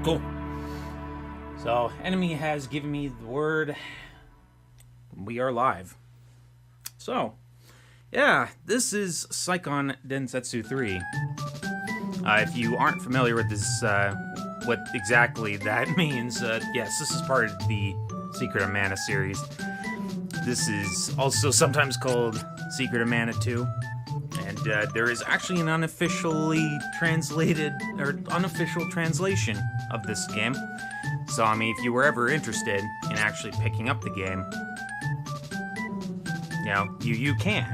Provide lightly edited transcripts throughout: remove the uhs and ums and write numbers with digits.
Cool. So, enemy has given me the word. We are live. So, yeah, this is Seiken Densetsu 3. If you aren't familiar with this, what exactly that means, yes, this is part of the Secret of Mana series. This is also sometimes called Secret of Mana 2. And there is actually an unofficially translated, or unofficial translation of this game. So, I mean, if you were ever interested in actually picking up the game, you know, you can.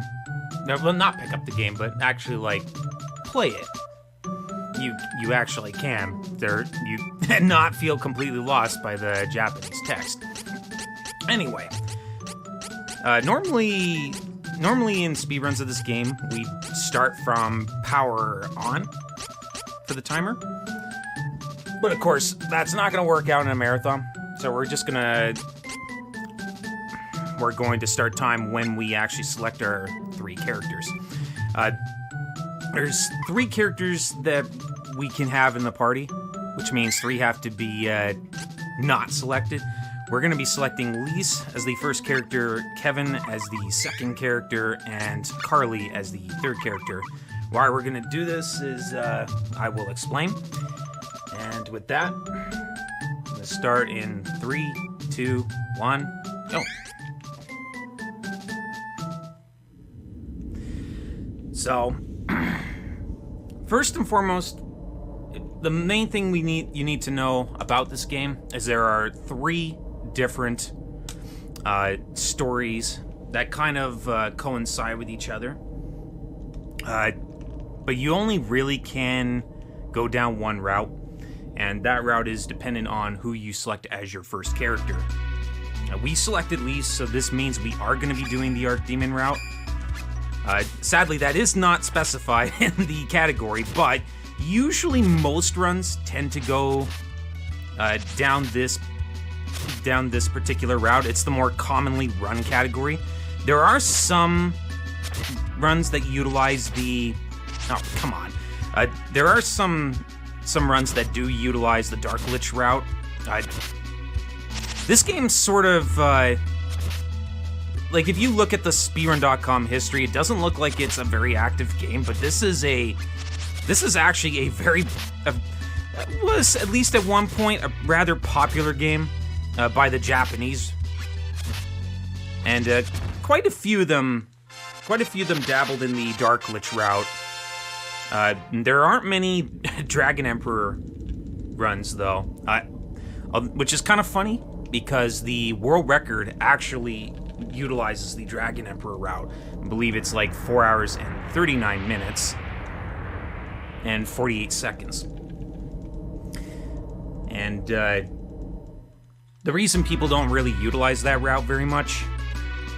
Well, not pick up the game, but actually, like, play it. You actually can. And not feel completely lost by the Japanese text. Anyway, normally in speedruns of this game, we start from power on for the timer. But of course, that's not going to work out in a marathon. So we're going to start time when we actually select our 3 characters. There's 3 characters that we can have in the party, which means 3 have to be not selected. We're going to be selecting Lise as the first character, Kevin as the second character, and Carly as the third character. Why we're going to do this is, I will explain. And with that, I'm going to start in 3, 2, 1, go. So, first and foremost, the main thing you need to know about this game is there are 3 different stories that kind of coincide with each other. But you only really can go down one route, and that route is dependent on who you select as your first character. We selected Lise, so this means we are going to be doing the Archdemon route. Sadly, that is not specified in the category, but usually most runs tend to go down this particular route. It's the more commonly run category. There are some runs that utilize the... Oh, come on. There are some runs that do utilize the Dark Lich route. This game's sort of... like, if you look at the speedrun.com history, it doesn't look like it's a very active game, but this is actually a very... was, at least at one point, a rather popular game by the Japanese. And quite a few of them dabbled in the Dark Lich route. There aren't many Dragon Emperor runs, though, which is kind of funny, because the world record actually utilizes the Dragon Emperor route. I believe it's like 4 hours and 39 minutes and 48 seconds. And the reason people don't really utilize that route very much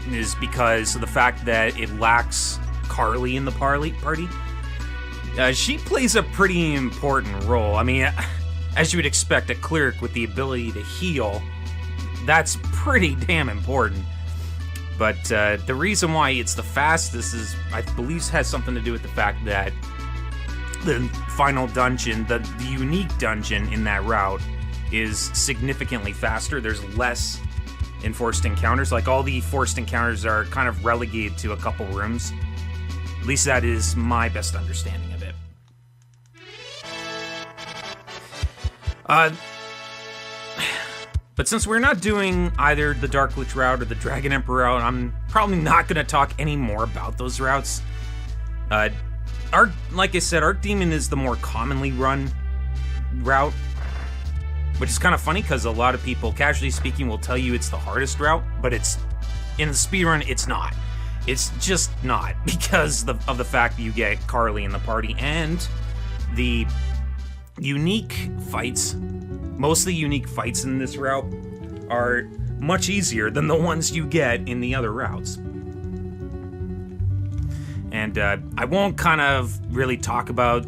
is because of the fact that it lacks Carly in the party. She plays a pretty important role. I mean, as you would expect, a cleric with the ability to heal, that's pretty damn important. But the reason why it's the fastest is, I believe, has something to do with the fact that the final dungeon, the unique dungeon in that route, is significantly faster. There's less enforced encounters. Like, all the forced encounters are kind of relegated to a couple rooms. At least that is my best understanding of it. But since we're not doing either the Dark Lich route or the Dragon Emperor route, I'm probably not going to talk any more about those routes. Like I said, Archdemon is the more commonly run route, which is kind of funny because a lot of people, casually speaking, will tell you it's the hardest route, but it's, in the speedrun, it's not. It's just not, because of the fact that you get Carly in the party, and the unique fights. Most of the unique fights in this route are much easier than the ones you get in the other routes. And I won't kind of really talk about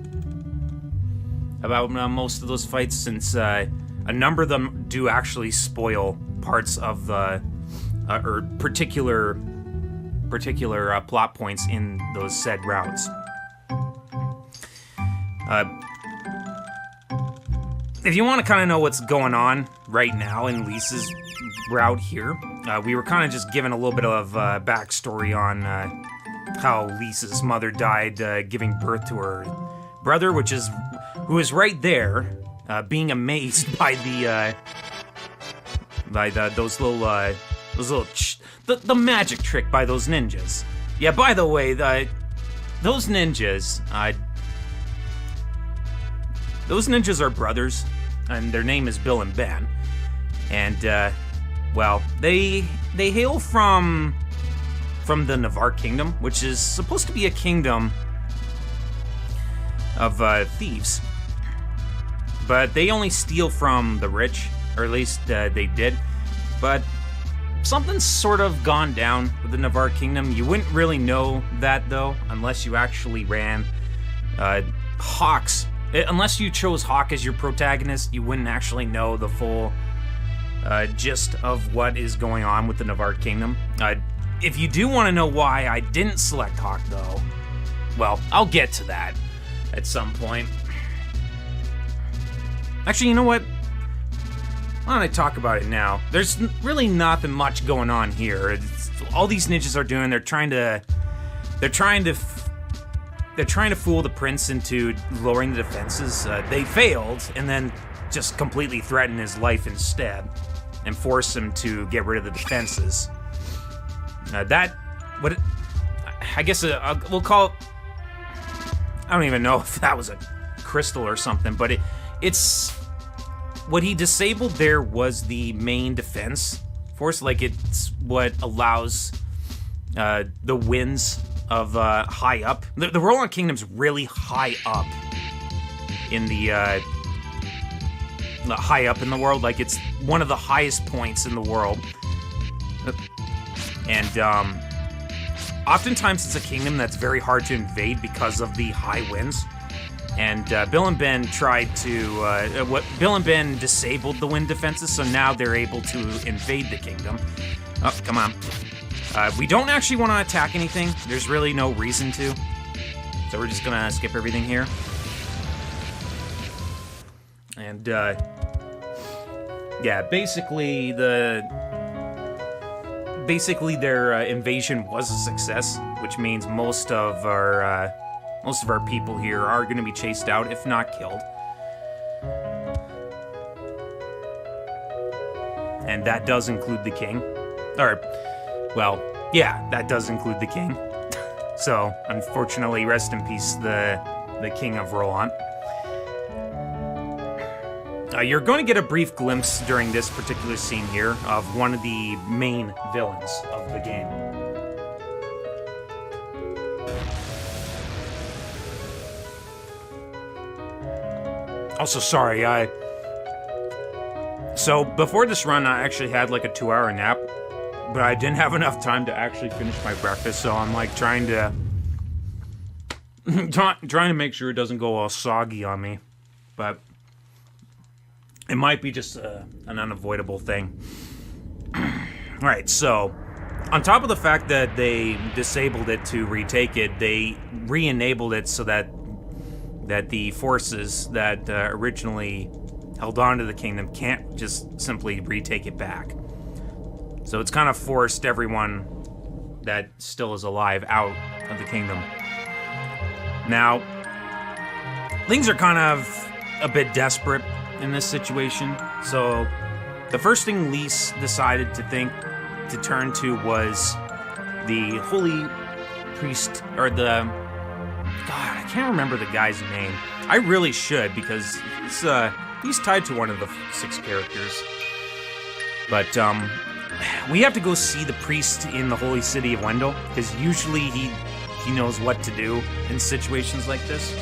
most of those fights, since a number of them do actually spoil parts of the or particular plot points in those said routes. if you want to kind of know what's going on right now in Lisa's route here, we were kind of just given a little bit of backstory on how Lisa's mother died giving birth to her brother, who is right there, being amazed by the magic trick by those ninjas. Yeah, by the way, those ninjas are brothers, and their name is Bill and Ben. And, well, they hail from the Navarre Kingdom, which is supposed to be a kingdom of thieves. But they only steal from the rich, or at least they did. But something's sort of gone down with the Navarre Kingdom. You wouldn't really know that, though, unless you actually ran Hawks. Unless you chose Hawk as your protagonist, you wouldn't actually know the full gist of what is going on with the Navarre Kingdom. If you do want to know why I didn't select Hawk, though, well, I'll get to that at some point. Actually, you know what? Why don't I talk about it now? There's really nothing much going on here. All these ninjas are doing, they're trying to fool the prince into lowering the defenses. They failed, and then just completely threaten his life instead, and force him to get rid of the defenses. I guess we'll call it, I don't even know if that was a crystal or something, but it's what he disabled there was the main defense force. Like, it's what allows the winds of high up. The Roland Kingdom's really high up in the world. Like, it's one of the highest points in the world. And oftentimes it's a kingdom that's very hard to invade because of the high winds. And Bill and Ben tried to, Bill and Ben disabled the wind defenses, so now they're able to invade the kingdom. Oh, come on. We don't actually want to attack anything. There's really no reason to. So we're just gonna skip everything here. And, yeah, basically their invasion was a success, which means most of our people here are going to be chased out, if not killed. And that does include the king. Or, well, yeah, that does include the king. So, unfortunately, rest in peace, the king of Roland. You're going to get a brief glimpse during this particular scene here of one of the main villains of the game. Also, sorry, so before this run, I actually had like a 2-hour nap, but I didn't have enough time to actually finish my breakfast, so I'm like trying to make sure it doesn't go all soggy on me, but it might be just an unavoidable thing. Alright, so, on top of the fact that they disabled it to retake it, they re-enabled it so that the forces that originally held on to the kingdom can't just simply retake it back. So it's kind of forced everyone that still is alive out of the kingdom. Now, things are kind of a bit desperate in this situation, so the first thing Lise decided to turn to was the holy priest, or God, I can't remember the guy's name. I really should, because he's tied to one of the 6 characters. But we have to go see the priest in the holy city of Wendell, because usually he knows what to do in situations like this.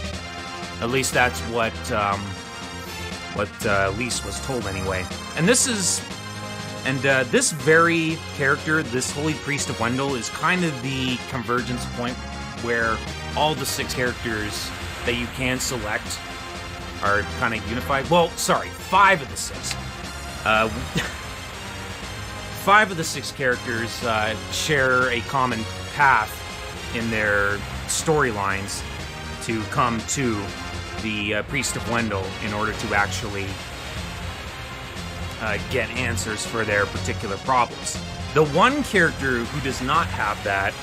At least that's what Lise was told anyway. And this very character, this holy priest of Wendell, is kind of the convergence point where all the 6 characters that you can select are kind of unified. Well, sorry, 5 of the 6. 5 of the 6 characters share a common path in their storylines to come to the Priest of Wendell in order to actually get answers for their particular problems. The one character who does not have that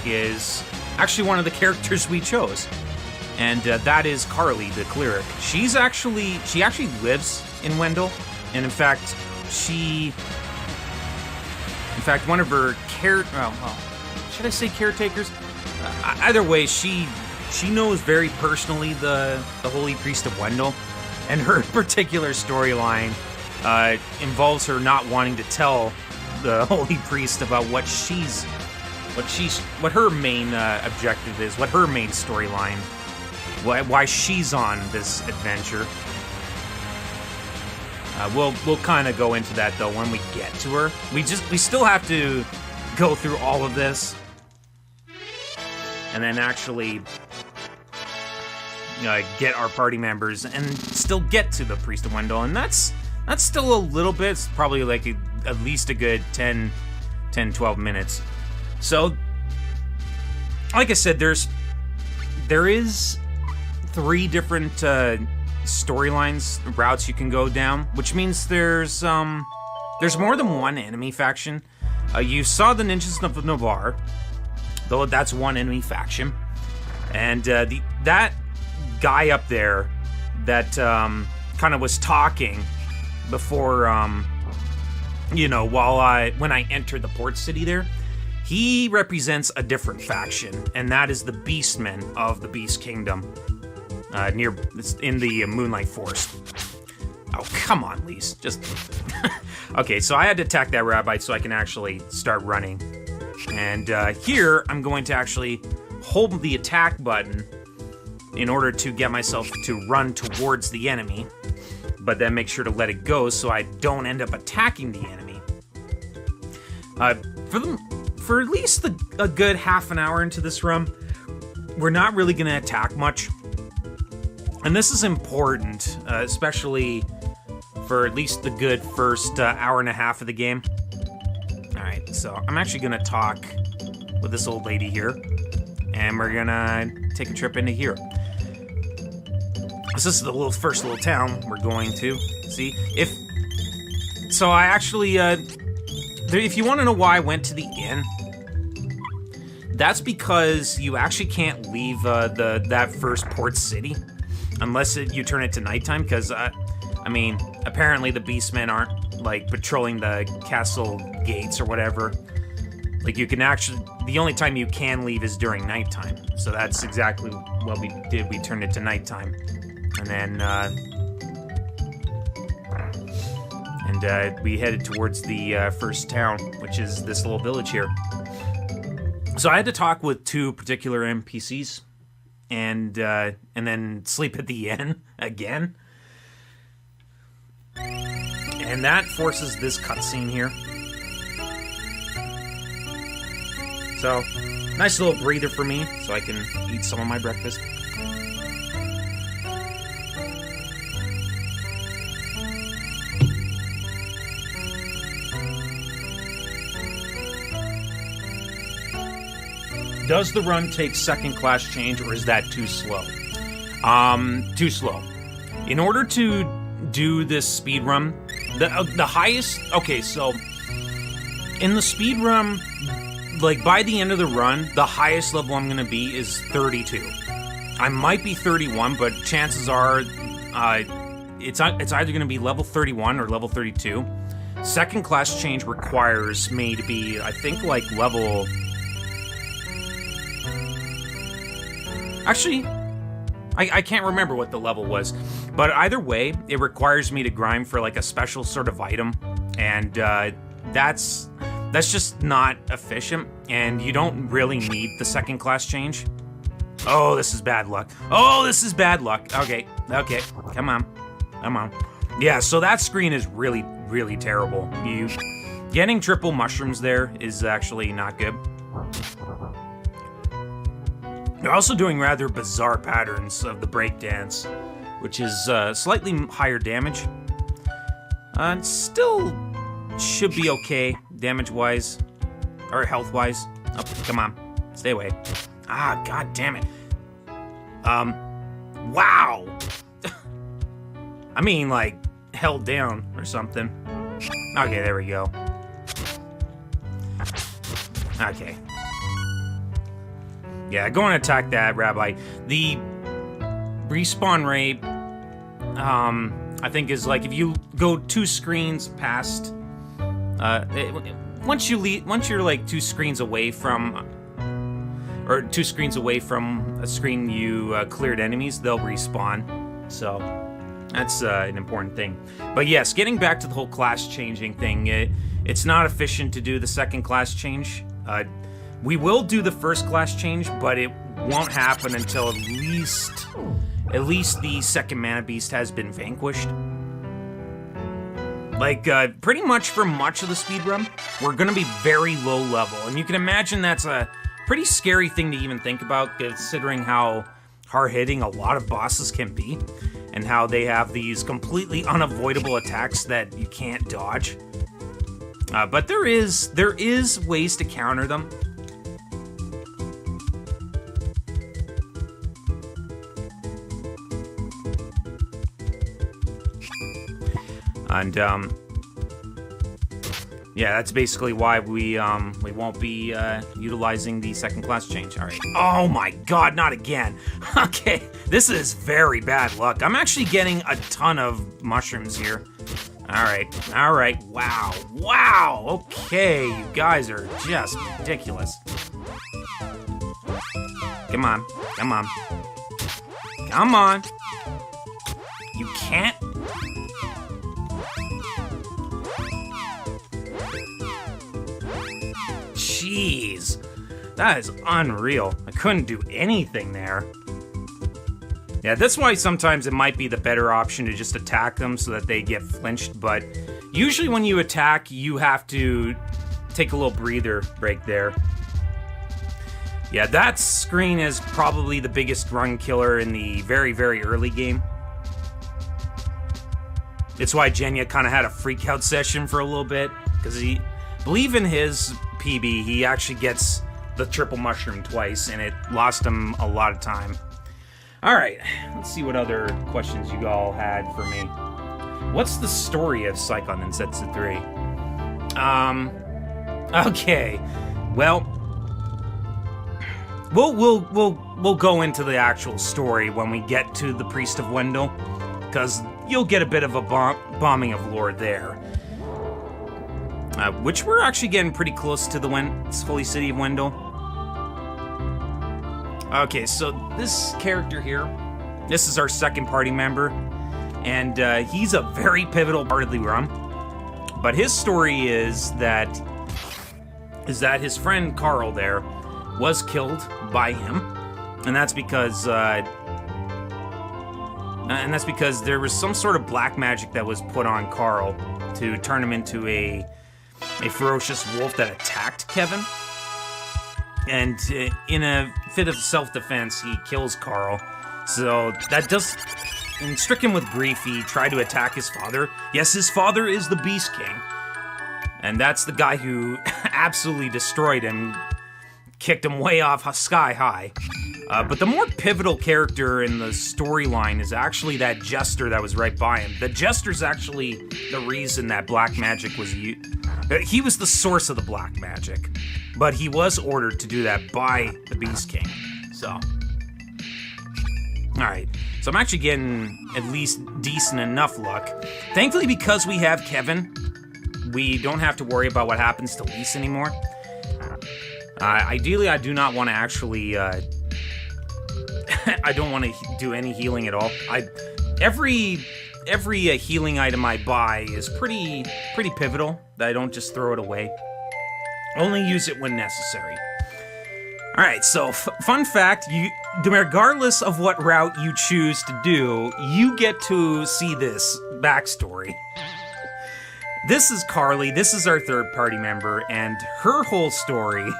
is actually one of the characters we chose, and that is Carly, the cleric. She actually lives in Wendell, and in fact, one of her should I say caretakers? Either way, she knows very personally the Holy Priest of Wendell, and her particular storyline involves her not wanting to tell the Holy Priest about what her main objective is, what her main storyline, why she's on this adventure. We'll kind of go into that though when we get to her. We still have to go through all of this, and then actually get our party members and still get to the Priest of Wendell, and that's still a little bit. It's probably like at least a good 10, 12 minutes. So, like I said, there is 3 different storylines, routes you can go down, which means there's more than one enemy faction. You saw the Ninjas of Navarre, though that's one enemy faction, and that guy up there that kind of was talking before, when I entered the port city there, he represents a different faction, and that is the Beastmen of the Beast Kingdom, in the Moonlight Forest. Oh, come on, Lise. Just... Okay, so I had to attack that rabbi so I can actually start running. And here, I'm going to actually hold the attack button in order to get myself to run towards the enemy, but then make sure to let it go so I don't end up attacking the enemy. For at least a good half an hour into this run, we're not really going to attack much. And this is important, especially for at least the good first hour and a half of the game. Alright, so I'm actually going to talk with this old lady here, and we're going to take a trip into here. This is the first little town we're going to. See? So I actually, if you want to know why I went to the inn, that's because you actually can't leave that first port city unless you turn it to nighttime, because, apparently the Beastmen aren't, like, patrolling the castle gates or whatever. Like, you can actually... The only time you can leave is during nighttime. So that's exactly what we did. We turned it to nighttime. And then, we headed towards the first town, which is this little village here. So I had to talk with 2 particular NPCs, and then sleep at the inn again. And that forces this cutscene here. So, nice little breather for me, so I can eat some of my breakfast. Does the run take second class change, or is that too slow? Too slow. In order to do this speed run, the highest... Okay, so in the speed run, like by the end of the run, the highest level I'm going to be is 32. I might be 31, but chances are it's either going to be level 31 or level 32. Second class change requires me to be, I think, like level... Actually, I can't remember what the level was, but either way, it requires me to grind for like a special sort of item, and that's just not efficient, and you don't really need the second class change. Oh, this is bad luck. Oh, this is bad luck. Okay, come on. Yeah, so that screen is really, really terrible. Getting triple mushrooms there is actually not good. They're also doing rather bizarre patterns of the breakdance, which is slightly higher damage. Still should be okay, damage-wise, or health-wise. Oh, come on, stay away. Ah, god damn it. Wow! I mean, like, held down or something. Okay, there we go. Okay. Yeah, go and attack that, Rabbi. The respawn rate, I think is like if you go 2 screens past, once you're like 2 screens away from, or 2 screens away from a screen you cleared enemies, they'll respawn. So that's an important thing. But yes, getting back to the whole class changing thing, it's not efficient to do the second class change. We will do the first class change, but it won't happen until at least the second mana beast has been vanquished. Like, pretty much for much of the speedrun, we're gonna be very low level, and you can imagine that's a pretty scary thing to even think about, considering how hard-hitting a lot of bosses can be, and how they have these completely unavoidable attacks that you can't dodge. But there is ways to counter them. And yeah, that's basically why we won't be utilizing the second class change. All right. Oh my God, not again. Okay, this is very bad luck. I'm actually getting a ton of mushrooms here. All right. Wow. Okay, you guys are just ridiculous. Come on. You can't. Jeez, that is unreal. I couldn't do anything there. Yeah, that's why sometimes it might be the better option to just attack them so that they get flinched, but usually when you attack, you have to take a little breather break there. Yeah, that screen is probably the biggest run killer in the very, very early game. It's why Genya kind of had a freak out session for a little bit, because he, believe in his PB, he actually gets the triple mushroom twice, and it lost him a lot of time. Alright, let's see what other questions you all had for me. What's the story of Seiken Densetsu 3? Okay. Well, we'll go into the actual story when we get to the Priest of Wendell, because you'll get a bit of a bombing of lore there. Which we're actually getting pretty close to the Holy City of Wendell. Okay, so this character here, this is our second party member, and he's a very pivotal part of the run. But his story is that his friend Carl there was killed by him, and that's because there was some sort of black magic that was put on Carl to turn him into a ferocious wolf that attacked Kevin. And in a fit of self-defense, he kills Carl. So that does... And stricken with grief, he tried to attack his father. Yes, his father is the Beast King. And that's the guy who absolutely destroyed him, kicked him way off sky high. But the more pivotal character in the storyline is actually that jester that was right by him. The jester's actually the reason that black magic was used. He was the source of the black magic, but he was ordered to do that by the Beast King. So, alright. So I'm actually getting at least decent enough luck. Thankfully, because we have Kevin, we don't have to worry about what happens to Lise anymore. Ideally, I do not want to actually... I don't want to do any healing at all. Every healing item I buy is pretty pivotal, that I don't just throw it away. Only use it when necessary. Alright, so fun fact, regardless of what route you choose to do, you get to see this backstory. This is Carly, this is our third party member, and her whole story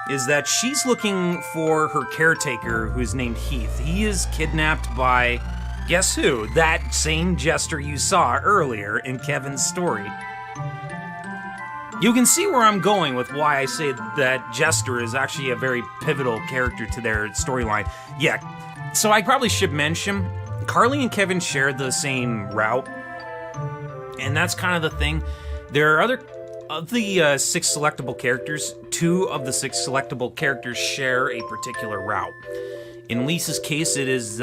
is that she's looking for her caretaker, who's named Heath. He is kidnapped by, guess who? That same jester you saw earlier in Kevin's story. You can see where I'm going with why I say that Jester is actually a very pivotal character to their storyline. Yeah, so I probably should mention, Carly and Kevin share the same route, and that's kind of the thing. There are other of the 6 selectable characters. 2 of the 6 selectable characters share a particular route. In Lisa's case, it is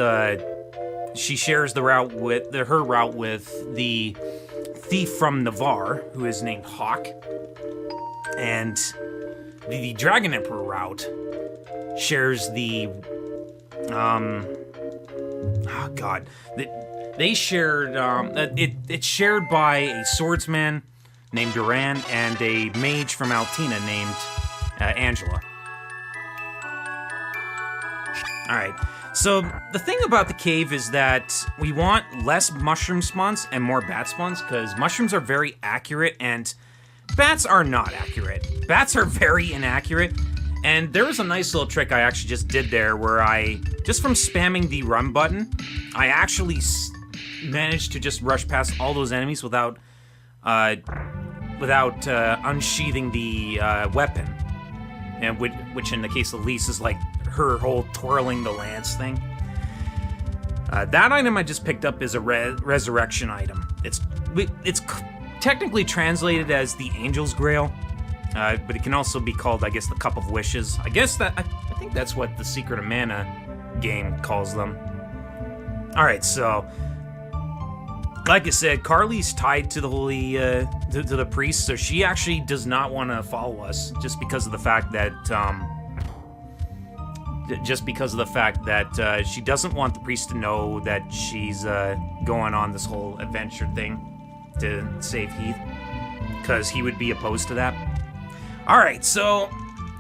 she shares the route with her route with the thief from Navarre, who is named Hawk, and the Dragon Emperor route shares the oh god, they shared it's shared by a swordsman named Duran and a mage from Altina named Angela. Alright, so the thing about the cave is that we want less mushroom spawns and more bat spawns, because mushrooms are very accurate and bats are not accurate. Bats are very inaccurate, and there was a nice little trick I actually just did there where I, just from spamming the run button, I actually managed to just rush past all those enemies without unsheathing the weapon, and which in the case of Lise is like her whole twirling the lance thing. That item I just picked up is a resurrection item. It's technically translated as the Angel's Grail, but it can also be called, I guess, the Cup of Wishes. I think that's what the Secret of Mana game calls them. All right, so like I said, Carly's tied to the holy to the priest, so she actually does not want to follow us, just because of the fact that she doesn't want the priest to know that she's going on this whole adventure thing to save Heath, because he would be opposed to that. Alright, so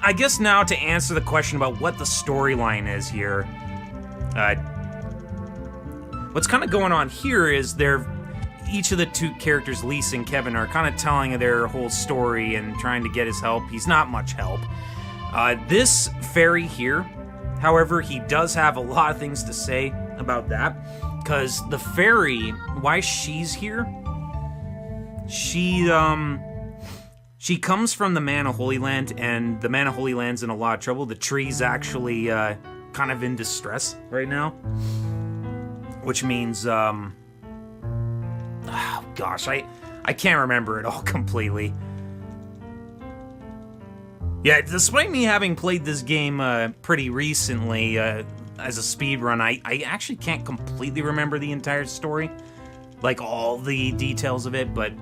I guess now to answer the question about what the storyline is here, what's kind of going on here is each of the 2 characters, Lisa and Kevin, are kind of telling their whole story and trying to get his help. He's not much help. This fairy here, however, he does have a lot of things to say about that, because the fairy, why she's here, she comes from the Mana Holy Land, and the Mana Holy Land's in a lot of trouble. The tree's actually kind of in distress right now, which means, oh gosh, I can't remember it all completely. Yeah, despite me having played this game pretty recently as a speedrun, I actually can't completely remember the entire story, like all the details of it, but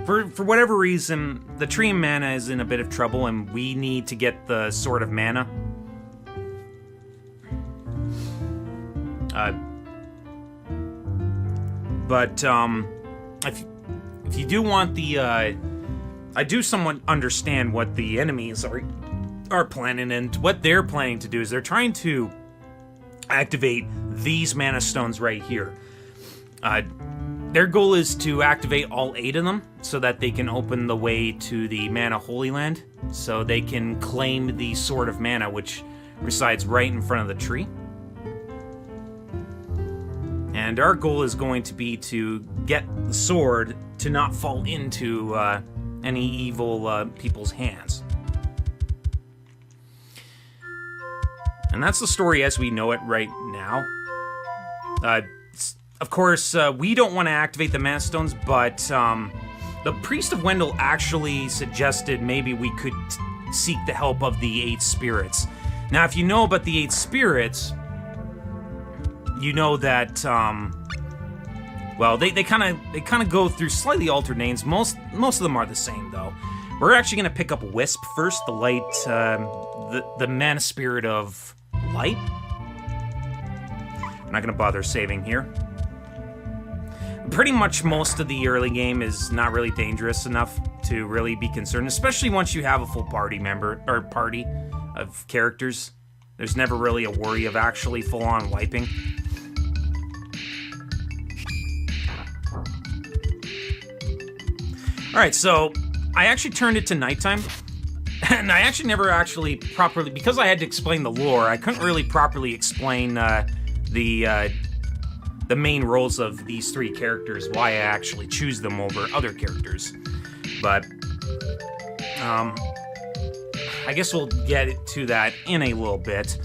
for whatever reason, the Tree of Mana is in a bit of trouble, and we need to get the Sword of Mana. But if you do want the, I do somewhat understand what the enemies are planning, and what they're planning to do is they're trying to activate these Mana Stones right here. Their goal is to activate all 8 of them so that they can open the way to the Mana Holy Land, so they can claim the Sword of Mana, which resides right in front of the tree. And our goal is going to be to get the sword to not fall into any evil people's hands. And that's the story as we know it right now. Of course, we don't want to activate the Mana Stones, but the Priest of Wendell actually suggested maybe we could seek the help of the 8 spirits. Now, if you know about the 8 spirits, you know that, well, they kind of go through slightly altered names. Most of them are the same, though. We're actually going to pick up Wisp first, the light, the Mana Spirit of Light. I'm not going to bother saving here. Pretty much most of the early game is not really dangerous enough to really be concerned, especially once you have a full party of characters. There's never really a worry of actually full-on wiping. Alright, so I actually turned it to nighttime, and I actually never actually properly, because I had to explain the lore, I couldn't really properly explain the main roles of these 3 characters, why I actually choose them over other characters. But, I guess we'll get to that in a little bit.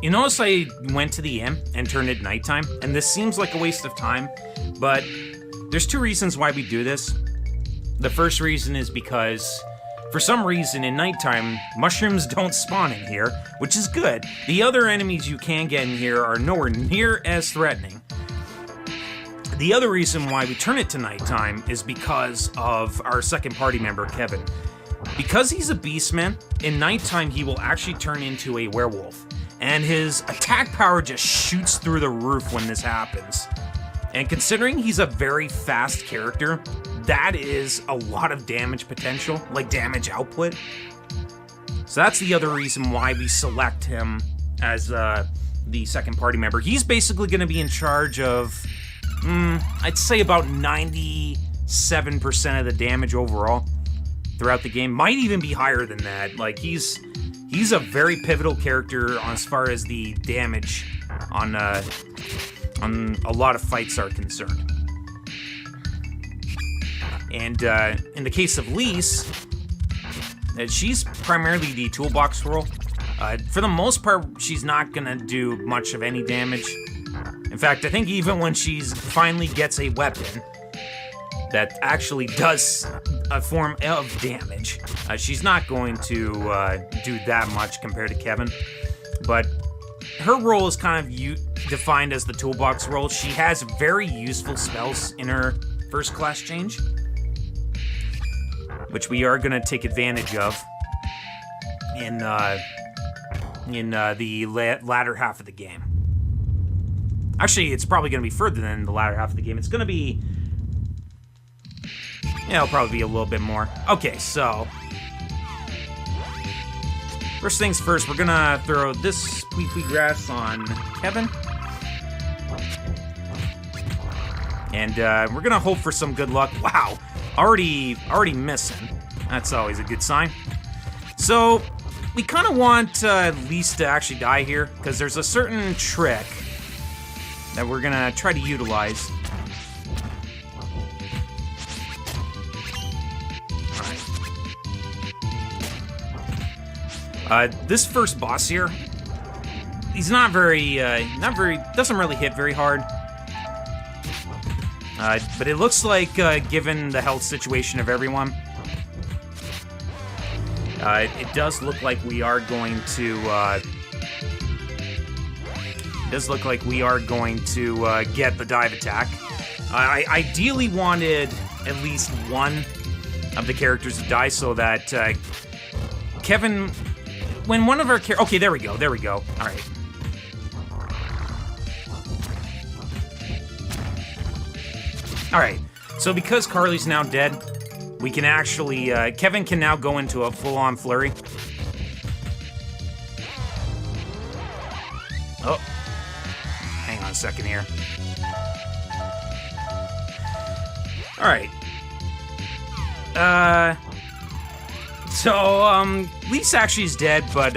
You notice I went to the inn and turned it nighttime, and this seems like a waste of time, But there's two reasons why we do this. The first reason is because, for some reason, in nighttime, mushrooms don't spawn in here, which is good. The other enemies you can get in here are nowhere near as threatening. The other reason why we turn it to nighttime is because of our second party member, Kevin. Because he's a beastman, in nighttime he will actually turn into a werewolf. And his attack power just shoots through the roof when this happens. And considering he's a very fast character, that is a lot of damage potential, like damage output. So that's the other reason why we select him as the second party member. He's basically going to be in charge of, I'd say about 97% of the damage overall throughout the game. Might even be higher than that. Like, he's a very pivotal character as far as the damage on a lot of fights are concerned. And in the case of Lise, she's primarily the toolbox role. For the most part, she's not gonna do much of any damage. In fact, I think even when she finally gets a weapon that actually does a form of damage, she's not going to do that much compared to Kevin. But her role is kind of defined as the toolbox role. She has very useful spells in her first class change, which we are going to take advantage of in the latter half of the game. Actually, it's probably going to be further than the latter half of the game. It's going to be... yeah, it'll probably be a little bit more. Okay, so... first things first, we're going to throw this Pui grass on Kevin. And we're going to hope for some good luck. Wow! Already missing. That's always a good sign. So, we kind of want Lise to actually die here, because there's a certain trick that we're going to try to utilize. Alright. This first boss here, he's not very, doesn't really hit very hard. But it looks like, given the health situation of everyone, it does look like we are going to, get the dive attack. I ideally wanted at least one of the characters to die so that, Kevin, when one of our okay, there we go, alright. Alright, so because Carly's now dead, we can actually, Kevin can now go into a full-on flurry. Oh. Hang on a second here. Alright. So, Lise actually is dead, but,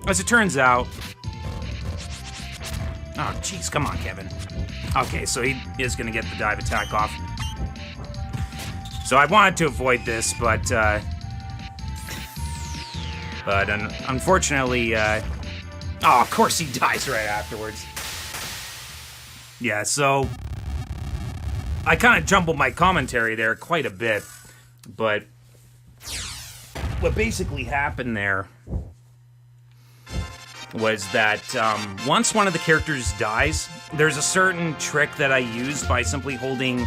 as it turns out... oh, jeez, come on, Kevin. Okay, so he is gonna get the dive attack off. So I wanted to avoid this, but unfortunately, oh, of course he dies right afterwards. Yeah, so I kind of jumbled my commentary there quite a bit, but what basically happened there was that once one of the characters dies, there's a certain trick that I use by simply holding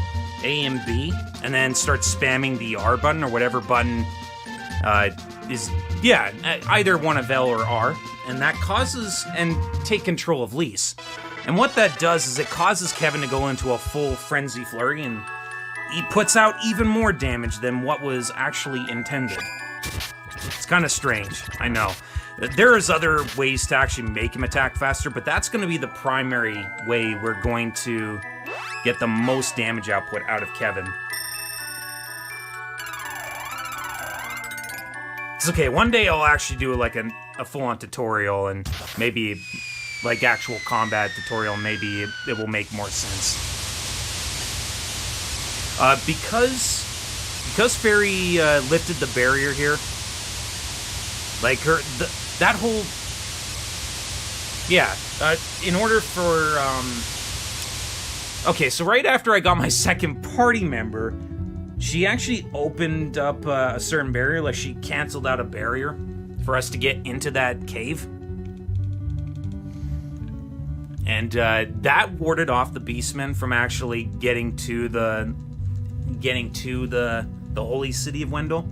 A and B and then start spamming the R button or whatever button is, yeah, either one of L or R, and that causes and take control of Lise. And what that does is it causes Kevin to go into a full frenzy flurry, and he puts out even more damage than what was actually intended. It's kind of strange, I know. There is other ways to actually make him attack faster, but that's going to be the primary way we're going to get the most damage output out of Kevin. It's okay, one day I'll actually do like a full-on tutorial and maybe like actual combat tutorial, maybe it will make more sense. Because Fairy lifted the barrier here, like that whole, yeah, in order for Okay, so right after I got my second party member, she actually opened up a certain barrier, like she canceled out a barrier for us to get into that cave. And that warded off the beastmen from actually getting to the holy city of Wendell.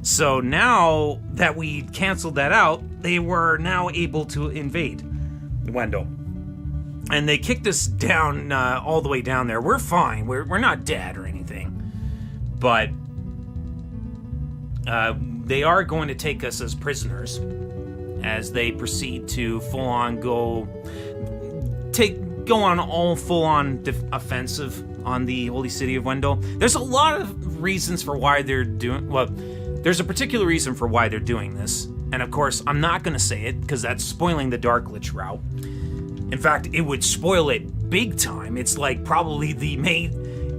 So now that we canceled that out, they were now able to invade Wendell. And they kicked us down all the way down there. We're fine. We're not dead or anything. But they are going to take us as prisoners as they proceed to full-on go on all full-on offensive on the holy city of Wendell. There's a lot of reasons for why they're doing... Well, there's a particular reason for why they're doing this. And of course, I'm not going to say it because that's spoiling the Dark Lich route. In fact, it would spoil it big time. It's like probably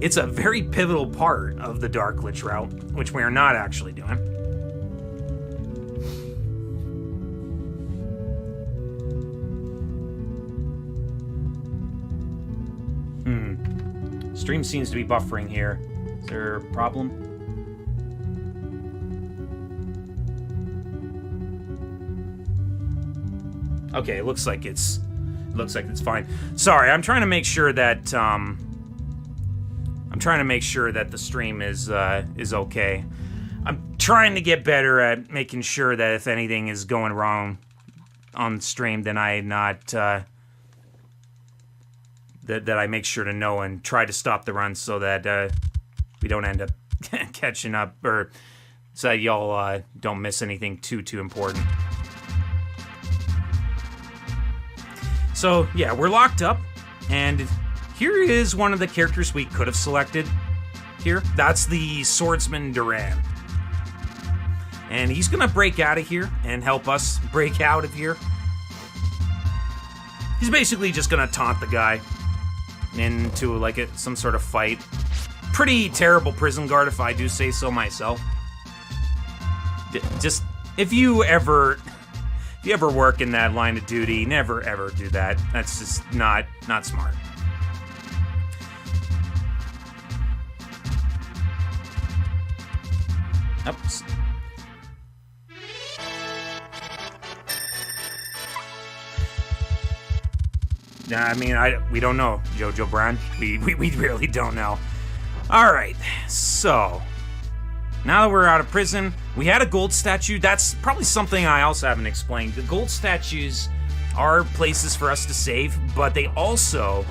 it's a very pivotal part of the Dark Lich route, which we are not actually doing. Stream seems to be buffering here. Is there a problem? Okay, it looks like it's fine. Sorry, I'm trying to make sure that the stream is okay. I'm trying to get better at making sure that if anything is going wrong on stream, then I not that I make sure to know and try to stop the run so that we don't end up catching up, or so that y'all don't miss anything too important. So yeah, we're locked up, and here is one of the characters we could have selected here. That's the swordsman d4gr0n. And he's gonna break out of here and help us break out of here. He's basically just gonna taunt the guy into like some sort of fight. Pretty terrible prison guard, if I do say so myself. Just if you ever work in that line of duty, never ever do that. That's just not smart. Oops. I mean, we don't know, Jojo Brown. We really don't know. Alright, so now that we're out of prison, we had a gold statue. That's probably something I also haven't explained. The gold statues are places for us to save, but they also,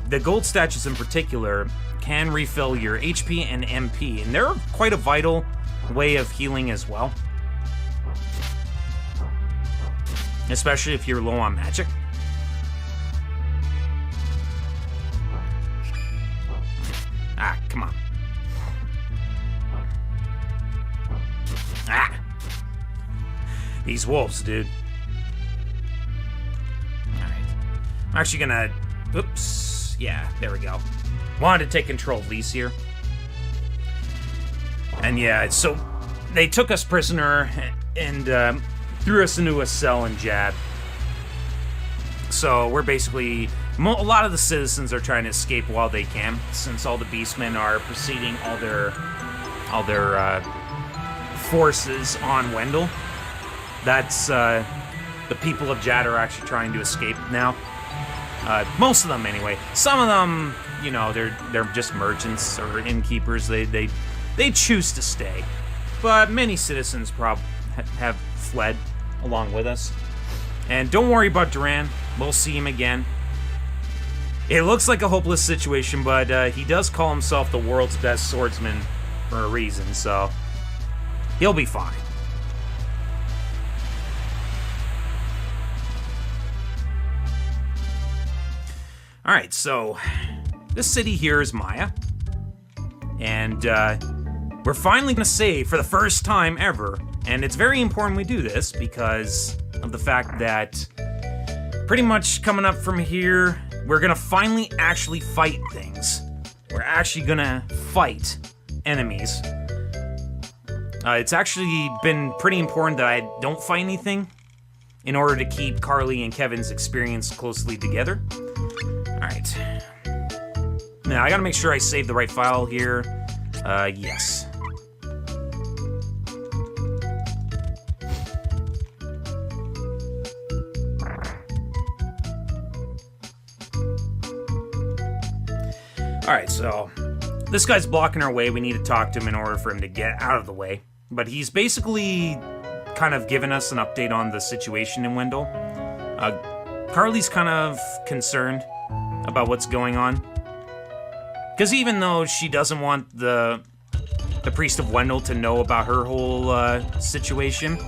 the gold statues in particular, can refill your HP and MP, and they're quite a vital way of healing as well. Especially if you're low on magic. Ah, come on. Ah! These wolves, dude. Alright. I'm actually gonna... Oops. Yeah, there we go. Wanted to take control of these here. And yeah, so they took us prisoner and threw us into a cell in Jad. So we're basically... A lot of the citizens are trying to escape while they can, since all the beastmen are proceeding all their forces on Wendell. That's the people of Jad are actually trying to escape now. Most of them, anyway. Some of them, you know, they're just merchants or innkeepers. They choose to stay, but many citizens have fled along with us. And don't worry about d4gr0n. We'll see him again. It looks like a hopeless situation, but he does call himself the world's best swordsman for a reason, so he'll be fine. Alright, so this city here is Maya. And we're finally going to save for the first time ever. And it's very important we do this because of the fact that pretty much coming up from here, we're gonna finally actually fight things. We're actually gonna fight enemies. It's actually been pretty important that I don't fight anything in order to keep Carly and Kevin's experience closely together. Alright. minute, I gotta make sure I save the right file here. Yes. Alright, so this guy's blocking our way. We need to talk to him in order for him to get out of the way. But he's basically kind of given us an update on the situation in Wendell. Carly's kind of concerned about what's going on. Because even though she doesn't want the Priest of Wendell to know about her whole situation,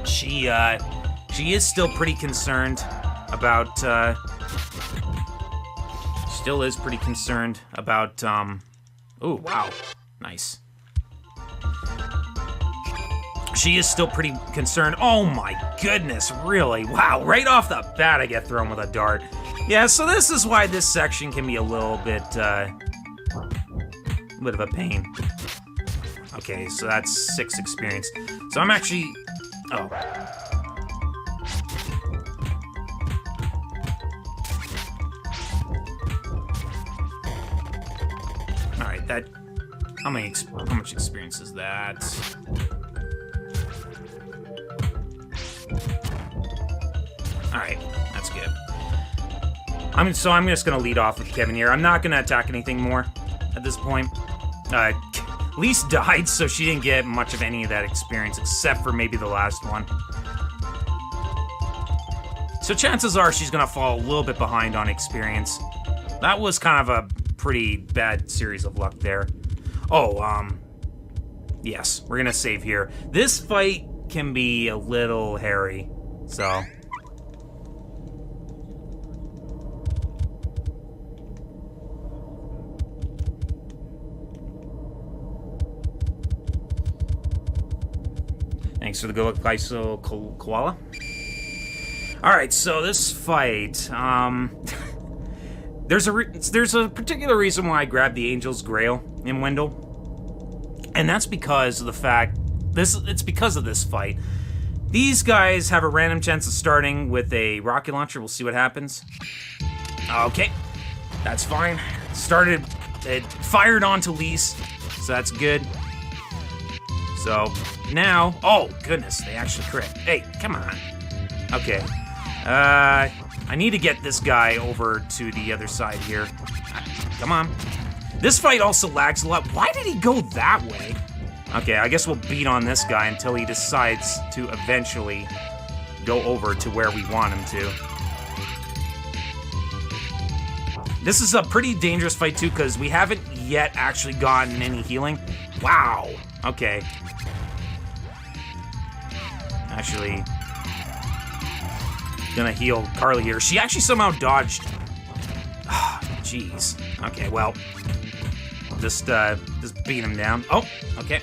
she is still pretty concerned about... Still is pretty concerned about, ooh, wow, nice. She is still pretty concerned. Oh my goodness, really? Wow, right off the bat I get thrown with a dart. Yeah, so this is why this section can be a little bit of a pain. Okay, so that's 6 experience. So I'm actually, oh. Alright, that, how much experience is that? Alright, that's good. I'm just gonna lead off with Kevin here. I'm not gonna attack anything more at this point. Lise died, so she didn't get much of any of that experience, except for maybe the last one. So chances are she's gonna fall a little bit behind on experience. That was kind of a pretty bad series of luck there. Oh, yes, we're gonna save here. This fight can be a little hairy, so... Thanks for the good luck, Kaiso Koala. Alright, so this fight, there's a particular reason why I grabbed the Angel's Grail in Wendell. And that's because of the fact, it's because of this fight. These guys have a random chance of starting with a rocket launcher. We'll see what happens. Okay, that's fine. It fired onto Lise, so that's good. So, now, oh goodness, they actually crit. Hey, come on. Okay, I need to get this guy over to the other side here. Come on. This fight also lags a lot. Why did he go that way? Okay, I guess we'll beat on this guy until he decides to eventually go over to where we want him to. This is a pretty dangerous fight too, because we haven't yet actually gotten any healing. Wow. Okay. Actually, gonna heal Carly here. She actually somehow dodged. Jeez. Okay, well, just beat him down. Oh, okay.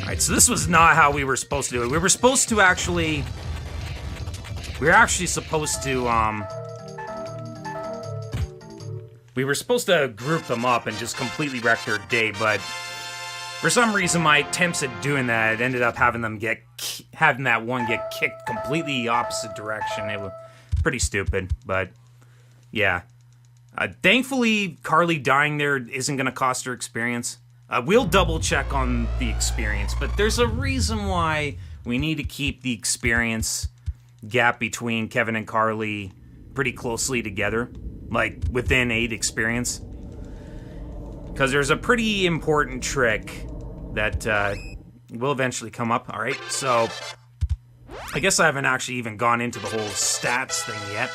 Alright, so this was not how we were supposed to do it. We were supposed to actually... We were actually supposed to, we were supposed to group them up and just completely wreck their day, but for some reason my attempts at doing that ended up having that one get kicked completely opposite direction. It was pretty stupid, but yeah. Thankfully, Carly dying there isn't going to cost her experience. We'll double check on the experience, but there's a reason why we need to keep the experience gap between Kevin and Carly pretty closely together, like within 8 experience. Because there's a pretty important trick that will eventually come up. Alright, so I guess I haven't actually even gone into the whole stats thing yet.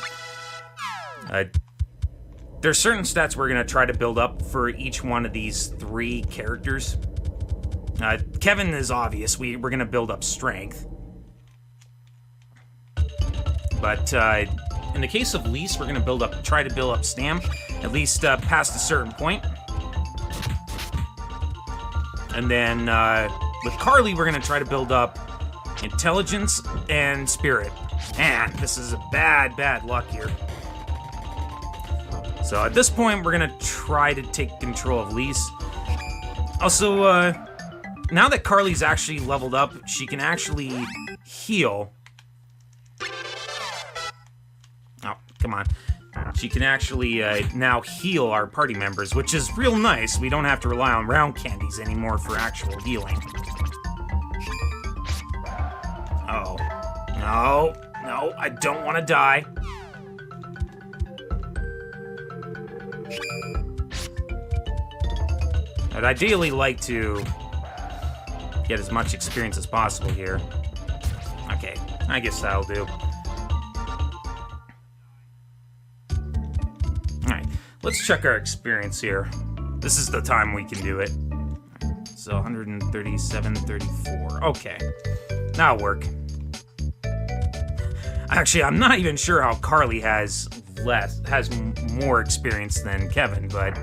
There's certain stats we're going to try to build up for each one of these 3 characters. Kevin is obvious. We're going to build up strength. But in the case of Lise, we're going to try to build up stam, at least past a certain point. And then with Carly, we're going to try to build up intelligence and spirit. Man, this is a bad luck here. So at this point, we're gonna try to take control of Lise. Also, now that Carly's actually leveled up, she can actually heal. Oh, come on. She can actually now heal our party members, which is real nice. We don't have to rely on round candies anymore for actual healing. Oh. No. No, I don't want to die. I'd ideally like to get as much experience as possible here. Okay, I guess that'll do. Alright, let's check our experience here. This is the time we can do it. So 137, 34. Okay, that'll work. Actually, I'm not even sure how Carly has more experience than Kevin, but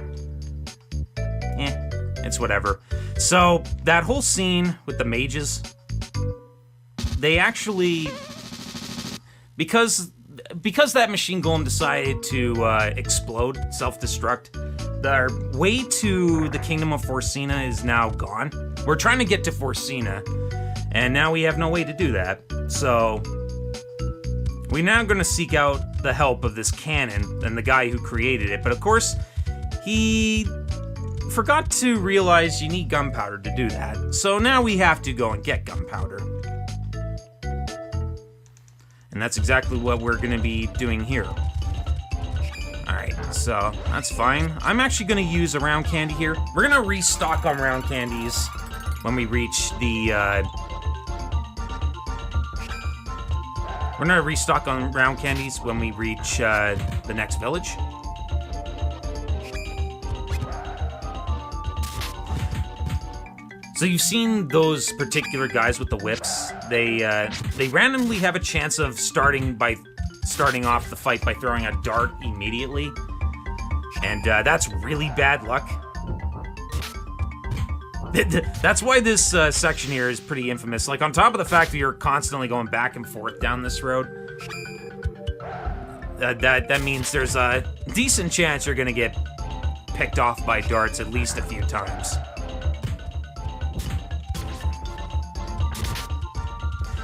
it's whatever. So that whole scene with the mages, they actually, because that machine golem decided to explode, self-destruct, the way to the kingdom of Forcina is now gone. We're trying to get to Forcina, and now we have no way to do that. So we're now going to seek out the help of this cannon and the guy who created it. But of course, he forgot to realize you need gunpowder to do that. So now we have to go and get gunpowder. And that's exactly what we're going to be doing here. Alright, so that's fine. I'm actually going to use a round candy here. We're going to restock on round candies when we reach the... We're going to restock on round candies when we reach the next village. So you've seen those particular guys with the whips. They randomly have a chance of starting off the fight by throwing a dart immediately. And that's really bad luck. That's why this section here is pretty infamous. Like, on top of the fact that you're constantly going back and forth down this road, that means there's a decent chance you're gonna get picked off by darts at least a few times.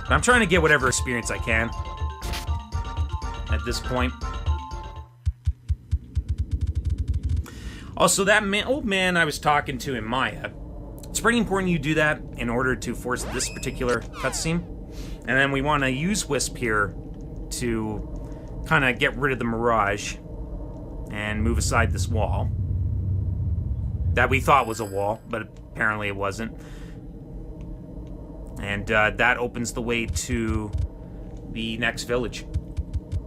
But I'm trying to get whatever experience I can at this point. Also, that old man I was talking to in Maya, it's pretty important you do that in order to force this particular cutscene. And then we want to use Wisp here to kind of get rid of the mirage and move aside this wall that we thought was a wall, but apparently it wasn't. And that opens the way to the next village,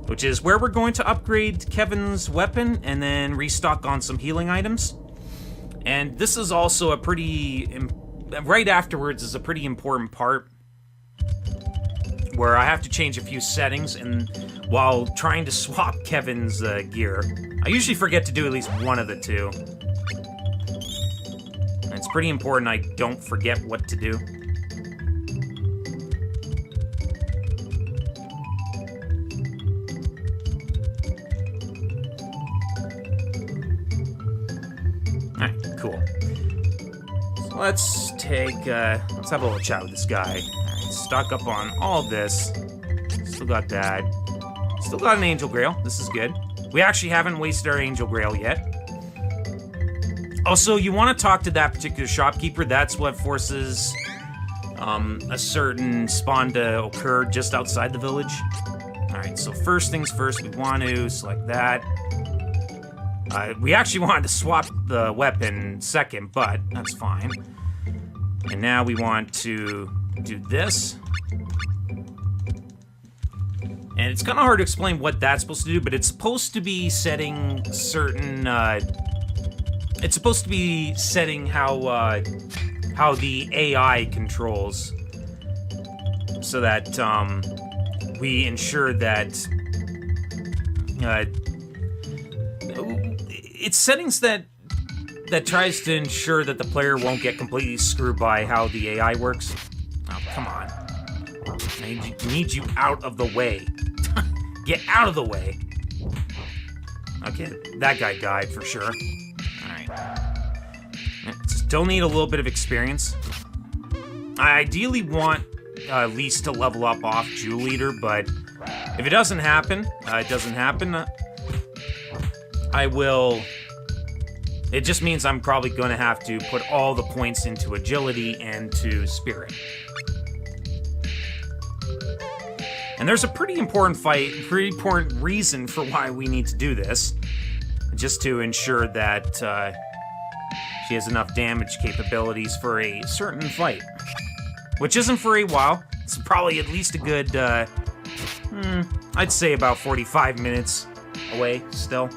which is where we're going to upgrade Kevin's weapon and then restock on some healing items. And this is also a right afterwards is a pretty important part where I have to change a few settings, and while trying to swap Kevin's gear, I usually forget to do at least one of the two. And it's pretty important I don't forget what to do. Cool. So let's have a little chat with this guy. Alright, stock up on all this. Still got that. Still got an Angel Grail. This is good. We actually haven't wasted our Angel Grail yet. Also, you want to talk to that particular shopkeeper. That's what forces a certain spawn to occur just outside the village. Alright, so first things first, we want to select that. We actually wanted to swap the weapon second, but that's fine. And now we want to do this. And it's kind of hard to explain what that's supposed to do, but it's supposed to be setting certain... it's supposed to be setting how the AI controls, so that we ensure that... it's settings that tries to ensure that the player won't get completely screwed by how the AI works. Oh, come on. I need you out of the way. Get out of the way. Okay, that guy died for sure. Alright. Still need a little bit of experience. I ideally want Lise to level up off Jewel Leader, but if it doesn't happen, it doesn't happen. I will... It just means I'm probably going to have to put all the points into Agility and to Spirit. And there's a pretty important pretty important reason for why we need to do this. Just to ensure that she has enough damage capabilities for a certain fight. Which isn't for a while. It's probably at least a good, I'd say about 45 minutes away still.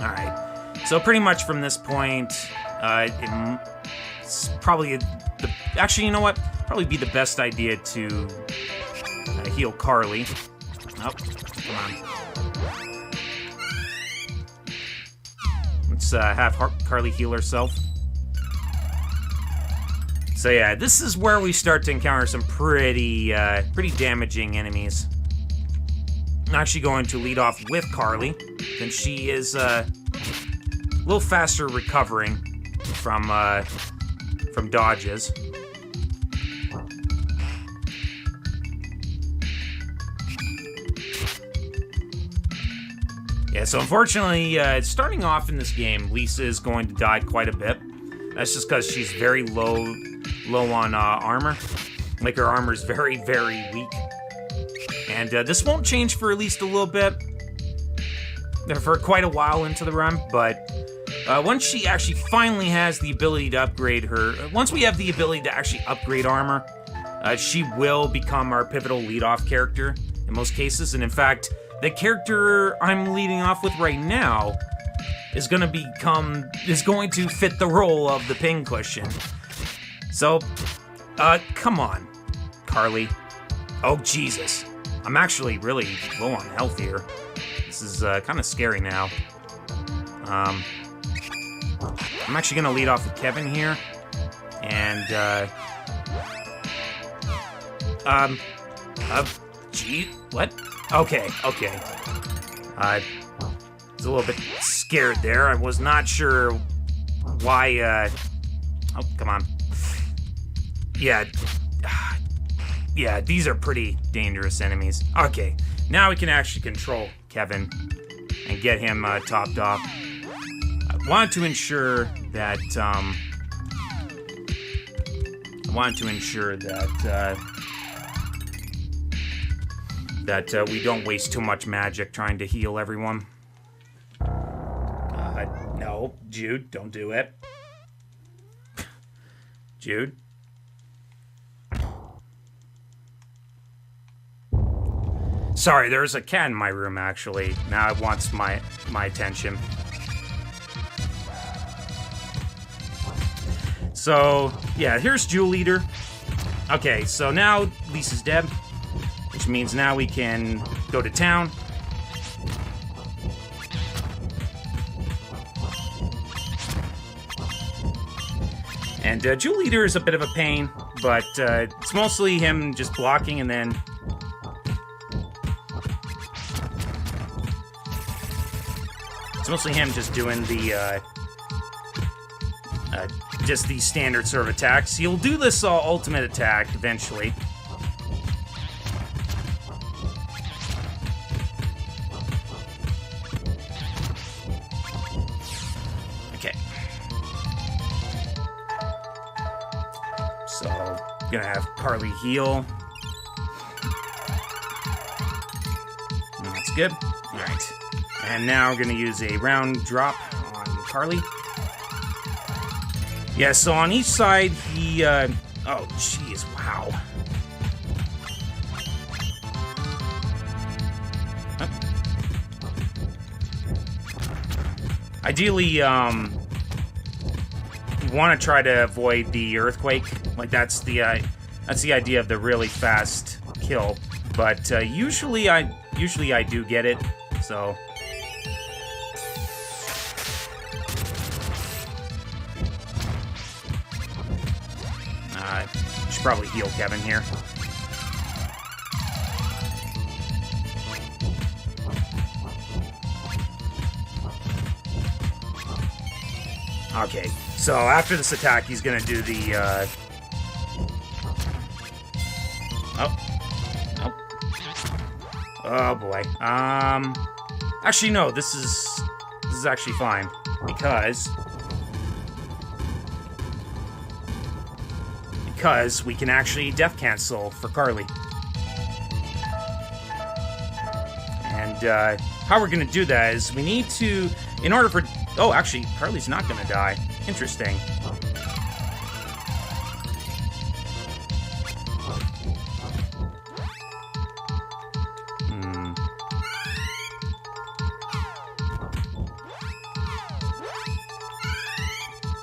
Alright, so pretty much from this point, it's probably actually, you know what? Probably be the best idea to heal Carly. Oh, come on. Let's have Carly heal herself. So yeah, this is where we start to encounter some pretty damaging enemies. I'm actually going to lead off with Carly, since she is a little faster recovering from dodges. Yeah, so unfortunately, starting off in this game, Lisa is going to die quite a bit. That's just because she's very low on armor. Like, her armor is very, very weak. And this won't change for at least a little bit. For quite a while into the run, but once she actually finally has the ability to upgrade her... Once we have the ability to actually upgrade armor, she will become our pivotal lead-off character in most cases. And in fact, the character I'm leading off with right now is going to fit the role of the pincushion. So, come on, Carly. Oh, Jesus. I'm actually really low on health here. This is kind of scary now. I'm actually going to lead off with Kevin here. And, gee, what? Okay. I was a little bit scared there. I was not sure why, oh, come on. Yeah, these are pretty dangerous enemies. Okay, now we can actually control Kevin and get him topped off. I wanted to ensure that, we don't waste too much magic trying to heal everyone. No, Jude, don't do it. Jude? Sorry, there's a cat in my room, actually. Now it wants my attention. So, yeah, here's Jewel Leader. Okay, so now Lisa's dead, which means now we can go to town. And Jewel Leader is a bit of a pain, but it's mostly him just blocking and then... It's mostly him just doing the, just the standard sort of attacks. He'll do this ultimate attack eventually. Okay. So, I'm gonna have Carly heal. And that's good. Alright. And now we're going to use a round drop on Carly. Yeah, so on each side, he... oh, jeez, wow. Ideally, you want to try to avoid the earthquake. Like, that's the idea of the really fast kill. But usually I do get it, so... Should probably heal Kevin here. Okay, so after this attack, he's gonna do the, Oh boy. Actually, no, this is actually fine. Because we can actually death cancel for Carly. And, how we're gonna do that is we need to, in order for, oh, actually, Carly's not gonna die. Interesting.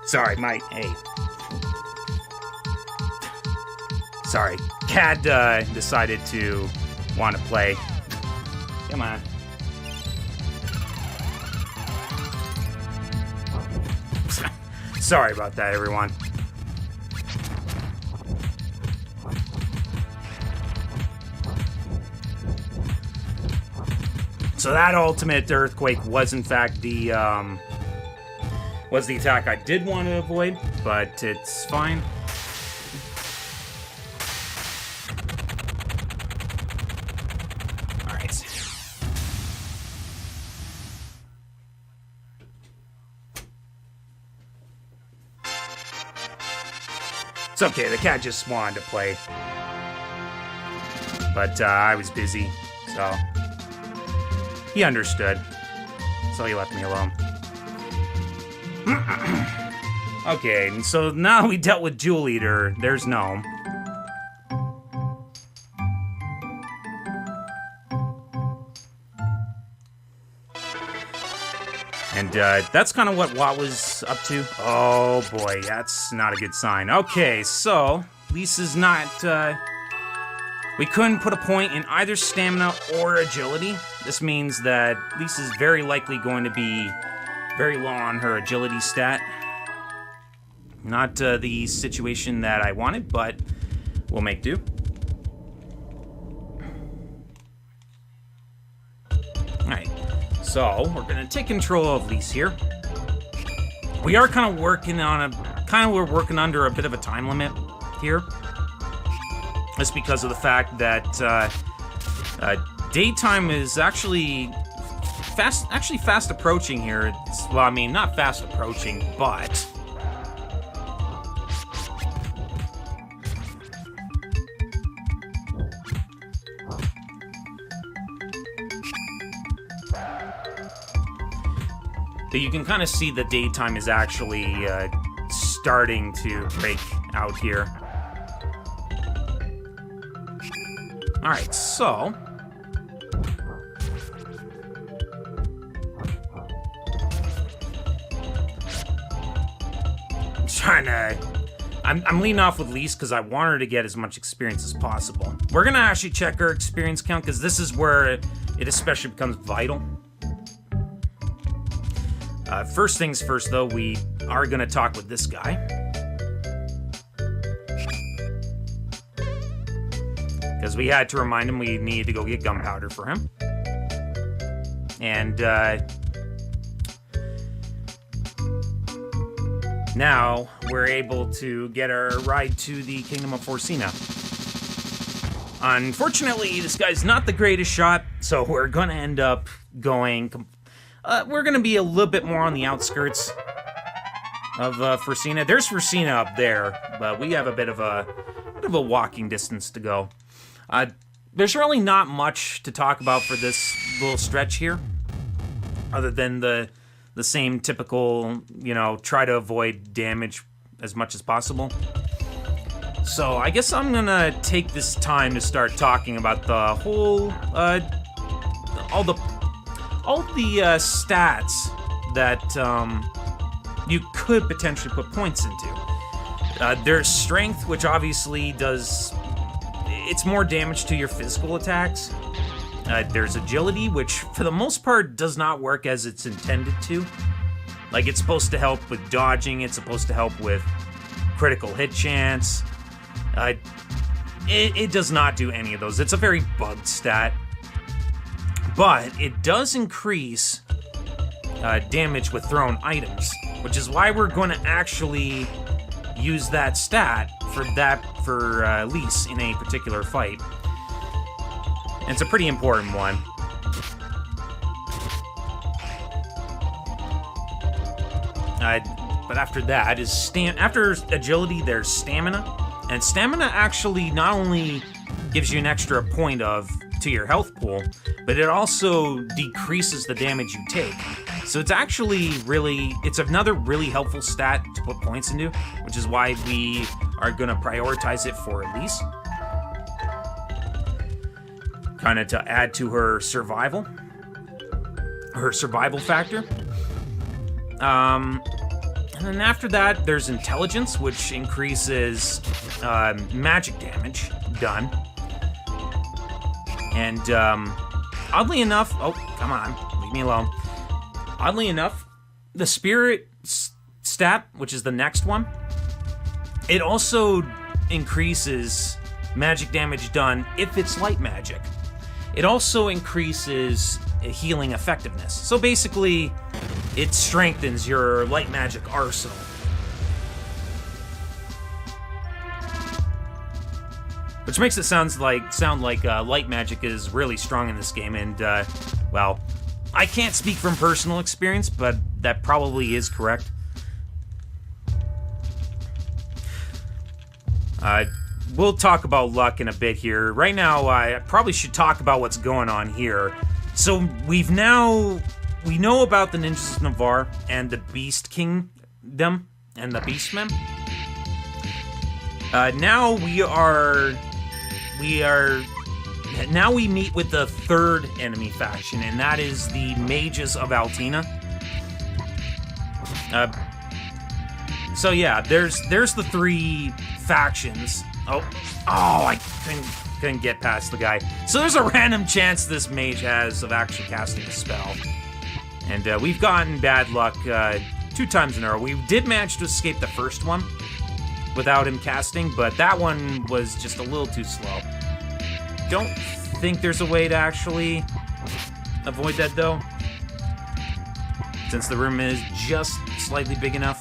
Sorry, hey. Sorry, Cad decided to want to play. Come on. Sorry about that, everyone. So that ultimate earthquake was in fact the attack I did want to avoid, but it's fine. Alright. It's okay, the cat just wanted to play. But I was busy, so he understood. So he left me alone. Okay, and so now we dealt with Jewel Eater. There's Gnome. And that's kind of what Watt was up to. Oh boy, that's not a good sign. Okay, so Lisa's not... we couldn't put a point in either stamina or agility. This means that Lisa's very likely going to be very low on her agility stat. Not the situation that I wanted, but we'll make do. Alright, so we're gonna take control of Lise here. We are kind of working on we're working under a bit of a time limit here. That's because of the fact that daytime is actually fast approaching here. Well, I mean, not fast approaching, but you can kind of see the daytime is actually starting to break out here. Alright, so I'm leading off with Lise because I want her to get as much experience as possible. We're gonna actually check her experience count because this is where it especially becomes vital. First things first, though, we are gonna talk with this guy. Because we had to remind him we needed to go get gunpowder for him. And, now we're able to get our ride to the Kingdom of Forsina. Unfortunately, this guy's not the greatest shot, so we're gonna end up going... we're gonna be a little bit more on the outskirts of Forsina. There's Forsina up there, but we have a bit of a walking distance to go. There's really not much to talk about for this little stretch here, other than the same typical, you know, try to avoid damage as much as possible. So I guess I'm gonna take this time to start talking about the whole, all the stats that you could potentially put points into. There's strength, which obviously does... it's more damage to your physical attacks. There's agility, which for the most part does not work as it's intended to. Like, it's supposed to help with dodging, it's supposed to help with critical hit chance. It does not do any of those. It's a very bugged stat. But it does increase damage with thrown items. which is why we're going to actually use that stat for Lise in a particular fight. And it's a pretty important one. But after that is after agility, there's stamina, and stamina actually not only gives you an extra point to your health pool, but it also decreases the damage you take. So it's actually it's another really helpful stat to put points into, which is why we are gonna prioritize it for Elise. Kind of to add to her survival factor. And then after that, there's intelligence, which increases magic damage done. And oddly enough, oh, come on, leave me alone. Oddly enough, the spirit stat, which is the next one, it also increases magic damage done if it's light magic. It also increases healing effectiveness. So basically, it strengthens your light magic arsenal. Which makes it sound like light magic is really strong in this game, and well, I can't speak from personal experience, but that probably is correct. We'll talk about luck in a bit here. Right now, I probably should talk about what's going on here. So we know about the Ninjas of Navarre and the Beast Kingdom and the Beastmen. Now we meet with the third enemy faction, and that is the Mages of Altina. So yeah, there's the three factions. Oh, I couldn't get past the guy. So there's a random chance this mage has of actually casting a spell. And we've gotten bad luck 2 times in a row. We did manage to escape the first one without him casting, but that one was just a little too slow. Don't think there's a way to actually avoid that, though, since the room is just slightly big enough.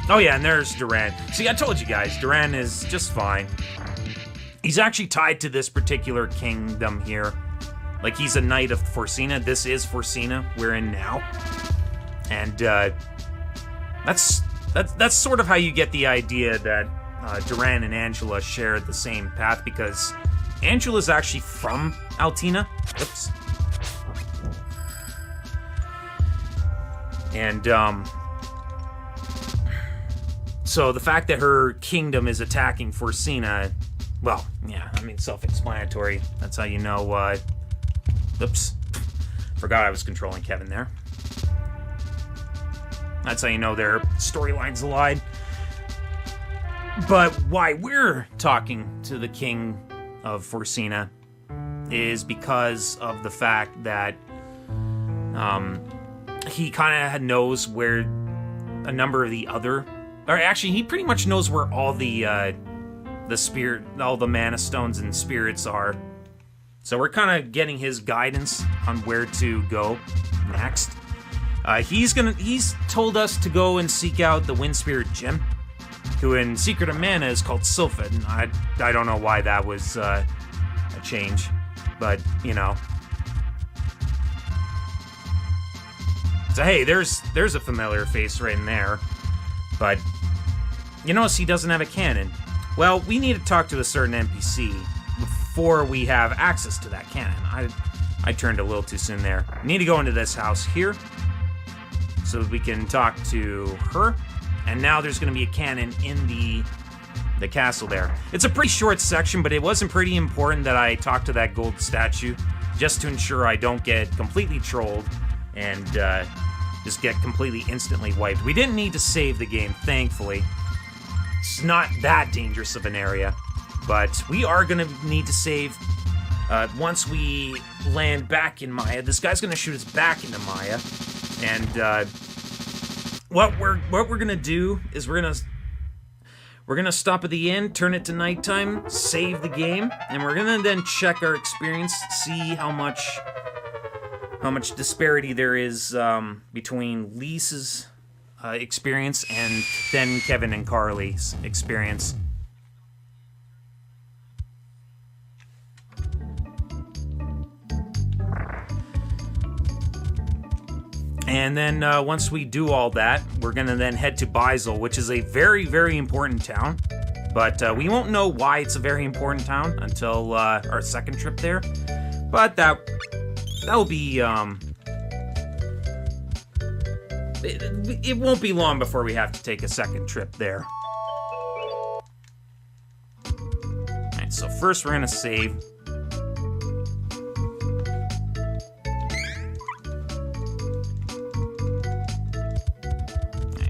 Oh yeah, and there's d4gr0n. See, I told you guys, d4gr0n is just fine. He's actually tied to this particular kingdom here. Like, he's a knight of Forsena. This is Forsena we're in now. And that's sort of how you get the idea that d4gr0n and Angela share the same path, because Angela's actually from Altina. Oops. And so the fact that her kingdom is attacking Forsena, well, yeah, I mean, self-explanatory. That's how you know, oops. Forgot I was controlling Kevin there. That's how you know their storylines align. But why we're talking to the king of Forsena is because of the fact that he kind of knows where a number of the other, or actually he pretty much knows where all the mana stones and spirits are. So we're kind of getting his guidance on where to go next. He's told us to go and seek out the Wind Spirit Gem, who in Secret of Mana is called Sylphid. I don't know why that was a change, but you know. So hey, there's a familiar face right in there, but you notice he doesn't have a cannon. Well, we need to talk to a certain NPC before we have access to that cannon. I turned a little too soon there. We need to go into this house here so we can talk to her. And now there's going to be a cannon in the castle there. It's a pretty short section, but it wasn't pretty important that I talk to that gold statue just to ensure I don't get completely trolled and just get completely instantly wiped. We didn't need to save the game, thankfully. It's not that dangerous of an area, but we are going to need to save once we land back in Maya. This guy's going to shoot us back into Maya, and what we're going to do is we're going to stop at the inn, turn it to nighttime, save the game, and we're going to then check our experience, see how much disparity there is between Lise's experience, and then Kevin and Carly's experience. And then once we do all that, we're going to then head to Beisel, which is a very, very important town. But we won't know why it's a very important town until our second trip there. But that'll be... It won't be long before we have to take a second trip there. Alright, so first we're going to save...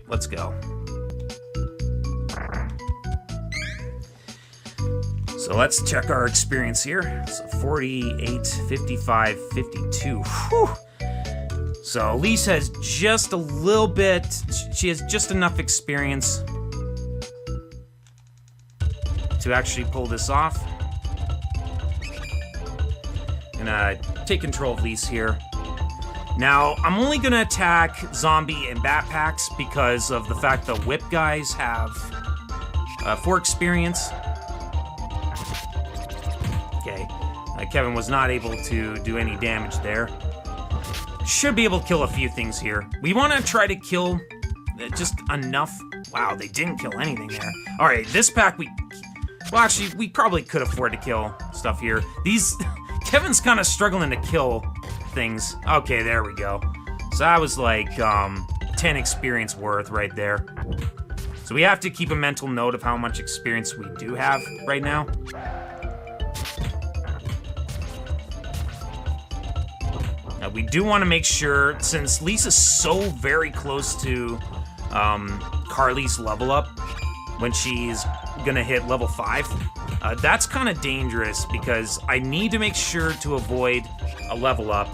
Let's go. So let's check our experience here. So 48, 55, 52. Whew. So Elise has just a little bit, she has just enough experience to actually pull this off. Gonna take control of Elise here. Now, I'm only gonna attack zombie and bat packs because of the fact the whip guys have 4 experience. Okay, Kevin was not able to do any damage there. Should be able to kill a few things here. We want to try to kill just enough. Wow, they didn't kill anything there. All right, this pack well, actually, we probably could afford to kill stuff here. Kevin's kind of struggling to kill things. Okay, there we go. So that was like 10 experience worth right there. So we have to keep a mental note of how much experience we do have right now. Now we do want to make sure, since Lisa's so very close to Carly's level up when she's gonna hit level 5, that's kind of dangerous because I need to make sure to avoid a level up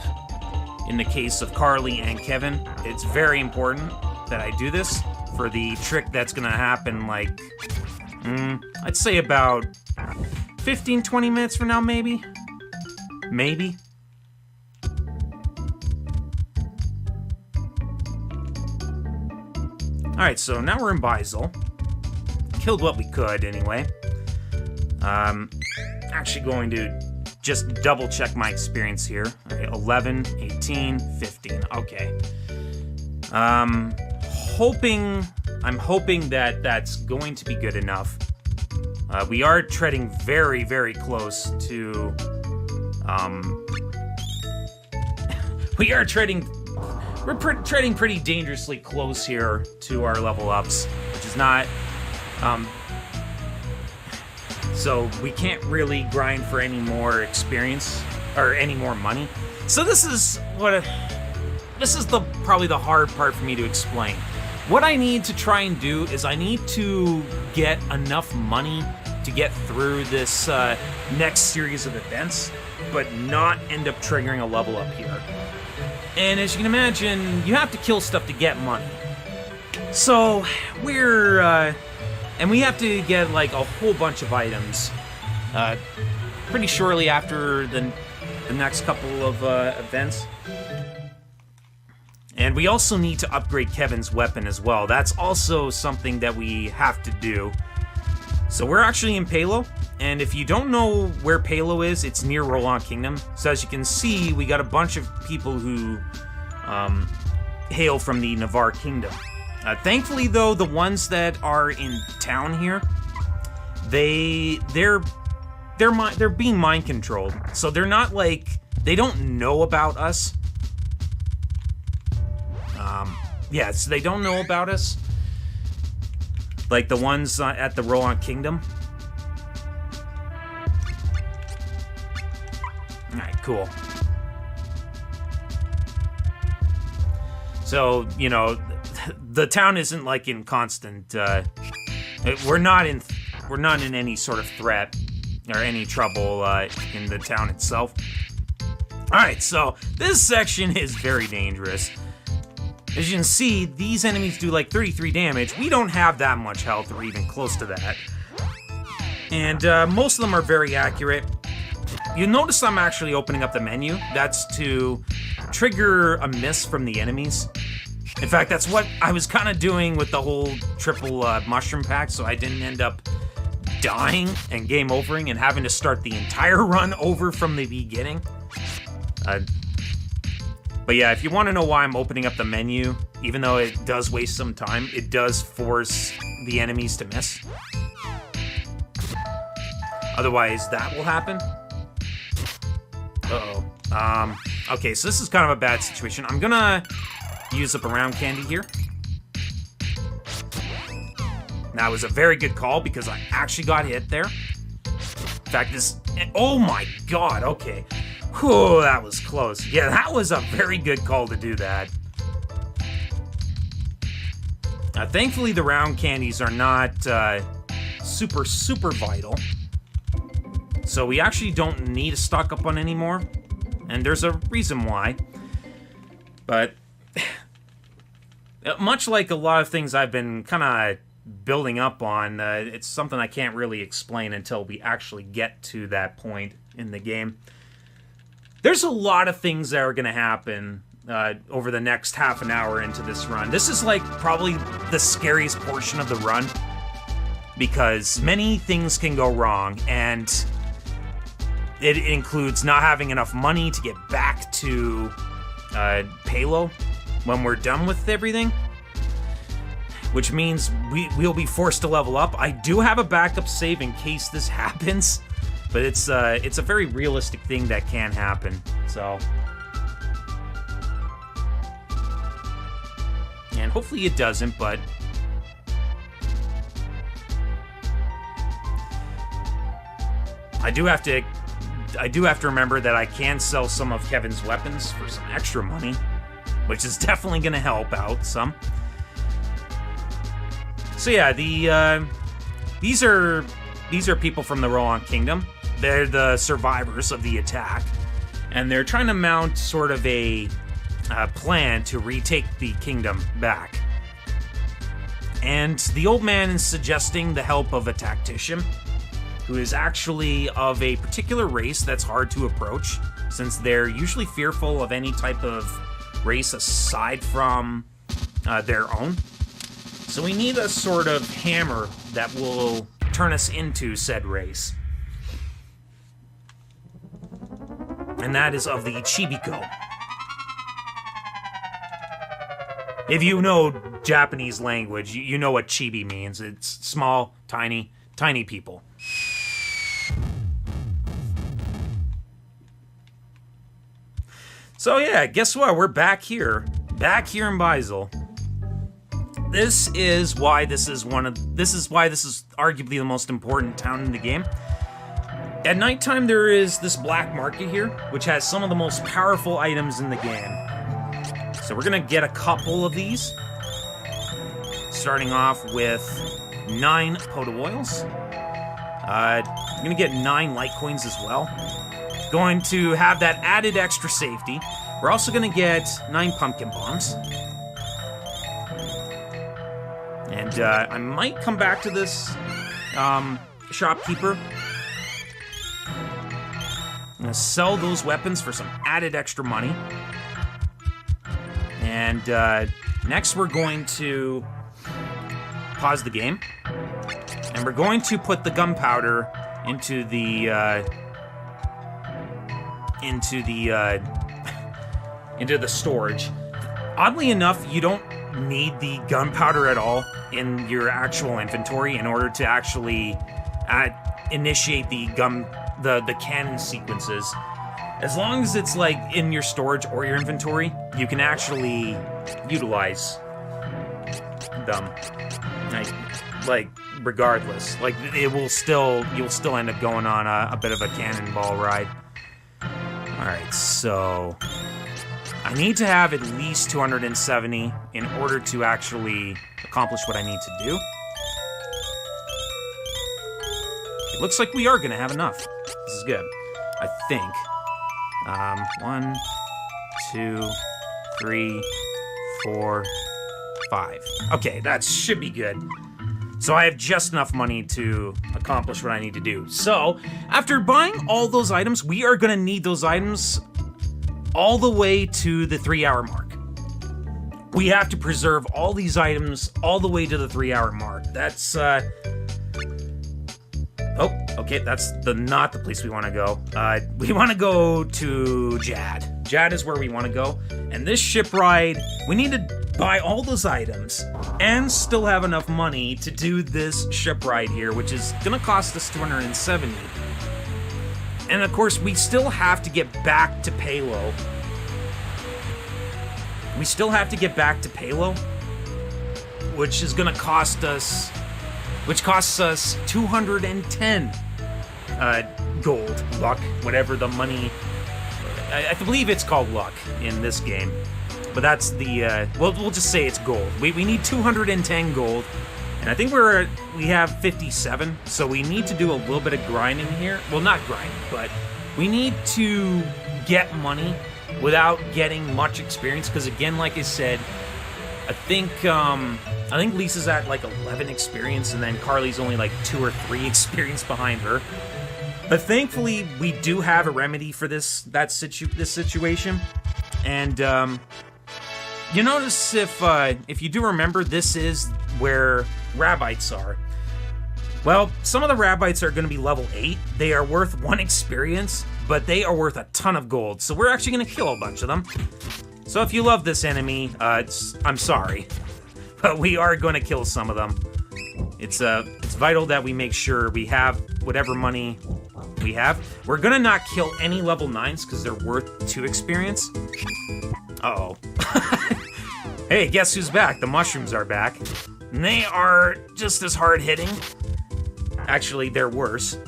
in the case of Carly and Kevin. It's very important that I do this for the trick that's gonna happen, like, I'd say about 15-20 minutes from now, maybe? Maybe? Alright, so now we're in Beisel. Killed what we could, anyway. Actually going to just double check my experience here. Okay, 11, 18, 15. Okay. I'm hoping that that's going to be good enough. We are treading very, very close to... We're treading pretty dangerously close here to our level ups, which is not... So we can't really grind for any more experience or any more money. So this is probably the hard part for me to explain. What I need to try and do is I need to get enough money to get through this next series of events, but not end up triggering a level up here. And as you can imagine, you have to kill stuff to get money. So and we have to get like a whole bunch of items pretty shortly after the next couple of events. And we also need to upgrade Kevin's weapon as well. That's also something that we have to do. So we're actually in Palo, and if you don't know where Palo is, it's near Retrothon Kingdom. So as you can see, we got a bunch of people who hail from the Navarre Kingdom. Thankfully, though, the ones that are in town here, they're being mind controlled. So they're not like, they don't know about us. Yeah, so they don't know about us. Like the ones at the Retrothon Kingdom. Alright, cool. So, you know, the town isn't like in constant, we're not in any sort of threat or any trouble in the town itself. Alright, so this section is very dangerous. As you can see, these enemies do like 33 damage. We don't have that much health or even close to that. And most of them are very accurate. You'll notice I'm actually opening up the menu. That's to trigger a miss from the enemies. In fact, that's what I was kind of doing with the whole triple mushroom pack, so I didn't end up dying and game overing and having to start the entire run over from the beginning. But yeah, if you want to know why I'm opening up the menu, even though it does waste some time, it does force the enemies to miss. Otherwise, that will happen. Uh-oh. Okay, so this is kind of a bad situation. I'm gonna use up a round candy here. That was a very good call because I actually got hit there. In fact, this... Oh my god, okay. Whew, that was close. Yeah, that was a very good call to do that. Thankfully, the round candies are not super, super vital. So we actually don't need to stock up on any more. And there's a reason why. But much like a lot of things I've been kind of building up on, it's something I can't really explain until we actually get to that point in the game. There's a lot of things that are going to happen over the next half an hour into this run. This is like probably the scariest portion of the run because many things can go wrong, and it includes not having enough money to get back to Palo when we're done with everything, which means we'll be forced to level up. I do have a backup save in case this happens, but it's a very realistic thing that can happen. So, and hopefully it doesn't, but I do have to remember that I can sell some of Kevin's weapons for some extra money, which is definitely going to help out some. So yeah, these are people from the Retrothon Kingdom. They're the survivors of the attack, and they're trying to mount sort of a plan to retake the kingdom back. And the old man is suggesting the help of a tactician, who is actually of a particular race that's hard to approach, since they're usually fearful of any type of race aside from their own. So we need a sort of hammer that will turn us into said race. And that is of the Chibiko. If you know Japanese language, you know what chibi means. It's small, tiny people. So yeah, guess what? We're back here in Beisel. This is why this is arguably the most important town in the game. At nighttime, there is this black market here, which has some of the most powerful items in the game. So we're gonna get a couple of these, starting off with 9 Poto oils. I'm gonna get 9 light coins as well. Going to have that added extra safety. We're also gonna get 9 pumpkin bombs. And I might come back to this shopkeeper. I'm gonna sell those weapons for some added extra money. And next we're going to pause the game. And we're going to put the gunpowder into the storage. Oddly enough, you don't need the gunpowder at all in your actual inventory in order to actually initiate the cannon sequences. As long as it's like in your storage or your inventory, you can actually utilize them. Like regardless, like you'll still end up going on a bit of a cannonball ride. All right, so I need to have at least 270 in order to actually accomplish what I need to do. It looks like we are going to have enough. This is good, I think. 1, 2, 3, 4, 5. Okay, that should be good. So I have just enough money to accomplish what I need to do. So, after buying all those items, we are going to need those items all the way to the 3-hour mark. we have to preserve all these items all the way to the 3-hour mark. That's, oh, okay, that's not the place we want to go. We want to go to Jad. Jad is where we want to go. And this ship ride, we need to buy all those items and still have enough money to do this ship ride here, which is gonna cost us 270. And of course, we still have to get back to Palo. We still have to get back to Palo, which is gonna cost us, which costs us 210 gold, luck, whatever the money. I believe it's called luck in this game, but that's the, we'll just say it's gold. We need 210 gold, and I think we have 57, so we need to do a little bit of grinding here. Well, not grinding, but we need to get money without getting much experience, because again, like I said, I think Lisa's at like 11 experience, and then Carly's only like 2 or 3 experience behind her. But thankfully, we do have a remedy for this situation, and you notice if you do remember, this is where Rabbites are. Well, some of the Rabbites are going to be level 8. They are worth 1 experience, but they are worth a ton of gold. So we're actually going to kill a bunch of them. So if you love this enemy, I'm sorry, but we are going to kill some of them. It's vital that we make sure we have whatever money we have. We're gonna not kill any level 9s because they're worth 2 experience. Uh-oh. Hey, guess who's back? The mushrooms are back. And they are just as hard-hitting. Actually, they're worse.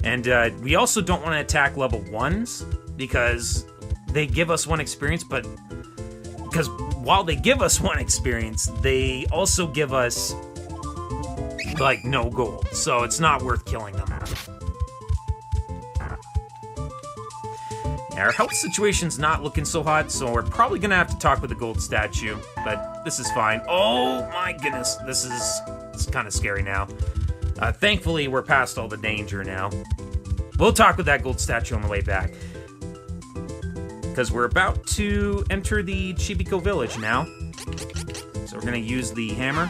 And we also don't want to attack level 1s because they give us 1 experience, but because while they give us 1 experience, they also give us like no gold, so it's not worth killing them. Our health situation's not looking so hot, so we're probably gonna have to talk with the gold statue, but this is fine. Oh my goodness, it's kind of scary now. Thankfully, we're past all the danger now. We'll talk with that gold statue on the way back, because we're about to enter the Chibiko village now. So we're gonna use the hammer.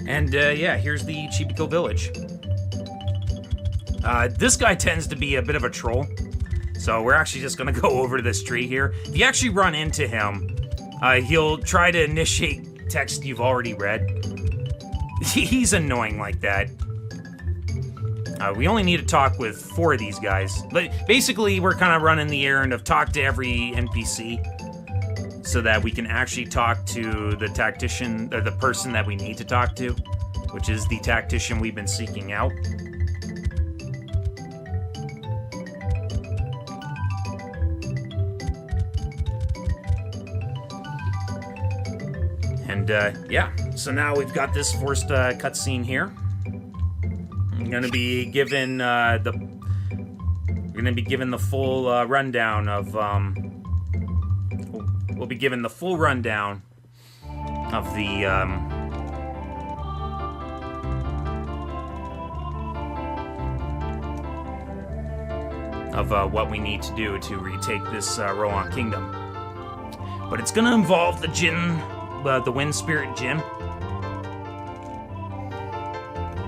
And yeah, here's the Chibiko village. This guy tends to be a bit of a troll, so we're actually just gonna go over to this tree here. If you actually run into him, he'll try to initiate text you've already read. He's annoying like that. We only need to talk with 4 of these guys. But basically, we're kind of running the errand of talk to every NPC, so that we can actually talk to the tactician, or the person that we need to talk to, which is the tactician we've been seeking out. And yeah, so now we've got this forced cutscene here. I'm gonna be given the full rundown of we'll be given the full rundown of the what we need to do to retake this Rohan Kingdom. But it's gonna involve the Jinn, the Wind Spirit Jinn.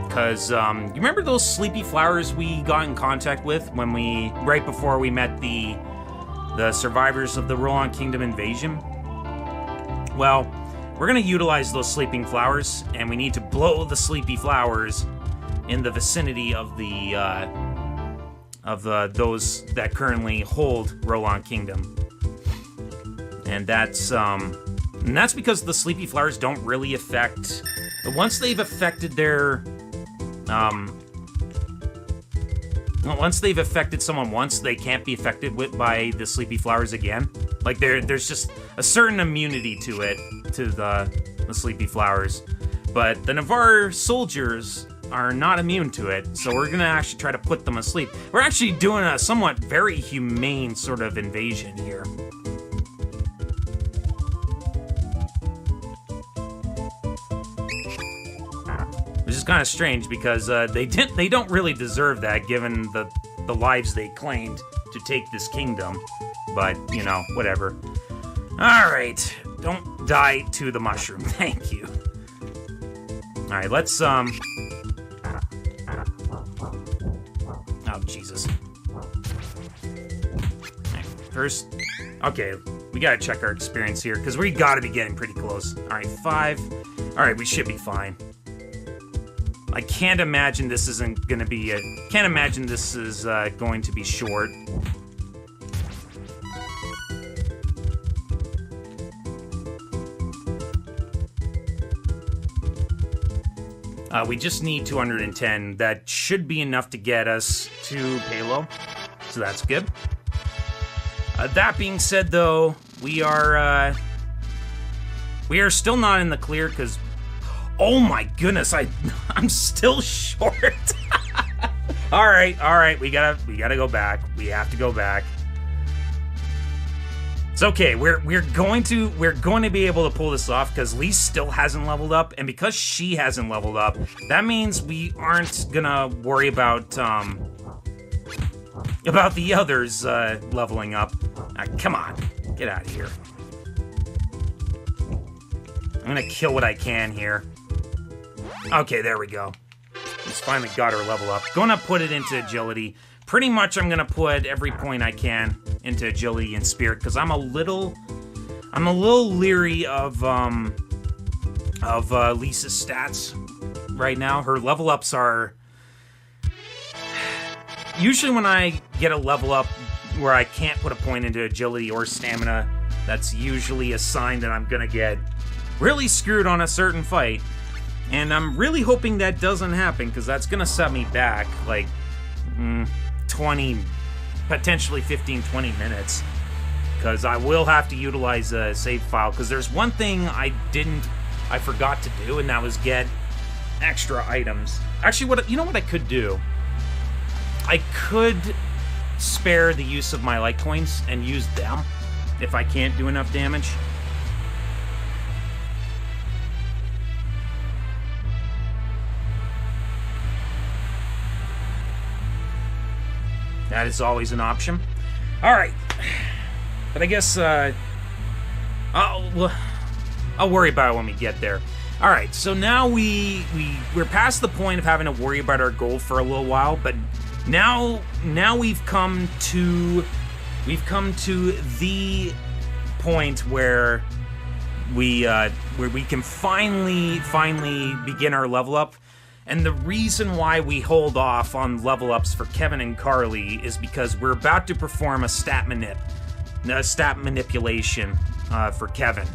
Because you remember those sleepy flowers we got in contact with when right before we met the survivors of the Rohan Kingdom invasion? Well, we're gonna utilize those sleeping flowers, and we need to blow the sleepy flowers in the vicinity of those that currently hold Rohan Kingdom. And that's because the sleepy flowers don't really affect. Once they've affected their once they've affected someone once, they can't be affected by the sleepy flowers again. Like there's just a certain immunity to it, to the sleepy flowers. But the Navarre soldiers are not immune to it, so we're gonna actually try to put them asleep. We're actually doing a somewhat very humane sort of invasion here. Which is kind of strange because they don't really deserve that given the lives they claimed to take this kingdom. But, you know, whatever. Alright, don't die to the mushroom, thank you. Alright, let's, Oh, Jesus. Right, first, okay, we gotta check our experience here, because we gotta be getting pretty close. Alright, 5. Alright, we should be fine. I can't imagine this isn't gonna be can't imagine this is going to be short. We just need 210. That should be enough to get us to Palo, so that's good. That being said, though, we are still not in the clear because, oh my goodness, I'm still short. All right, we gotta go back. We have to go back. It's okay. We're going to be able to pull this off because Lee still hasn't leveled up, and because she hasn't leveled up, that means we aren't gonna worry about the others leveling up. Come on, get out of here. I'm gonna kill what I can here. Okay, there we go. Just finally got her level up. Gonna put it into agility. Pretty much I'm gonna put every point I can into agility and spirit because I'm a little leery of Lisa's stats right now. Her level ups are usually when I get a level up where I can't put a point into agility or stamina, that's usually a sign that I'm gonna get really screwed on a certain fight. And I'm really hoping that doesn't happen because that's gonna set me back like 20, potentially 15, 20 minutes. Because I will have to utilize a save file. Because there's one thing I forgot to do, and that was get extra items. Actually, you know what I could do? I could spare the use of my light coins and use them if I can't do enough damage. That is always an option. Alright. But I guess, I'll worry about it when we get there. Alright, so now we're past the point of having to worry about our goal for a little while, but now we've come to the point where we can finally begin our level up. And the reason why we hold off on level ups for Kevin and Carly is because we're about to perform a stat manipulation for Kevin.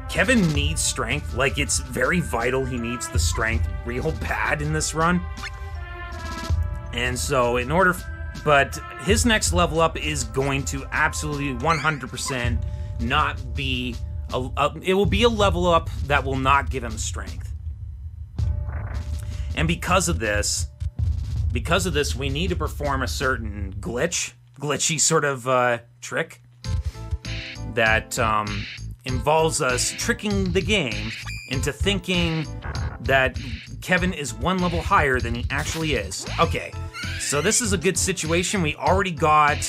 Kevin needs strength, like it's very vital he needs the strength real bad in this run. And so but his next level up is going to absolutely 100% not be, it will be a level up that will not give him strength. And because of this, we need to perform a certain glitchy sort of trick that involves us tricking the game into thinking that Kevin is one level higher than he actually is. Okay, so this is a good situation. We already got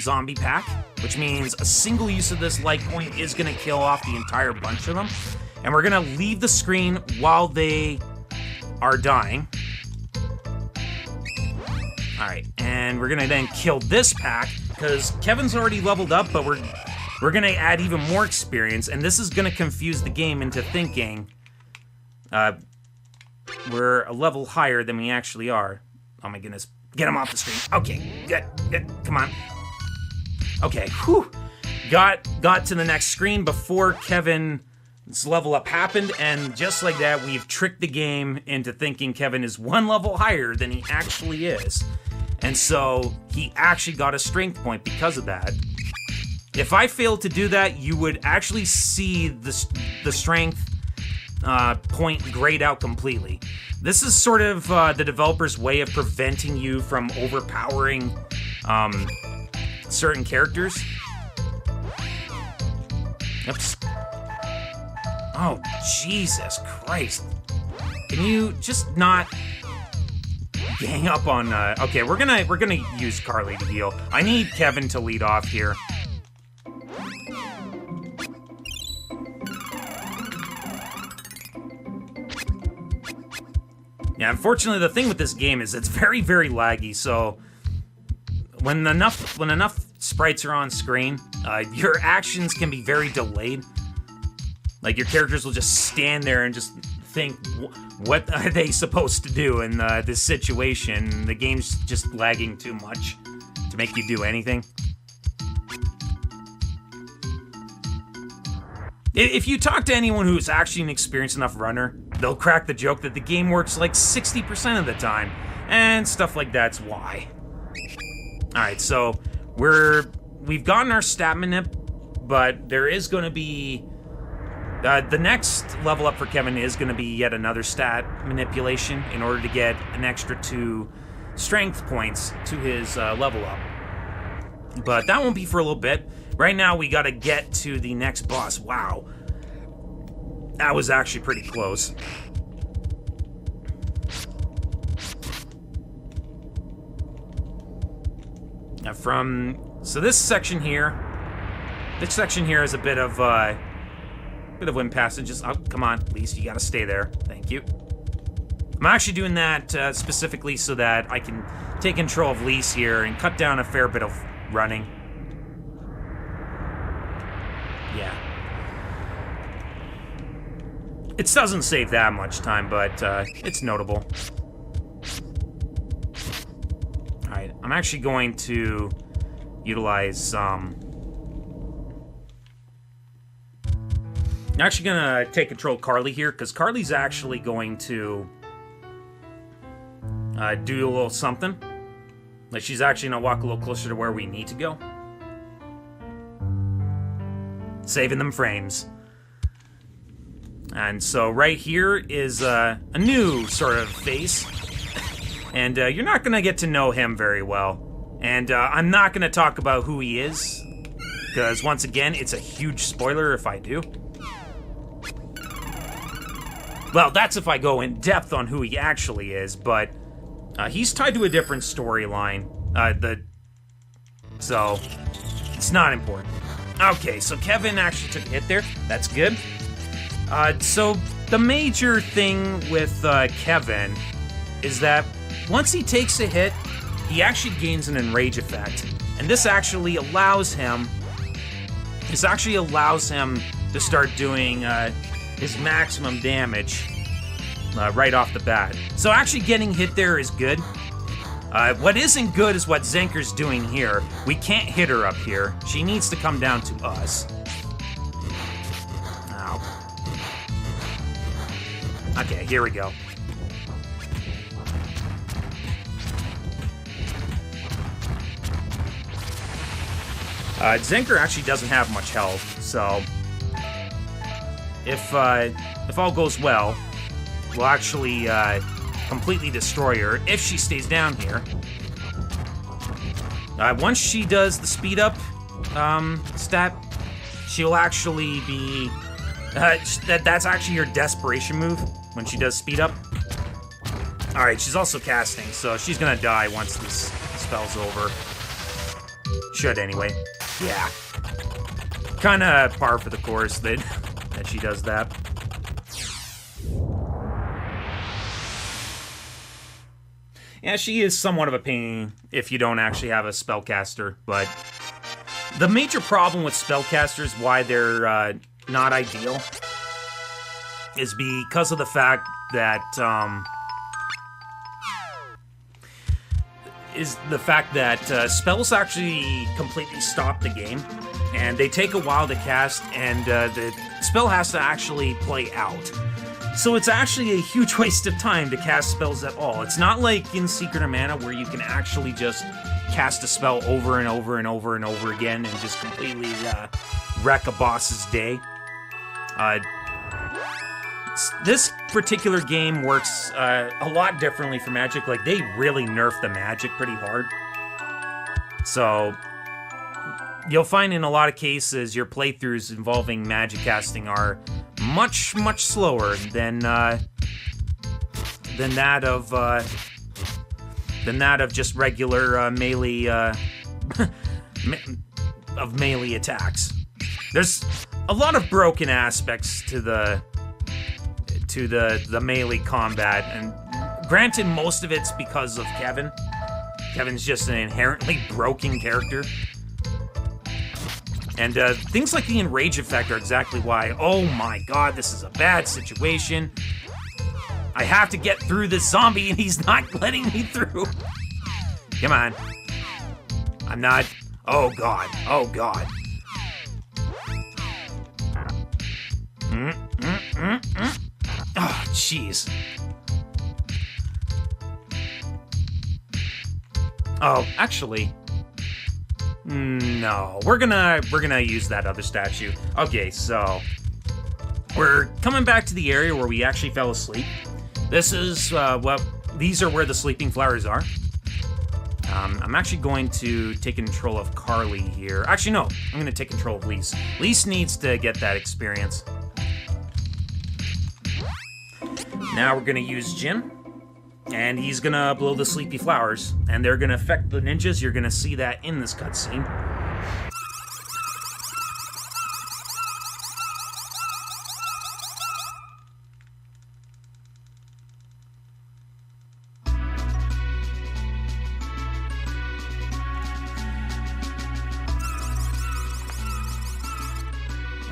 zombie pack, which means a single use of this light point is going to kill off the entire bunch of them. And we're going to leave the screen while they are dying. Alright, and we're gonna then kill this pack, because Kevin's already leveled up, but we're gonna add even more experience, and this is gonna confuse the game into thinking we're a level higher than we actually are. Oh my goodness. Get him off the screen. Okay, good, come on. Okay, whew. Got to the next screen before Kevin's level up happened, and just like that, we've tricked the game into thinking Kevin is one level higher than he actually is. And so, he actually got a strength point because of that. If I failed to do that, you would actually see the strength point grayed out completely. This is sort of the developer's way of preventing you from overpowering certain characters. Oops. Oh, Jesus Christ. Can you just not gang up on... Okay, we're gonna use Carly to heal. I need Kevin to lead off here. Yeah, unfortunately, the thing with this game is it's very, very laggy, so... When enough sprites are on screen, your actions can be very delayed. Like, your characters will just stand there and just think, what are they supposed to do in this situation? The game's just lagging too much to make you do anything. If you talk to anyone who's actually an experienced enough runner, they'll crack the joke that the game works like 60% of the time, and stuff like that's why. Alright, so we've gotten our stat manip, but there is going to be... the next level up for Kevin is going to be yet another stat manipulation in order to get an extra 2 strength points to his level up. But that won't be for a little bit. Right now, we got to get to the next boss. Wow. That was actually pretty close. So this section here is a bit of wind passages. Oh, come on, Lise, you gotta stay there. Thank you. I'm actually doing that specifically so that I can take control of Lise here and cut down a fair bit of running. Yeah. It doesn't save that much time, but it's notable. Alright, I'm actually going to utilize I'm actually gonna take control of Carly here, because Carly's actually going to do a little something. Like, she's actually gonna walk a little closer to where we need to go. Saving them frames. And so right here is a new sort of face. And you're not gonna get to know him very well. And I'm not gonna talk about who he is, because once again, it's a huge spoiler if I do. Well, that's if I go in depth on who he actually is, but he's tied to a different storyline. So it's not important. Okay, so Kevin actually took a hit there. That's good. So the major thing with Kevin is that once he takes a hit, he actually gains an enrage effect, and this actually allows him to start doing his maximum damage right off the bat. So actually getting hit there is good. What isn't good is what Zenker's doing here. We can't hit her up here. She needs to come down to us. Ow. Okay, here we go. Zenker actually doesn't have much health, so if all goes well, we'll actually completely destroy her if she stays down here. Once she does the speed up stat, she'll actually be that's actually her desperation move when she does speed up. All right, she's also casting, so she's gonna die once this spell's over. Should anyway. Yeah. Kind of par for the course that she does that. Yeah, she is somewhat of a pain if you don't actually have a spellcaster, but the major problem with spellcasters, why they're not ideal, is because of the fact that spells actually completely stop the game, and they take a while to cast, and the spell has to actually play out. So it's actually a huge waste of time to cast spells at all. It's not like in Secret of Mana where you can actually just cast a spell over and over and over and over again and just completely wreck a boss's day. This particular game works a lot differently from Magic. Like, they really nerf the magic pretty hard. So, you'll find in a lot of cases your playthroughs involving magic casting are much, much slower than that of just regular melee of melee attacks. There's a lot of broken aspects to the melee combat, and granted, most of it's because of Kevin. Kevin's just an inherently broken character. And things like the enrage effect are exactly why, oh my god, this is a bad situation. I have to get through this zombie and he's not letting me through. Come on. I'm not, oh god, oh god. Oh, jeez. Oh, actually, no. We're gonna use that other statue. Okay, so we're coming back to the area where we actually fell asleep. This is these are where the sleeping flowers are. I'm actually going to take control of Carly here. Actually, no. I'm gonna take control of Lise. Lise needs to get that experience. Now we're gonna use Jin. And he's gonna blow the sleepy flowers, and they're gonna affect the ninjas. You're gonna see that in this cutscene.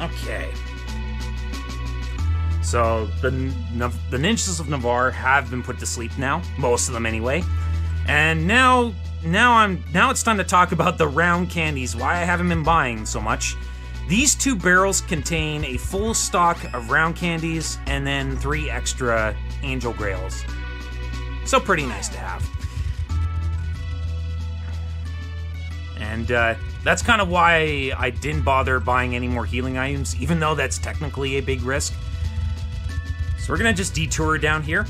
Okay. So, the ninjas of Navarre have been put to sleep now, most of them anyway. And now it's time to talk about the round candies, why I haven't been buying so much. These 2 barrels contain a full stock of round candies and then 3 extra angel grails. So pretty nice to have. And that's kind of why I didn't bother buying any more healing items, even though that's technically a big risk. So we're gonna just detour down here,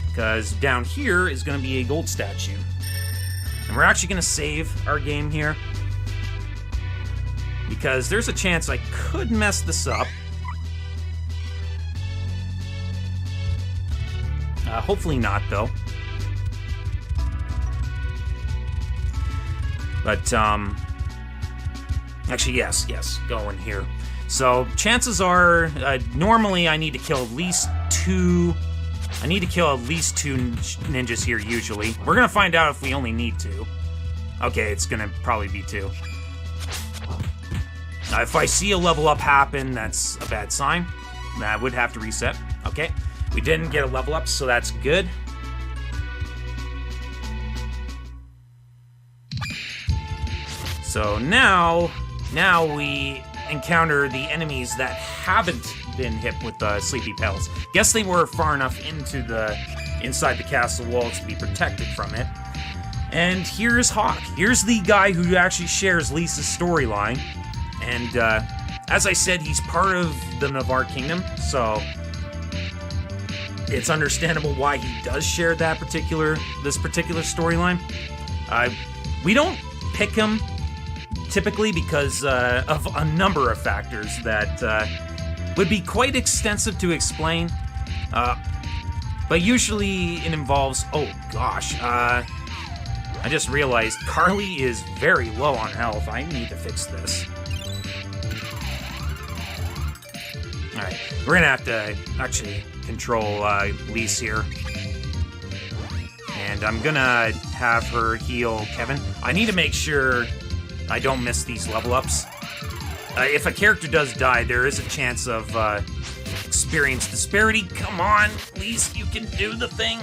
because down here is gonna be a gold statue. And we're actually gonna save our game here, because there's a chance I could mess this up. Hopefully not, though. But, actually, yes, go in here. So, chances are, normally I need to kill at least 2... I need to kill at least 2 ninjas here, usually. We're gonna find out if we only need 2. Okay, it's gonna probably be 2. If I see a level up happen, that's a bad sign. I would have to reset. Okay, we didn't get a level up, so that's good. So now we encounter the enemies that haven't been hit with the sleepy pellets. Guess they were far enough inside the castle walls to be protected from it. And here's Hawk. Here's the guy who actually shares Lisa's storyline. And as I said, he's part of the Navarre Kingdom, so it's understandable why he does share this particular storyline. We don't pick him typically because of a number of factors that would be quite extensive to explain. But usually it involves, oh gosh, I just realized Carly is very low on health. I need to fix this. Alright, we're gonna have to actually control Lise here. And I'm gonna have her heal Kevin. I need to make sure I don't miss these level ups. If a character does die, there is a chance of experience disparity. Come on, Lise, you can do the thing.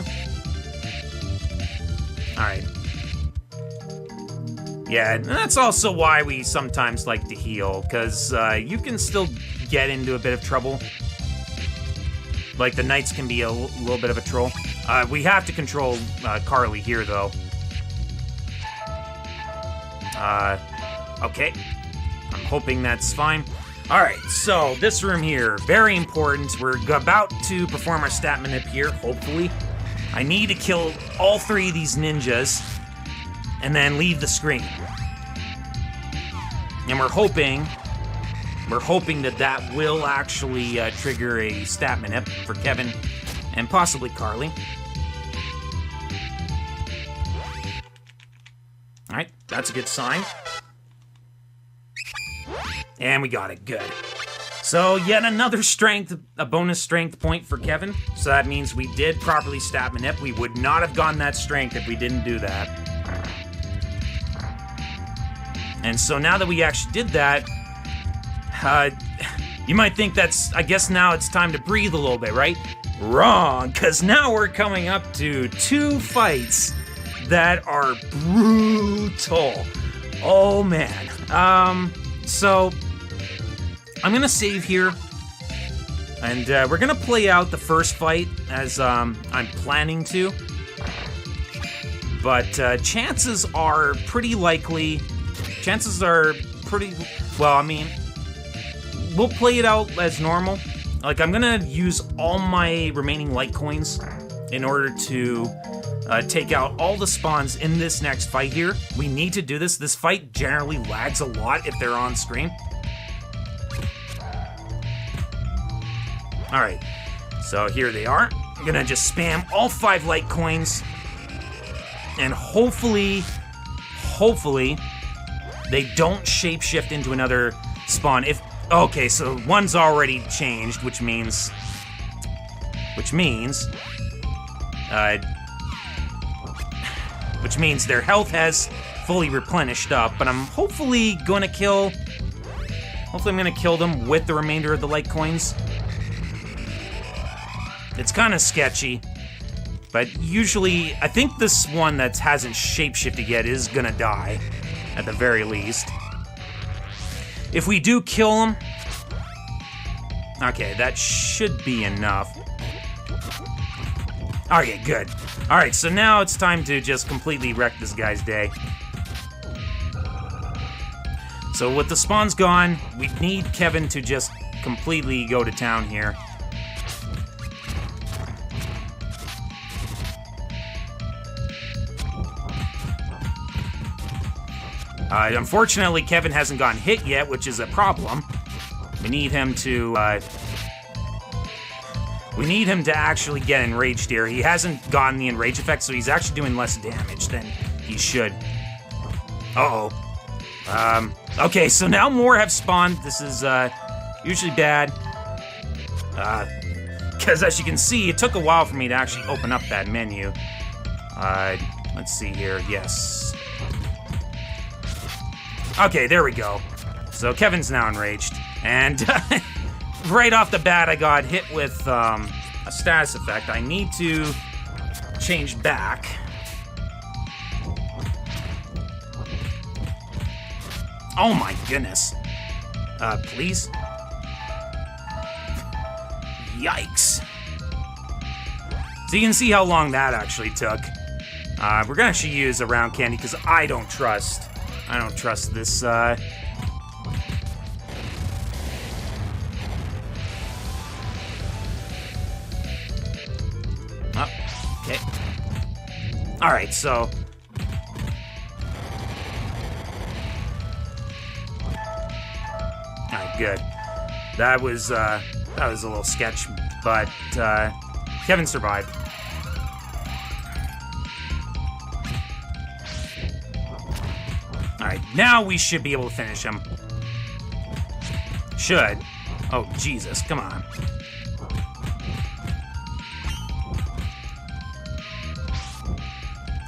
Alright. Yeah, and that's also why we sometimes like to heal, because you can still get into a bit of trouble. Like, the knights can be a little bit of a troll. We have to control Carly here, though. Okay. I'm hoping that's fine. Alright, so this room here, very important. We're about to perform our stat manip here, hopefully. I need to kill all 3 of these ninjas and then leave the screen. And we're hoping that will actually trigger a stat manip for Kevin and possibly Carly. Alright, that's a good sign. And we got it, good. So yet another strength, a bonus strength point for Kevin. So that means we did properly stat manip. We would not have gotten that strength if we didn't do that. And so now that we actually did that, you might think that's, I guess now it's time to breathe a little bit, right? Wrong, because now we're coming up to 2 fights that are brutal. Oh man. So I'm gonna save here, and we're gonna play out the first fight as I'm planning to. But chances are pretty likely. Chances are pretty well. I mean, we'll play it out as normal. Like, I'm gonna use all my remaining light coins in order to take out all the spawns in this next fight here. We need to do this. This fight generally lags a lot if they're on screen. Alright, so here they are. I'm gonna just spam all 5 light coins. And hopefully, they don't shapeshift into another spawn. Okay, so one's already changed, which means their health has fully replenished up, but I'm hopefully gonna kill them with the remainder of the light coins. It's kind of sketchy, but usually, I think this one that hasn't shapeshifted yet is gonna die, at the very least. If we do kill him, okay, that should be enough. Okay, good. Alright, so now it's time to just completely wreck this guy's day. So with the spawns gone, we need Kevin to just completely go to town here. Unfortunately, Kevin hasn't gotten hit yet, which is a problem. We need him to actually get enraged here. He hasn't gotten the enrage effect, so he's actually doing less damage than he should. Uh-oh. Okay, so now more have spawned. This is, usually bad. Because as you can see, it took a while for me to actually open up that menu. Let's see here. Yes. Okay, there we go. So Kevin's now enraged. And right off the bat, I got hit with a status effect. I need to change back. Oh my goodness. Please? Yikes. So you can see how long that actually took. We're gonna actually use a round candy because I don't trust this, Oh, okay. Alright, so... Alright, good. That was a little sketch, but, Kevin survived. Alright, now we should be able to finish him. Should. Oh, Jesus, come on.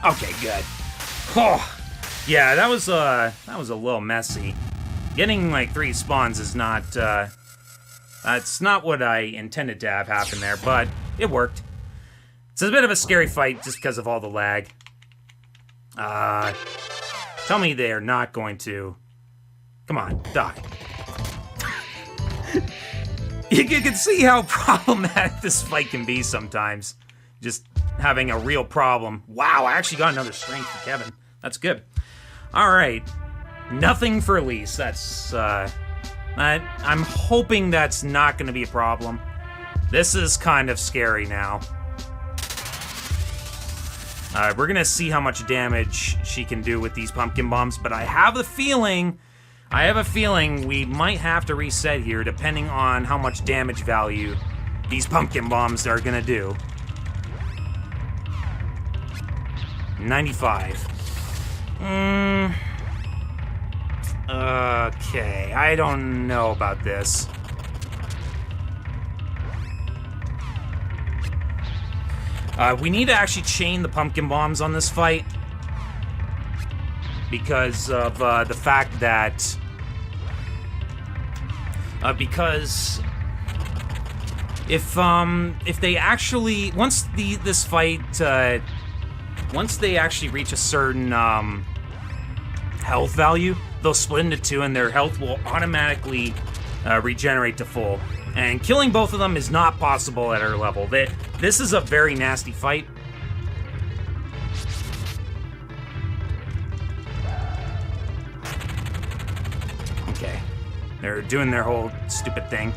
Okay, good. Oh, yeah, that was a little messy. Getting, like, 3 spawns is not, that's not what I intended to have happen there, but it worked. It's a bit of a scary fight just because of all the lag. Tell me they are not going to... Come on, die. You can see how problematic this fight can be sometimes. Just having a real problem. Wow, I actually got another strength for Kevin. That's good. Alright. Nothing for Elise. That's I'm hoping that's not going to be a problem. This is kind of scary now. We're going to see how much damage she can do with these pumpkin bombs, but I have a feeling we might have to reset here depending on how much damage value these pumpkin bombs are going to do. 95. Okay, I don't know about this. We need to actually chain the pumpkin bombs on this fight because of the fact that because if they actually once they actually reach a certain health value, they'll split into two and their health will automatically regenerate to full. And killing both of them is not possible at our level. This is a very nasty fight. Okay. They're doing their whole stupid thing.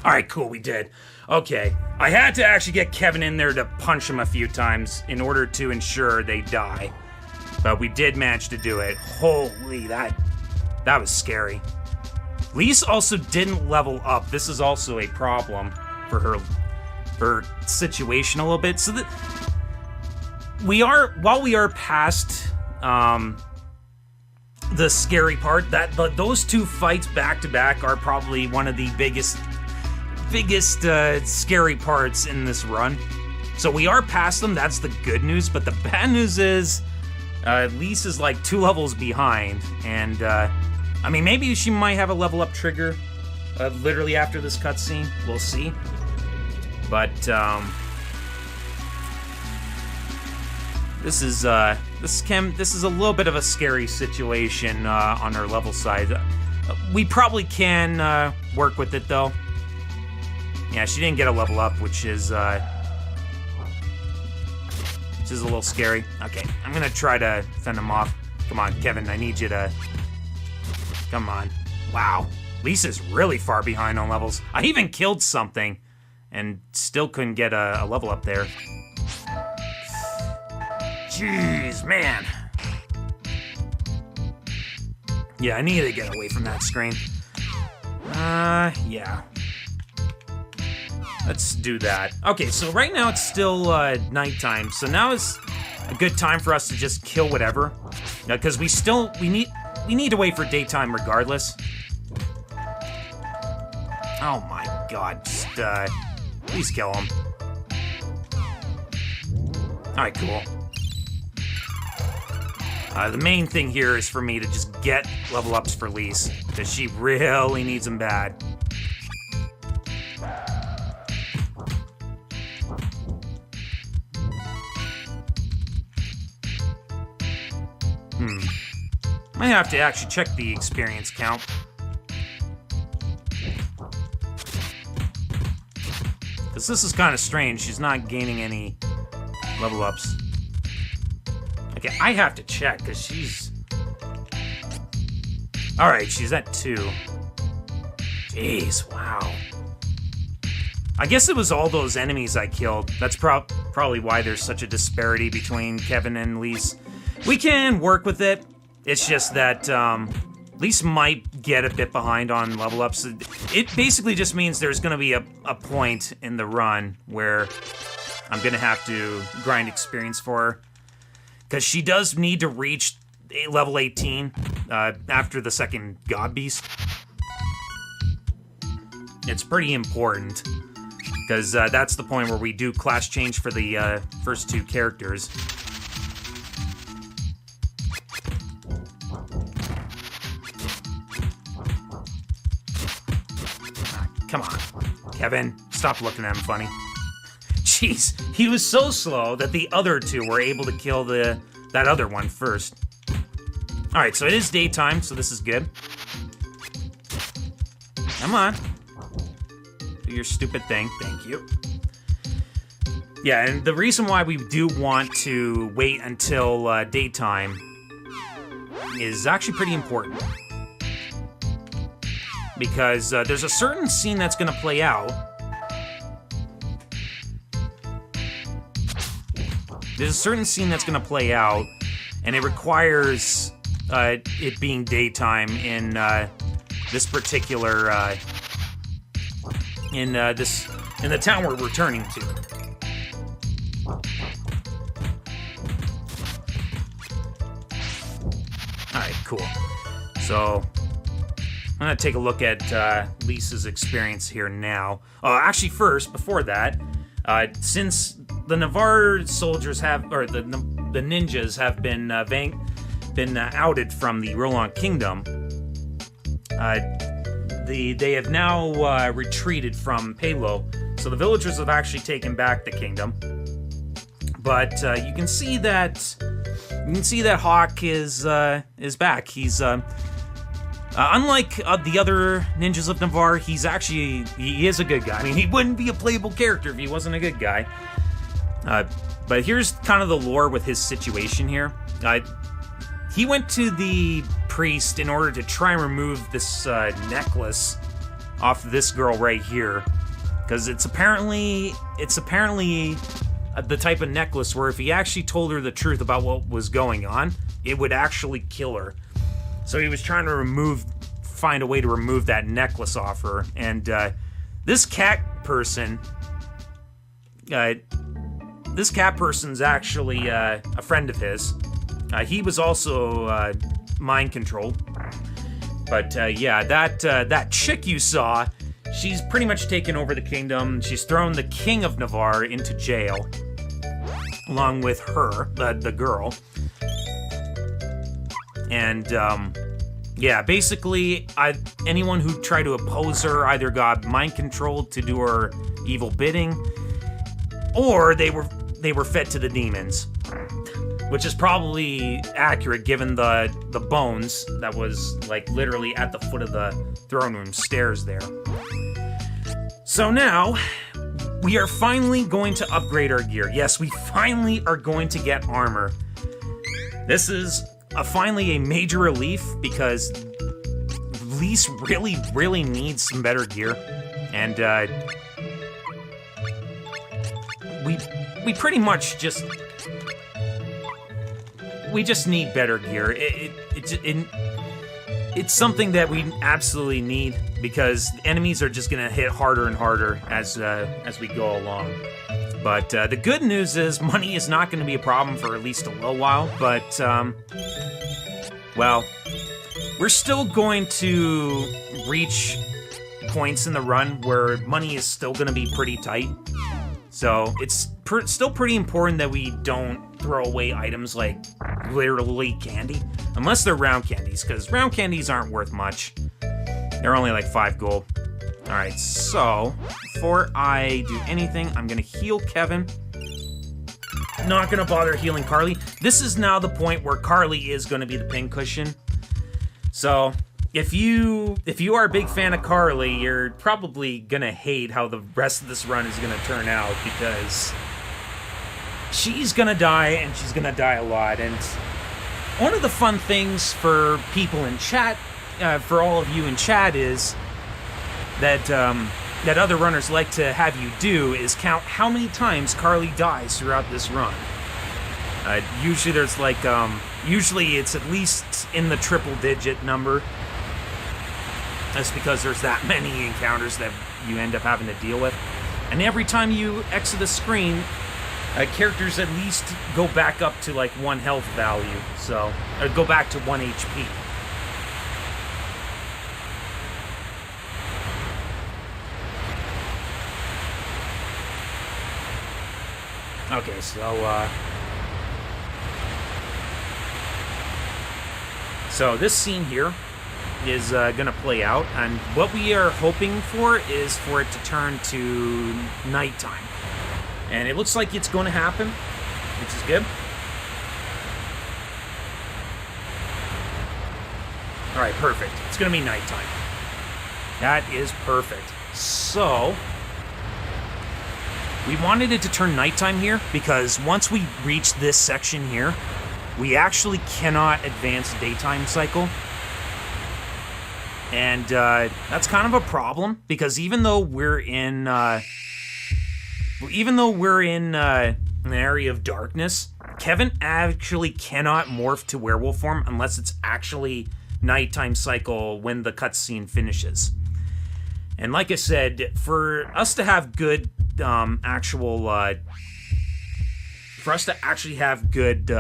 Alright, cool, we did. Okay. I had to actually get Kevin in there to punch him a few times in order to ensure they die. But we did manage to do it. Holy, that was scary. Lise also didn't level up. This is also a problem for her situation a little bit. So that while we are past the scary part, but those two fights back to back are probably one of the biggest scary parts in this run. So we are past them. That's the good news. But the bad news is Lise is like 2 levels behind, and I mean, maybe she might have a level up trigger literally after this cutscene. We'll see. But this is a little bit of a scary situation on her level side. We probably can work with it though. Yeah, she didn't get a level up, which is a little scary. Okay, I'm gonna try to fend him off. Come on, Kevin, I need you to. Come on. Wow. Lisa's really far behind on levels. I even killed something and still couldn't get a level up there. Jeez, man. Yeah, I need to get away from that screen. Yeah. Let's do that. Okay, so right now it's still nighttime, so now is a good time for us to just kill whatever. Because we need to wait for daytime regardless. Oh my god, just, please kill him. Alright, cool. The main thing here is for me to just get level ups for Lise, because she really needs them bad. I have to actually check the experience count. Because this is kind of strange. She's not gaining any level ups. Okay, I have to check because she's... Alright, she's at 2. Jeez, wow. I guess it was all those enemies I killed. That's probably why there's such a disparity between Kevin and Lise. We can work with it. It's just that Lise might get a bit behind on level ups. It basically just means there's going to be a point in the run where I'm going to have to grind experience for her. Because she does need to reach level 18 after the second God Beast. It's pretty important. Because that's the point where we do class change for the first 2 characters. Come on, Kevin, stop looking at him funny. Jeez, he was so slow that the other 2 were able to kill that other one first. Alright, so it is daytime, so this is good. Come on. Do your stupid thing, thank you. Yeah, and the reason why we do want to wait until daytime is actually pretty important. Because there's a certain scene that's going to play out. There's a certain scene that's going to play out, and it requires it being daytime in this particular in the town we're returning to. All right, cool. So I'm gonna take a look at Lisa's experience here now. Actually, first, before that, since the Navarre soldiers have, or the ninjas have been outed from the Roland Kingdom, they have now retreated from Palo. So the villagers have actually taken back the kingdom. But you can see that Hawk is back. He's unlike the other ninjas of Navarre, he is a good guy. I mean, he wouldn't be a playable character if he wasn't a good guy. But here's kind of the lore with his situation here. He went to the priest in order to try and remove this necklace off this girl right here, because it's apparently the type of necklace where if he actually told her the truth about what was going on, it would actually kill her. So he was trying to find a way to remove that necklace off her, and this cat person's actually a friend of his. He was also mind controlled, but yeah, that chick you saw, she's pretty much taken over the kingdom. She's thrown the king of Navarre into jail, along with her, the girl. And yeah, basically, anyone who tried to oppose her either got mind controlled to do her evil bidding, or they were fed to the demons. Which is probably accurate given the bones that was like literally at the foot of the throne room stairs there. So now, we are finally going to upgrade our gear. Yes, we finally are going to get armor. This is finally a major relief because Lise really needs some better gear. And we pretty much just... We just need better gear. It's something that we absolutely need because enemies are just gonna hit harder and harder as we go along. But the good news is money is not gonna be a problem for at least a little while. But well, we're still going to reach points in the run where money is still gonna be pretty tight. So it's still pretty important that we don't throw away items like literally candy, unless they're round candies, because round candies aren't worth much. They're only like 5 gold. All right, so before I do anything, I'm gonna heal Kevin. Not gonna bother healing Carly. This is now the point where Carly is gonna be the pincushion. So if you are a big fan of Carly, you're probably gonna hate how the rest of this run is gonna turn out, because she's gonna die, and she's gonna die a lot. And one of the fun things for people in chat, for all of you in chat, is that that other runners like to have you do is count how many times Carly dies throughout this run. Usually there's like usually it's at least in the triple-digit number. That's because there's that many encounters that you end up having to deal with. And every time you exit the screen, characters at least go back up to like 1 health value. So, or go back to 1 HP. Okay, so this scene here is gonna play out, and what we are hoping for is for it to turn to nighttime. And it looks like it's going to happen, which is good. Alright, perfect. It's going to be nighttime. That is perfect. So, we wanted it to turn nighttime here, because once we reach this section here, we actually cannot advance daytime cycle. And that's kind of a problem, because even though we're in an area of darkness, Kevin actually cannot morph to werewolf form unless it's actually nighttime cycle when the cutscene finishes. And like I said, for us to have good for us to actually have good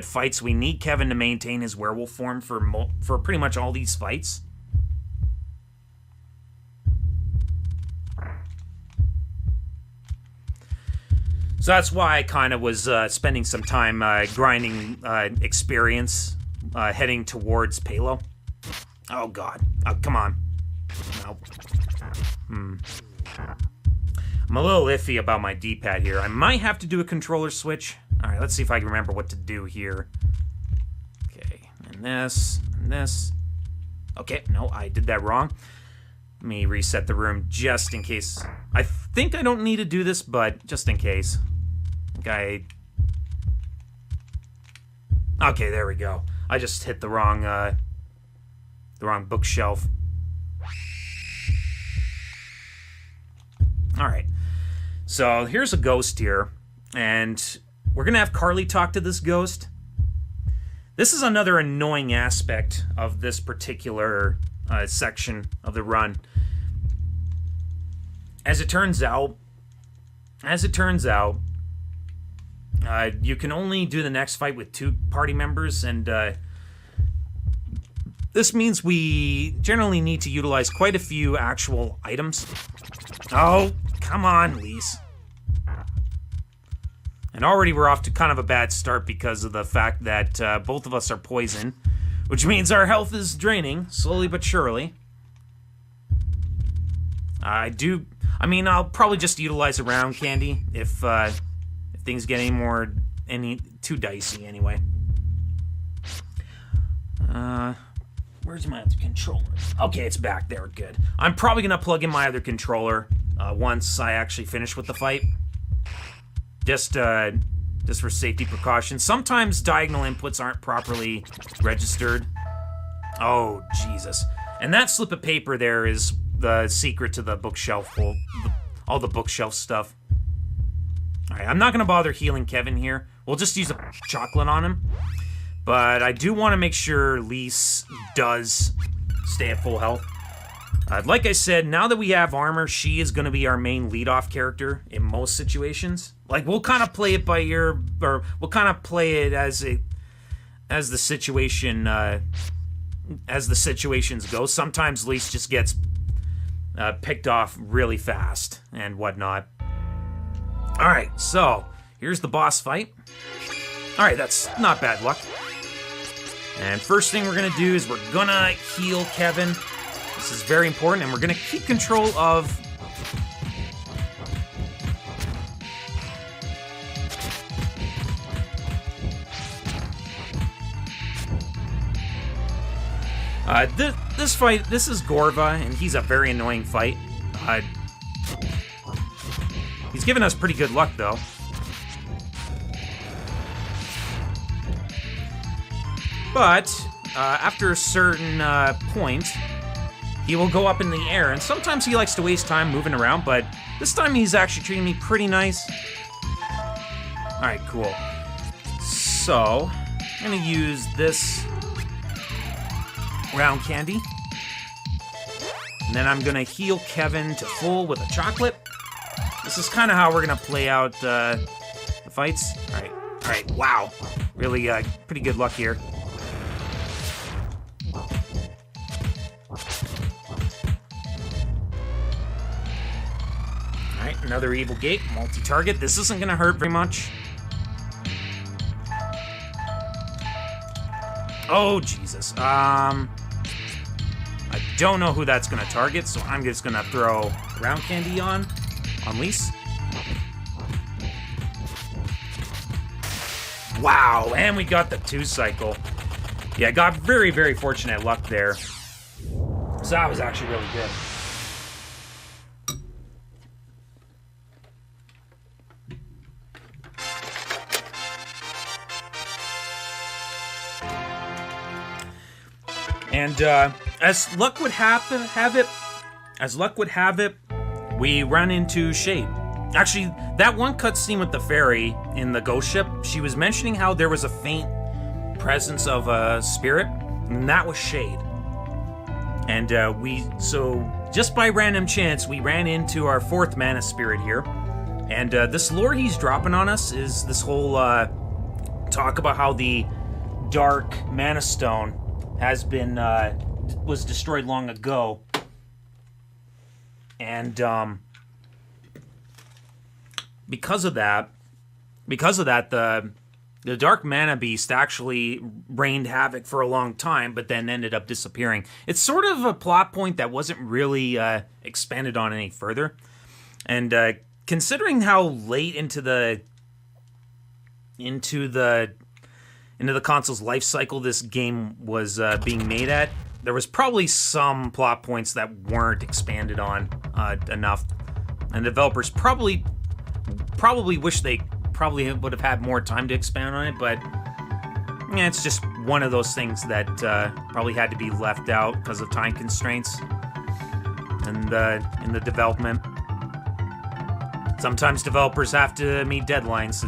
fights, we need Kevin to maintain his werewolf form for pretty much all these fights. So that's why I kind of was spending some time grinding experience, heading towards Palo. Oh god. Oh, come on. Nope. I'm a little iffy about my D-pad here. I might have to do a controller switch. Alright, let's see if I can remember what to do here. Okay, and this, and this. Okay, no, I did that wrong. Let me reset the room just in case. I think I don't need to do this, but just in case. Okay, there we go. I just hit the wrong bookshelf. Alright, so here's a ghost here, and we're gonna have Carly talk to this ghost. This is another annoying aspect of this particular section of the run. As it turns out, you can only do the next fight with 2 party members, and this means we generally need to utilize quite a few actual items. Oh, come on, Lise. And already we're off to kind of a bad start because of the fact that both of us are poisoned, which means our health is draining, slowly but surely. I'll probably just utilize a round candy if things get any too dicey anyway. Where's my other controller? Okay, it's back there, good. I'm probably gonna plug in my other controller once I actually finish with the fight. Just for safety precautions. Sometimes diagonal inputs aren't properly registered. Oh, Jesus. And that slip of paper there is the secret to the bookshelf, all the bookshelf stuff. Alright, I'm not going to bother healing Kevin here. We'll just use a chocolate on him. But I do want to make sure Lise does stay at full health. Like I said, now that we have armor, she is going to be our main lead-off character in most situations. Like, we'll kind of play it by ear, or we'll kind of play it as the situation, as the situations go. Sometimes Lise just gets picked off really fast and whatnot. Alright, so here's the boss fight. Alright, that's not bad luck. And first thing we're going to do is we're going to heal Kevin. This is very important, and we're going to keep control of... This fight, this is Gorva, and he's a very annoying fight. He's given us pretty good luck, though. But, after a certain point, he will go up in the air, and sometimes he likes to waste time moving around, but this time he's actually treating me pretty nice. Alright, cool. So, I'm gonna use this round candy. And then I'm gonna heal Kevin to full with a chocolate. This is kind of how we're gonna play out the fights. Alright, wow. Really, pretty good luck here. Alright, another evil gate, multi-target. This isn't gonna hurt very much. Oh, Jesus. I don't know who that's gonna target, so I'm just gonna throw round candy on Lise. Wow, and we got the 2-cycle. Yeah, got very, very fortunate luck there. So that was actually really good. And as luck would have it, we run into Shade. Actually, that one cutscene with the fairy in the ghost ship, she was mentioning how there was a faint presence of a spirit, and that was Shade. And so just by random chance, we ran into our fourth mana spirit here. And this lore he's dropping on us is this whole talk about how the dark mana stone has been was destroyed long ago. And because of that, the Dark Mana Beast actually reigned havoc for a long time, but then ended up disappearing. It's sort of a plot point that wasn't really expanded on any further. And considering how late into the console's life cycle this game was being made at, there was probably some plot points that weren't expanded on enough, and developers probably wish they probably would have had more time to expand on it, but yeah, it's just one of those things that probably had to be left out because of time constraints and in the development. Sometimes developers have to meet deadlines.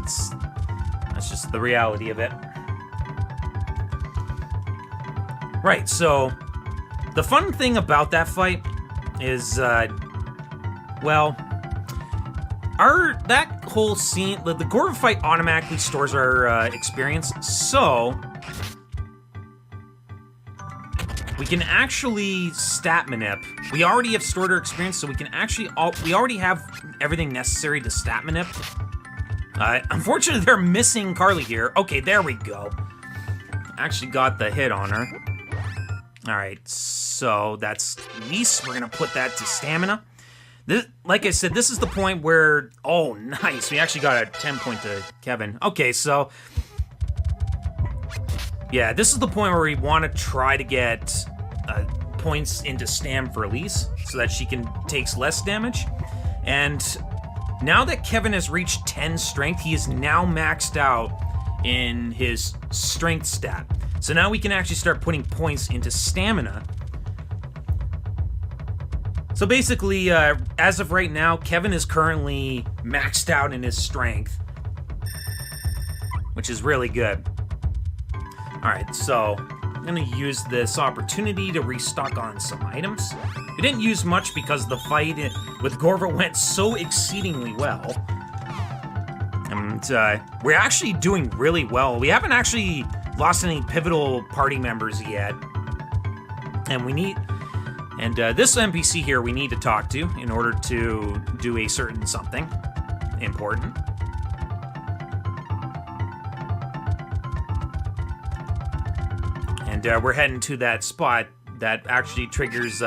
That's just the reality of it. Right, so the fun thing about that fight is, well, that whole scene, the Gorva fight automatically stores our experience, so we can actually stat manip. We already have stored our experience, so we can actually we already have everything necessary to stat manip. Unfortunately, they're missing Carly here. Okay, there we go. Actually got the hit on her. All right, so that's Lise. We're gonna put that to stamina. Like I said, this is the point where, oh, nice. We actually got a 10 point to Kevin. Okay, so yeah, this is the point where we want to try to get points into Stam for Elise so that she takes less damage. And now that Kevin has reached 10 strength, he is now maxed out in his strength stat. So now we can actually start putting points into stamina. So basically, as of right now, Kevin is currently maxed out in his strength, which is really good. Alright, so I'm going to use this opportunity to restock on some items. We didn't use much because the fight with Gorva went so exceedingly well. And we're actually doing really well. We haven't actually lost any pivotal party members yet. And this NPC here we need to talk to in order to do a certain something important. And we're heading to that spot that actually triggers...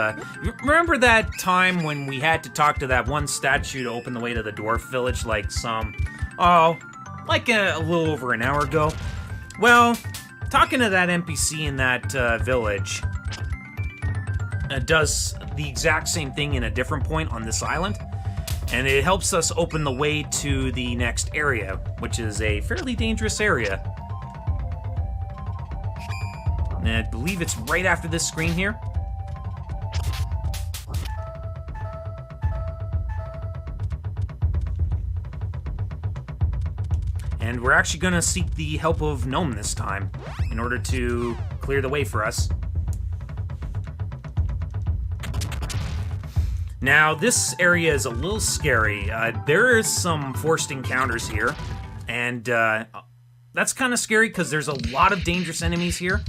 remember that time when we had to talk to that one statue to open the way to the dwarf village like a little over an hour ago? Well, talking to that NPC in that village does the exact same thing in a different point on this island, and it helps us open the way to the next area, which is a fairly dangerous area. And I believe it's right after this screen here. And we're actually going to seek the help of Gnome this time in order to clear the way for us. Now, this area is a little scary. There is some forced encounters here, and that's kind of scary because there's a lot of dangerous enemies here,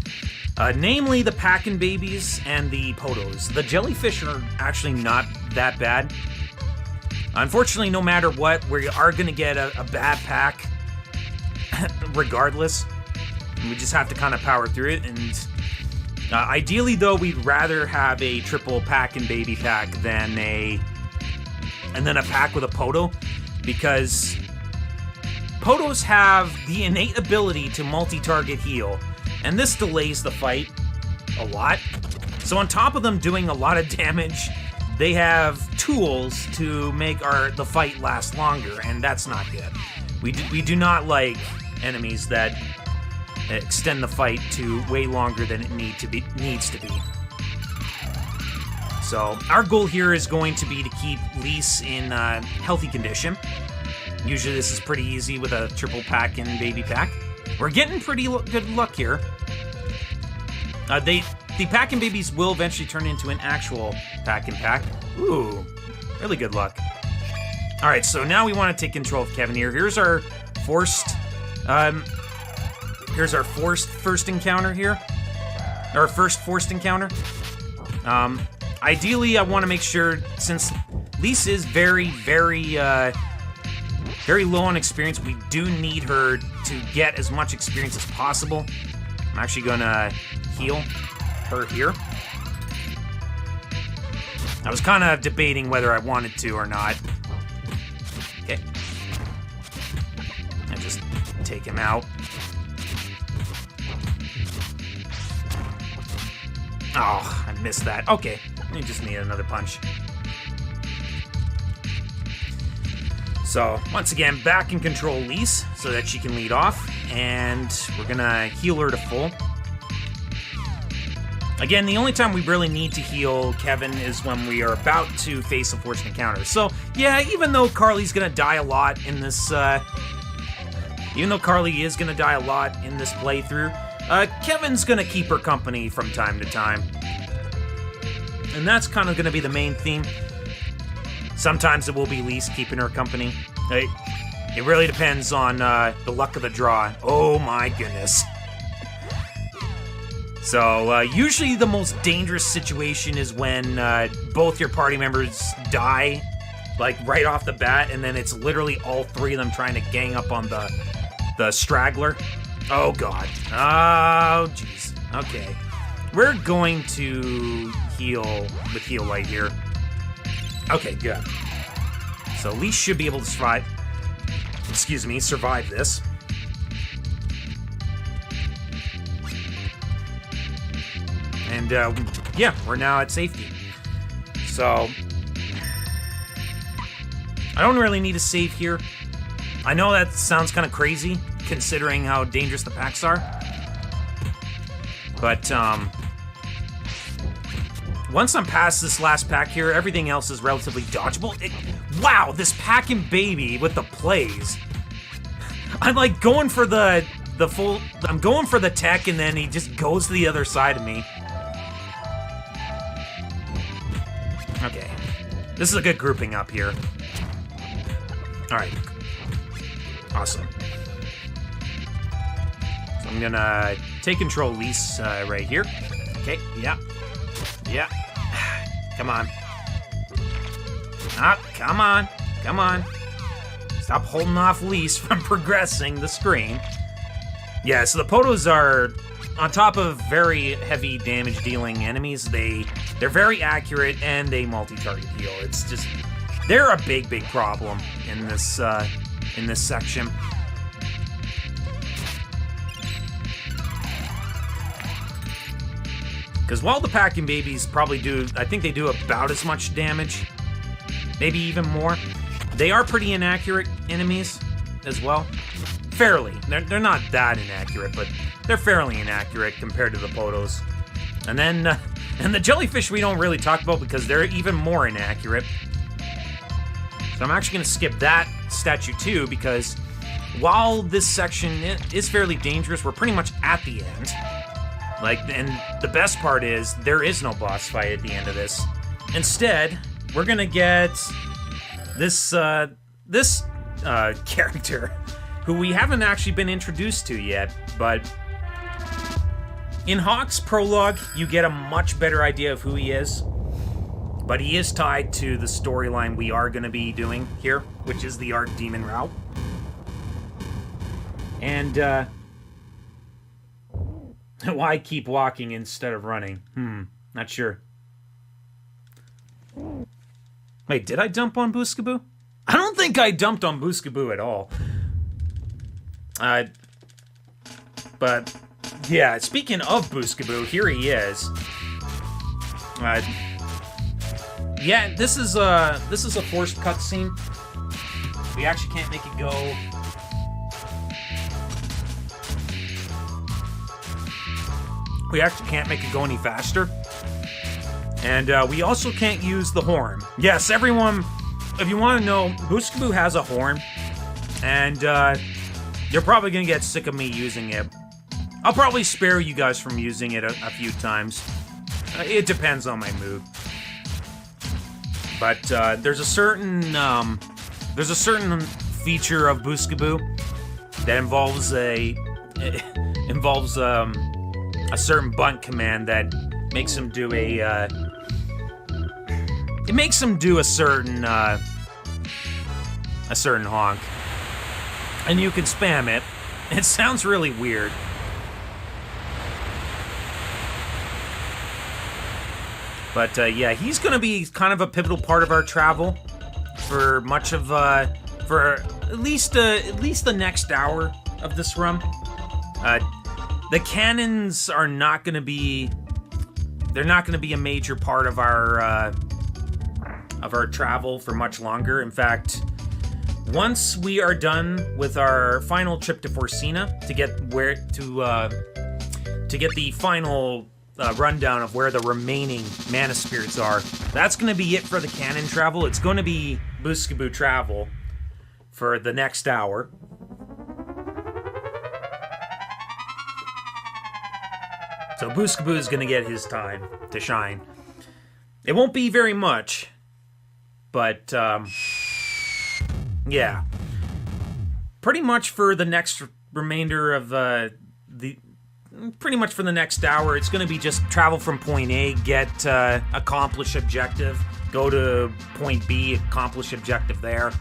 namely the Packin' Babies and the Podos. The jellyfish are actually not that bad. Unfortunately, no matter what, we are going to get a bad pack regardless. We just have to kind of power through it, and ideally, though, we'd rather have a triple Packin' Baby pack than a pack with a Podo, because Podos have the innate ability to multi-target heal, and this delays the fight a lot. So on top of them doing a lot of damage, they have tools to make the fight last longer, and that's not good. We do not like enemies that extend the fight to way longer than it needs to be. So our goal here is going to be to keep Lise in healthy condition. Usually this is pretty easy with a triple pack and baby pack. We're getting pretty good luck here. The pack and babies will eventually turn into an actual pack and pack. Ooh, really good luck. All right, so now we want to take control of Kevin here. Here's our forced first encounter here. Our first forced encounter. Ideally, I want to make sure, since Lise is very low on experience, we do need her to get as much experience as possible. I'm actually gonna heal her here. I was kind of debating whether I wanted to or not. Okay. And just take him out. Oh, I missed that. Okay, you just need another punch. So, once again, back and control Lise so that she can lead off, and we're gonna heal her to full. Again, the only time we really need to heal Kevin is when we are about to face a forced encounter. So, yeah, even though Carly's gonna die a lot in this, playthrough, Kevin's gonna keep her company from time to time. And that's kind of gonna be the main theme. Sometimes it will be Lise keeping her company. It really depends on the luck of the draw. Oh my goodness. So, usually the most dangerous situation is when both your party members die, like, right off the bat, and then it's literally all three of them trying to gang up on the straggler. Oh god. Oh, jeez. Okay. We're going to heal with Heal Light here. Okay, good. So Lise should be able to survive this. And, yeah, we're now at safety. So, I don't really need a save here. I know that sounds kind of crazy, considering how dangerous the packs are. But, once I'm past this last pack here, everything else is relatively dodgeable. Wow, this pack and baby with the plays. I'm like going for the full... I'm going for the tech, and then he just goes to the other side of me. Okay. This is a good grouping up here. Alright. Awesome. So I'm gonna take control of Lise right here. Okay, yeah. Yeah. Come on. Ah, come on. Come on. Stop holding off Lise from progressing the screen. Yeah, so the Potos are, on top of very heavy damage dealing enemies, they're very accurate and they multi-target heal. It's just, they're a big problem in this section. Because while the Pack-In Babies probably do, I think they do about as much damage, maybe even more, they are pretty inaccurate enemies as well. Fairly. They're not that inaccurate, but they're fairly inaccurate compared to the Potos. And then, and the Jellyfish we don't really talk about because they're even more inaccurate. So I'm actually going to skip that statue too, because while this section is fairly dangerous, we're pretty much at the end. Like, and the best part is, there is no boss fight at the end of this. Instead, we're gonna get this character, who we haven't actually been introduced to yet, but in Hawk's prologue, you get a much better idea of who he is. But he is tied to the storyline we are gonna be doing here, which is the Art Demon route. And, why keep walking instead of running? Not sure. Wait, did I dump on Booskaboo? I don't think I dumped on Booskaboo at all. But, yeah, speaking of Booskaboo, here he is. Yeah, this is a forced cutscene. We actually can't make it go We actually can't make it go any faster. And we also can't use the horn. Yes, everyone, if you want to know, Booskaboo has a horn. And you're probably going to get sick of me using it. I'll probably spare you guys from using it a few times. It depends on my mood. But there's a certain feature of Booskaboo that involves a certain bunt command that makes him do a certain honk, and you can spam it. It sounds really weird. But yeah, he's gonna be kind of a pivotal part of our travel for much of for at least the next hour of this run. The cannons are not gonna be. They're not gonna be a major part of our travel for much longer. In fact, once we are done with our final trip to Forcina to get the final rundown of where the remaining mana spirits are, that's going to be it for the cannon travel. It's going to be Booskaboo travel for the next hour. So Booskaboo is going to get his time to shine. It won't be very much, but yeah. Pretty much for the next remainder of pretty much for the next hour, it's going to be just travel from point A, get accomplish objective, go to point B, accomplish objective there.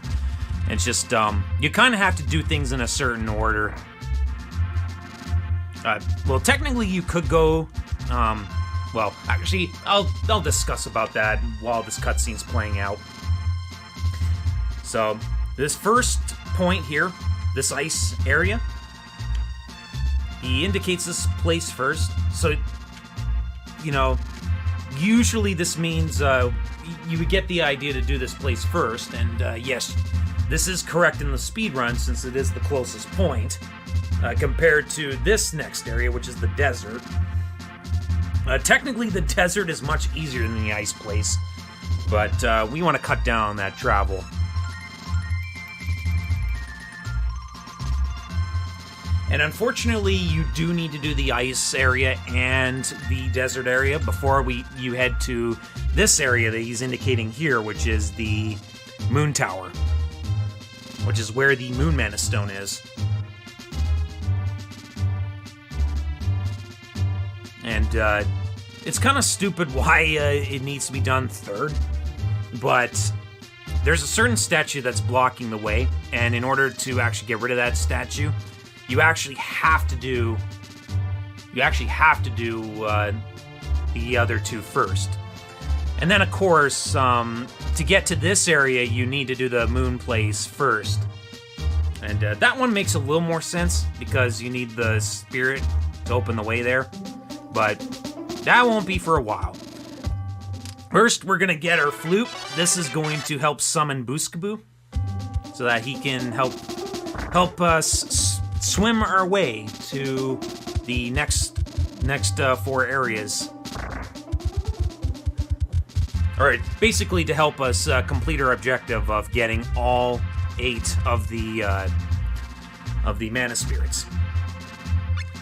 It's just you kind of have to do things in a certain order. Well, technically you could go. Well, actually, I'll discuss about that while this cutscene's playing out. So this first point here, this ice area. He indicates this place first, so, you know, usually this means you would get the idea to do this place first, and yes, this is correct in the speedrun since it is the closest point, compared to this next area, which is the desert. Technically, the desert is much easier than the ice place, but we want to cut down on that travel. And unfortunately, you do need to do the ice area and the desert area before you head to this area that he's indicating here, which is the Moon Tower, which is where the Moon Mana Stone is. And it's kind of stupid why it needs to be done third, but there's a certain statue that's blocking the way, and in order to actually get rid of that statue, you actually have to do the other two first. And then, of course, to get to this area, you need to do the moon place first. And that one makes a little more sense because you need the spirit to open the way there. But that won't be for a while. First, we're going to get our flute. This is going to help summon Booskaboo so that he can help us swim our way to the next 4 areas. Alright, basically to help us complete our objective of getting all 8 of the mana spirits.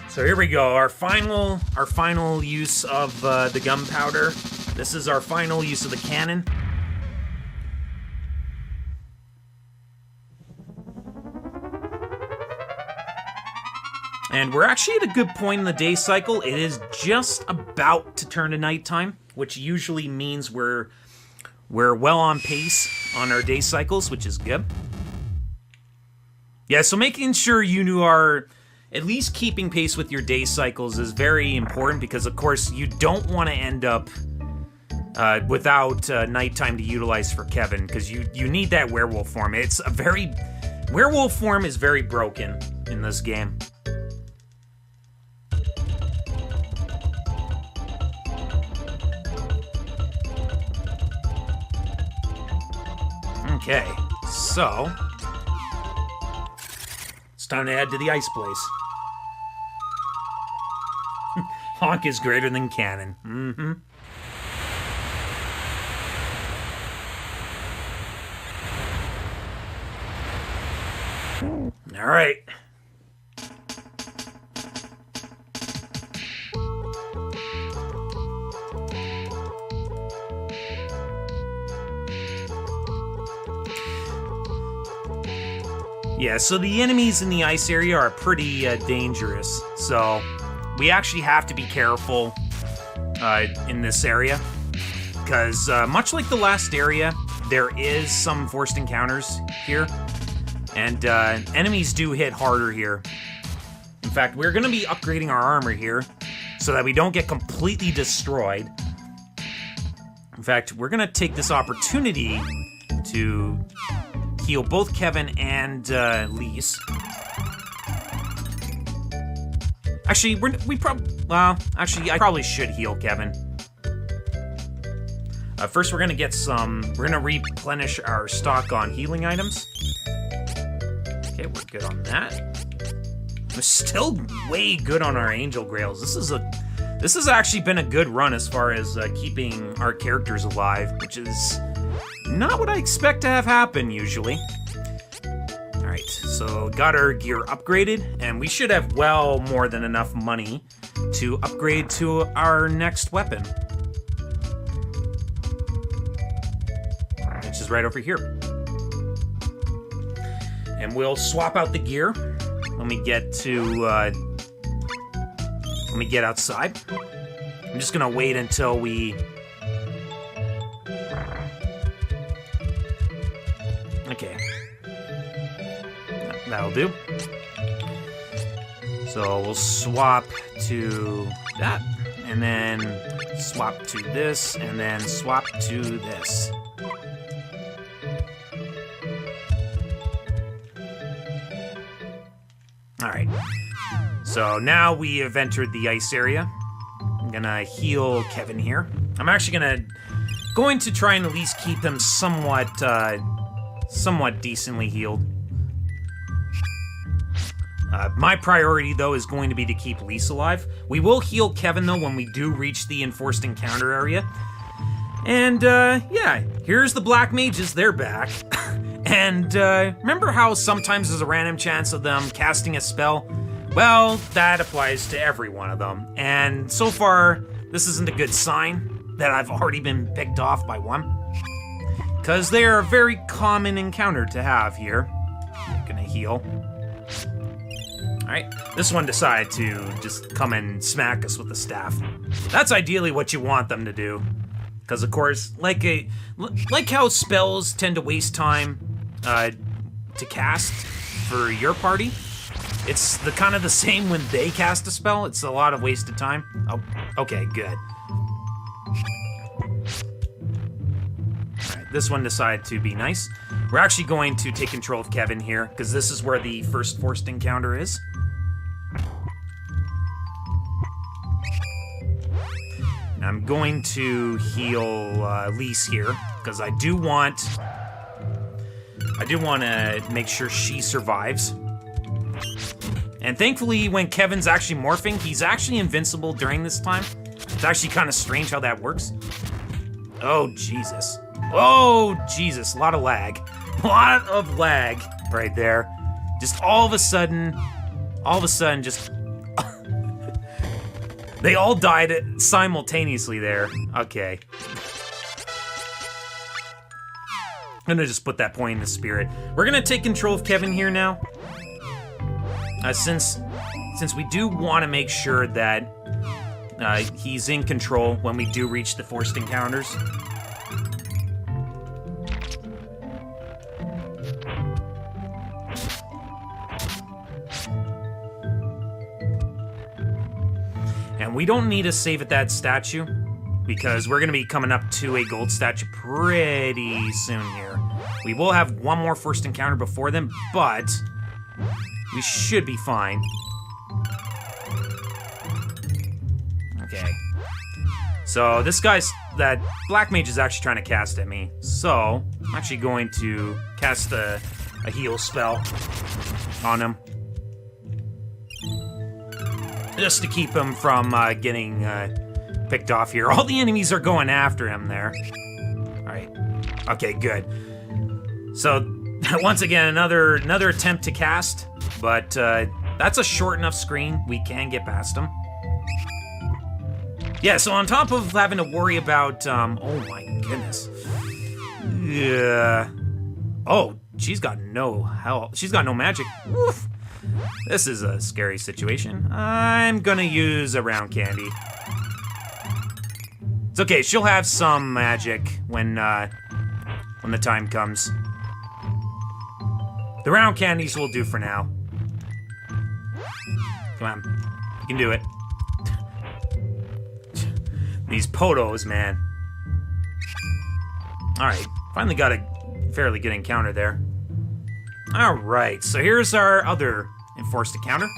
So here we go, our final use of the gunpowder. This is our final use of the cannon. And we're actually at a good point in the day cycle. It is just about to turn to nighttime, which usually means we're well on pace on our day cycles, which is good. Yeah, so making sure you are at least keeping pace with your day cycles is very important because, of course, you don't want to end up without nighttime to utilize for Kevin, because you need that werewolf form. Werewolf form is very broken in this game. Okay, so it's time to head to the ice place. Conk is greater than canon. Mm-hmm. All right. Yeah, so the enemies in the ice area are pretty dangerous. So we actually have to be careful in this area. Because much like the last area, there is some forced encounters here. And enemies do hit harder here. In fact, we're going to be upgrading our armor here so that we don't get completely destroyed. In fact, we're going to take this opportunity to heal both Kevin and Lise. Actually, I probably should heal Kevin. First, we're going to get we're going to replenish our stock on healing items. Okay, we're good on that. We're still way good on our Angel Grails. This has actually been a good run as far as keeping our characters alive, which is not what I expect to have happen usually. Alright, so got our gear upgraded, and we should have well more than enough money to upgrade to our next weapon. Which is right over here. And we'll swap out the gear when we get outside. I'm just gonna wait until we... Okay. That'll do. So we'll swap to that, and then swap to this, and then swap to this. Alright, so now we have entered the ice area. I'm gonna heal Kevin here. I'm actually going to try and at least keep him somewhat decently healed. My priority, though, is going to be to keep Lise alive. We will heal Kevin, though, when we do reach the enforced encounter area. And, yeah, here's the Black Mages. They're back. And remember how sometimes there's a random chance of them casting a spell? Well, that applies to every one of them. And so far, this isn't a good sign that I've already been picked off by one. Because they are a very common encounter to have here. I'm gonna heal. Alright, this one decided to just come and smack us with the staff. That's ideally what you want them to do. Because, of course, like how spells tend to waste time to cast for your party, it's kind of the same when they cast a spell. It's a lot of wasted time. Oh, okay, good. Alright, this one decided to be nice. We're actually going to take control of Kevin here, because this is where the first forced encounter is. And I'm going to heal Lise here, because I do want to make sure she survives. And thankfully, when Kevin's actually morphing, he's actually invincible during this time. It's actually kind of strange how that works. Oh, Jesus. Oh, Jesus. A lot of lag. A lot of lag right there. Just all of a sudden, just... They all died simultaneously there. Okay. I'm gonna just put that point in the spirit. We're gonna take control of Kevin here now. Since we do want to make sure that he's in control when we do reach the forced encounters. And we don't need to save at that statue, because we're going to be coming up to a gold statue pretty soon here. We will have one more first encounter before then, but we should be fine. Okay. So that Black Mage is actually trying to cast at me. So I'm actually going to cast a heal spell on him. just to keep him from getting picked off here. All the enemies are going after him there. All right. Okay, good. So once again, another attempt to cast, but that's a short enough screen. We can get past him. Yeah, so on top of having to worry about, oh my goodness. Yeah. Oh, she's got no health. She's got no magic. Oof. This is a scary situation. I'm gonna use a round candy. It's okay, she'll have some magic when the time comes. The round candies will do for now. Come on, you can do it. These potos, man. Alright, finally got a fairly good encounter there. Alright, so here's our other enforced encounter.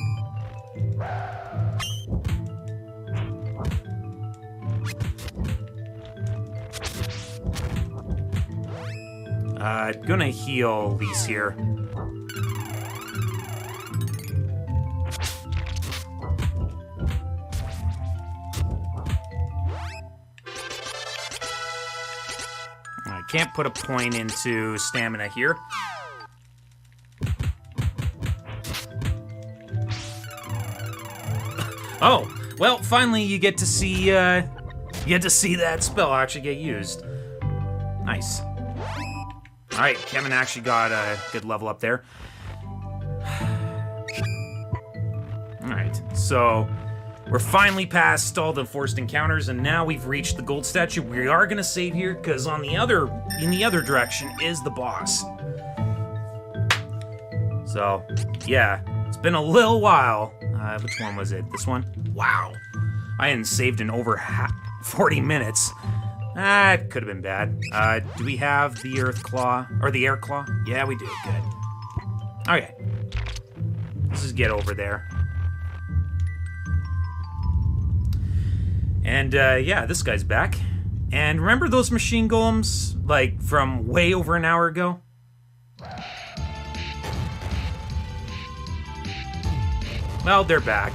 Gonna heal these here. I can't put a point into stamina here. Oh, well, finally you get to see that spell actually get used. Nice. All right, Kevin actually got a good level up there. All right, so we're finally past all the forced encounters, and now we've reached the gold statue. We are gonna save here because in the other direction is the boss. So, yeah, it's been a little while. Which one was it? This one? Wow, I hadn't saved in over 40 minutes. That could have been bad. Do we have the Earth Claw? Or the Air Claw? Yeah, we do. Good. Okay. Let's just get over there. And, yeah, this guy's back. And remember those machine golems, like, from way over an hour ago? Well, they're back.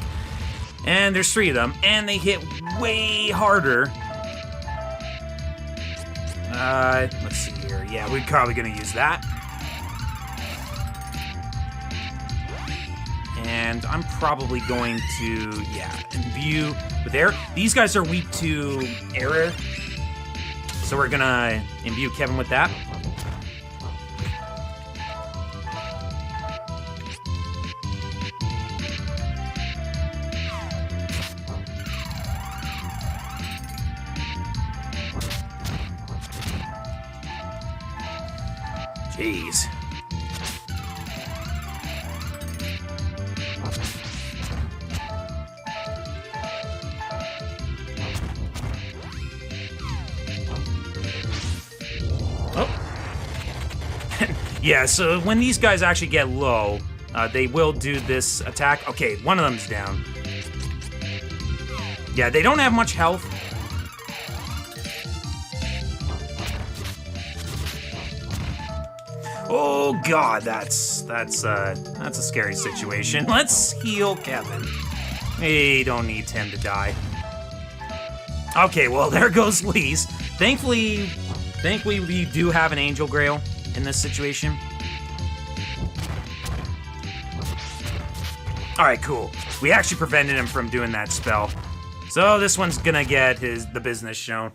And there's 3 of them, and they hit way harder. Let's see here. Yeah, we're probably gonna use that. And I'm probably going to, yeah, imbue with air. These guys are weak to air, so we're gonna imbue Kevin with that. Jeez. Oh. Yeah, so when these guys actually get low, they will do this attack. Okay, one of them's down. Yeah, they don't have much health. Oh god, that's a scary situation. Let's heal Kevin. We don't need him to die. Okay, well there goes Lise. Thankfully we do have an Angel Grail in this situation. Alright, cool. We actually prevented him from doing that spell. So this one's gonna get the business shown.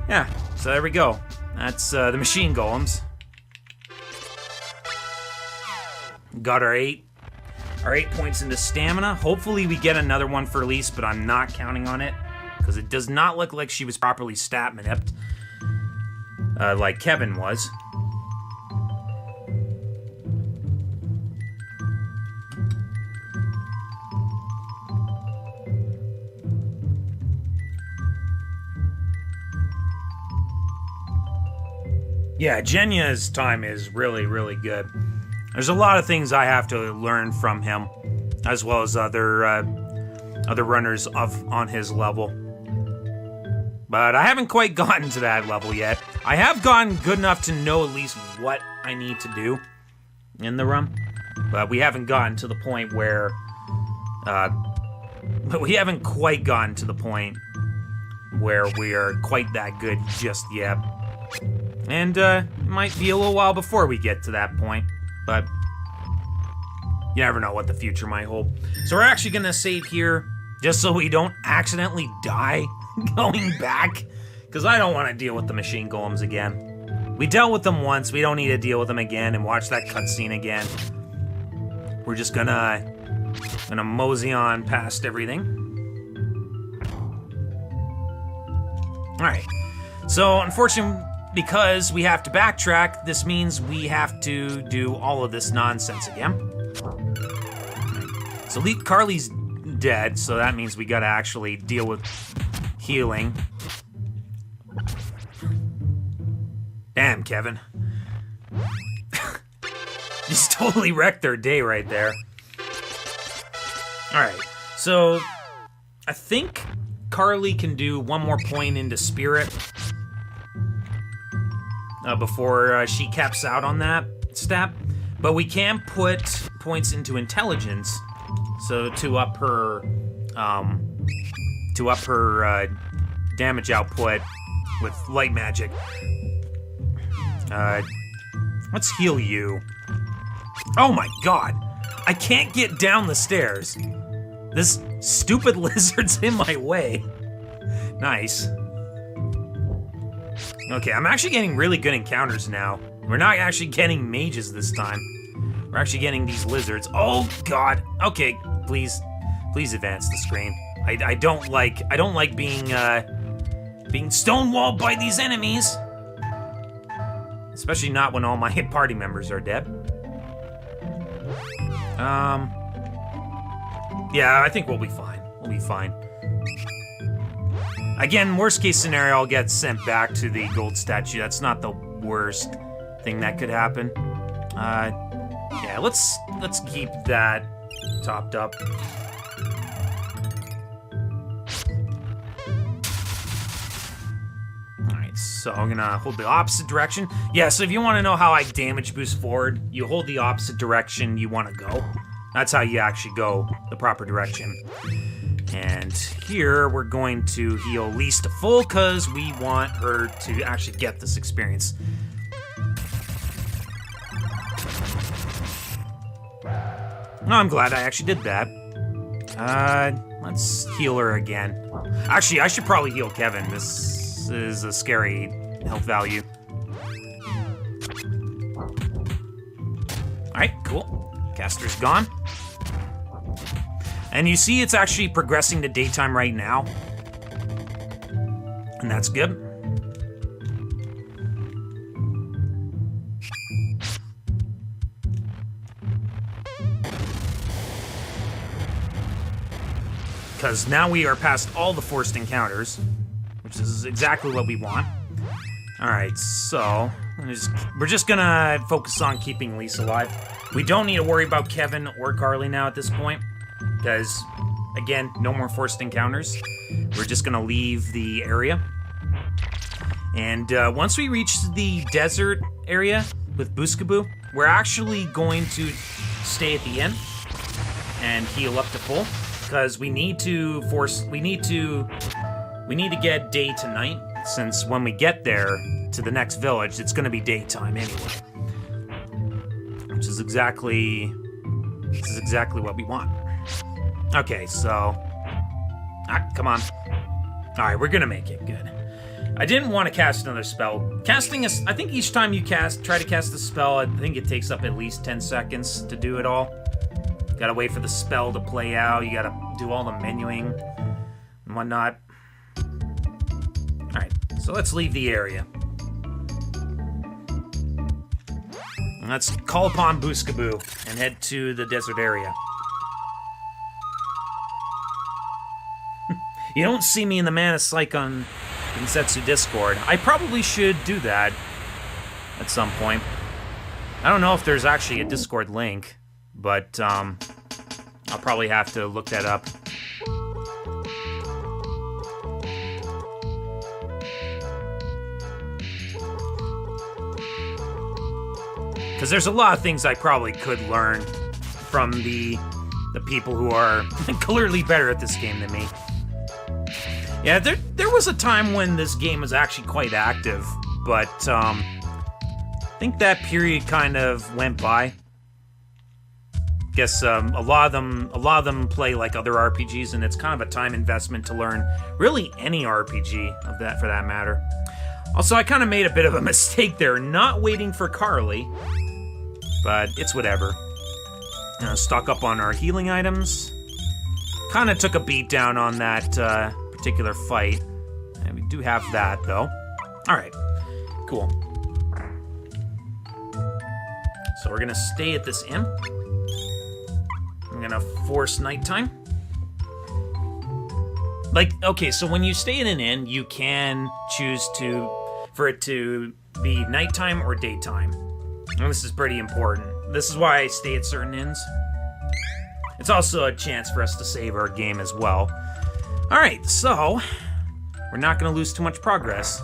Yeah, so there we go. That's the machine golems. Got our 8 points into stamina. Hopefully we get another one for Elise, but I'm not counting on it because it does not look like she was properly stat manipped like Kevin was. Yeah, Jenya's time is really, really good. There's a lot of things I have to learn from him, as well as other runners on his level. But I haven't quite gotten to that level yet. I have gotten good enough to know at least what I need to do in the run, but we haven't gotten to the point where But we haven't quite gotten to the point where we are quite that good just yet. And it might be a little while before we get to that point, but you never know what the future might hold. So we're actually gonna save here, just so we don't accidentally die going back, because I don't want to deal with the machine golems again. We dealt with them once, we don't need to deal with them again and watch that cutscene again. We're just gonna mosey on past everything. Alright, so unfortunately, because we have to backtrack, this means we have to do all of this nonsense again. So Carly's dead, so that means we gotta actually deal with healing. Damn, Kevin. Just totally wrecked their day right there. Alright, so I think Carly can do one more point into Spirit before she caps out on that stat. But we can put points into Intelligence, so to up her damage output with light magic. Let's heal you. Oh my god! I can't get down the stairs. This stupid lizard's in my way. Nice. Okay, I'm actually getting really good encounters now. We're not actually getting mages this time. We're actually getting these lizards. Oh god. Okay, please advance the screen. I don't like being stonewalled by these enemies. Especially not when all my party members are dead. Yeah, I think we'll be fine. We'll be fine. Again, worst case scenario, I'll get sent back to the gold statue. That's not the worst thing that could happen. Yeah, let's keep that topped up. Alright, so I'm gonna hold the opposite direction. Yeah, so if you want to know how I damage boost forward, you hold the opposite direction you want to go. That's how you actually go the proper direction. And here we're going to heal Lise to full because we want her to actually get this experience. No, I'm glad I actually did that. Let's heal her again. Actually, I should probably heal Kevin. This is a scary health value. Alright, cool. Caster's gone. And you see it's actually progressing to daytime right now. And that's good. Because now we are past all the forced encounters, which is exactly what we want. Alright, so we're just gonna focus on keeping Lise alive. We don't need to worry about Kevin or Carly now at this point. Because, again, no more forced encounters. We're just gonna leave the area. And once we reach the desert area with Booskaboo, we're actually going to stay at the end and heal up to full. Because we need to get day to night, since when we get there to the next village, it's gonna be daytime anyway. Which is exactly what we want. Okay, so... come on. Alright, we're gonna make it. Good. I didn't want to cast another spell. Casting I think each time you try to cast a spell, I think it takes up at least 10 seconds to do it all. You gotta wait for the spell to play out, you gotta do all the menuing and whatnot. Alright, so let's leave the area. And let's call upon Booskaboo and head to the desert area. You don't see me in the Seiken Densetsu Discord. I probably should do that at some point. I don't know if there's actually a Discord link, but I'll probably have to look that up. Because there's a lot of things I probably could learn from the the people who are clearly better at this game than me. Yeah, there was a time when this game was actually quite active, but I think that period kind of went by. Guess a lot of them play like other RPGs, and it's kind of a time investment to learn really any RPG of that for that matter. Also, I kind of made a bit of a mistake there, not waiting for Carly, but it's whatever. Stock up on our healing items. Kind of took a beat down on that particular fight. And we do have that though. All right, cool. So we're gonna stay at this inn. I'm gonna force nighttime. Like, okay, so when you stay in an inn, you can choose for it to be nighttime or daytime. And this is pretty important. This is why I stay at certain inns. It's also a chance for us to save our game as well. Alright, so we're not gonna lose too much progress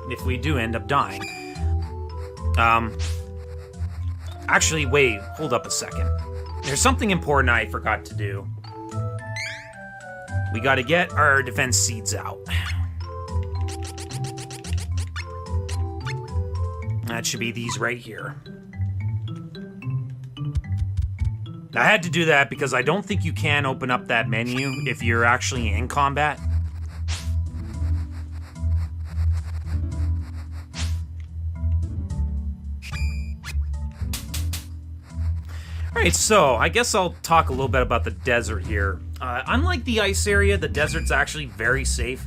if we do end up dying. Actually, wait, hold up a second. There's something important I forgot to do. We gotta get our defense seeds out. That should be these right here. I had to do that because I don't think you can open up that menu if you're actually in combat. Alright, so I guess I'll talk a little bit about the desert here. Unlike the ice area, the desert's actually very safe.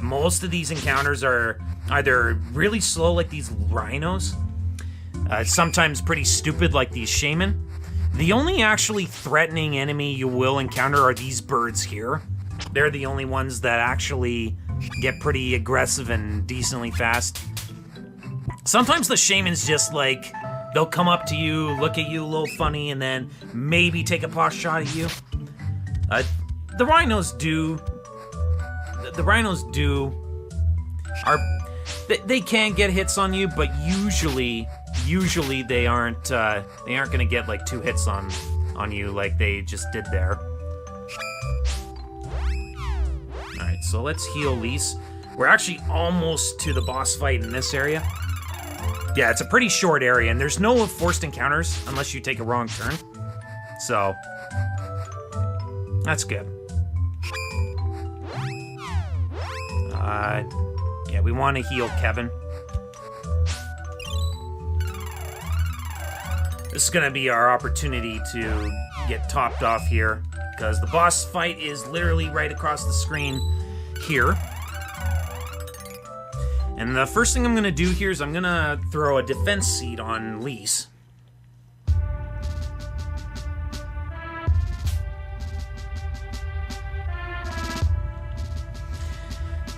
Most of these encounters are either really slow, like these rhinos, sometimes pretty stupid, like these shaman. The only actually threatening enemy you will encounter are these birds here. They're the only ones that actually get pretty aggressive and decently fast. Sometimes the shaman's just like, they'll come up to you, look at you a little funny, and then maybe take a pot shot at you. The rhinos do. They can get hits on you, but usually they aren't gonna get like 2 hits on you like they just did there. All right, so let's heal Lise. We're actually almost to the boss fight in this area. Yeah, it's a pretty short area, and there's no forced encounters unless you take a wrong turn. So that's good. Yeah, we want to heal Kevin. This is gonna be our opportunity to get topped off here, because the boss fight is literally right across the screen here. And the first thing I'm gonna do here is I'm gonna throw a defense seed on Lise.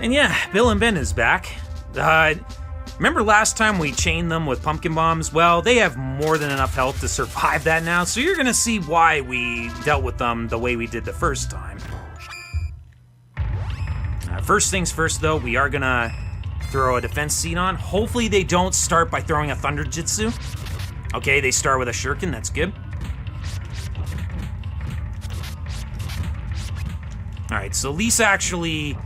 And yeah, Bill and Ben is back. Remember last time we chained them with pumpkin bombs? Well, they have more than enough health to survive that now, so you're gonna see why we dealt with them the way we did the first time. First things first though, we are gonna throw a defense seed on. Hopefully they don't start by throwing a thunder jutsu. Okay, they start with a shuriken, that's good. Alright, so Lisa actually,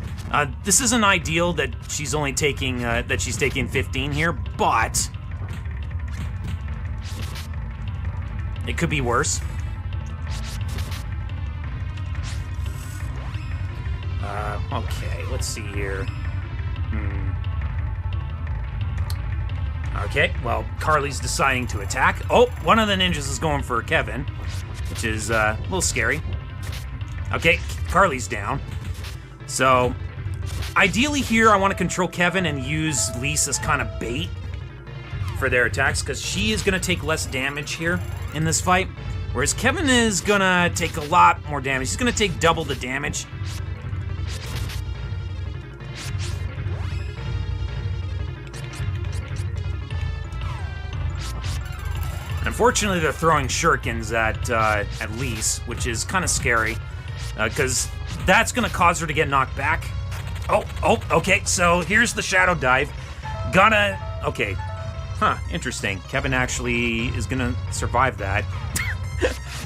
this isn't ideal that she's only taking, that she's taking 15 here, but it could be worse. Okay, let's see here. Okay, well, Carly's deciding to attack. Oh, one of the ninjas is going for Kevin, which is a little scary. Okay, Carly's down. So, ideally here, I want to control Kevin and use Lise as kind of bait for their attacks, because she is going to take less damage here in this fight, whereas Kevin is going to take a lot more damage. He's going to take double the damage. Unfortunately, they're throwing shurikens at Lise, which is kind of scary, because that's going to cause her to get knocked back. Oh, okay, so here's the shadow dive. Okay. Huh, interesting. Kevin actually is gonna survive that.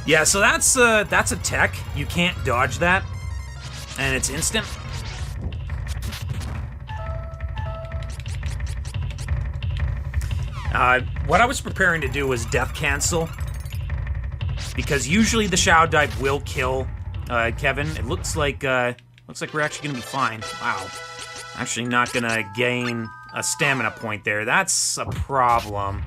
Yeah, so that's a tech. You can't dodge that, and it's instant. What I was preparing to do was death cancel, because usually the Shadow Dive will kill Kevin. It looks like we're actually gonna be fine. Wow, actually not gonna gain a stamina point there. That's a problem.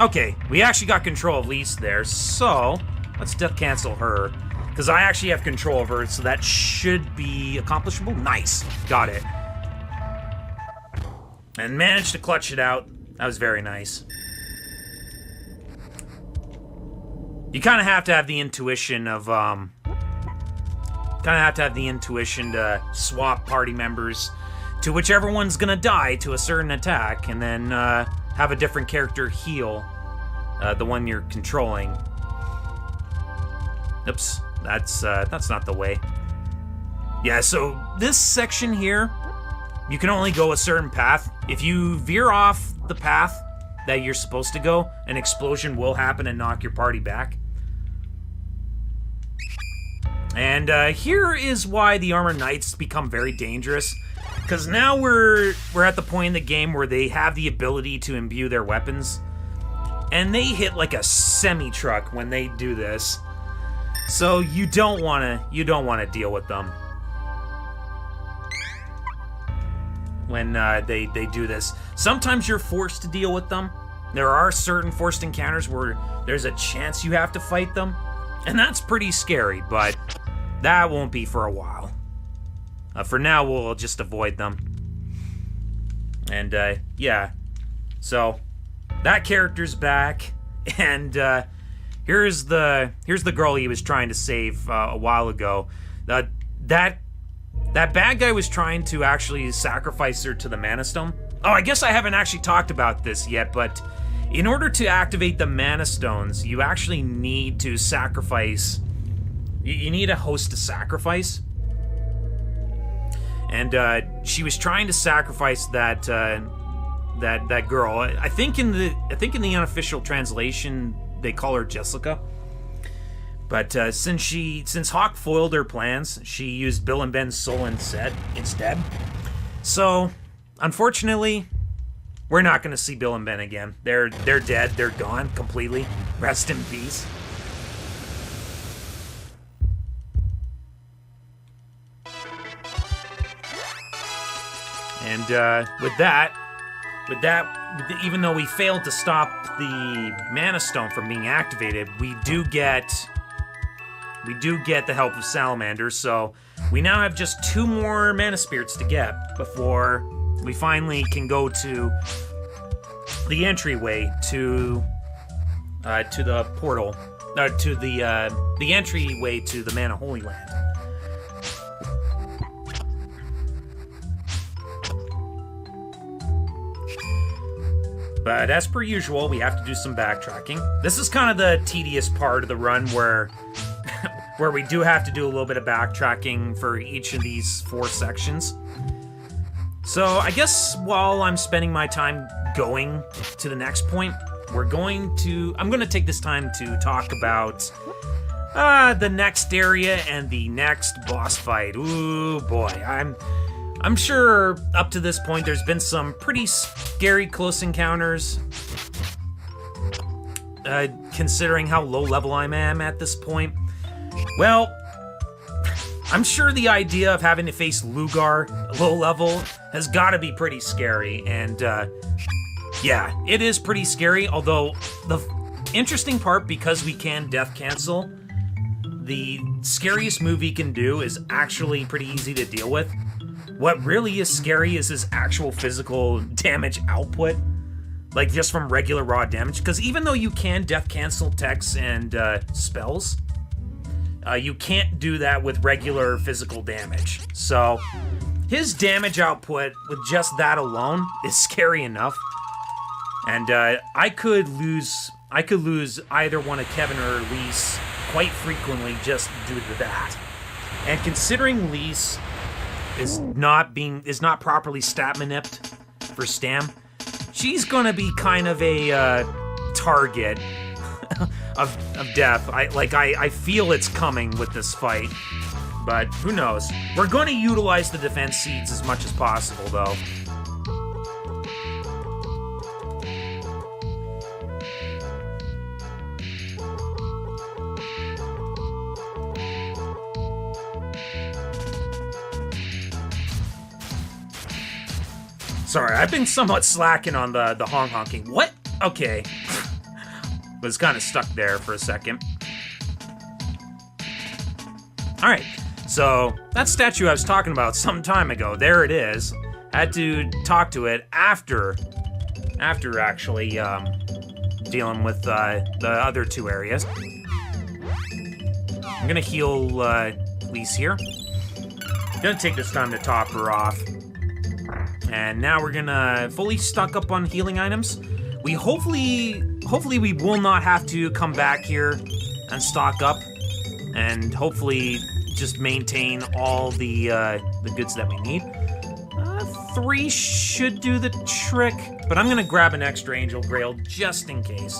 Okay, we actually got control of Lise there, so let's death cancel her. Because I actually have control of her, so that should be accomplishable. Nice, got it. And managed to clutch it out. That was very nice. You kind of have to have the intuition of, to swap party members to whichever one's gonna die to a certain attack, and then have a different character heal the one you're controlling. Oops, that's not the way. Yeah, so this section here, you can only go a certain path. If you veer off the path that you're supposed to go, an explosion will happen and knock your party back. And here is why the Armored Knights become very dangerous. Because now we're at the point in the game where they have the ability to imbue their weapons. And they hit like a semi-truck when they do this. So you don't wanna deal with them when they do this. Sometimes you're forced to deal with them. There are certain forced encounters where there's a chance you have to fight them. And that's pretty scary, but that won't be for a while. For now, we'll just avoid them. And, yeah. So, that character's back, and, here's the girl he was trying to save, a while ago. That bad guy was trying to actually sacrifice her to the Mana Stone. Oh, I guess I haven't actually talked about this yet, but in order to activate the Mana Stones, you actually need to sacrifice... You need a host to sacrifice. And she was trying to sacrifice that that girl. I think in the unofficial translation they call her Jessica. But since Hawk foiled her plans, she used Bill and Ben's soul instead. So, unfortunately, we're not going to see Bill and Ben again. They're dead. They're gone completely. Rest in peace. And with that, even though we failed to stop the Mana Stone from being activated, we do get the help of Salamanders. So we now have just 2 more Mana Spirits to get before we finally can go to the entryway to the portal, to the entryway to the Mana Holy Land. But as per usual, we have to do some backtracking. This is kind of the tedious part of the run where we do have to do a little bit of backtracking for each of these 4 sections. So I guess while I'm spending my time going to the next point, I'm going to take this time to talk about the next area and the next boss fight. Ooh boy, I'm sure up to this point there's been some pretty scary close encounters, considering how low level I am at this point. Well, I'm sure the idea of having to face Lugar low level has got to be pretty scary, and yeah, it is pretty scary, although the interesting part, because we can death cancel, the scariest move he can do is actually pretty easy to deal with. What really is scary is his actual physical damage output, like just from regular raw damage, because even though you can death cancel techs and spells, you can't do that with regular physical damage. So his damage output with just that alone is scary enough. And I could lose I could lose either one of Kevin or Lise quite frequently just due to that. And considering Lise is not properly stat manipped for Stam, she's gonna be kind of a target of death. I feel it's coming with this fight, but who knows? We're going to utilize the defense seeds as much as possible, though. Sorry, I've been somewhat slacking on the honking. What? Okay. Was kind of stuck there for a second. Alright, so that statue I was talking about some time ago, there it is. Had to talk to it after actually dealing with the other two areas. I'm gonna heal Lise here. Gonna take this time to top her off. And now we're gonna fully stock up on healing items. We hopefully we will not have to come back here and stock up, and hopefully just maintain all the goods that we need. 3 should do the trick, but I'm gonna grab an extra Angel Grail just in case.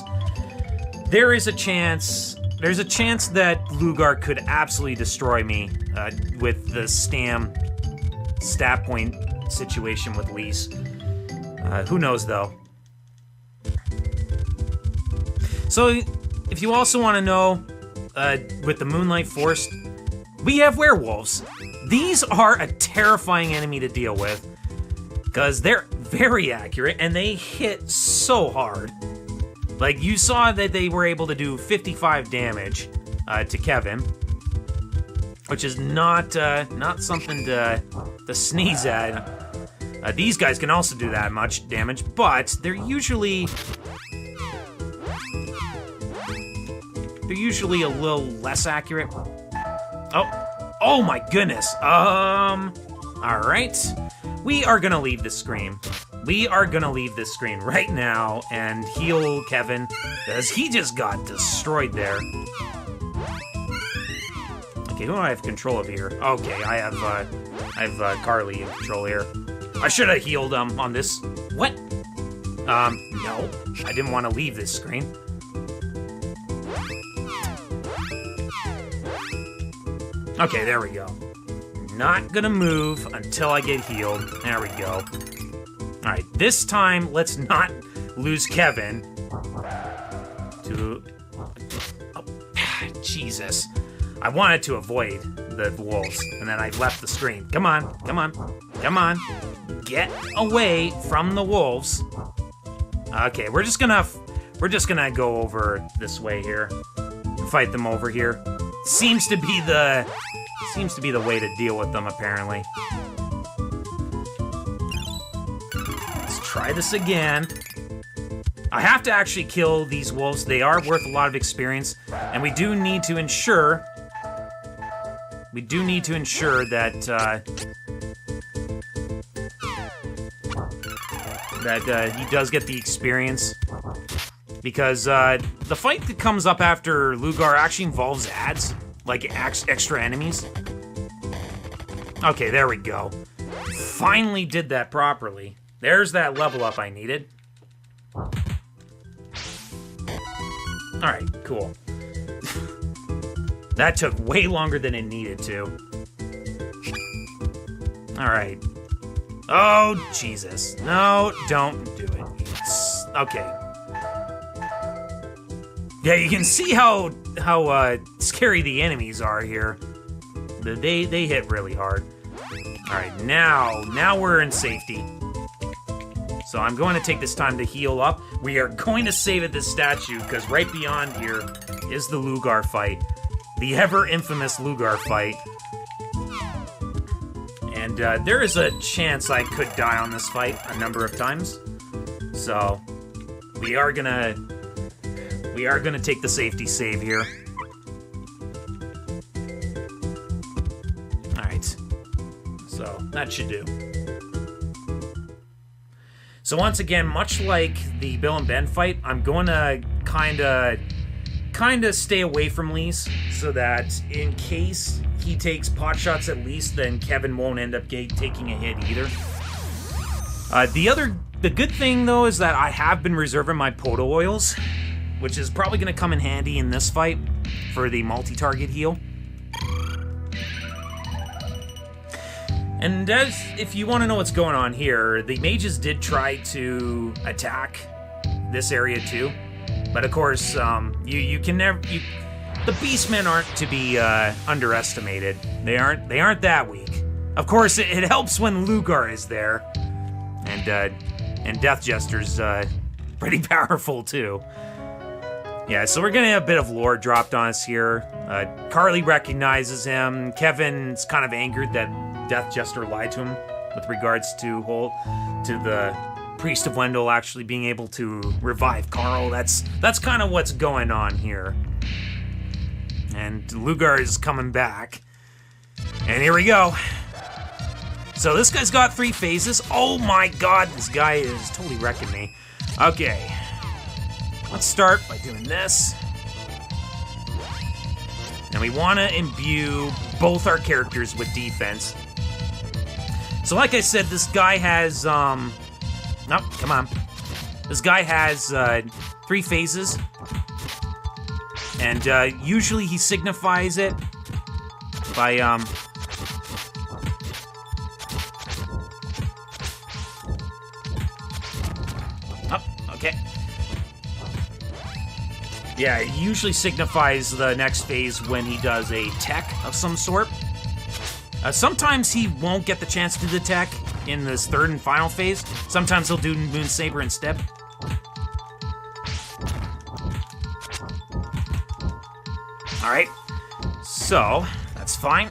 There's a chance that Lugar could absolutely destroy me with the stat point situation with Lise. Who knows though? So, if you also want to know, with the Moonlight Forest, we have werewolves. These are a terrifying enemy to deal with, because they're very accurate and they hit so hard. Like, you saw that they were able to do 55 damage to Kevin, which is not something to sneeze at. These guys can also do that much damage, but they're usually a little less accurate. Oh my goodness. All right. We are gonna leave this screen. We are gonna leave this screen right now and heal Kevin, because he just got destroyed there. Okay, who do I have control of here? Okay, I have Carly in control here. I should have healed him on this. What? No, I didn't want to leave this screen. Okay, there we go. Not gonna move until I get healed. There we go. Alright, this time, let's not lose Kevin to... Oh, Jesus. I wanted to avoid the wolves, and then I left the screen. Come on, come on, come on. Get away from the wolves. Okay, we're just gonna go over this way here. Fight them over here. Seems to be the way to deal with them, apparently. Let's try this again. I have to actually kill these wolves. They are worth a lot of experience, and we do need to ensure that he does get the experience, because the fight that comes up after Lugar actually involves ads, like extra enemies. Okay, there we go. Finally did that properly. There's that level up I needed. Alright, cool. That took way longer than it needed to. Alright. Oh, Jesus. No, don't do it. Okay. Yeah, you can see how scary the enemies are here. They hit really hard. Alright, now we're in safety. So I'm going to take this time to heal up. We are going to save at this statue, because right beyond here is the Lugar fight. The ever-infamous Lugar fight. And there is a chance I could die on this fight a number of times. So we are gonna take the safety save here. Alright. So that should do. So once again, much like the Bill and Ben fight, I'm going to kind of stay away from Lise so that in case he takes pot shots at least, then Kevin won't end up taking a hit either. The good thing though is that I have been reserving my Poto oils, which is probably going to come in handy in this fight for the multi-target heal. And as if you want to know what's going on here, the mages did try to attack this area too, but of course, you can never. The beastmen aren't to be underestimated. They aren't that weak. Of course, it helps when Lugar is there, and Death Jester's pretty powerful too. Yeah, so we're gonna have a bit of lore dropped on us here. Carly recognizes him. Kevin's kind of angered that Death Jester lied to him with regards to the Priest of Wendell actually being able to revive Carl. That's kind of what's going on here. And Lugar is coming back. And here we go. So this guy's got 3 phases. Oh my god, this guy is totally wrecking me. Okay. Let's start by doing this. And we want to imbue both our characters with defense. So like I said, this guy has, no, come on. This guy has 3 phases. And usually he signifies it by, oh, okay. Yeah, it usually signifies the next phase when he does a tech of some sort. Sometimes he won't get the chance to do the tech in this 3rd and final phase. Sometimes he'll do Moon Saber instead. Alright, so that's fine.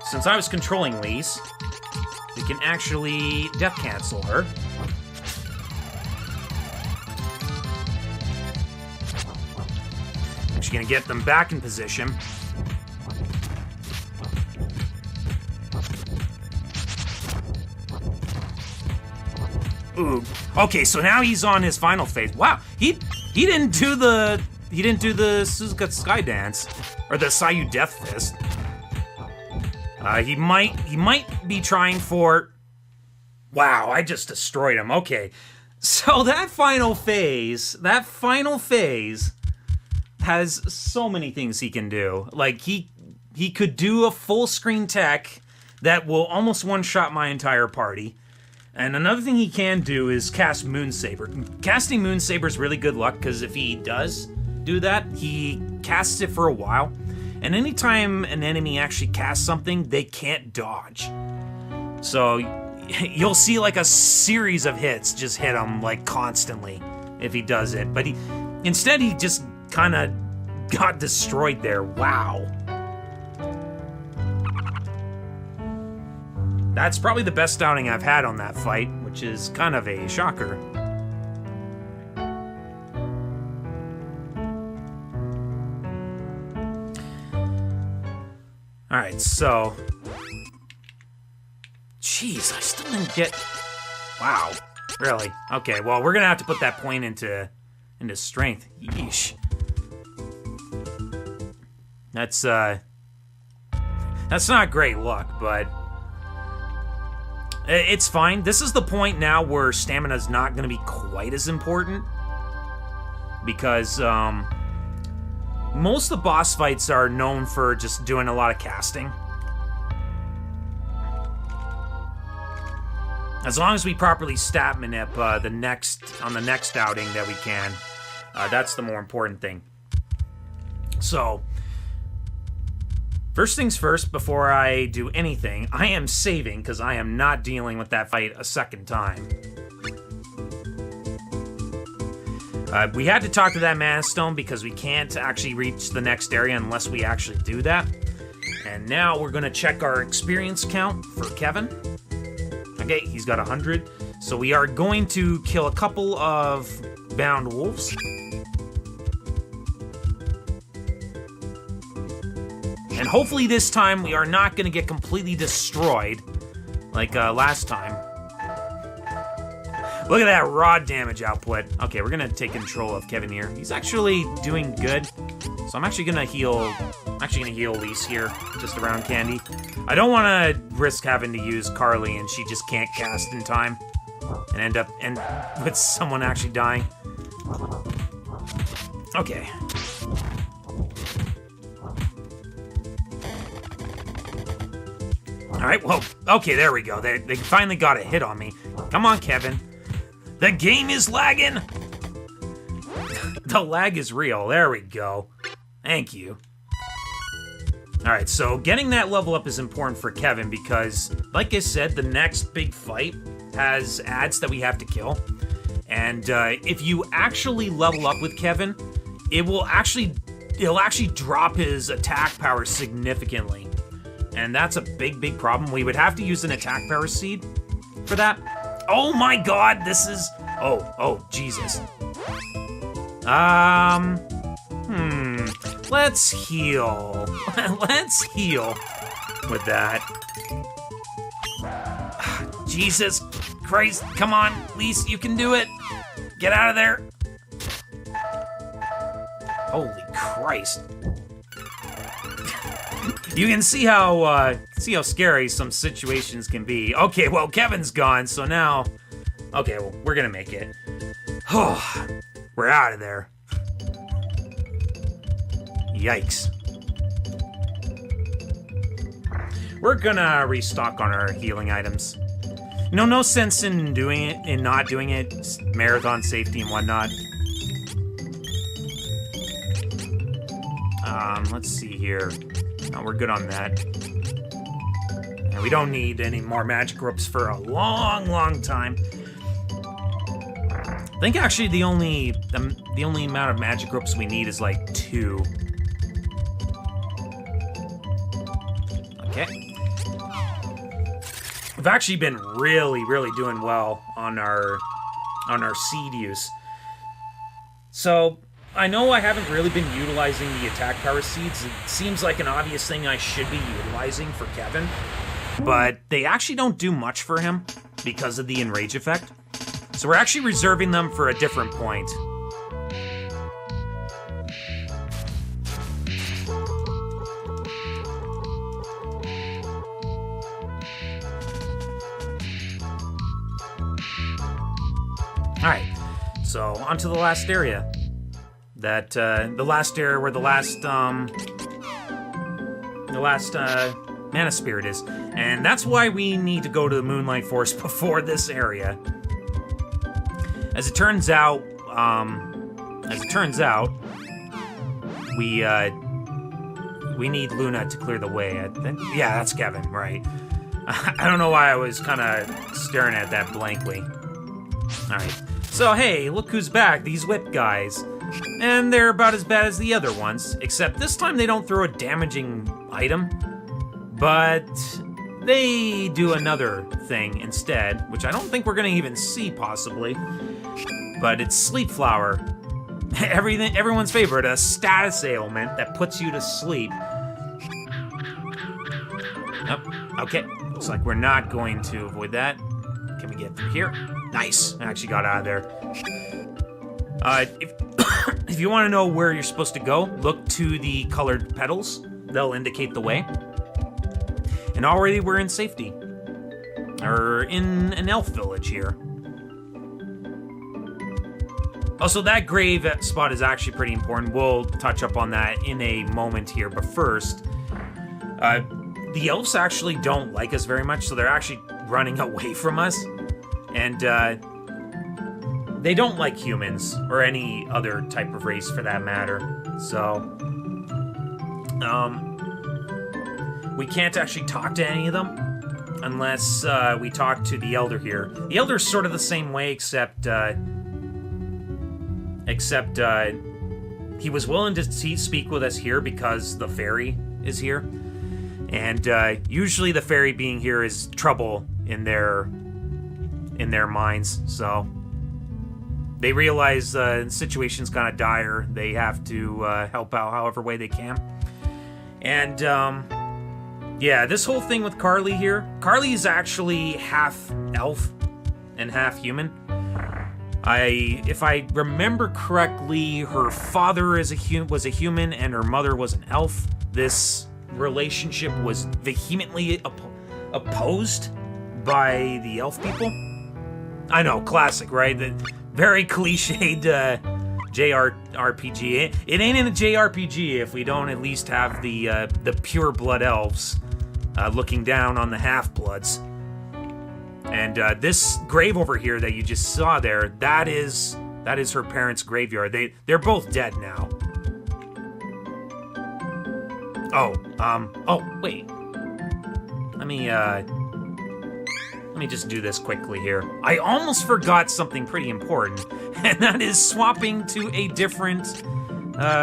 Since I was controlling Lise, we can actually death cancel her. I'm just gonna get them back in position. Ooh. Okay, so now he's on his final phase. Wow, he didn't do the Suzuka Sky Dance or the Sayu Death Fist. He might be trying for. Wow, I just destroyed him. Okay, so that final phase has so many things he can do. Like he could do a full screen tech that will almost one-shot my entire party. And another thing he can do is cast Moon Saber. Casting Moon Saber is really good luck, because if he does do that, he casts it for a while. And anytime an enemy actually casts something, they can't dodge. So you'll see like a series of hits just hit him like constantly if he does it. But instead he just kind of got destroyed there. Wow. That's probably the best outing I've had on that fight, which is kind of a shocker. Alright, so... Jeez, I still didn't get... Wow, really? Okay, well, we're gonna have to put that point into strength. Yeesh. That's not great luck, but... It's fine. This is the point now where stamina's not going to be quite as important. Because, most of the boss fights are known for just doing a lot of casting. As long as we properly stat manip on the next outing that we can, that's the more important thing. So... First things first, before I do anything, I am saving, because I am not dealing with that fight a second time. We had to talk to that Mana Stone, because we can't actually reach the next area unless we actually do that. And now we're going to check our experience count for Kevin. Okay, he's got 100. So we are going to kill a couple of bound wolves. And hopefully this time we are not going to get completely destroyed like last time. Look at that raw damage output. Okay, we're gonna take control of Kevin here. He's actually doing good. So I'm actually gonna heal. I'm actually gonna heal Elise here, just around Candy. I don't want to risk having to use Carly and she just can't cast in time, and end up with someone actually dying. Okay. All right. Well. Okay. There we go. They finally got a hit on me. Come on, Kevin. The game is lagging. The lag is real. There we go. Thank you. Alright, so getting that level up is important for Kevin because, like I said, the next big fight has ads that we have to kill. And if you actually level up with Kevin, it'll actually drop his attack power significantly. And that's a big problem. We would have to use an attack power seed for that. Oh my god, this is... Oh, Jesus. Let's heal. Let's heal with that. Jesus Christ, come on, Lise, you can do it. Get out of there. Holy Christ. You can see how scary some situations can be. Okay, well, Kevin's gone, so now... Okay, well, we're gonna make it. We're out of there. Yikes. We're gonna restock on our healing items. You know, no sense in doing it, in not doing it. Marathon safety and whatnot. Let's see here. No, we're good on that. And we don't need any more magic ropes for a long time. I think actually the only amount of magic ropes we need is like 2. Okay. We've actually been really doing well on our seed use. So I know I haven't really been utilizing the attack power seeds. It seems like an obvious thing I should be utilizing for Kevin, but they actually don't do much for him because of the enrage effect. So we're actually reserving them for a different point. Alright, so on to the last area. The last area where the last Mana Spirit is. And that's why we need to go to the Moonlight Forest before this area. As it turns out, we need Luna to clear the way. Yeah, that's Kevin, right? I don't know why I was kind of staring at that blankly. Alright, so hey, look who's back, these whip guys. And they're about as bad as the other ones, except this time they don't throw a damaging item, but they do another thing instead, which I don't think we're gonna even see, possibly. But it's Sleep Flower. Everyone's favorite, a status ailment that puts you to sleep. Oh, okay, looks like we're not going to avoid that. Can we get through here? Nice, I actually got out of there. If you want to know where you're supposed to go, look to the colored petals. They'll indicate the way. And already we're in safety. Or in an elf village here. Also, that grave spot is actually pretty important. We'll touch up on that in a moment here, but first, the elves actually don't like us very much, so they're actually running away from us. And, they don't like humans, or any other type of race for that matter. So, we can't actually talk to any of them unless we talk to the Elder here. The Elder's sort of the same way, except he was willing to speak with us here because the fairy is here. And usually the fairy being here is trouble in their minds, so... They realize the situation's kind of dire. They have to help out however way they can. And, yeah, this whole thing with Carly here. Carly is actually half elf and half human. If I remember correctly, her father was a human and her mother was an elf. This relationship was vehemently opposed by the elf people. I know, classic, right? The very cliched JRPG. It ain't in a JRPG if we don't at least have the pure blood elves looking down on the half-bloods. And this grave over here that you just saw there, that is her parents' graveyard. They're both dead now. Oh, wait. Let me just do this quickly here. I almost forgot something pretty important, and that is swapping to a different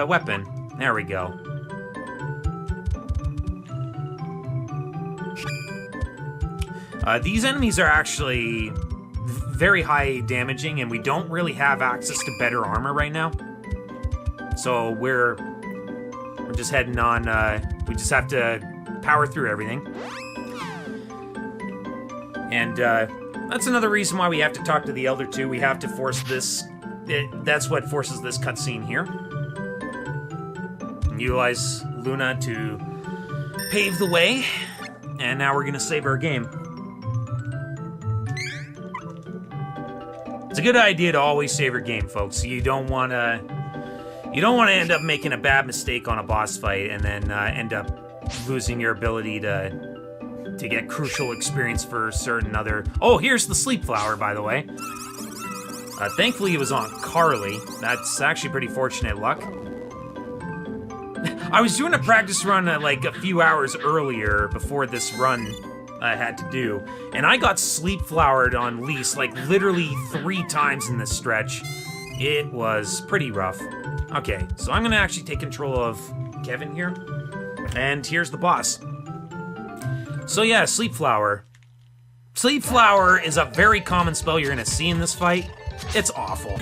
weapon. There we go. These enemies are actually very high damaging, and we don't really have access to better armor right now. So we're just heading on, we just have to power through everything. And that's another reason why we have to talk to the Elder too. We have to force this, that's what forces this cutscene here. And utilize Luna to pave the way, and now we're gonna save our game. It's a good idea to always save your game, folks. You don't want to end up making a bad mistake on a boss fight and then end up losing your ability to get crucial experience for certain other... Oh, here's the sleep flower, by the way. Thankfully, it was on Carly. That's actually pretty fortunate luck. I was doing a practice run like a few hours earlier before this run I had to do, and I got sleep flowered on Lise like literally 3 times in this stretch. It was pretty rough. Okay, so I'm gonna actually take control of Kevin here, and here's the boss. So yeah, sleep flower. Sleep flower is a very common spell you're gonna see in this fight. It's awful.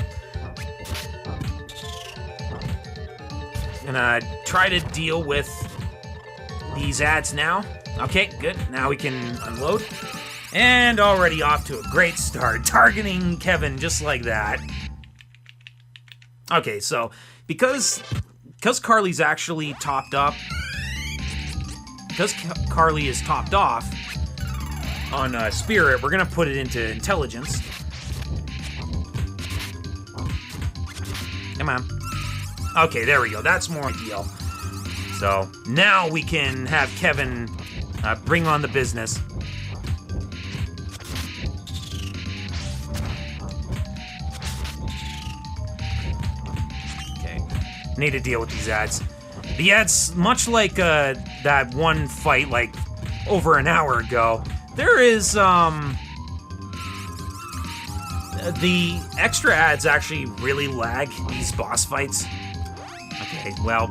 Gonna try to deal with these ads now. Okay, good. Now we can unload. And already off to a great start, targeting Kevin just like that. Okay, so because Carly's actually topped up, because Carly is topped off on Spirit, we're gonna put it into Intelligence. Come on. Okay, there we go. That's more ideal. So now we can have Kevin bring on the business. Okay, need to deal with these ads. The ads, much like that one fight like over an hour ago, there is the extra ads actually really lag these boss fights. Okay, well,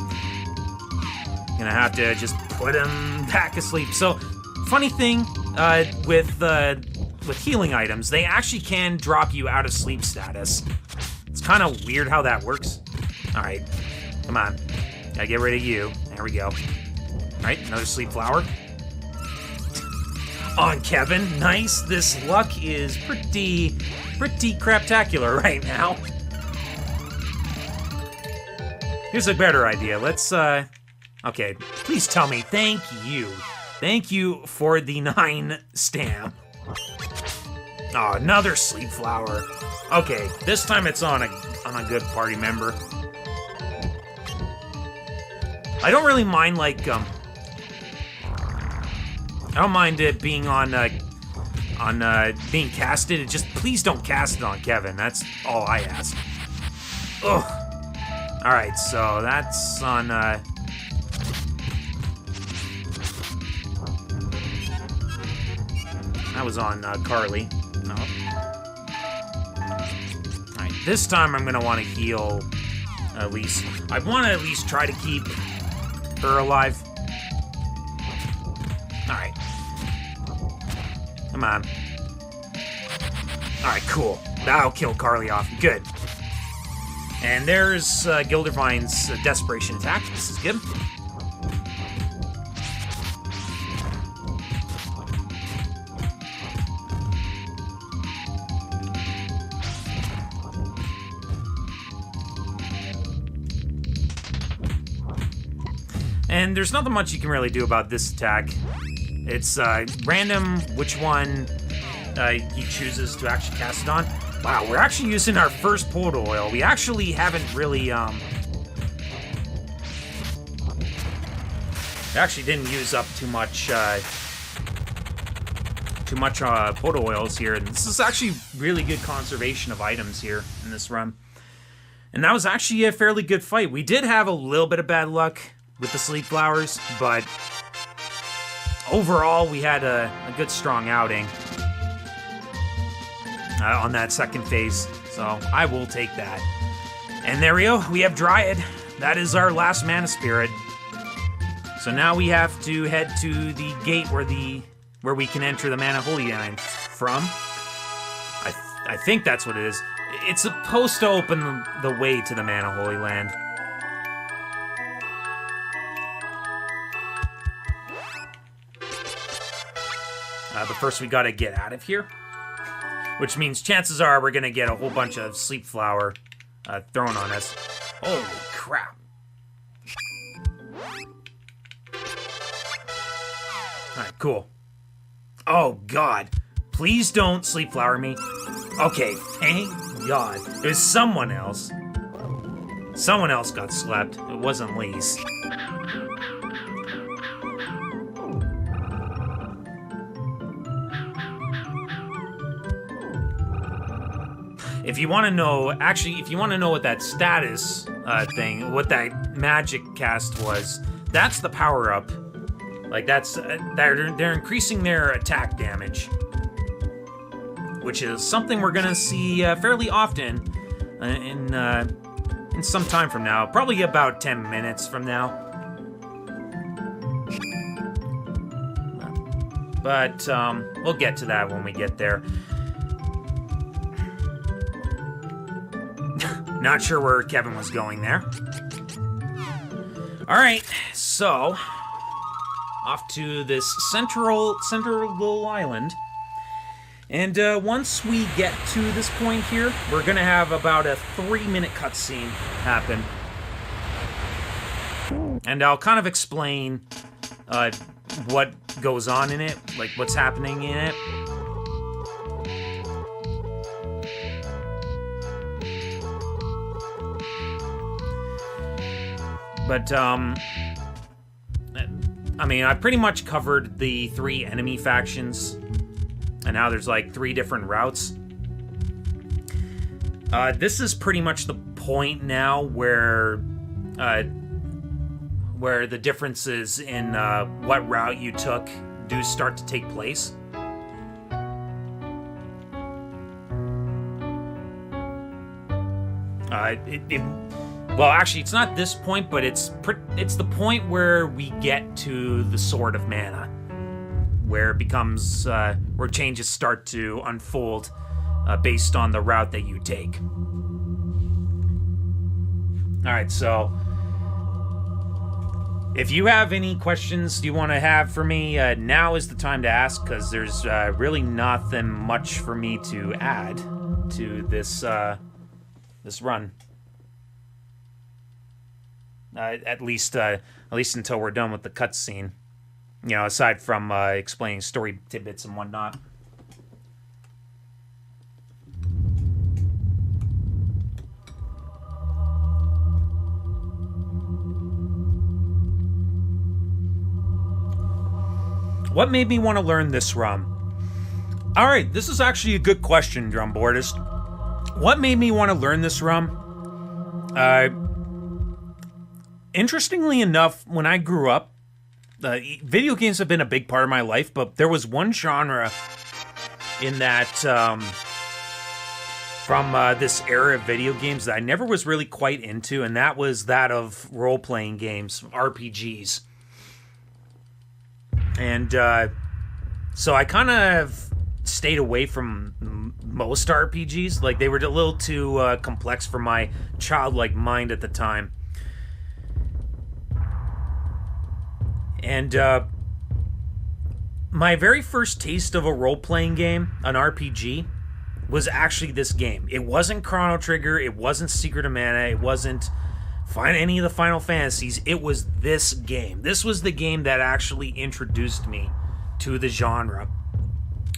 gonna have to just put him back asleep. So, funny thing with healing items, they actually can drop you out of sleep status. It's kind of weird how that works. All right, come on, gotta get rid of you. There we go. All right, another sleep flower on Kevin. Nice. This luck is pretty craptacular right now. Here's a better idea. Let's okay, please tell me. Thank you. Thank you for the 9 stamp. Oh, another sleep flower. Okay, this time it's on a good party member. I don't really mind like I don't mind it being on being casted. It just please don't cast it on Kevin. That's all I ask. Ugh. All right, so that's on. That was on Carly. No. All right, this time I'm gonna want to heal Elise. I want to at least try to keep her alive. All right. Come on. All right, cool. That'll kill Carly off. Good. And there's Gildervine's Desperation Attack. This is good. And there's nothing much you can really do about this attack. It's random which one he chooses to actually cast it on. Wow, we're actually using our first portal oil. We actually haven't really, we actually didn't use up too much portal oils here. And this is actually really good conservation of items here in this run. And that was actually a fairly good fight. We did have a little bit of bad luck with the sleep flowers, but overall we had a good strong outing on that second phase, so I will take that. And there we go, we have Dryad. That is our last mana spirit. So now we have to head to the gate where we can enter the Mana Holy Land from. I think that's what it is. It's supposed to open the way to the Mana Holy Land. But first we gotta get out of here. Which means chances are we're gonna get a whole bunch of sleep flower thrown on us. Holy crap. Alright, cool. Oh god. Please don't sleep flower me. Okay, thank god. It was someone else. Someone else got slept. It wasn't Lise. If you want to know, actually, if you want to know what that status thing, what that magic cast was, that's the power-up. Like, that's, they're increasing their attack damage. Which is something we're gonna see fairly often in some time from now. Probably about 10 minutes from now. But, we'll get to that when we get there. Not sure where Kevin was going there. Alright, so off to this central little island. And once we get to this point here, we're gonna have about a 3-minute cutscene happen. And I'll kind of explain what goes on in it, like what's happening in it. But, I mean, I pretty much covered the 3 enemy factions, and now there's like 3 different routes. This is pretty much the point now where the differences in what route you took do start to take place. Well, actually, it's not this point, but it's the point where we get to the Sword of Mana, where it becomes where changes start to unfold based on the route that you take. All right, so if you have any questions you want to have for me, now is the time to ask, because there's really nothing much for me to add to this this run. At least until we're done with the cutscene. You know, aside from explaining story tidbits and whatnot. What made me want to learn this ROM? Alright, this is actually a good question, Drumboardist. What made me want to learn this ROM? Interestingly enough, when I grew up, video games have been a big part of my life, but there was one genre in that, from this era of video games that I never was really quite into, and that was that of role-playing games, RPGs. And so I kind of stayed away from most RPGs. Like, they were a little too complex for my childlike mind at the time. And my very first taste of a role-playing game, an RPG, was actually this game. It wasn't Chrono Trigger, it wasn't Secret of Mana, it wasn't find any of the Final Fantasies, it was this game. This was the game that actually introduced me to the genre.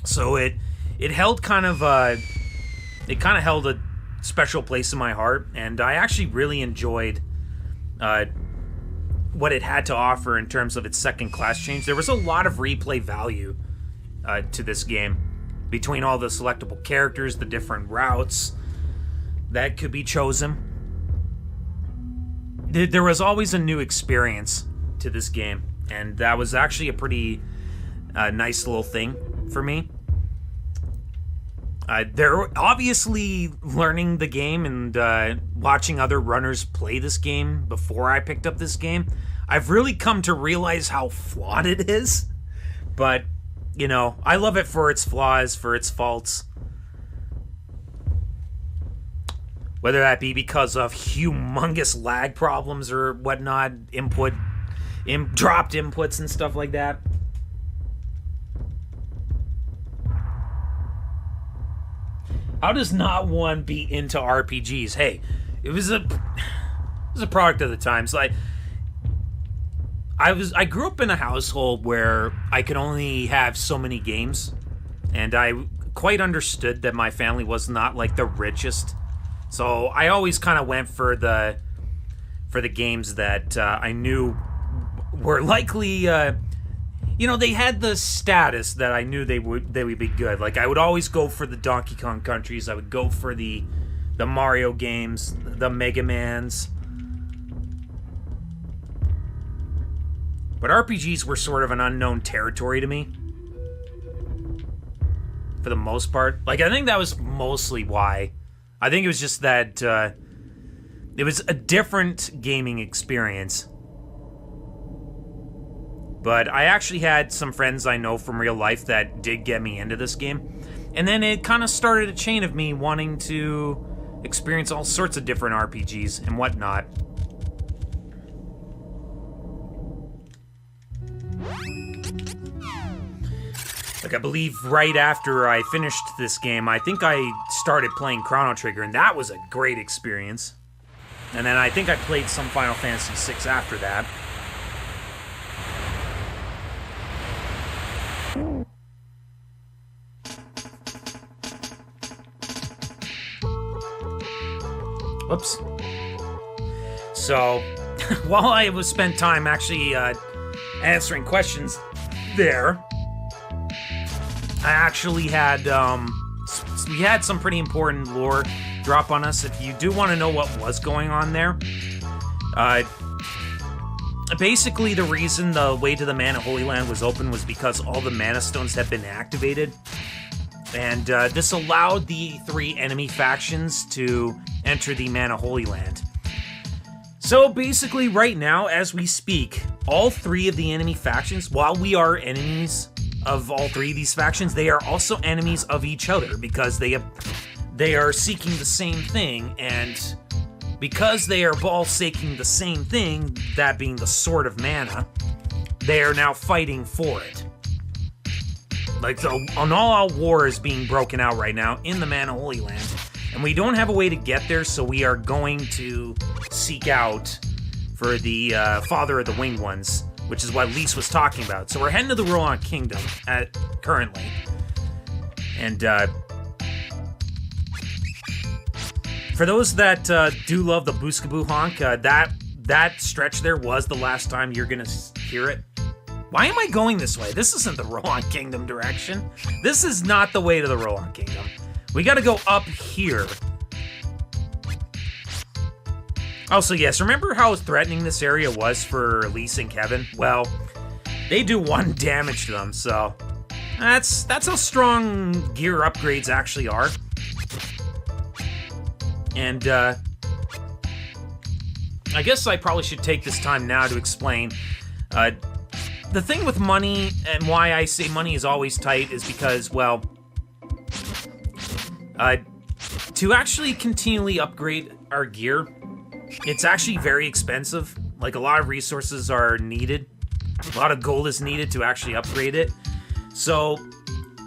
So it held kind of a special place in my heart, and I actually really enjoyed what it had to offer in terms of its second class change. There was a lot of replay value to this game between all the selectable characters, the different routes that could be chosen. There was always a new experience to this game, and that was actually a pretty nice little thing for me. Obviously, learning the game and watching other runners play this game before I picked up this game, I've really come to realize how flawed it is. But, you know, I love it for its flaws, for its faults. Whether that be because of humongous lag problems or whatnot, dropped inputs and stuff like that. How does not one be into RPGs? Hey, it was a product of the times. Like, I grew up in a household where I could only have so many games, and I quite understood that my family was not like the richest. So I always kind of went for the games that I knew were likely, they had the status that I knew they would be good. Like, I would always go for the Donkey Kong Countries. I would go for the Mario games, the Mega Mans. But RPGs were sort of an unknown territory to me, for the most part. Like, I think that was mostly why. I think it was just that it was a different gaming experience. But I actually had some friends I know from real life that did get me into this game. And then it kind of started a chain of me wanting to experience all sorts of different RPGs and whatnot. Like, I believe right after I finished this game, I think I started playing Chrono Trigger, and that was a great experience. And then I think I played some Final Fantasy VI after that. Whoops. So, while I was spent time actually answering questions there, I actually had we had some pretty important lore drop on us. If you do want to know what was going on there, basically the reason the way to the Mana Holy Land was open was because all the Mana Stones had been activated, and this allowed the 3 enemy factions to enter the Mana Holy Land. So basically right now, as we speak, all 3 of the enemy factions, while we are enemies of all 3 of these factions, they are also enemies of each other because they are seeking the same thing, and because they are all seeking the same thing, that being the Sword of Mana, they are now fighting for it. Like, an all-out war is being broken out right now in the Mana Holy Land, and we don't have a way to get there, so we are going to seek out for the Father of the Winged Ones, which is what Lise was talking about. So we're heading to the Rohan Kingdom currently. And for those that do love the Booskaboo Honk, that stretch there was the last time you're going to hear it. Why am I going this way? This isn't the Rohan Kingdom direction. This is not the way to the Rohan Kingdom. We got to go up here. Also, yes, remember how threatening this area was for Lise and Kevin? Well, they do 1 damage to them, so that's how strong gear upgrades actually are. And, I guess I probably should take this time now to explain. The thing with money, and why I say money is always tight, is because, well, to actually continually upgrade our gear, it's actually very expensive. Like, a lot of resources are needed. A lot of gold is needed to actually upgrade it. So,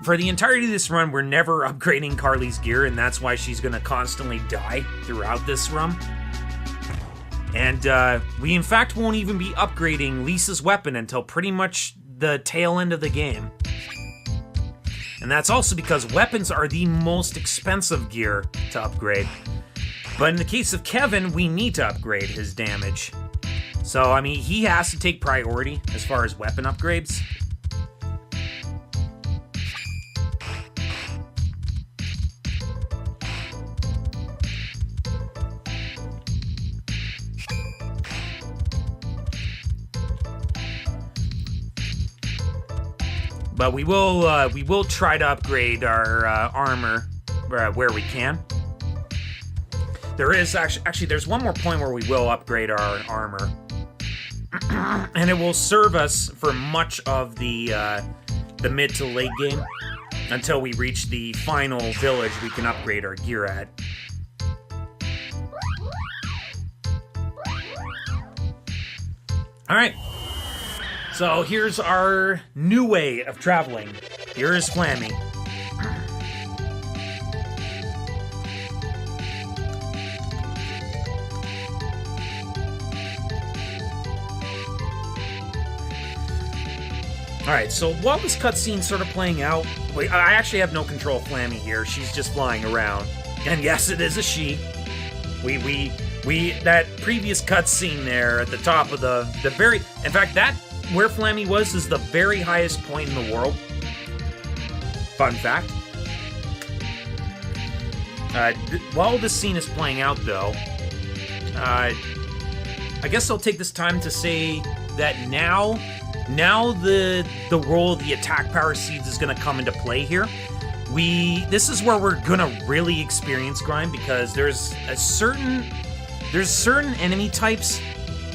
for the entirety of this run, we're never upgrading Carly's gear, and that's why she's going to constantly die throughout this run. And we in fact won't even be upgrading Lisa's weapon until pretty much the tail end of the game. And that's also because weapons are the most expensive gear to upgrade. But in the case of Kevin, we need to upgrade his damage. So, I mean, he has to take priority as far as weapon upgrades. But we will try to upgrade our armor where we can. There is actually there's one more point where we will upgrade our armor, and it will serve us for much of the mid to late game until we reach the final village we can upgrade our gear at. All right. So here's our new way of traveling. Here is Flammy. Alright, so while this cutscene's sort of playing out, I actually have no control of Flammy here. She's just flying around. And yes, it is a she. That previous cutscene there at the top of the very... In fact, that... Where Flammy was is the very highest point in the world. Fun fact. While this scene is playing out, though, I guess I'll take this time to say that now the role of the attack power seeds is going to come into play here. This is where we're going to really experience grind, because there's certain enemy types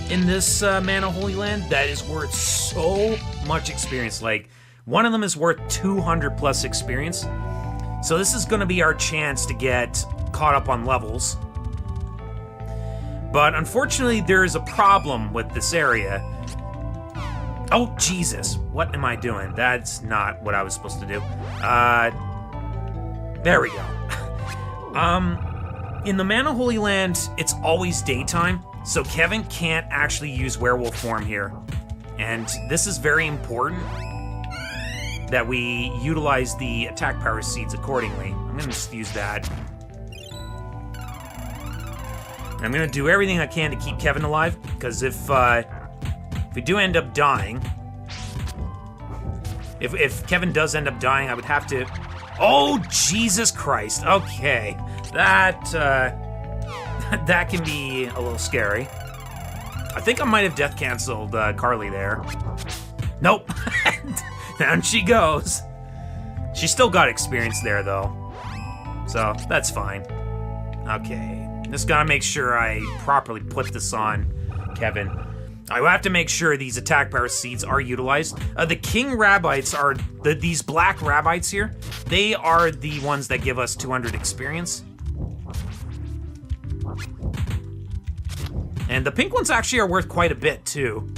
in this Mana Holy Land that is worth so much experience. Like, one of them is worth 200 plus experience. So this is going to be our chance to get caught up on levels. But unfortunately, there is a problem with this area. Oh, Jesus. What am I doing? That's not what I was supposed to do. There we go. In the Mana Holy Land, it's always daytime. So Kevin can't actually use werewolf form here. And this is very important that we utilize the attack power seeds accordingly. I'm going to just use that. And I'm going to do everything I can to keep Kevin alive, because if we do end up dying... If Kevin does end up dying, I would have to... Oh, Jesus Christ. Okay. That can be a little scary. I think I might have death canceled Carly there. Nope. Down she goes. She still got experience there, though. So, that's fine. Okay. Just gotta make sure I properly put this on Kevin. I have to make sure these attack power seeds are utilized. The King Rabbites are... these black Rabbites here, they are the ones that give us 200 experience. And the pink ones actually are worth quite a bit, too.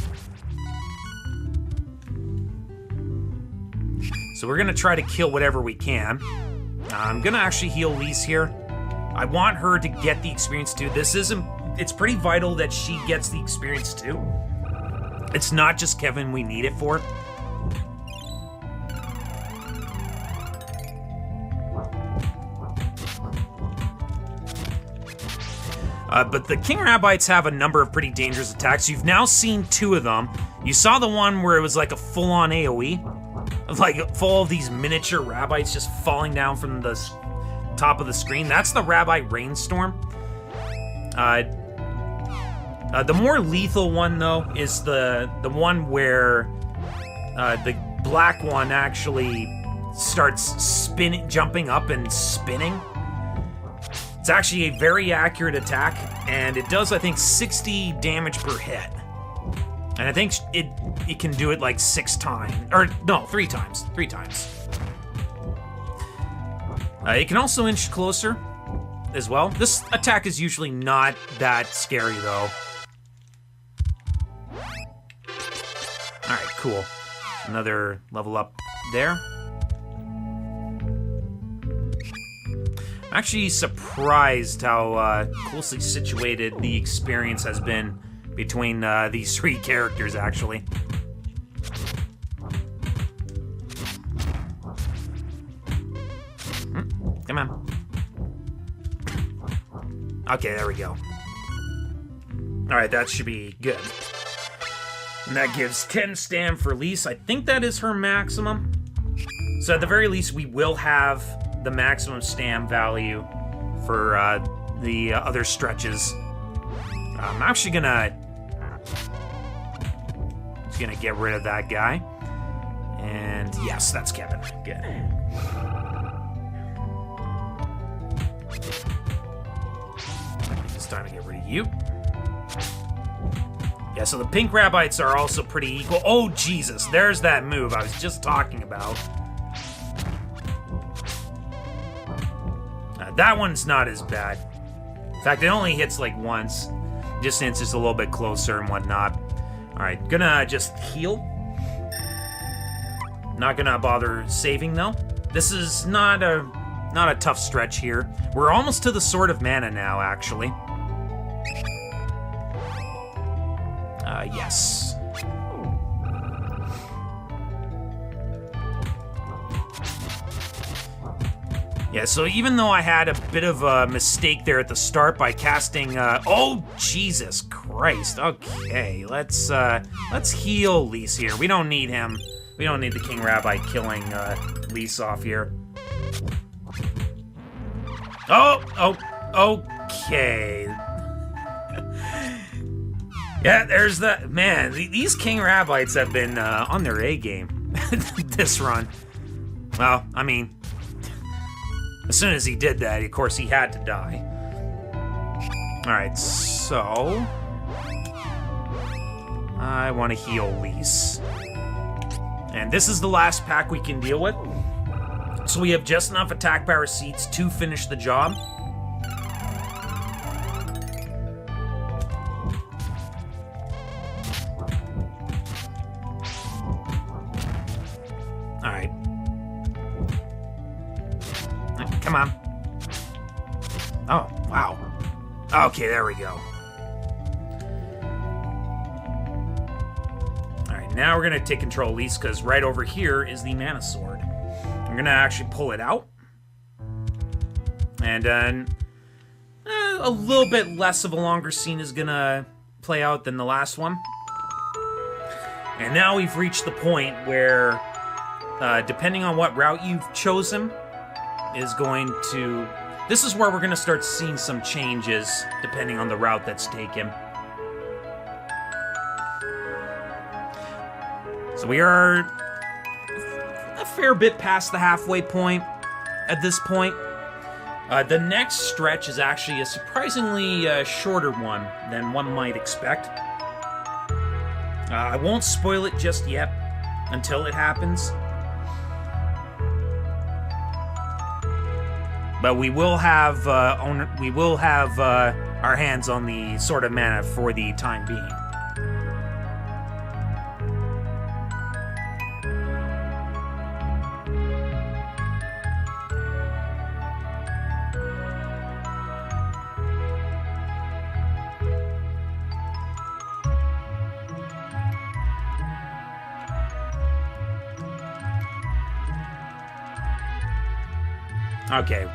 So we're going to try to kill whatever we can. I'm going to actually heal Lise here. I want her to get the experience, too. It's pretty vital that she gets the experience, too. It's not just Kevin we need it for. But the King Rabbites have a number of pretty dangerous attacks. You've now seen 2 of them. You saw the one where it was like a full-on AoE. Like, full of these miniature Rabbites just falling down from the top of the screen. That's the Rabbi Rainstorm. The more lethal one, though, is the one where the black one actually starts jumping up and spinning. It's actually a very accurate attack, and it does, I think, 60 damage per hit. And I think it can do it like 6 times. Or, no, 3 times. 3 times. It can also inch closer as well. This attack is usually not that scary, though. Alright, cool. Another level up there. I'm actually surprised how closely situated the experience has been between these three characters, actually. Come on. Okay, there we go. Alright, that should be good. And that gives 10 stam for Lise. I think that is her maximum. So at the very least, we will have the maximum stam value for the other stretches. I'm actually just gonna get rid of that guy. And yes, that's Kevin. Good. It's time to get rid of you. Yeah, so the pink rabbits are also pretty equal. Oh, Jesus, there's that move I was just talking about. That one's not as bad. In fact, it only hits like once. Just since it's a little bit closer and whatnot. Alright, gonna just heal. Not gonna bother saving, though. This is not a tough stretch here. We're almost to the Sword of Mana now, actually. Yes. Yeah, so even though I had a bit of a mistake there at the start by casting, oh, Jesus Christ. Okay, let's heal Lise here. We don't need him. We don't need the King Rabbi killing, Lise off here. Oh, okay. Yeah, there's the... Man, these King Rabbis have been on their A-game this run. Well, I mean, as soon as he did that, of course, he had to die. Alright, so... I want to heal Lise. And this is the last pack we can deal with. So we have just enough attack power seeds to finish the job. Alright. Come on. Oh, wow. Okay, there we go. Alright, now we're going to take control of Lise, because right over here is the Mana Sword. I'm going to actually pull it out. And then a little bit less of a longer scene is going to play out than the last one. And now we've reached the point where, depending on what route you've chosen, is going to... This is where we're going to start seeing some changes, depending on the route that's taken. So we are a fair bit past the halfway point at this point. The next stretch is actually a surprisingly shorter one than one might expect. I won't spoil it just yet until it happens. But we will have our hands on the Sword of Mana for the time being. Okay.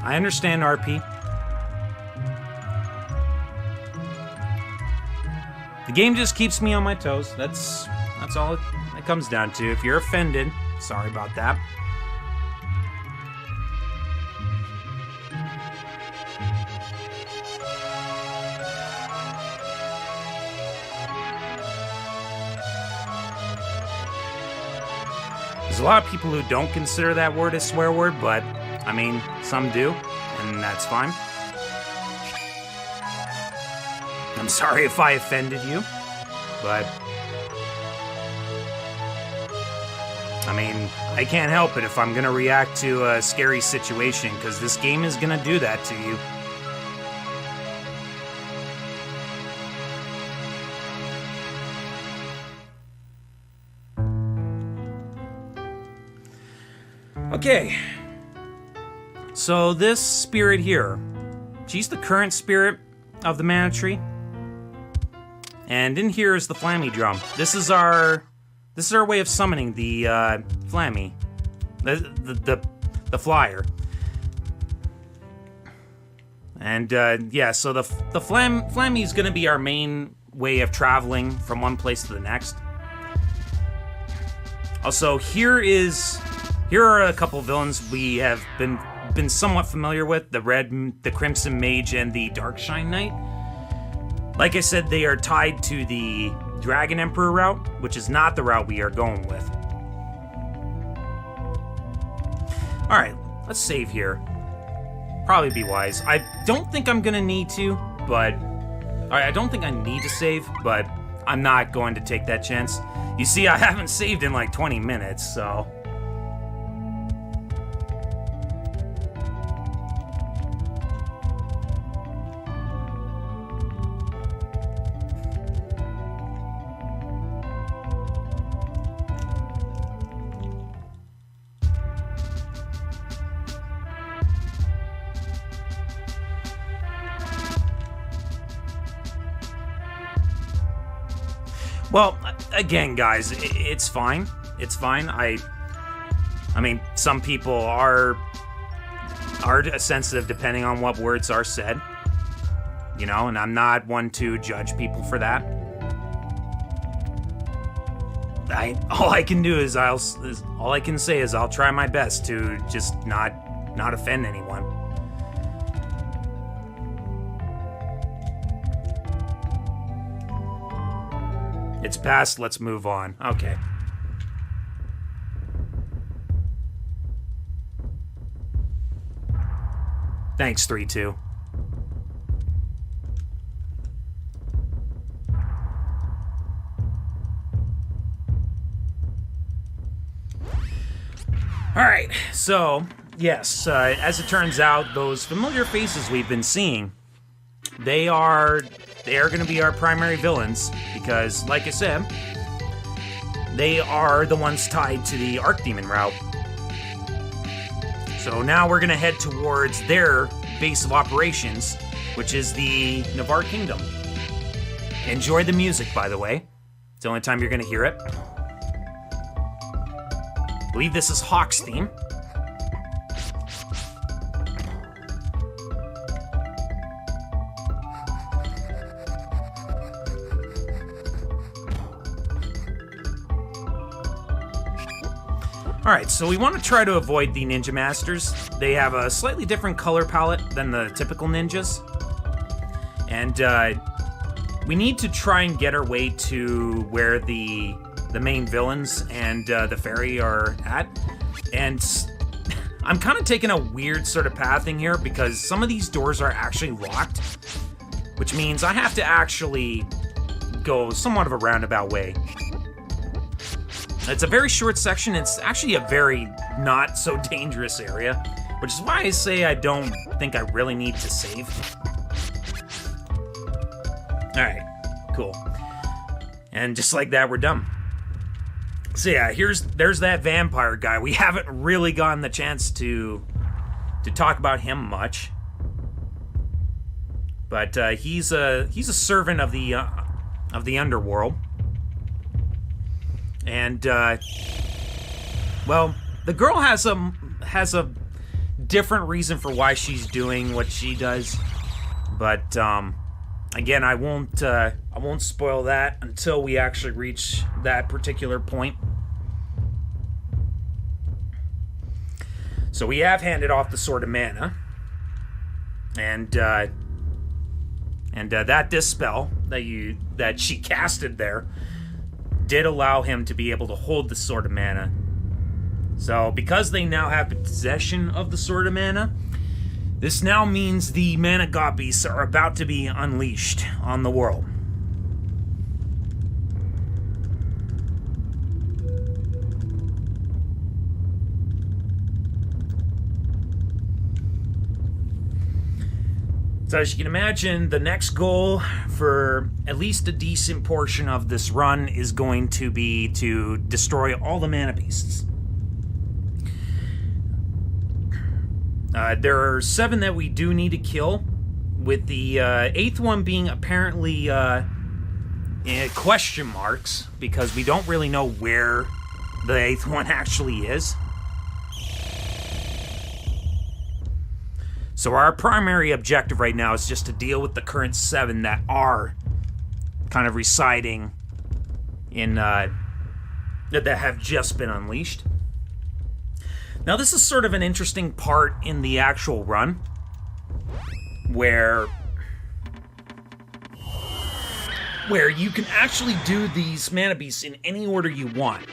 I understand, RP. The game just keeps me on my toes. That's all it comes down to. If you're offended, sorry about that. There's a lot of people who don't consider that word a swear word, but, I mean, some do, and that's fine. I'm sorry if I offended you, but... I mean, I can't help it if I'm gonna react to a scary situation, because this game is gonna do that to you. Okay, So this spirit here, she's the current spirit of the mana tree. And in here is the Flammy Drum. This is our way of summoning the Flammy, the flyer. And yeah, so the Flammy is going to be our main way of traveling from one place to the next. Also, here are a couple villains we have been somewhat familiar with: the Crimson Mage and the Darkshine Knight. Like I said, they are tied to the Dragon Emperor route, which is not the route we are going with. Alright, let's save here. Probably be wise. I don't think I'm gonna need to, but... Alright, I don't think I need to save, but I'm not going to take that chance. You see, I haven't saved in like 20 minutes, so... Well, again, guys, it's fine. It's fine. I mean, some people are sensitive depending on what words are said, you know, and I'm not one to judge people for that. All I can do is all I can say is I'll try my best to just not offend anyone. It's past, let's move on. Okay. Thanks, 3-2. Alright, so, yes, as it turns out, those familiar faces we've been seeing, they are going to be our primary villains, because, like I said, they are the ones tied to the Archdemon route. So now we're going to head towards their base of operations, which is the Navarre Kingdom. Enjoy the music, by the way. It's the only time you're going to hear it. I believe this is Hawk's theme. Alright, so we want to try to avoid the Ninja Masters. They have a slightly different color palette than the typical ninjas. And we need to try and get our way to where the main villains and the fairy are at. And I'm kind of taking a weird sort of pathing here because some of these doors are actually locked, which means I have to actually go somewhat of a roundabout way. It's a very short section. It's actually a very not so dangerous area, which is why I say I don't think I really need to save. Alright, cool. And just like that, we're done. So yeah, there's that vampire guy. We haven't really gotten the chance to talk about him much. But he's a servant of the underworld. And, well, the girl has a different reason for why she's doing what she does, but, again, I won't spoil that until we actually reach that particular point. So we have handed off the Sword of Mana, and that Dispel that she casted there did allow him to be able to hold the Sword of Mana. So, because they now have possession of the Sword of Mana, this now means the Mana God Beasts are about to be unleashed on the world. So as you can imagine, the next goal for at least a decent portion of this run is going to be to destroy all the mana beasts. There are 7 that we do need to kill, with the 8th one being apparently question marks, because we don't really know where the 8th one actually is. So our primary objective right now is just to deal with the current 7 that are kind of residing in, that have just been unleashed. Now this is sort of an interesting part in the actual run, where you can actually do these mana beasts in any order you want.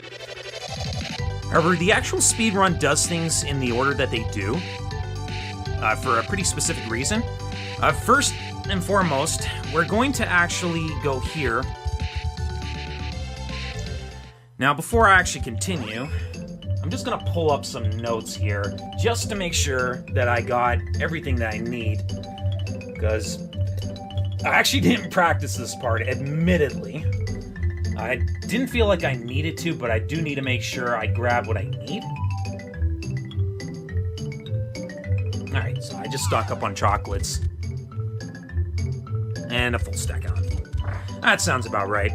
However, the actual speed run does things in the order that they do, for a pretty specific reason. First and foremost, we're going to actually go here. Now, before I actually continue, I'm just going to pull up some notes here, just to make sure that I got everything that I need, because I actually didn't practice this part, admittedly. I didn't feel like I needed to, but I do need to make sure I grab what I need. Alright, so I just stock up on chocolates. And a full stack on. That sounds about right.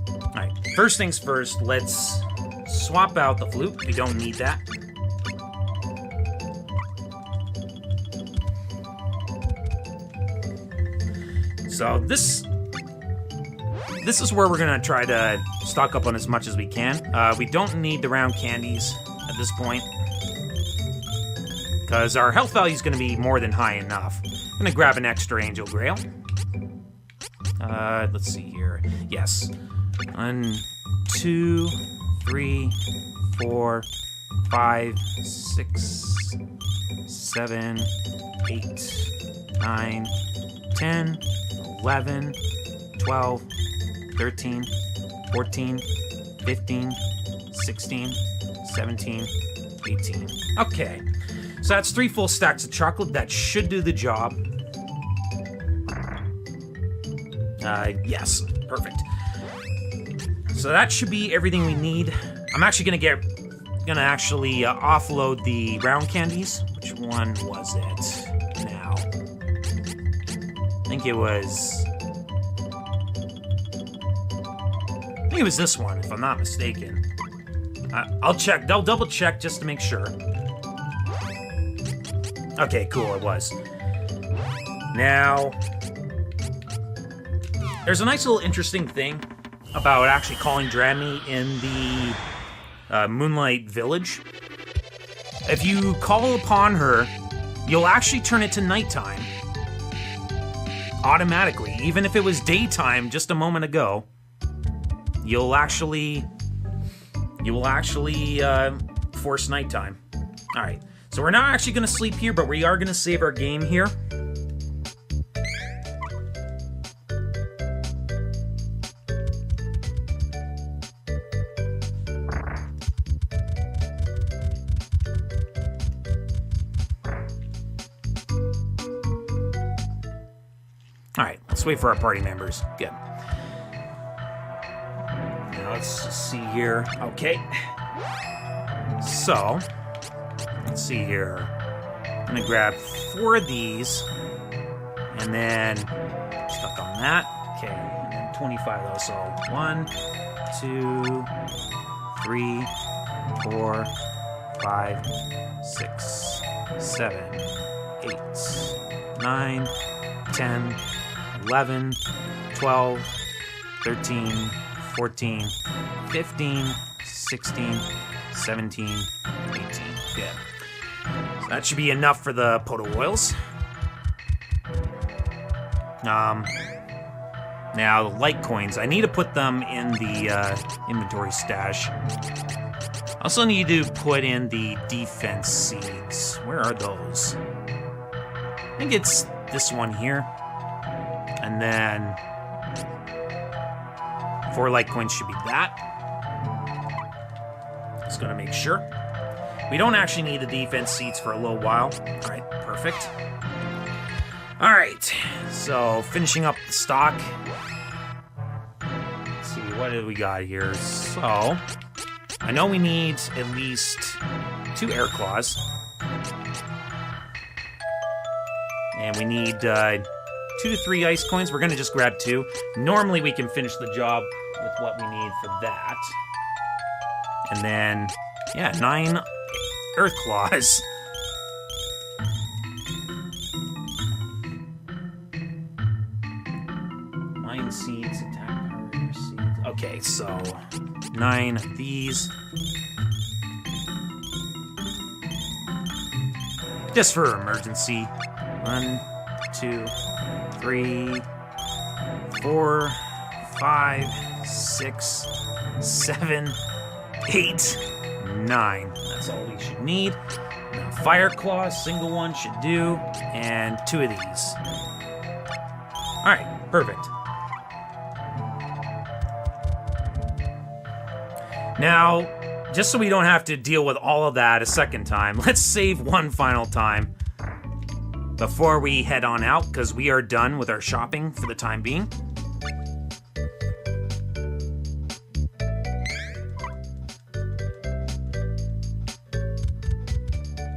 Alright, first things first, let's swap out the flute. We don't need that. So this is where we're gonna try to stock up on as much as we can. We don't need the round candies at this point, because our health value is going to be more than high enough. I'm going to grab an extra Angel Grail. Let's see here. Yes. 1, 2, 3, 4, 5, 6, 7, 8, 9, 10, 11, 12, 13, 14, 15, 16, 17, 18. Okay. So that's 3 full stacks of chocolate. That should do the job. Yes. Perfect. So that should be everything we need. I'm actually gonna offload the round candies. Which one was it now? I think it was this one, if I'm not mistaken. I'll check. I'll double check just to make sure. Okay, cool, it was. Now, there's a nice little interesting thing about actually calling Dranny in the Moonlight Village. If you call upon her, you'll actually turn it to nighttime. Automatically. Even if it was daytime just a moment ago, you will actually force nighttime. Alright. So we're not actually going to sleep here, but we are going to save our game here. Alright, let's wait for our party members. Good. Now let's just see here. Okay. So, let's see here. I'm gonna grab 4 of these, and then stuck on that. Okay, and then 25 of those. So 1, 2, 3, 4, 5, 6, 7, 8, 9, 10, 11, 12, 13, 14, 15, 16, 17, 18. Good. So that should be enough for the pot of oils. Now, the light coins, I need to put them in the inventory stash. I also need to put in the defense seeds. Where are those? I think it's this one here. And then 4 light coins should be that. Just gonna make sure. We don't actually need the defense seats for a little while. Alright, perfect. Alright, so finishing up the stock. Let's see, what did we got here? So, I know we need at least 2 air claws. And we need 2 to 3 ice coins. We're going to just grab 2. Normally we can finish the job with what we need for that. And then, yeah, 9 earth claws. Mine seeds, attack harder seeds. Okay, so 9 of these. Just for emergency. 1, 2, 3, 4, 5, 6, 7, 8, 9. That's all we should need. Now, fire claw, single one should do, and 2 of these. All right, perfect. Now, just so we don't have to deal with all of that a second time, let's save one final time before we head on out, because we are done with our shopping for the time being.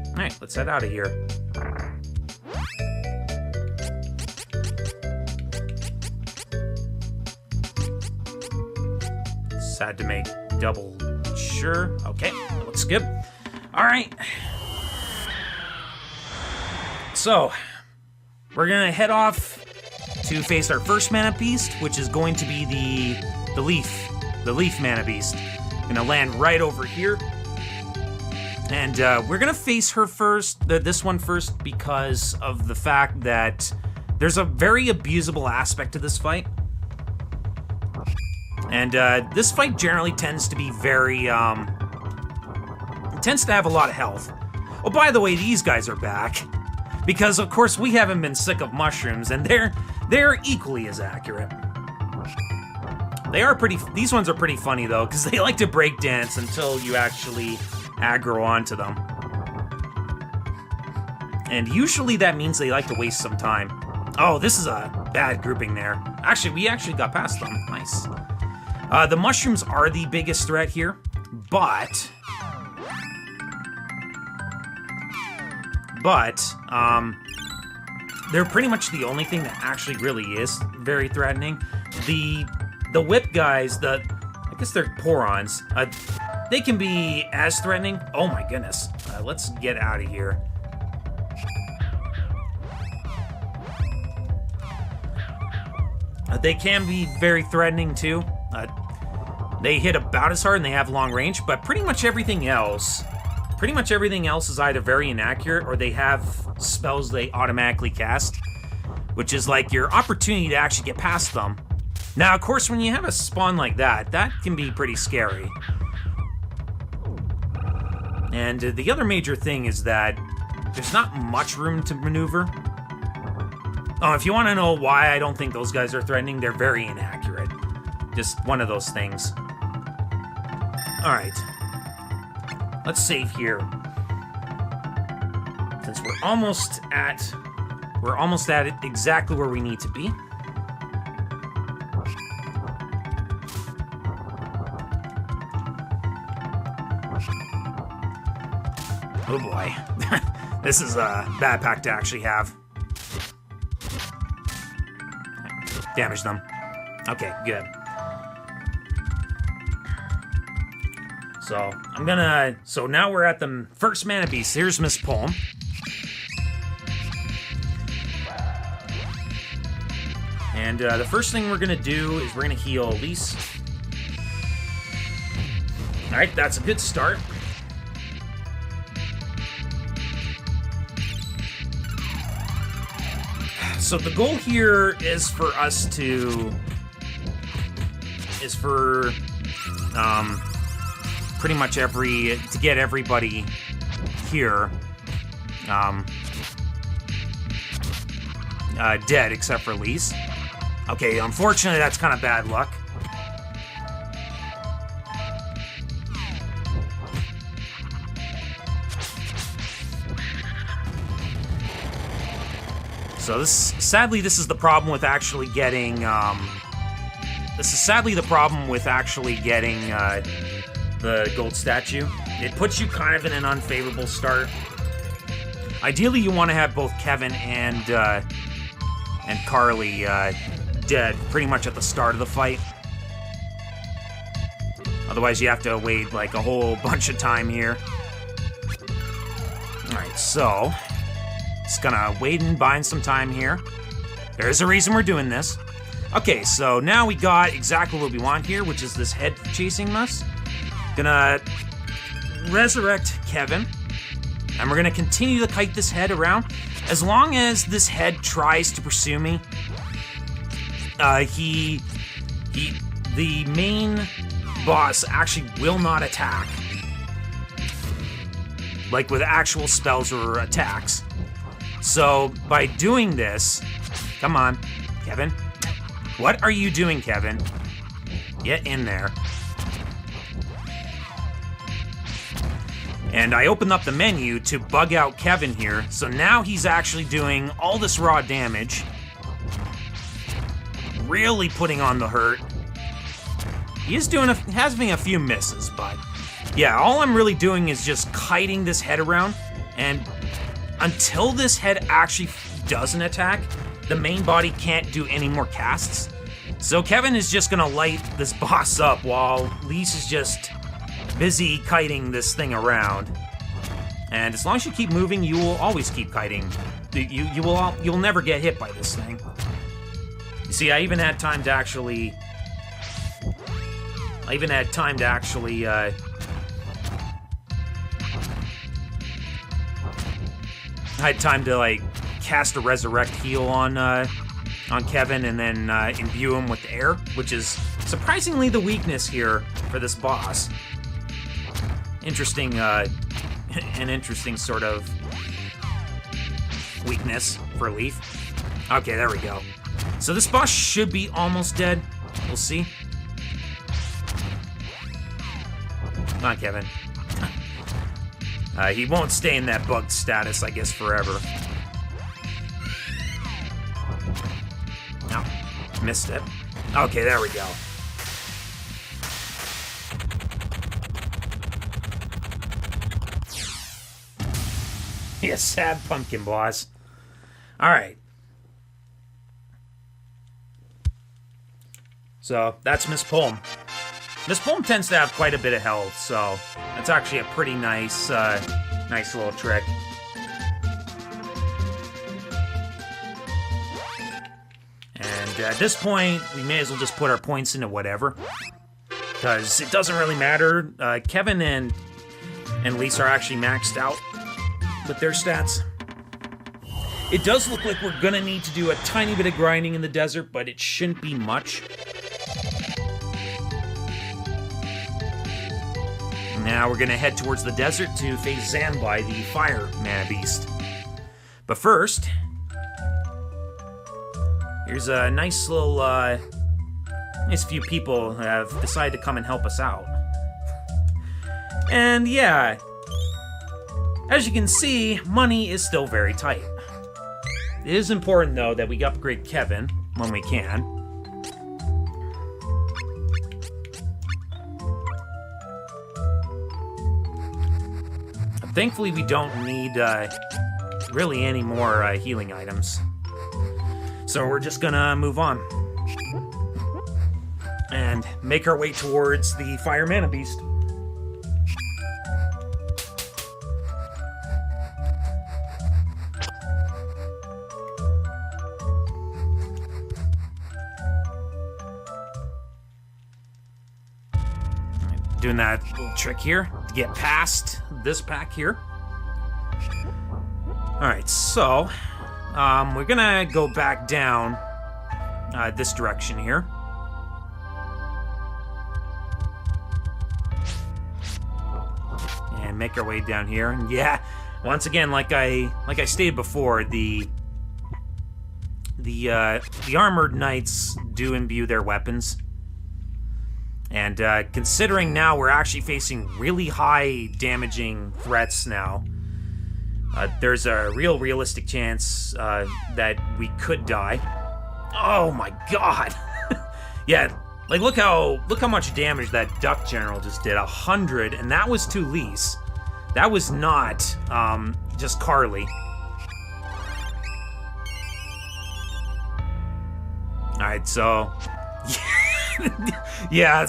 All right, let's head out of here. Just had to make double sure. Okay, that looks good. All right. So, we're gonna head off to face our first mana beast, which is going to be the leaf mana beast. Gonna land right over here, and we're gonna face her first, this one first, because of the fact that there's a very abusable aspect to this fight, and this fight generally tends to be very tends to have a lot of health. Oh, by the way, these guys are back. Because, of course, we haven't been sick of mushrooms, and they're equally as accurate. They are these ones are pretty funny, though, because they like to break dance until you actually aggro onto them. And usually that means they like to waste some time. Oh, this is a bad grouping there. Actually, we actually got past them. Nice. The mushrooms are the biggest threat here, but they're pretty much the only thing that actually really is very threatening. The whip guys, I guess they're porons, they can be as threatening. Oh my goodness. Let's get out of here. They can be very threatening too. They hit about as hard and they have long range, but pretty much everything else is either very inaccurate or they have spells they automatically cast, which is like your opportunity to actually get past them. Now, of course, when you have a spawn like that can be pretty scary. And the other major thing is that there's not much room to maneuver. Oh, if you want to know why I don't think those guys are threatening, they're very inaccurate. Just one of those things. All right. Let's save here. Since we're almost at it exactly where we need to be. Oh boy. This is a bad pack to actually have. Damage them. Okay, good. So now we're at the first mana beast. Here's Miss Poem. And the first thing we're gonna do is we're gonna heal Elise. All right, that's a good start. So the goal here is for us to pretty much to get everybody here dead except for Elise. Okay, unfortunately that's kind of bad luck. So sadly, this is the problem with actually getting, the gold statue. It puts you kind of in an unfavorable start. Ideally, you want to have both Kevin and Carly dead pretty much at the start of the fight. Otherwise, you have to wait like a whole bunch of time here. Alright, so just gonna wait and bind some time here. There's a reason we're doing this. Okay, so now we got exactly what we want here, which is this head chasing us. Gonna resurrect Kevin, and we're gonna continue to kite this head around. As long as this head tries to pursue me, the main boss actually will not attack. Like with actual spells or attacks. So by doing this, come on, Kevin. What are you doing, Kevin? Get in there. And I opened up the menu to bug out Kevin here, so now he's actually doing all this raw damage. Really putting on the hurt. He is having a few misses, but yeah, all I'm really doing is just kiting this head around, and until this head actually does an attack, the main body can't do any more casts. So Kevin is just gonna light this boss up while Lise is just busy kiting this thing around. And as long as you keep moving, you will always keep kiting. You'll never get hit by this thing. You see, I even had time to actually I had time to like cast a resurrect heal on Kevin and then imbue him with air, which is surprisingly the weakness here for this boss. Interesting, an interesting sort of weakness for Leaf. Okay, there we go. So this boss should be almost dead. We'll see. Come on, Kevin. He won't stay in that bugged status, I guess, forever. No, missed it. Okay, there we go. You sad pumpkin boss. Alright. So, that's Miss Poem. Miss Poem tends to have quite a bit of health, so that's actually a pretty nice, nice little trick. And at this point, we may as well just put our points into whatever, because it doesn't really matter. Kevin and Lisa are actually maxed out with their stats. It does look like we're gonna need to do a tiny bit of grinding in the desert, but it shouldn't be much. Now we're gonna head towards the desert to face Zanbai, the fire mana beast. But first, here's a nice little, nice few people who have decided to come and help us out. And yeah, as you can see, money is still very tight. It is important, though, that we upgrade Kevin when we can. Thankfully, we don't need really any more healing items. So we're just gonna move on. And make our way towards the Fire Mana Beast. Doing that little trick here to get past this pack here. Alright, so we're gonna go back down this direction here. And make our way down here. And yeah, once again, like I stated before, the armored knights do imbue their weapons. And considering now we're actually facing really high damaging threats now, there's a realistic chance that we could die. Oh my god! Yeah, like look how much damage that Duck General just did. 100, and that was to Lise. That was not just Carly. Alright, so... yeah,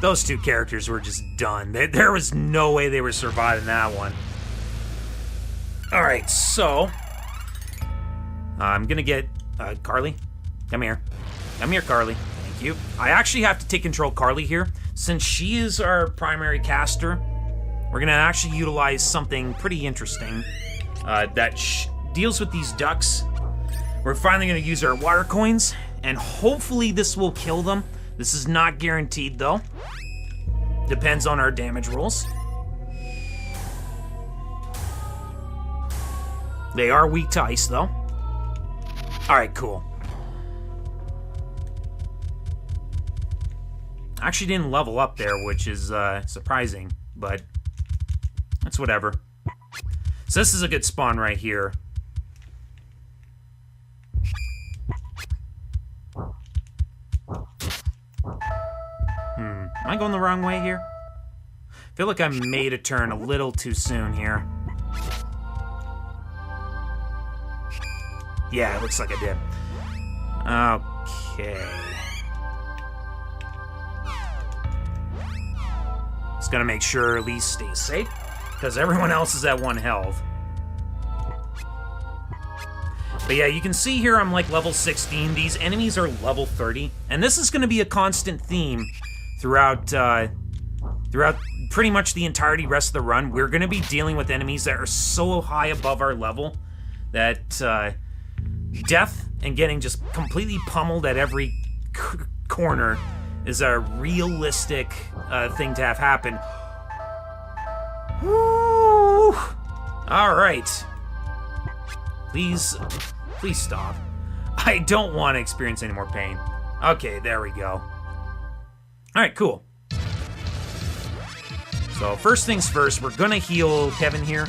those two characters were just done. There was no way they were surviving that one. Alright, so... I'm gonna get... Carly? Come here. Come here, Carly. Thank you. I actually have to take control of Carly here. Since she is our primary caster, we're gonna actually utilize something pretty interesting that deals with these ducks. We're finally gonna use our water coins, and hopefully this will kill them. This is not guaranteed, though. Depends on our damage rolls. They are weak to ice, though. Alright, cool. Actually didn't level up there, which is surprising, but that's whatever. So this is a good spawn right here. Am I going the wrong way here? I feel like I made a turn a little too soon here. Yeah, it looks like I did. Okay. Just gotta make sure Elise stays safe, because everyone else is at 1 health. But yeah, you can see here I'm like level 16. These enemies are level 30. And this is gonna be a constant theme throughout pretty much the entirety rest of the run. We're gonna be dealing with enemies that are so high above our level that death and getting just completely pummeled at every corner is a realistic thing to have happen. Woo! All right. Please stop. I don't want to experience any more pain. Okay, there we go. All right, cool. So first things first, we're gonna heal Kevin here.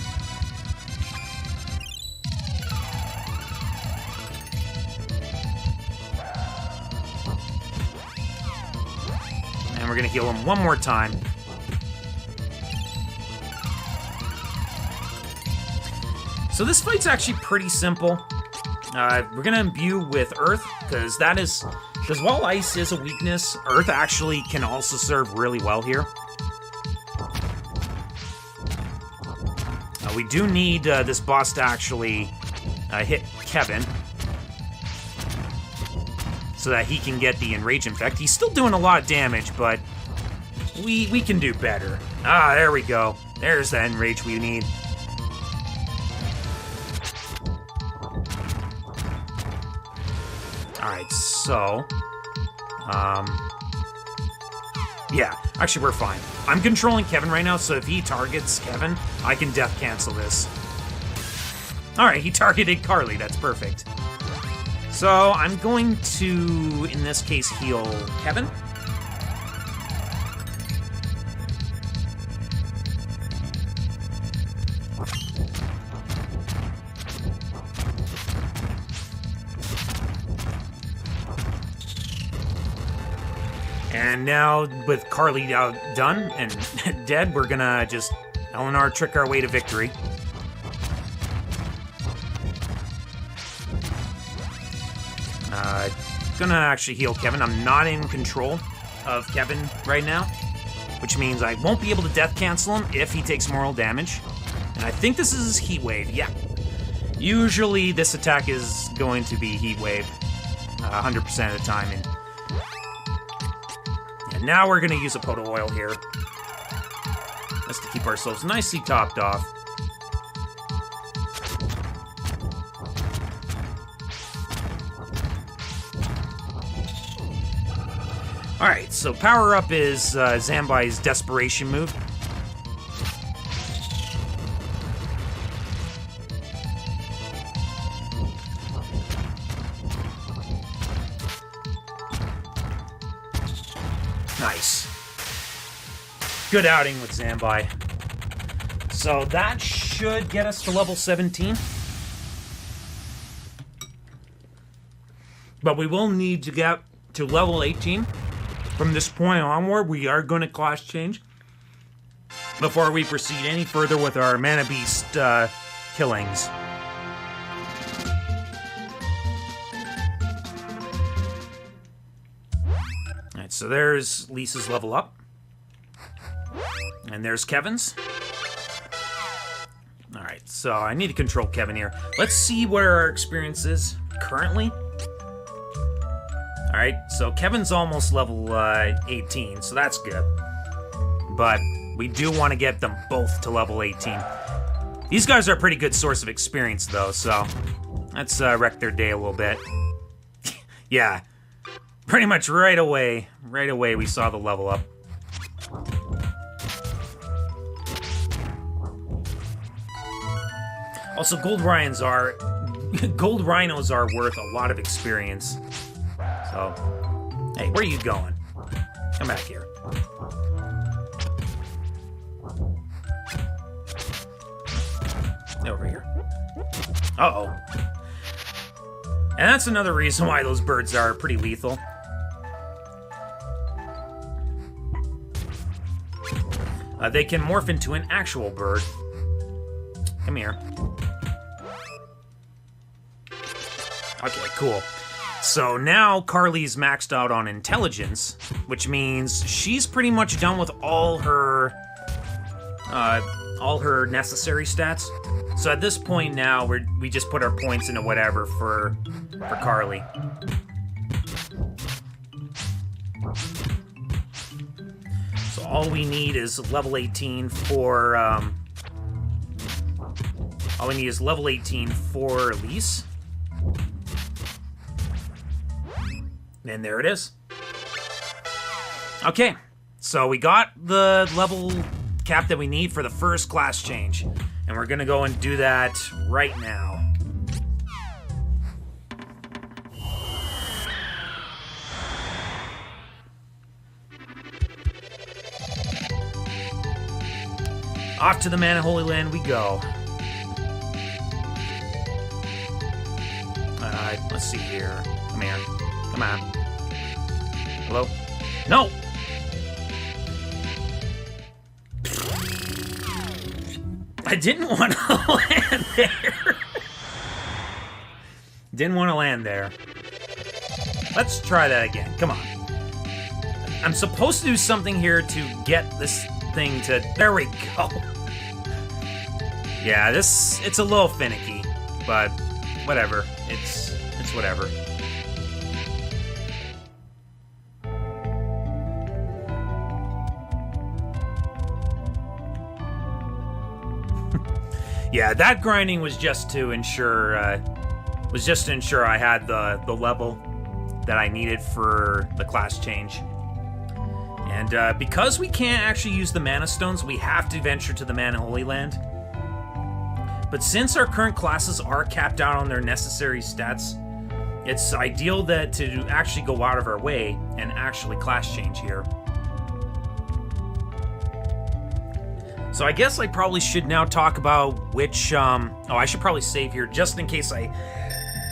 And we're gonna heal him one more time. So this fight's actually pretty simple. We're gonna imbue with Earth, because while Ice is a weakness, Earth actually can also serve really well here. We do need this boss to actually hit Kevin, so that he can get the Enrage Infect. He's still doing a lot of damage, but we can do better. Ah, there we go. There's the Enrage we need. Alright, so... yeah, actually we're fine. I'm controlling Kevin right now, so if he targets Kevin, I can death cancel this. Alright, he targeted Carly, that's perfect. So, I'm going to, in this case, heal Kevin. And now, with Carly done and dead, we're gonna just Eleanor trick our way to victory. Gonna actually heal Kevin. I'm not in control of Kevin right now, which means I won't be able to death cancel him if he takes mortal damage. And I think this is Heat Wave, yeah. Usually this attack is going to be Heat Wave 100% of the time. And now we're gonna use a pot of oil here, just to keep ourselves nicely topped off. Alright, so power up is Zambai's Desperation move. Nice. Good outing with Zambai. So that should get us to level 17. But we will need to get to level 18. From this point onward, we are going to class change before we proceed any further with our Mana Beast killings. Alright, so there's Lisa's level up. And there's Kevin's. Alright, so I need to control Kevin here. Let's see where our experience is currently. Alright, so Kevin's almost level 18, so that's good. But we do want to get them both to level 18. These guys are a pretty good source of experience, though, so let's wreck their day a little bit. Yeah, pretty much right away we saw the level up. Also, gold rhinos are worth a lot of experience. So, hey, where are you going? Come back here. Over here. Uh-oh. And that's another reason why those birds are pretty lethal. They can morph into an actual bird. Come here. Okay, cool. So now Carly's maxed out on intelligence, which means she's pretty much done with all her necessary stats. So at this point now, we just put our points into whatever for Carly. So all we need is level 18 for Elise. And there it is. Okay, so we got the level cap that we need for the first class change. And we're gonna go and do that right now. Off to the Man of Holy Land we go. Let's see here. Come here. Come on. Hello? No! I didn't want to land there. Didn't want to land there. Let's try that again. Come on. I'm supposed to do something here to get this thing to... There we go. Yeah, it's a little finicky, but whatever. It's whatever. Yeah, that grinding was just to ensure I had the level that I needed for the class change. And because we can't actually use the mana stones, we have to venture to the Man of Holy Land. But since our current classes are capped out on their necessary stats, it's ideal that to actually go out of our way and actually class change here. So I guess I probably should now talk about which, I should probably save here just in case I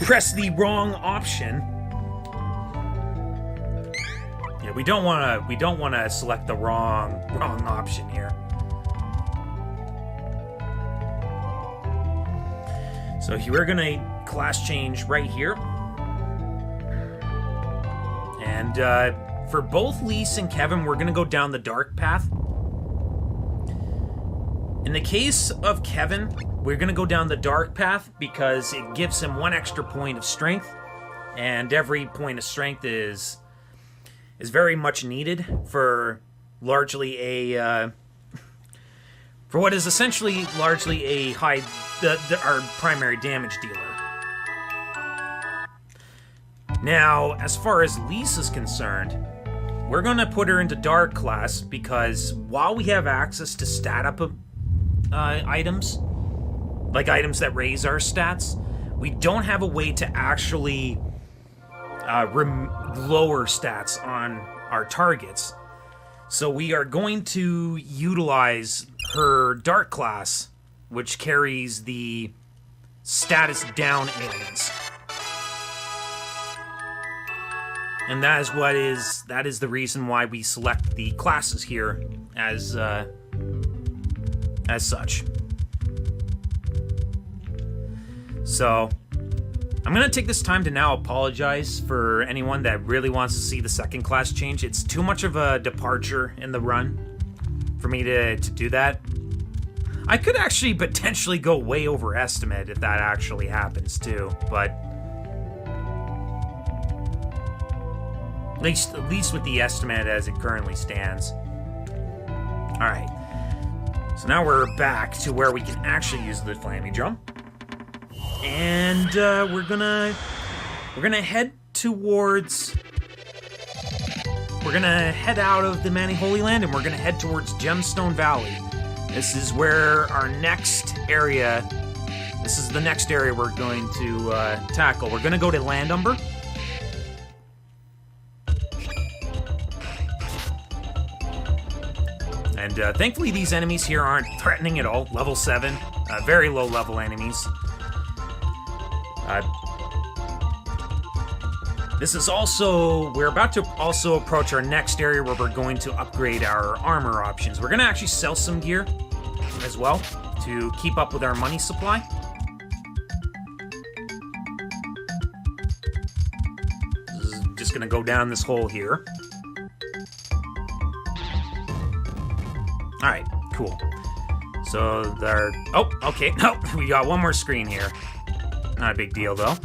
press the wrong option. Yeah, we don't want to select the wrong option here. So we're gonna class change right here. And for both Lise and Kevin, we're gonna go down the dark path. In the case of Kevin, we're going to go down the dark path because it gives him one extra point of strength, and every point of strength is very much needed for largely a for what is essentially largely a our primary damage dealer. Now, as far as Lise is concerned, we're going to put her into dark class because while we have access to stat up items, like items that raise our stats, we don't have a way to actually lower stats on our targets. So we are going to utilize her dark class, which carries the status down ailments. And that is the reason why we select the classes here as such. So I'm gonna take this time to now apologize for anyone that really wants to see the second class change. It's too much of a departure in the run for me to do that. I could actually potentially go way over estimate if that actually happens too, but at least with the estimate as it currently stands. Alright. So now we're back to where we can actually use the Flammy Drum. And we're gonna head towards... We're gonna head out of the Mani Holy Land and we're gonna head towards Gemstone Valley. This is where our next area... This is the next area we're going to tackle. We're gonna go to Landumber. And thankfully these enemies here aren't threatening at all. Level 7. Very low level enemies. This is also... We're about to also approach our next area where we're going to upgrade our armor options. We're going to actually sell some gear as well to keep up with our money supply. This is just going to go down this hole here. Alright, cool. So there... Oh, okay. No, we got one more screen here. Not a big deal, though.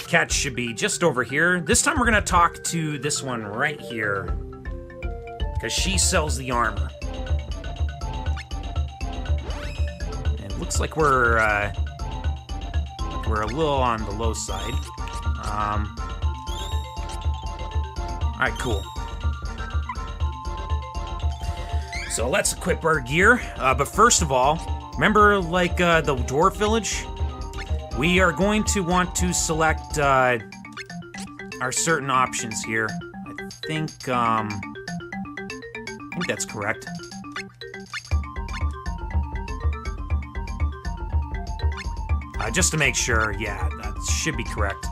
Cat should be just over here. This time we're going to talk to this one right here. Because she sells the armor. And it looks like we're a little on the low side. Alright, cool. So let's equip our gear. But first of all, remember like the Dwarf Village? We are going to want to select our certain options here. I think that's correct. Just to make sure, yeah, that should be correct.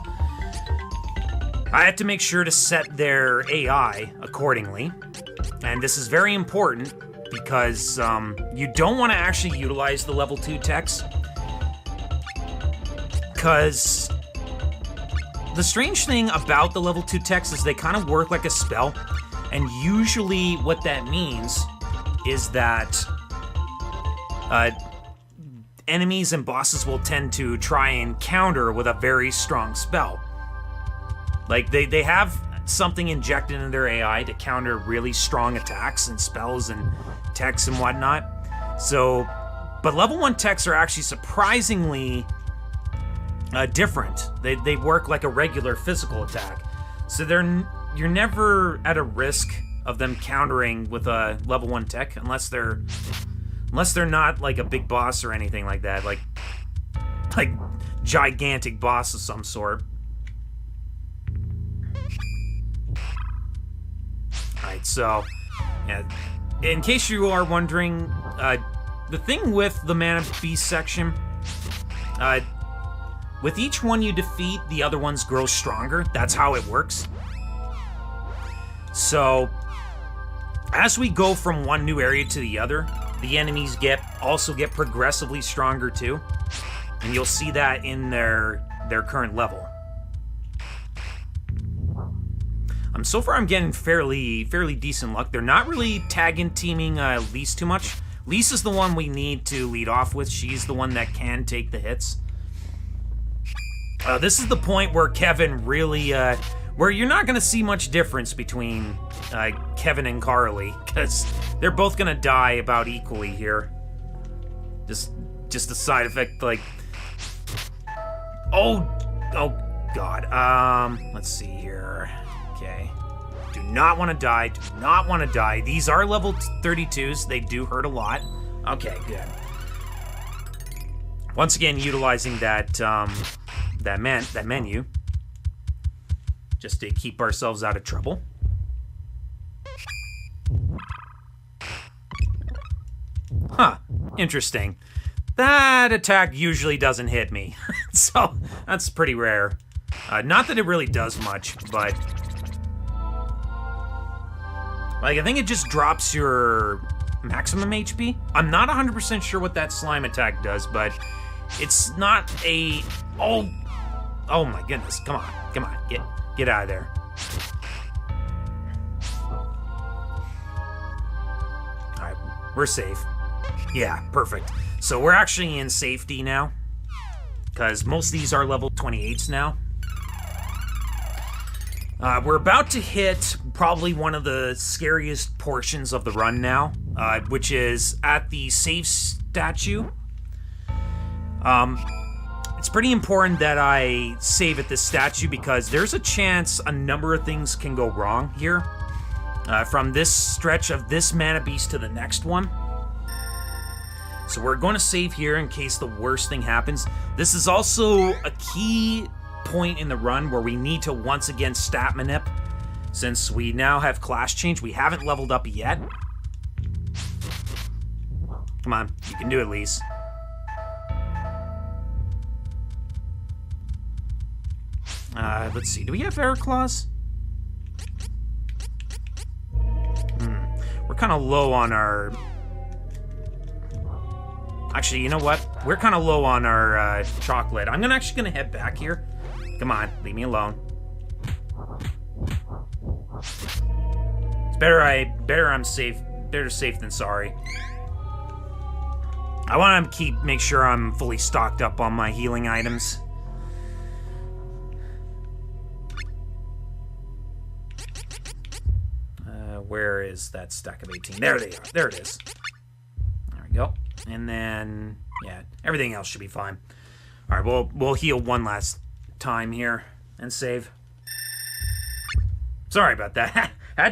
I had to make sure to set their AI accordingly. And this is very important because you don't want to actually utilize the level 2 techs. Because the strange thing about the level 2 techs is they kind of work like a spell, and usually what that means is that enemies and bosses will tend to try and counter with a very strong spell. Like, they have something injected into their AI to counter really strong attacks and spells and techs and whatnot. So, but level 1 techs are actually surprisingly... different. They work like a regular physical attack. So you're never at a risk of them countering with a level 1 tech unless they're not like a big boss or anything like that, like gigantic boss of some sort. Alright, so yeah, in case you are wondering, the thing with the Mana Beast section, with each one you defeat, the other ones grow stronger. That's how it works. So, as we go from one new area to the other, the enemies also get progressively stronger too. And you'll see that in their current level. So far I'm getting fairly decent luck. They're not really teaming Lise too much. Lise is the one we need to lead off with. She's the one that can take the hits. This is the point where Kevin really, where you're not going to see much difference between Kevin and Carly, because they're both going to die about equally here. Just a side effect, like... Oh God. Let's see here. Okay. Do not want to die. Do not want to die. These are level 32s. They do hurt a lot. Okay, good. Once again, utilizing that menu just to keep ourselves out of trouble. Huh, interesting. That attack usually doesn't hit me, so that's pretty rare. Not that it really does much, but... like, I think it just drops your maximum HP. I'm not 100% sure what that slime attack does, but it's not a... Oh, Oh my goodness, come on, come on, get out of there. Alright, we're safe. Yeah, perfect. So we're actually in safety now, because most of these are level 28s now. We're about to hit probably one of the scariest portions of the run now, which is at the save statue. It's pretty important that I save at this statue because there's a chance a number of things can go wrong here. From this stretch of this mana beast to the next one. So we're going to save here in case the worst thing happens. This is also a key point in the run where we need to once again stat manip. Since we now have class change, we haven't leveled up yet. Come on, you can do it, Lise. Let's see, do we have Air Claws? We're kind of low on our... Actually, you know what? We're kind of low on our chocolate. I'm actually gonna head back here. Come on, leave me alone. It's better safe than sorry. I want to make sure I'm fully stocked up on my healing items. Where is that stack of 18? There they are. There it is. There we go. And then, yeah, everything else should be fine. All right, we'll heal one last time here and save. Sorry about that. I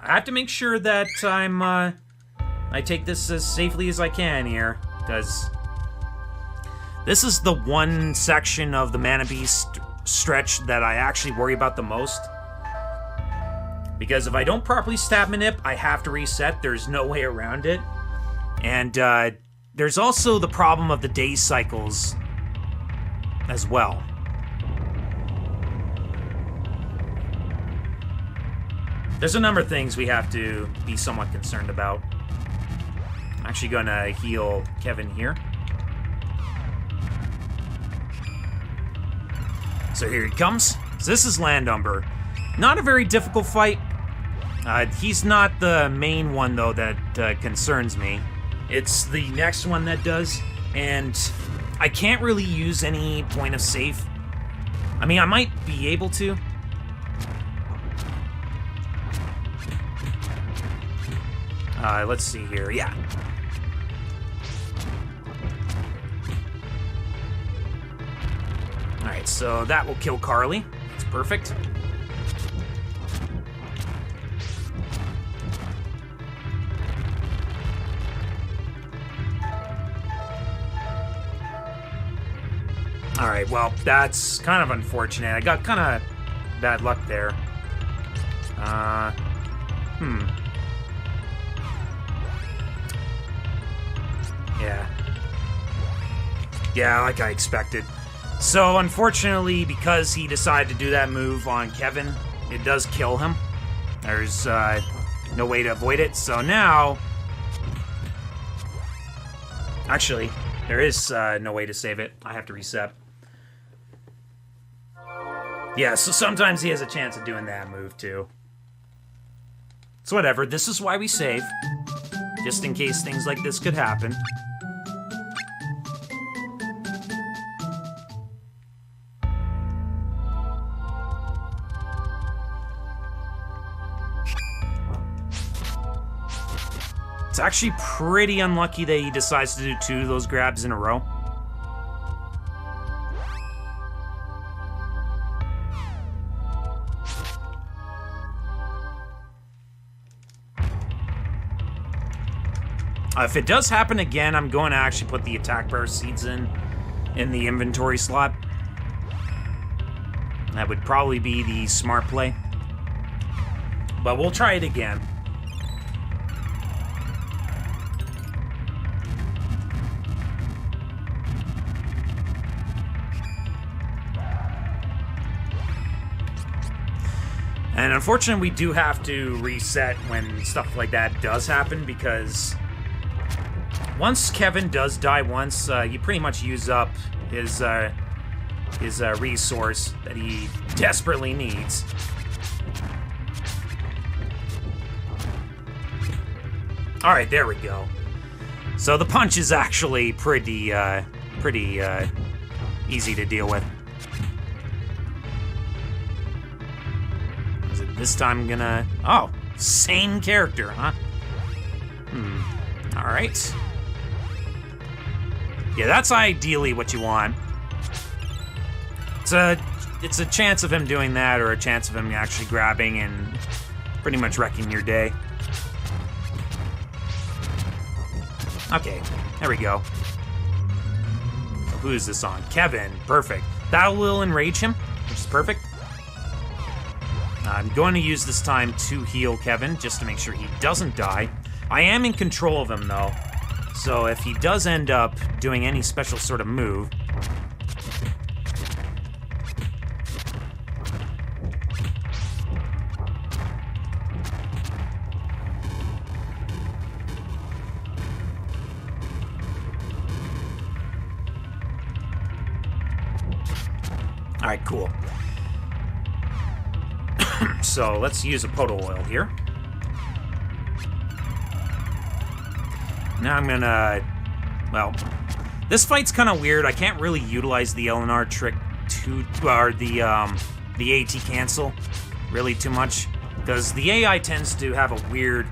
had to make sure that I take this as safely as I can here, because this is the one section of the Mana Beast stretch that I actually worry about the most. Because if I don't properly stat manip, I have to reset. There's no way around it. And there's also the problem of the day cycles as well. There's a number of things we have to be somewhat concerned about. I'm actually gonna heal Kevin here. So here he comes. So this is Landumber. Not a very difficult fight. He's not the main one, though, that concerns me. It's the next one that does, and I can't really use any point of save. I mean, I might be able to. Let's see here. Yeah. Alright, so that will kill Carly. That's perfect. Alright, well, that's kind of unfortunate. I got kind of bad luck there. Yeah, like I expected. So, unfortunately, because he decided to do that move on Kevin, it does kill him. There's no way to avoid it. So now... Actually, there is no way to save it. I have to reset. Yeah, so sometimes he has a chance of doing that move, too. So whatever, this is why we save. Just in case things like this could happen. It's actually pretty unlucky that he decides to do 2 of those grabs in a row. If it does happen again, I'm going to actually put the attack bar seeds in the inventory slot. That would probably be the smart play. But we'll try it again. And unfortunately, we do have to reset when stuff like that does happen, because once Kevin does die once, you pretty much use up his his resource that he desperately needs. Alright, there we go. So the punch is actually pretty easy to deal with. Is it this time gonna... Oh, same character, huh? Alright. Yeah, that's ideally what you want. It's a chance of him doing that, or a chance of him actually grabbing and pretty much wrecking your day. Okay, there we go. So who is this on? Kevin, perfect. That will enrage him, which is perfect. I'm going to use this time to heal Kevin, just to make sure he doesn't die. I am in control of him, though. So if he does end up doing any special sort of move... Alright, cool. So let's use a Poto Oil here. Now I'm gonna... Well, this fight's kind of weird. I can't really utilize the LNR trick or the AT cancel really too much, because the AI tends to have a weird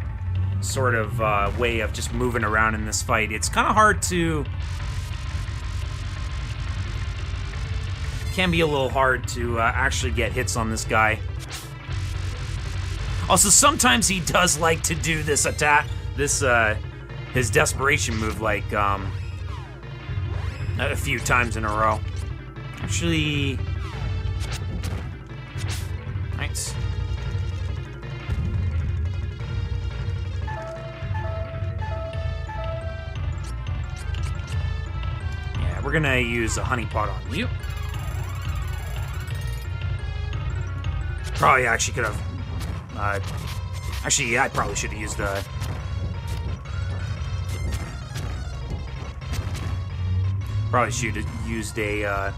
sort of way of just moving around in this fight. It's kind of hard to... Can be a little hard to actually get hits on this guy. Also, sometimes he does like to do this attack, his desperation move, like, a few times in a row. Actually... Nice. Yeah, we're gonna use a honeypot on you. Probably actually could have... actually, yeah, I probably should have used the... Probably should have used a...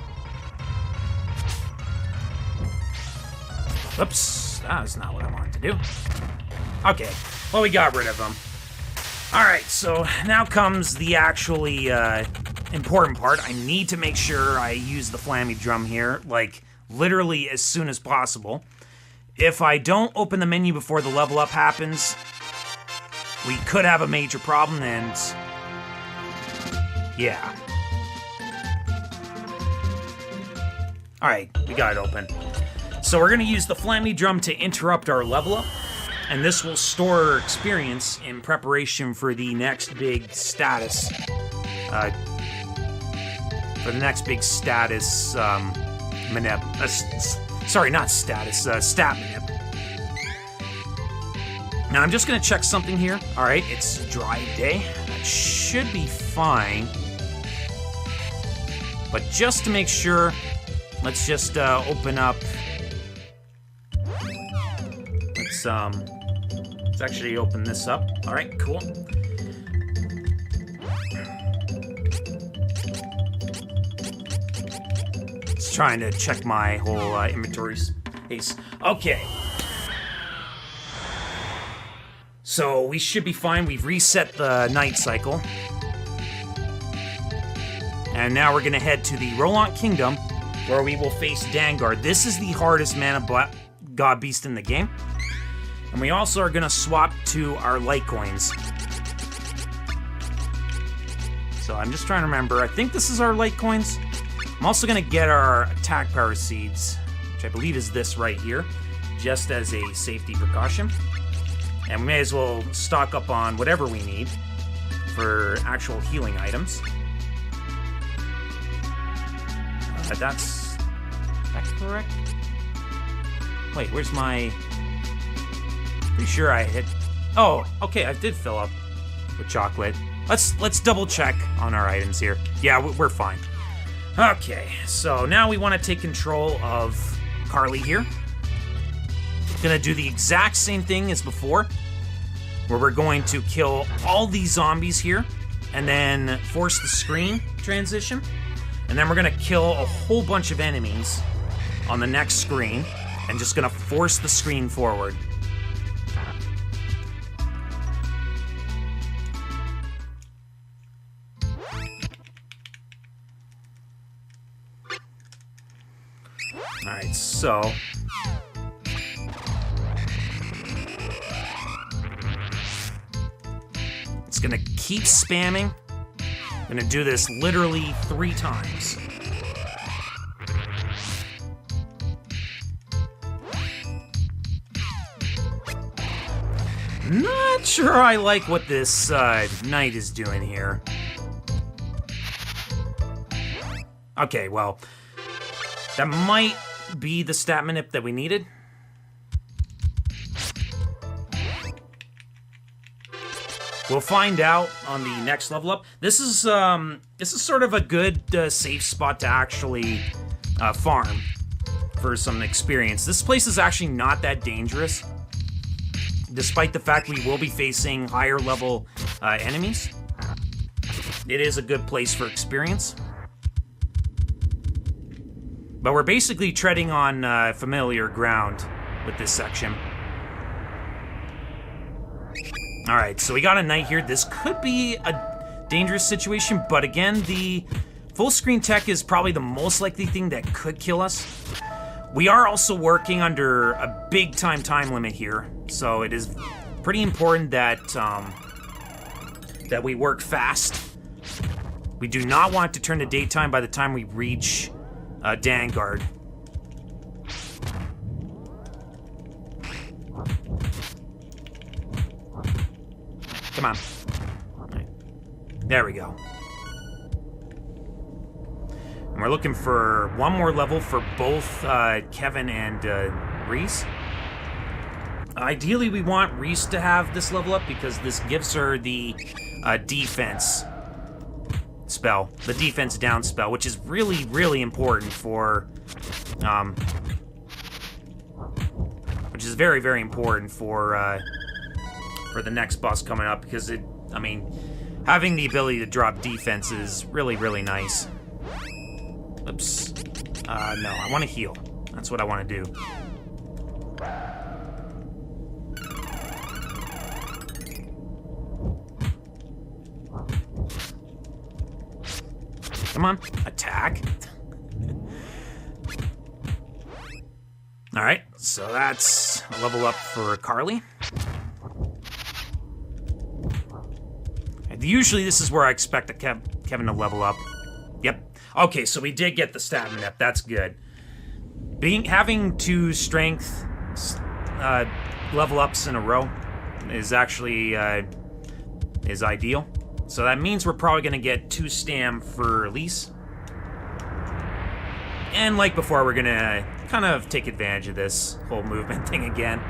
Oops, that's not what I wanted to do. Okay, well, we got rid of him. Alright, so now comes the actually important part. I need to make sure I use the Flammy Drum here, like, literally as soon as possible. If I don't open the menu before the level up happens, we could have a major problem, and... yeah. Alright, we got it open. So we're gonna use the Flammy Drum to interrupt our level up, and this will store our experience in preparation for the next big status. Sorry, not status, stat manip. Now, I'm just gonna check something here. Alright, it's dry day. That should be fine. But just to make sure, let's just open up... Let's actually open this up. Alright, cool. Just trying to check my whole inventory space. Okay. So we should be fine. We've reset the night cycle. And now we're going to head to the Roland Kingdom, where we will face Dangard. This is the hardest mana god beast in the game. And we also are going to swap to our light coins. So I'm just trying to remember. I think this is our light coins. I'm also going to get our attack power seeds, which I believe is this right here, just as a safety precaution. And we may as well stock up on whatever we need for actual healing items. That's correct? Wait, where's my... Pretty sure I hit... Oh, okay, I did fill up with chocolate. Let's double check on our items here. Yeah, we're fine. Okay, so now we want to take control of Carly here. Gonna do the exact same thing as before, where we're going to kill all these zombies here, and then force the screen transition. And And then we're gonna kill a whole bunch of enemies on the next screen, and just gonna force the screen forward. Alright, so... it's gonna keep spamming. I'm gonna do this literally 3 times. Not sure I like what this knight is doing here. Okay, well, that might be the stat manip that we needed. We'll find out on the next level up. This is sort of a good safe spot to actually farm for some experience. This place is actually not that dangerous, despite the fact we will be facing higher level enemies. It is a good place for experience. But we're basically treading on familiar ground with this section. Alright, so we got a knight here. This could be a dangerous situation, but again, the full screen tech is probably the most likely thing that could kill us. We are also working under a big time limit here, so it is pretty important that that we work fast. We do not want it to turn to daytime by the time we reach Dangard. Come on. Right. There we go. And we're looking for one more level for both Kevin and Reese. Ideally, we want Reese to have this level up because this gives her the defense spell, the defense down spell, which is really, really important for, which is very, very important for the next boss coming up because I mean, having the ability to drop defense is really, really nice. Oops. No, I want to heal. That's what I want to do. Come on, attack. Alright, so that's a level up for Carly. Usually this is where I expect Kevin to level up. Yep. Okay, so we did get the stat manip. That's good. Having 2 strength level ups in a row is actually is ideal. So that means we're probably going to get 2 stam for Elise. And like before, we're going to kind of take advantage of this whole movement thing again.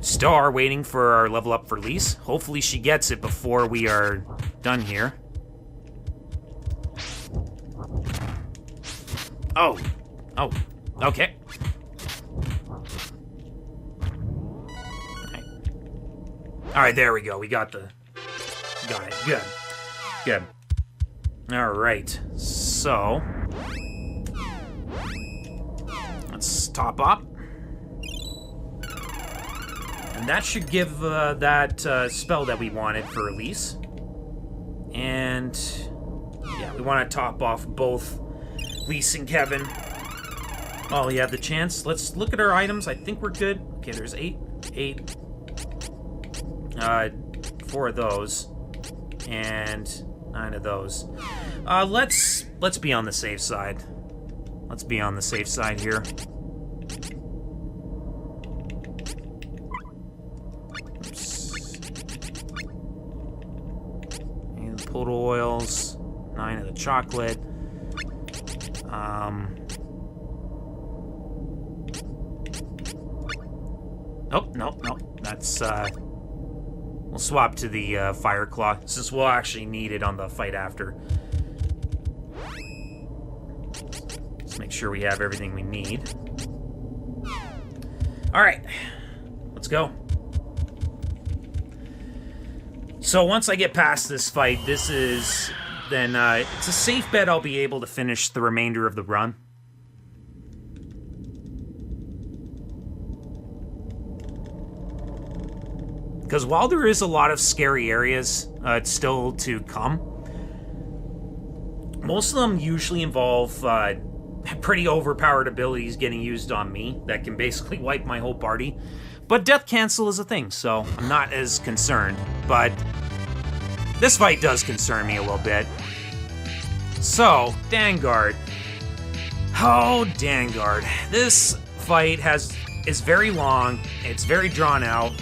Still are waiting for our level up for Elise. Hopefully she gets it before we are done here. Oh. Oh. Okay. Alright, there we go. We got it. Good. Good. Alright. So. Let's top up. And that should give that spell that we wanted for Elise. And yeah, we want to top off both Elise and Kevin. Oh, you have the chance. Let's look at our items. I think we're good. Okay, there's 8. 4 of those. And 9 of those. Let's be on the safe side. Let's be on the safe side here. Total oils, 9 of the chocolate. Oh, no. That's, we'll swap to the fire claw, since we'll actually need it on the fight after. Let's make sure we have everything we need. Alright, let's go. So once I get past this fight, it's a safe bet I'll be able to finish the remainder of the run. Because while there is a lot of scary areas still to come, most of them usually involve pretty overpowered abilities getting used on me that can basically wipe my whole party. But death cancel is a thing, so I'm not as concerned. But this fight does concern me a little bit. So, Dangard. Oh, Dangard. This fight is very long, it's very drawn out,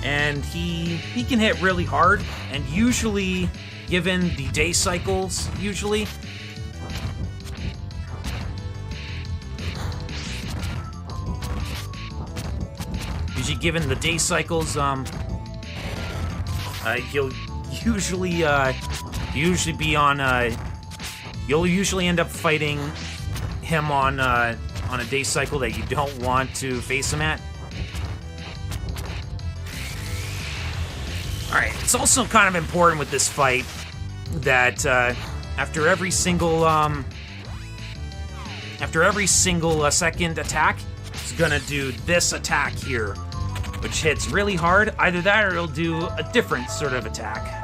and he can hit really hard, and usually, given the day cycles, usually given the day cycles, he'll usually be on, you'll usually end up fighting him on a day cycle that you don't want to face him at. Alright, it's also kind of important with this fight that after every single second attack, it's gonna do this attack here, which hits really hard. Either that or it'll do a different sort of attack.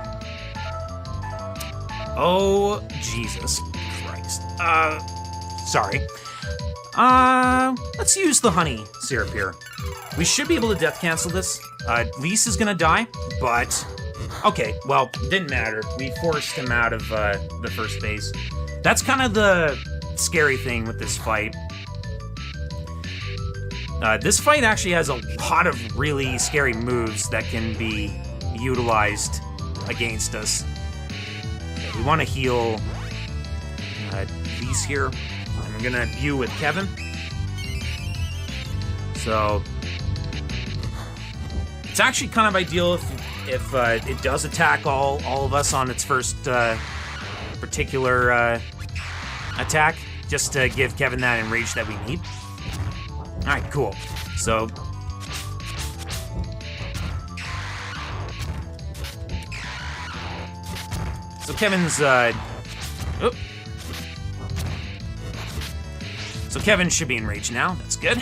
Oh, Jesus Christ. Sorry. Let's use the honey syrup here. We should be able to death cancel this. Lise is gonna die, but... Okay, well, didn't matter. We forced him out of the first phase. That's kind of the scary thing with this fight. This fight actually has a lot of really scary moves that can be utilized against us. We want to heal Lise here. And we're gonna view with Kevin. So it's actually kind of ideal if it does attack all of us on its first particular attack, just to give Kevin that enrage that we need. Alright, cool. So Kevin's So Kevin should be enraged now. That's good.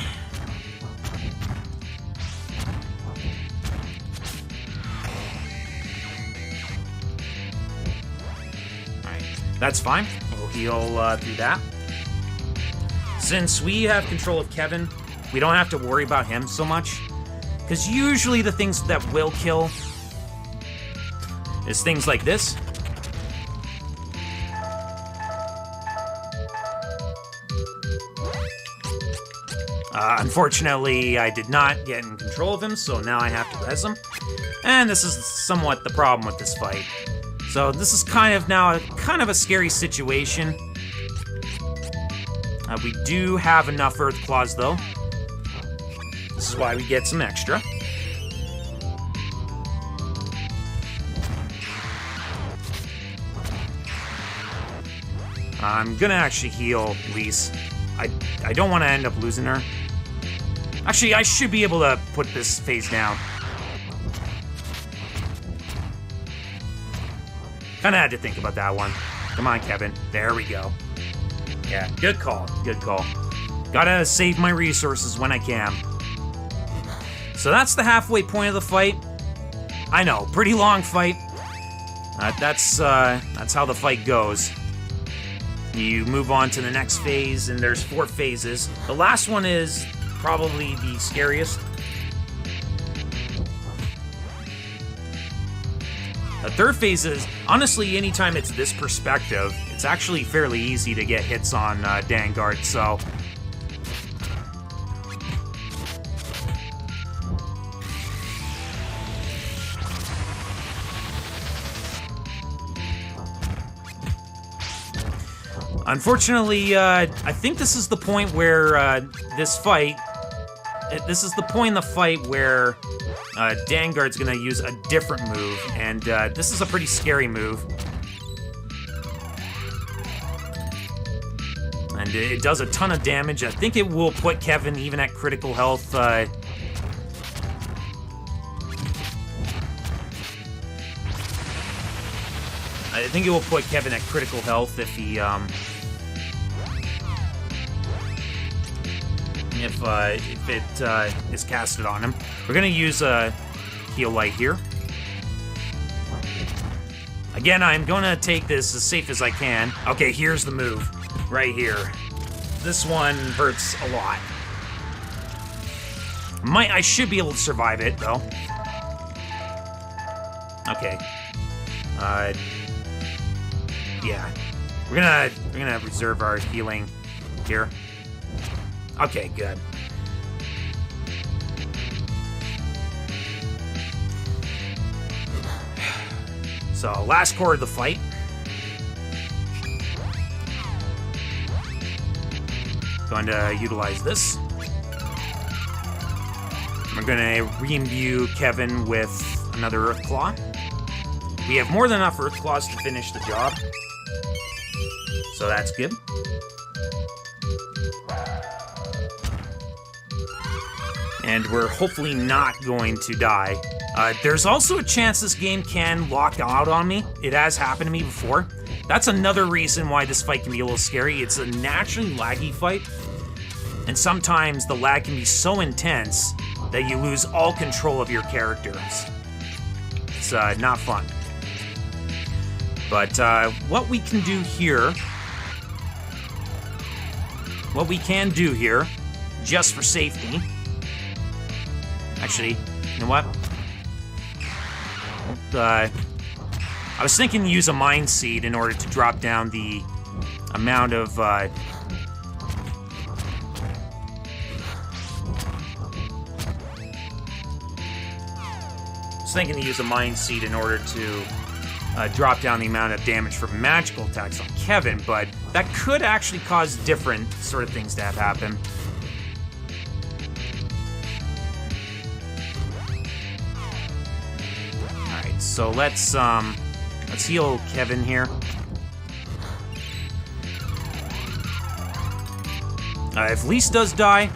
Alright, that's fine. We'll heal through that. Since we have control of Kevin, we don't have to worry about him so much. Because usually the things that will kill is things like this. Unfortunately, I did not get in control of him, so now I have to res him. And this is somewhat the problem with this fight. So this is kind of a scary situation. We do have enough Earth Claws, though. This is why we get some extra. I'm gonna actually heal Lise. I don't want to end up losing her. Actually, I should be able to put this phase down. Kinda had to think about that one. Come on, Kevin. There we go. Yeah, good call. Good call. Gotta save my resources when I can. So that's the halfway point of the fight. I know, pretty long fight. That's how the fight goes. You move on to the next phase, and there's 4 phases. The last one is probably the scariest. The third phase is, honestly, anytime it's this perspective, it's actually fairly easy to get hits on Dangard, so... Unfortunately, I think this is the point where this is the point in the fight where Dangard's gonna use a different move, and this is a pretty scary move. And it does a ton of damage. I think it will put Kevin even at critical health. I think it will put Kevin at critical health if he, if it is casted on him. We're gonna use a heal light here. Again, I'm gonna take this as safe as I can. Okay, here's the move, right here. This one hurts a lot. I should be able to survive it though. Okay. Yeah. We're gonna reserve our healing here. Okay, good. So, last core of the fight. Going to utilize this. We're gonna re-imbue Kevin with another Earth Claw. We have more than enough Earth Claws to finish the job. So that's good. And we're hopefully not going to die. There's also a chance this game can lock out on me. It has happened to me before. That's another reason why this fight can be a little scary. It's a naturally laggy fight. And sometimes the lag can be so intense that you lose all control of your characters. It's not fun. But what we can do here, just for safety. Actually, you know what? I was thinking to use a Mind Seed in order to drop down the amount of I was thinking to use a Mind Seed in order to drop down the amount of damage from magical attacks on Kevin, but that could actually cause different sort of things to have happen. Alright, so let's heal Kevin here. If Lise does die,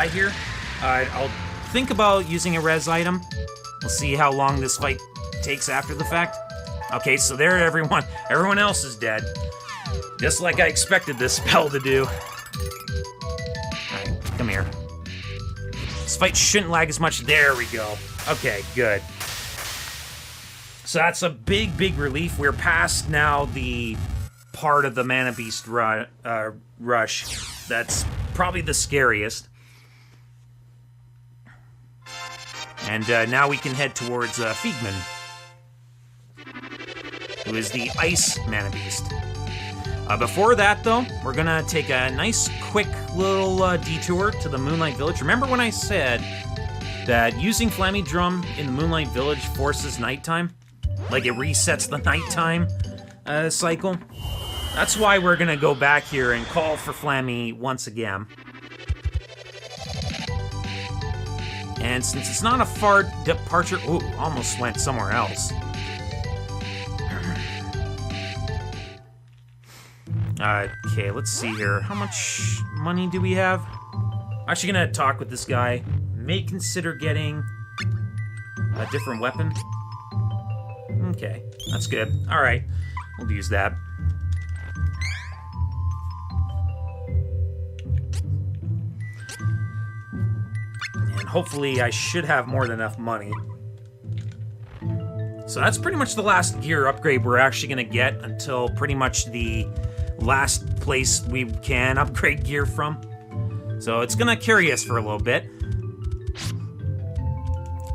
here, I'll think about using a res item. We'll see how long this fight takes after the fact. Okay, so there everyone else is dead. Just like I expected this spell to do. Alright, come here. This fight shouldn't lag as much. There we go. Okay, good. So that's a big, big relief. We're past now the part of the Mana Beast rush that's probably the scariest. And now we can head towards Figman, who is the Ice Mana Beast. Before that, though, we're gonna take a nice, quick little detour to the Moonlight Village. Remember when I said that using Flammy Drum in the Moonlight Village forces nighttime? Like it resets the nighttime cycle? That's why we're gonna go back here and call for Flammy once again. And since it's not a far departure... Ooh, almost went somewhere else. Okay, let's see here. How much money do we have? I'm actually gonna talk with this guy. May consider getting a different weapon. Okay, that's good. Alright, we'll use that. Hopefully, I should have more than enough money. So that's pretty much the last gear upgrade we're actually going to get until pretty much the last place we can upgrade gear from. So it's going to carry us for a little bit.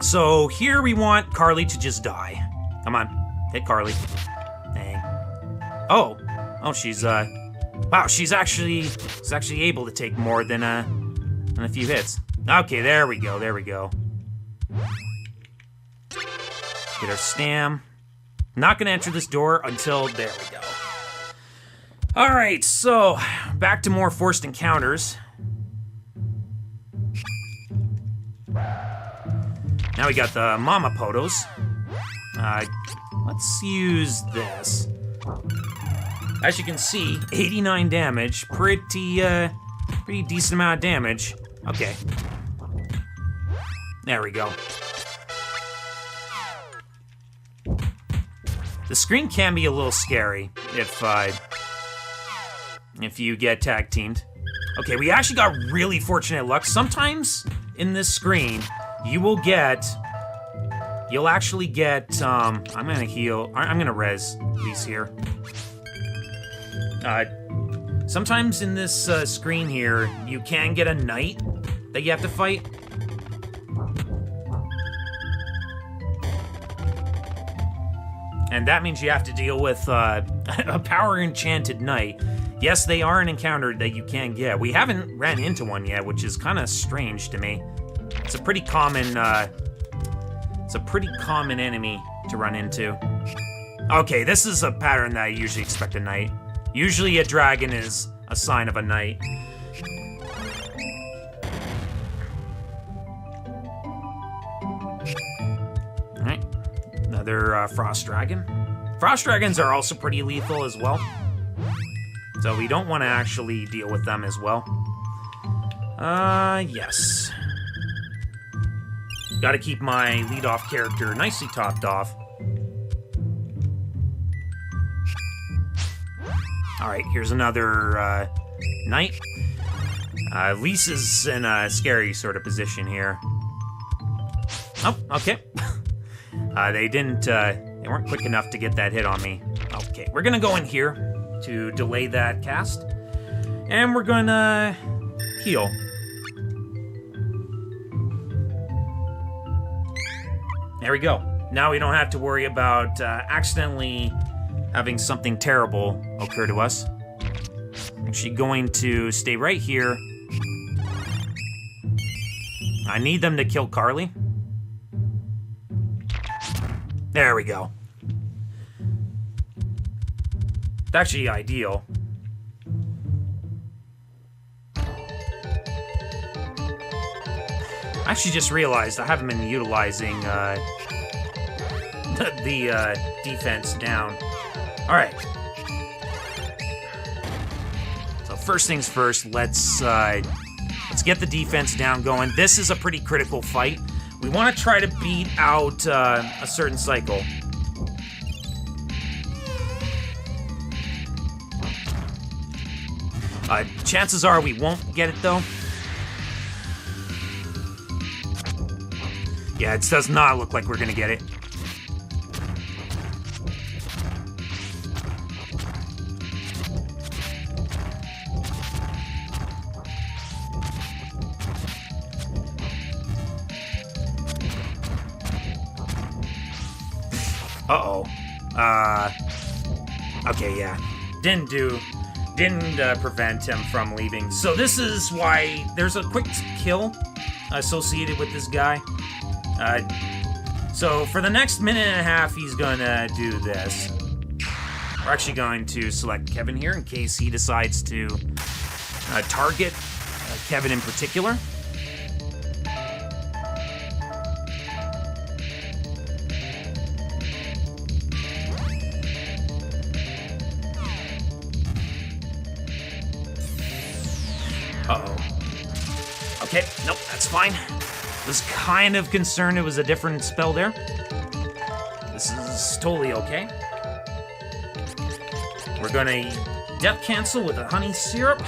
So here we want Carly to just die. Come on, hit Carly. Dang. Oh, she's wow, she's actually able to take more than a few hits. Okay, there we go, Get our stam. Not gonna enter this door until, there we go. Alright, so, back to more forced encounters. Now we got the Mama Potos. Let's use this. As you can see, 89 damage, pretty decent amount of damage. Okay. There we go. The screen can be a little scary if you get tag teamed. Okay, we actually got really fortunate luck. Sometimes in this screen, you'll actually get, I'm gonna heal, I'm gonna res these here. Sometimes in this screen here, you can get a knight that you have to fight. And that means you have to deal with a power enchanted knight. Yes, they are an encounter that you can get. We haven't ran into one yet, which is kind of strange to me. It's a pretty common enemy to run into. Okay, this is a pattern that I usually expect a knight. Usually a dragon is a sign of a knight. Alright, another frost dragon. Frost dragons are also pretty lethal as well. So we don't want to actually deal with them as well. Yes. Gotta keep my lead-off character nicely topped off. Alright, here's another knight. Lisa's in a scary sort of position here. Oh, okay. They weren't quick enough to get that hit on me. Okay, we're gonna go in here to delay that cast. And we're gonna heal. There we go. Now we don't have to worry about accidentally having something terrible occur to us. Actually going to stay right here. I need them to kill Carly. There we go. It's actually ideal. I actually just realized I haven't been utilizing the defense down. Alright. So first things first, let's get the defense down going. This is a pretty critical fight. We want to try to beat out a certain cycle. Chances are we won't get it though. Yeah, it does not look like we're gonna get it. Uh-oh. Okay, yeah. Didn't prevent him from leaving. So this is why there's a quick kill associated with this guy. So for the next minute and a half, he's gonna do this. We're actually going to select Kevin here in case he decides to target Kevin in particular. Uh-oh. Okay, nope, that's fine. Was kind of concerned it was a different spell there. This is totally okay. We're gonna death cancel with a honey syrup.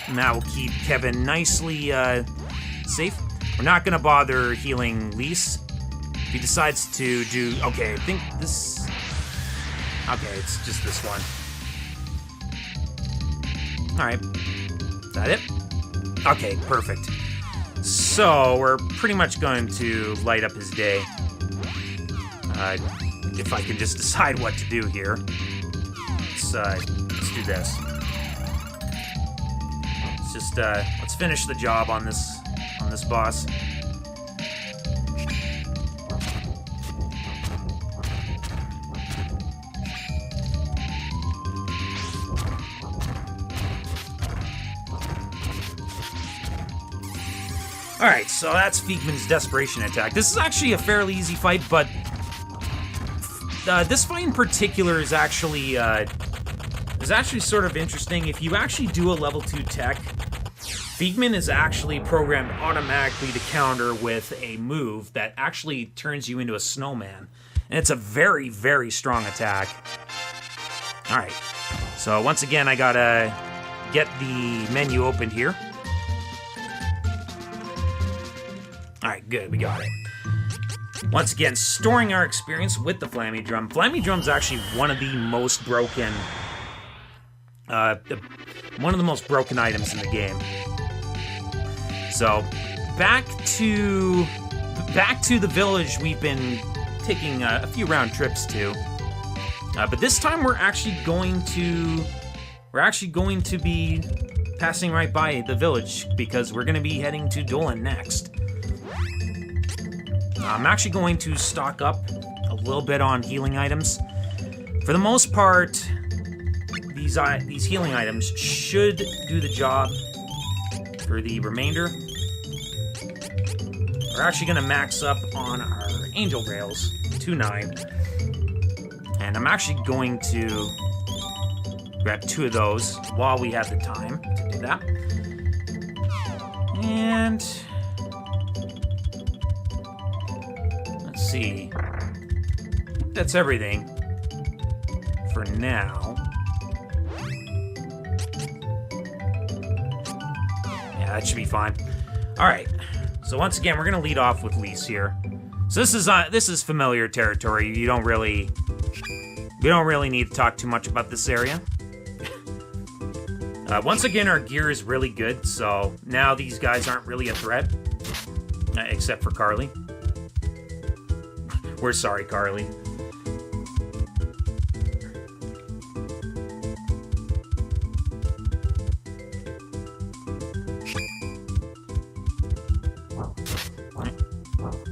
And that will keep Kevin nicely safe. We're not gonna bother healing Lise. If he decides to do... Okay, I think this... Okay, it's just this one. Alright. Is that it? Okay, perfect. So, we're pretty much going to light up his day. If I can just decide what to do here. Let's do this. Let's finish the job on this boss. Alright, so that's Feigman's Desperation Attack. This is actually a fairly easy fight, but this fight in particular is actually sort of interesting. If you actually do a level 2 tech, Figment is actually programmed automatically to counter with a move that actually turns you into a snowman. And it's a very, very strong attack. Alright, so once again, I gotta get the menu opened here. Alright, good, we got it. Once again, storing our experience with the Flammy Drum. Flammy Drum's actually one of the most broken... one of the most broken items in the game. So, back to the village we've been taking a few round trips to. But this time we're actually going to be passing right by the village because we're going to be heading to Dolan next. I'm actually going to stock up a little bit on healing items. For the most part, these healing items should do the job for the remainder. We're actually going to max up on our angel rails to 9. And I'm actually going to grab 2 of those while we have the time to do that. And let's see. That's everything for now. Yeah, that should be fine. All right. So once again, we're gonna lead off with Lise here. So this is familiar territory. We don't really need to talk too much about this area. Once again, our gear is really good, so now these guys aren't really a threat, except for Carly. We're sorry, Carly.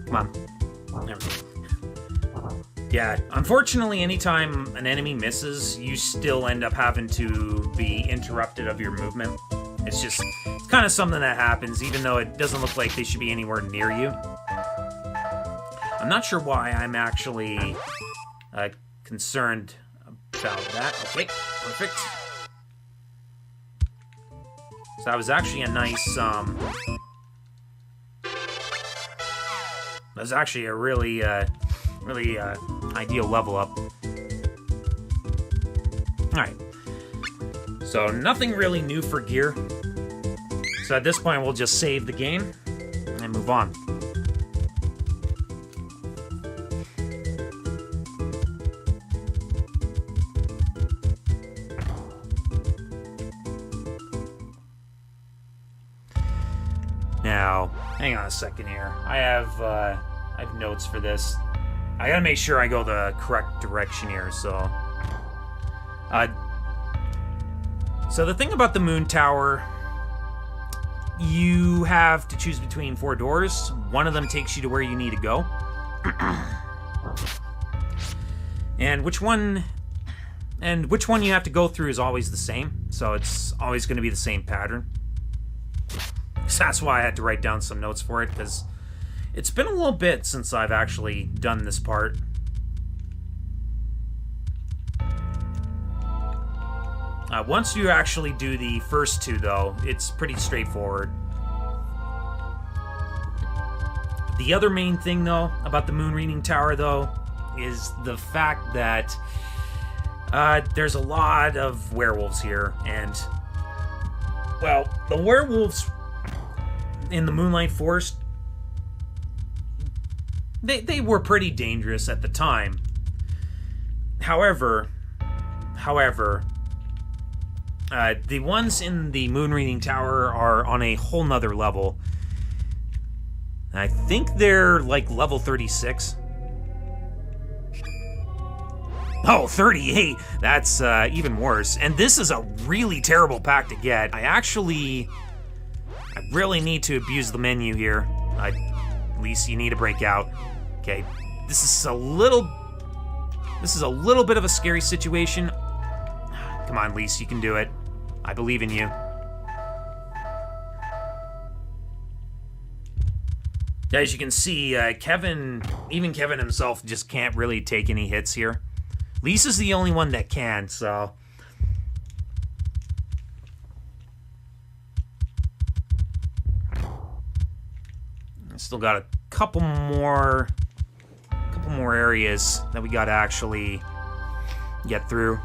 Come on. There we go. Yeah, unfortunately, anytime an enemy misses, you still end up having to be interrupted of your movement. It's kind of something that happens, even though it doesn't look like they should be anywhere near you. I'm not sure why I'm actually concerned about that. Okay, perfect. So that was actually a nice, that was actually a really ideal level up. Alright. So nothing really new for gear. So at this point we'll just save the game and move on. Now, hang on a second here. I have notes for this. I gotta make sure I go the correct direction here, so... So the thing about the Moon Tower, you have to choose between 4 doors. One of them takes you to where you need to go. And which one you have to go through is always the same, so it's always going to be the same pattern. So that's why I had to write down some notes for it, because it's been a little bit since I've actually done this part. Once you actually do the first 2, though, it's pretty straightforward. The other main thing, though, about the Moon Reading Tower, though, is the fact that there's a lot of werewolves here, and, well, the werewolves in the Moonlight Forest, they were pretty dangerous at the time. However, the ones in the Moon Reading Tower are on a whole nother level. I think they're like level 36. Oh, 38! That's even worse. And this is a really terrible pack to get. I really need to abuse the menu here. At least you need to break out. Okay, this is a little bit of a scary situation. Come on, Lise, you can do it. I believe in you. As you can see, even Kevin himself just can't really take any hits here. Lisa's the only one that can, so... Still got a couple more areas that we gotta actually get through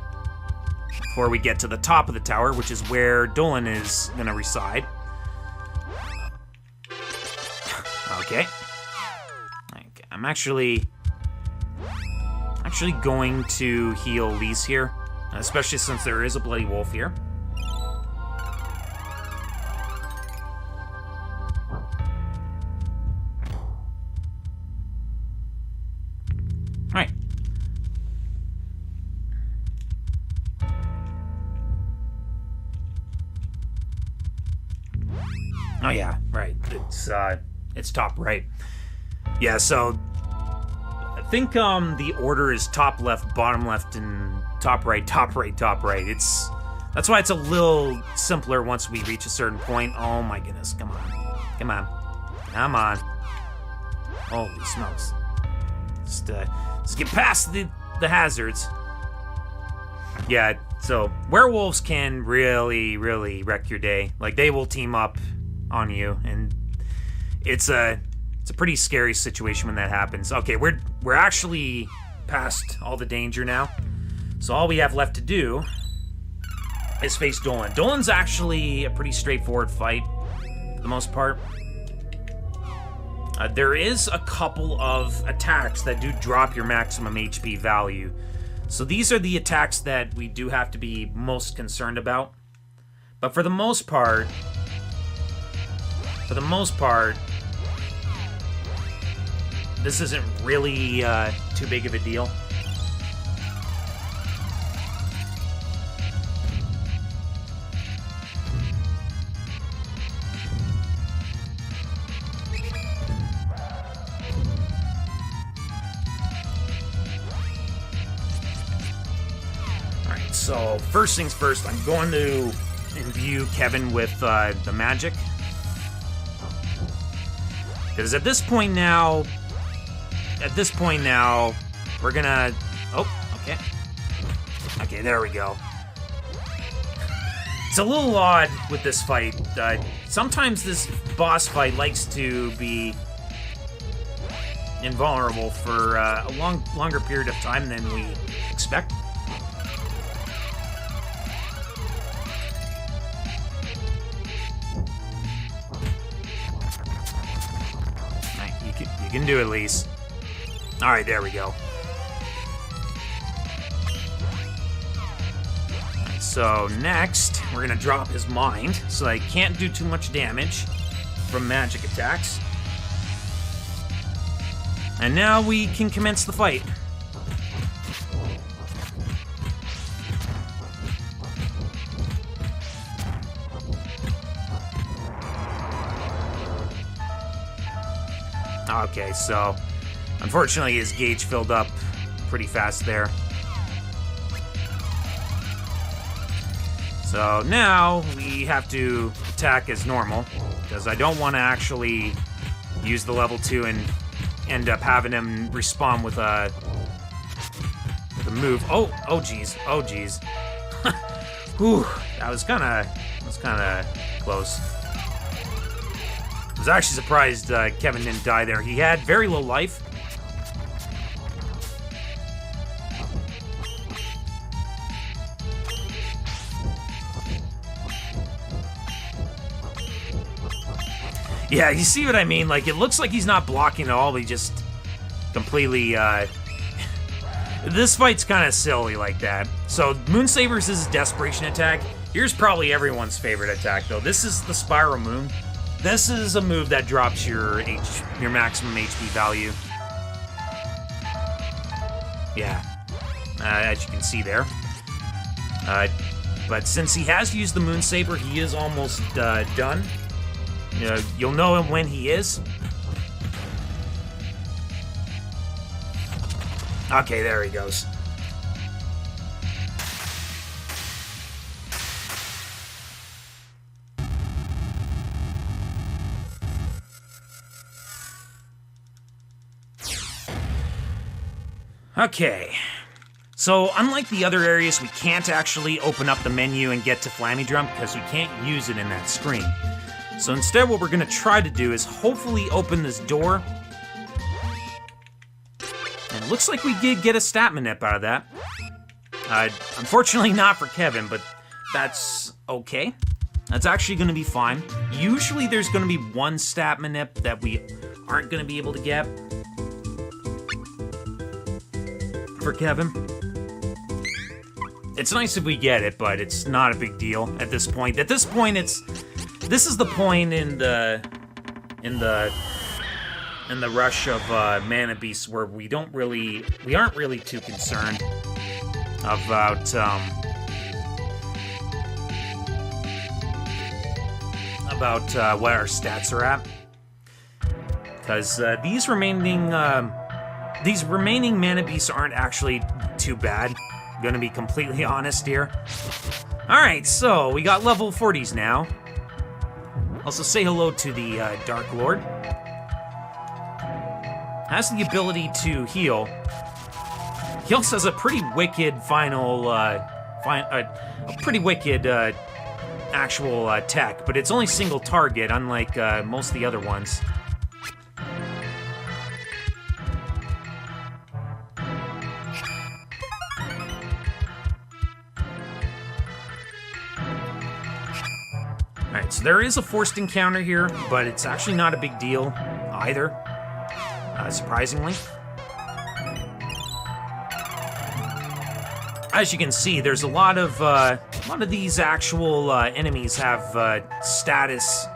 before we get to the top of the tower, which is where d4gr0n is gonna reside. Okay. I'm actually going to heal these here, especially since there is a bloody wolf here. Alright. Oh yeah, right. It's top right. Yeah, so I think the order is top left, bottom left, and top right, top right, top right. That's why it's a little simpler once we reach a certain point. Oh my goodness, come on. Come on. Come on. Holy smokes. Let's get past the hazards. Yeah, so werewolves can really, really wreck your day. Like, they will team up on you, and it's a pretty scary situation when that happens. Okay, we're actually past all the danger now. So all we have left to do is face d4gr0n. d4gr0n's actually a pretty straightforward fight for the most part. There is a couple of attacks that do drop your maximum HP value. So these are the attacks that we do have to be most concerned about. But for the most part, this isn't really too big of a deal. Alright, so first things first, I'm going to imbue Kevin with the magic. Because at this point now, we're gonna... Oh, okay. Okay, there we go. It's a little odd with this fight. Sometimes this boss fight likes to be invulnerable for a longer period of time than we expect. You can do it, Lise. Alright, there we go. Right, so next, we're gonna drop his mind, so I can't do too much damage from magic attacks. And now we can commence the fight. Okay, so unfortunately his gauge filled up pretty fast there. So now we have to attack as normal, because I don't want to actually use the level 2 and end up having him respawn with a move. Oh geez, oh geez. Whew, that was kind of close. I was actually surprised Kevin didn't die there. He had very low life. Yeah, you see what I mean? Like, it looks like he's not blocking at all, but he just completely, This fight's kind of silly like that. So, Moonsaber's is a desperation attack. Here's probably everyone's favorite attack, though. This is the Spiral Moon. This is a move that drops your maximum HP value. Yeah, as you can see there. But since he has used the Moon Saber, he is almost done. You'll know him when he is. Okay, there he goes. Okay, so unlike the other areas, we can't actually open up the menu and get to Flammy Drum because we can't use it in that screen. So instead, what we're going to try to do is hopefully open this door. And it looks like we did get a stat manip out of that. Unfortunately not for Kevin, but that's okay. That's actually going to be fine. Usually there's going to be one stat manip that we aren't going to be able to get for Kevin. It's nice if we get it, but it's not a big deal at this point. At this point, this is the point in the rush of Mana Beasts where we aren't really too concerned about what our stats are at, because these remaining Mana Beasts aren't actually too bad. I'm gonna be completely honest here. Alright, so we got level 40s now. Also say hello to the Dark Lord. Has the ability to heal. He also has a pretty wicked actual tech, but it's only single target, unlike most of the other ones. Alright, so there is a forced encounter here, but it's actually not a big deal either, surprisingly. As you can see, there's a lot of these actual enemies have status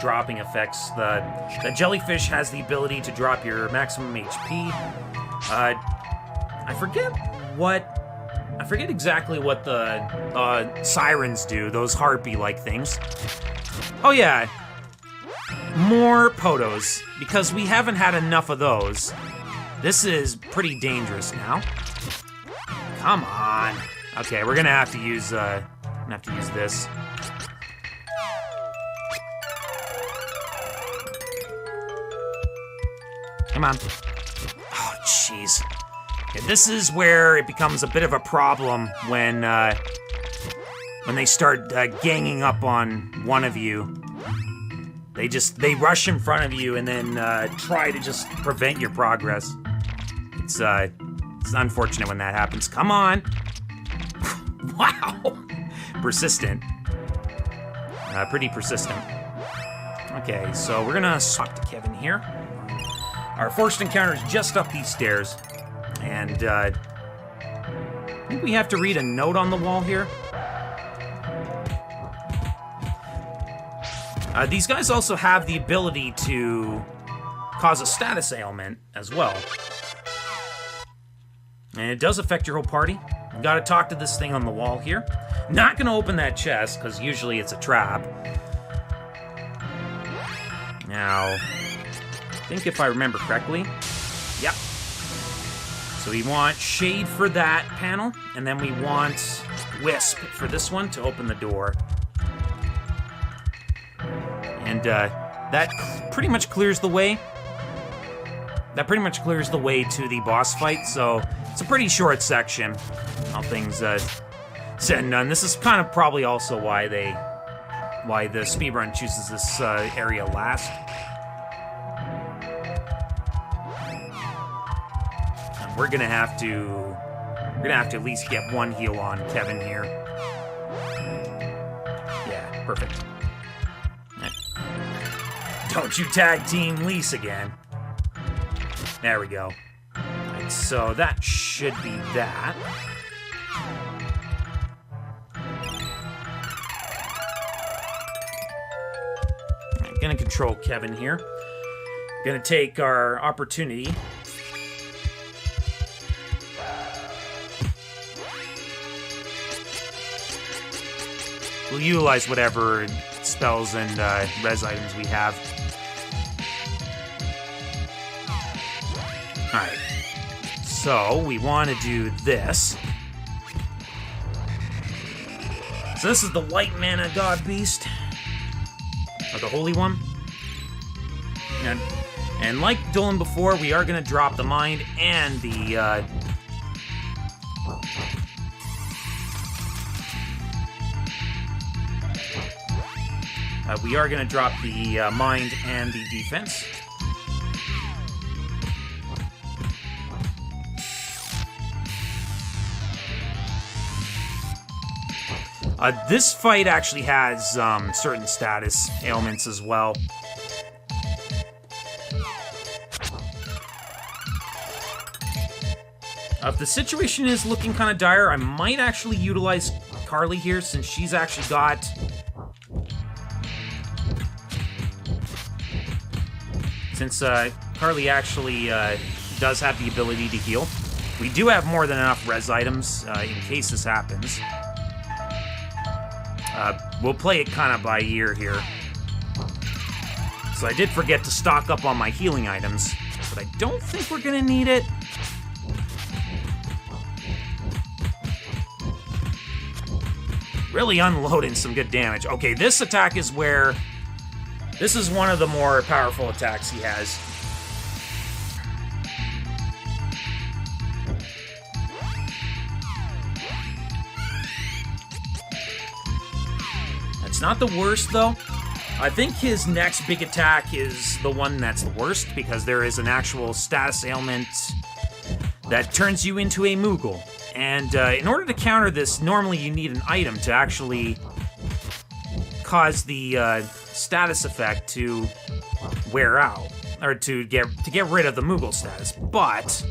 dropping effects. The jellyfish has the ability to drop your maximum HP. I forget exactly what the sirens do, those harpy-like things. Oh yeah, more potos, because we haven't had enough of those. This is pretty dangerous now. Come on. Okay, we're gonna have to use this. Come on. Oh, jeez. Okay, this is where it becomes a bit of a problem when they start ganging up on one of you. They rush in front of you and then try to just prevent your progress. It's unfortunate when that happens. Come on. Wow. Persistent. Pretty persistent. Okay, so we're gonna swap to Kevin here. Our forced encounter is just up these stairs. And I think we have to read a note on the wall here. These guys also have the ability to cause a status ailment as well. And it does affect your whole party. You gotta talk to this thing on the wall here. Not gonna open that chest, because usually it's a trap. Now, I think if I remember correctly, yep. So we want Shade for that panel, and then we want Wisp for this one to open the door. And that pretty much clears the way. That pretty much clears the way to the boss fight, so it's a pretty short section. All things said and done. This is kind of probably also why the speedrun chooses this area last. And we're gonna have to at least get one heal on Kevin here. Yeah, perfect. Don't you tag team Lise again. There we go. Right, so that should be that. I'm gonna control Kevin here. Gonna take our opportunity. We'll utilize whatever spells and res items we have. Alright, so we want to do this. So this is the white mana god beast, or the holy one. And like Dolan before, we are going to drop the mind and the We are going to drop the mind and the defense. This fight actually has certain status ailments as well. If the situation is looking kind of dire, I might actually utilize Carly here, since she's actually got... Since Carly actually does have the ability to heal. We do have more than enough res items in case this happens. We'll play it kind of by ear here. So I did forget to stock up on my healing items, but I don't think we're gonna need it. Really unloading some good damage. Okay, this attack is where... This is one of the more powerful attacks he has. It's not the worst, though. I think his next big attack is the one that's the worst, because there is an actual status ailment that turns you into a Moogle. And in order to counter this, normally you need an item to actually cause the status effect to wear out, or to get rid of the Moogle status. But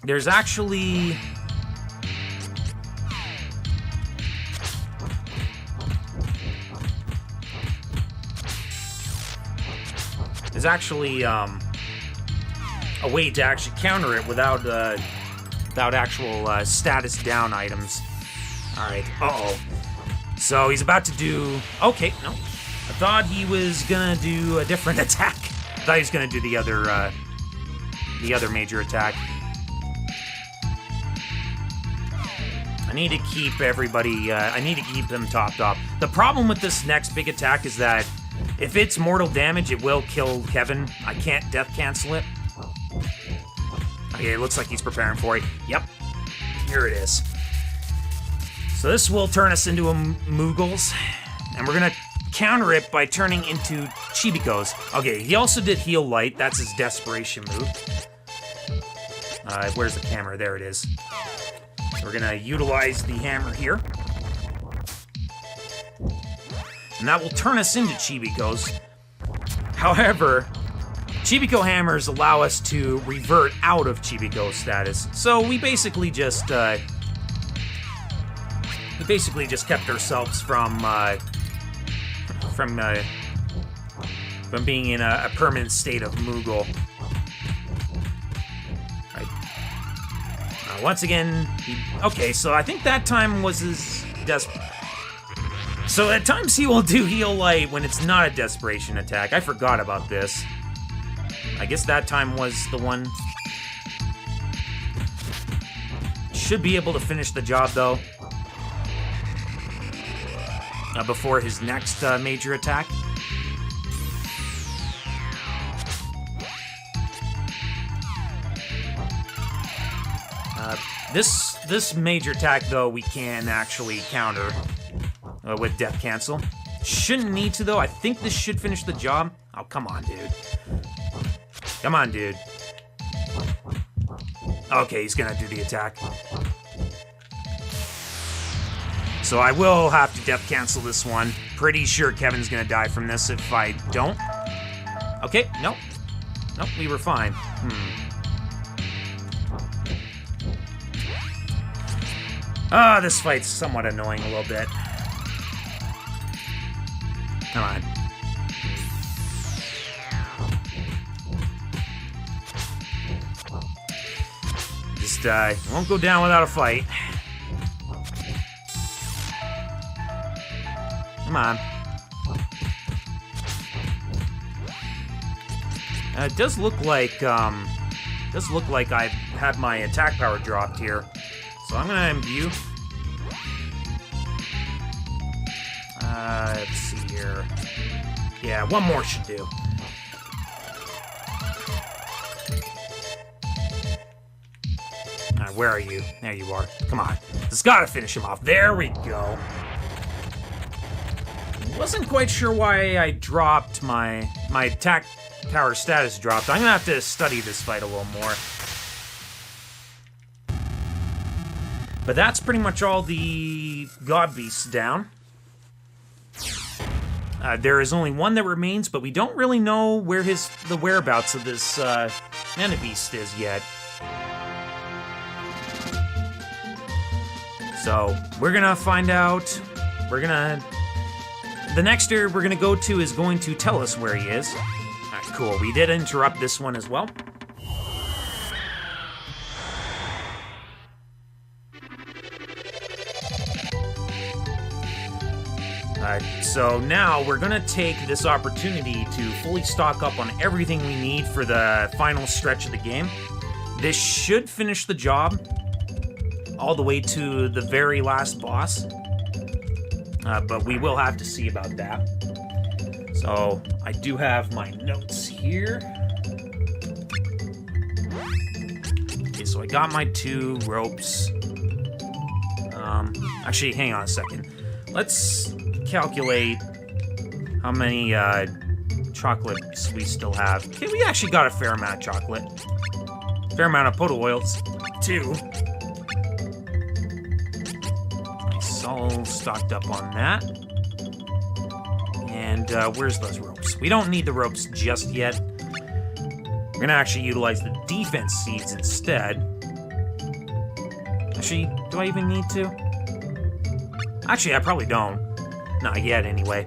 there's actually... There's actually a way to actually counter it without actual status down items. Alright, uh-oh. So he's about to do... Okay, no. I thought he was gonna do a different attack. I thought he was gonna do the other major attack. I need to keep everybody... I need to keep them topped off. The problem with this next big attack is that if it's mortal damage, it will kill Kevin. I can't death cancel it. Okay, it looks like he's preparing for it. Yep. Here it is. So this will turn us into a Moogles, and we're gonna counter it by turning into Chibikos. Okay, he also did Heal Light. That's his desperation move. Where's the camera? There it is. So we're gonna utilize the hammer here. And that will turn us into Chibikos. However, Chibiko hammers allow us to revert out of Chibiko status. So we basically just kept ourselves from being in a permanent state of Moogle. Right. Once again, okay, so I think that time was his So at times he will do Heal Light when it's not a desperation attack. I forgot about this. I guess that time was the one. Should be able to finish the job, though. Before his next major attack. This major attack, though, we can actually counter with Death Cancel. Shouldn't need to, though. I think this should finish the job. Oh, come on, dude. Come on, dude. Okay, he's gonna do the attack. So I will have to Death Cancel this one. Pretty sure Kevin's gonna die from this if I don't. Okay, nope. Nope, we were fine. This fight's somewhat annoying a little bit. Come on. Just, won't go down without a fight. Come on. It does look like I've had my attack power dropped here. So I'm gonna imbue. Let's see here. Yeah, one more should do. Alright, where are you? There you are. Come on. It's gotta finish him off. There we go. Wasn't quite sure why I dropped my attack power status dropped. I'm gonna have to study this fight a little more. But that's pretty much all the God Beasts down. There is only one that remains, but we don't really know where the whereabouts of this Mana Beast is yet. So, we're gonna find out. The next area we're gonna go to is going to tell us where he is. Alright, cool. We did interrupt this one as well. So now we're gonna take this opportunity to fully stock up on everything we need for the final stretch of the game. This should finish the job all the way to the very last boss, but we will have to see about that. So I do have my notes here. Okay, so I got my 2 ropes. Actually, hang on a second. Let's calculate how many chocolates we still have. Okay, we actually got a fair amount of chocolate. Fair amount of Poto oils, too. Nice, all stocked up on that. And where's those ropes? We don't need the ropes just yet. We're gonna actually utilize the defense seeds instead. Actually, do I even need to? Actually, I probably don't. Not yet, anyway.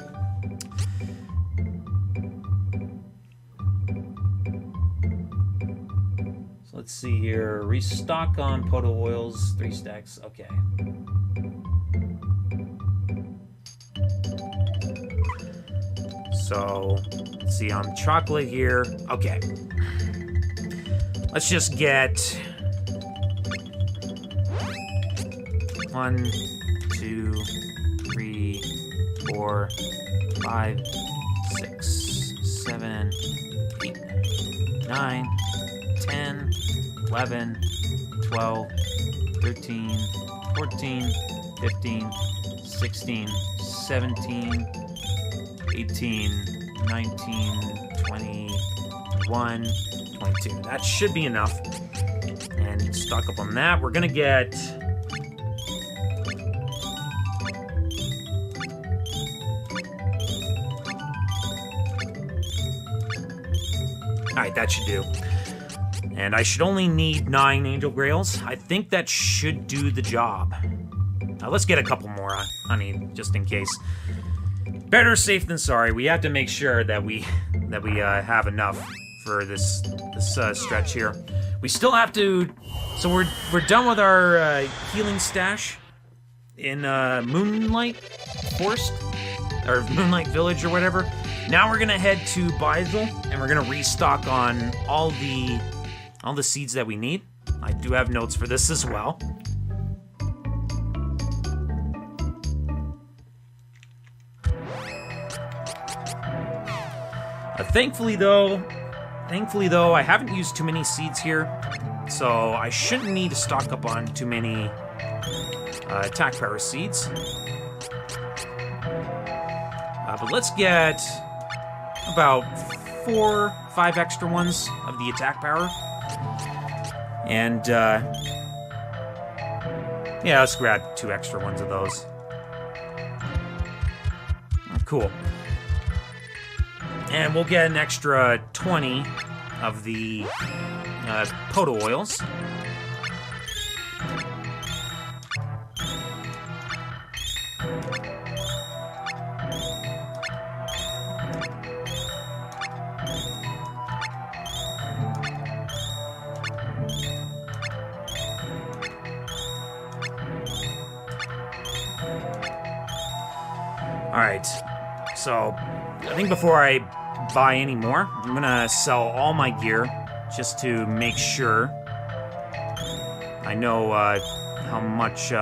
So let's see here. Restock on Poto oils, 3 stacks. Okay. So let's see on chocolate here. Okay. Let's just get 1, 2, 3, 4, 5, 6, 7, 8, 9, 10, 11, 12, 13, 14, 15, 16, 17, 18, 19, 20, 21, 22. That should be enough. And stock up on that. We're gonna get... Alright, that should do. And I should only need 9 Angel Grails. I think that should do the job. Now let's get a couple more, honey, just in case. Better safe than sorry. We have to make sure that we have enough for this stretch here. We still have to... So we're done with our healing stash in Moonlight Forest, or Moonlight Village or whatever. Now we're gonna head to Beisel, and we're gonna restock on all the seeds that we need. I do have notes for this as well. Thankfully though, I haven't used too many seeds here, so I shouldn't need to stock up on too many attack power seeds. But let's get about 4, 5 extra ones of the attack power. And, yeah, let's grab 2 extra ones of those. Oh, cool. And we'll get an extra 20 of the Poto oils. Alright, so I think before I buy any more, I'm gonna sell all my gear just to make sure I know how much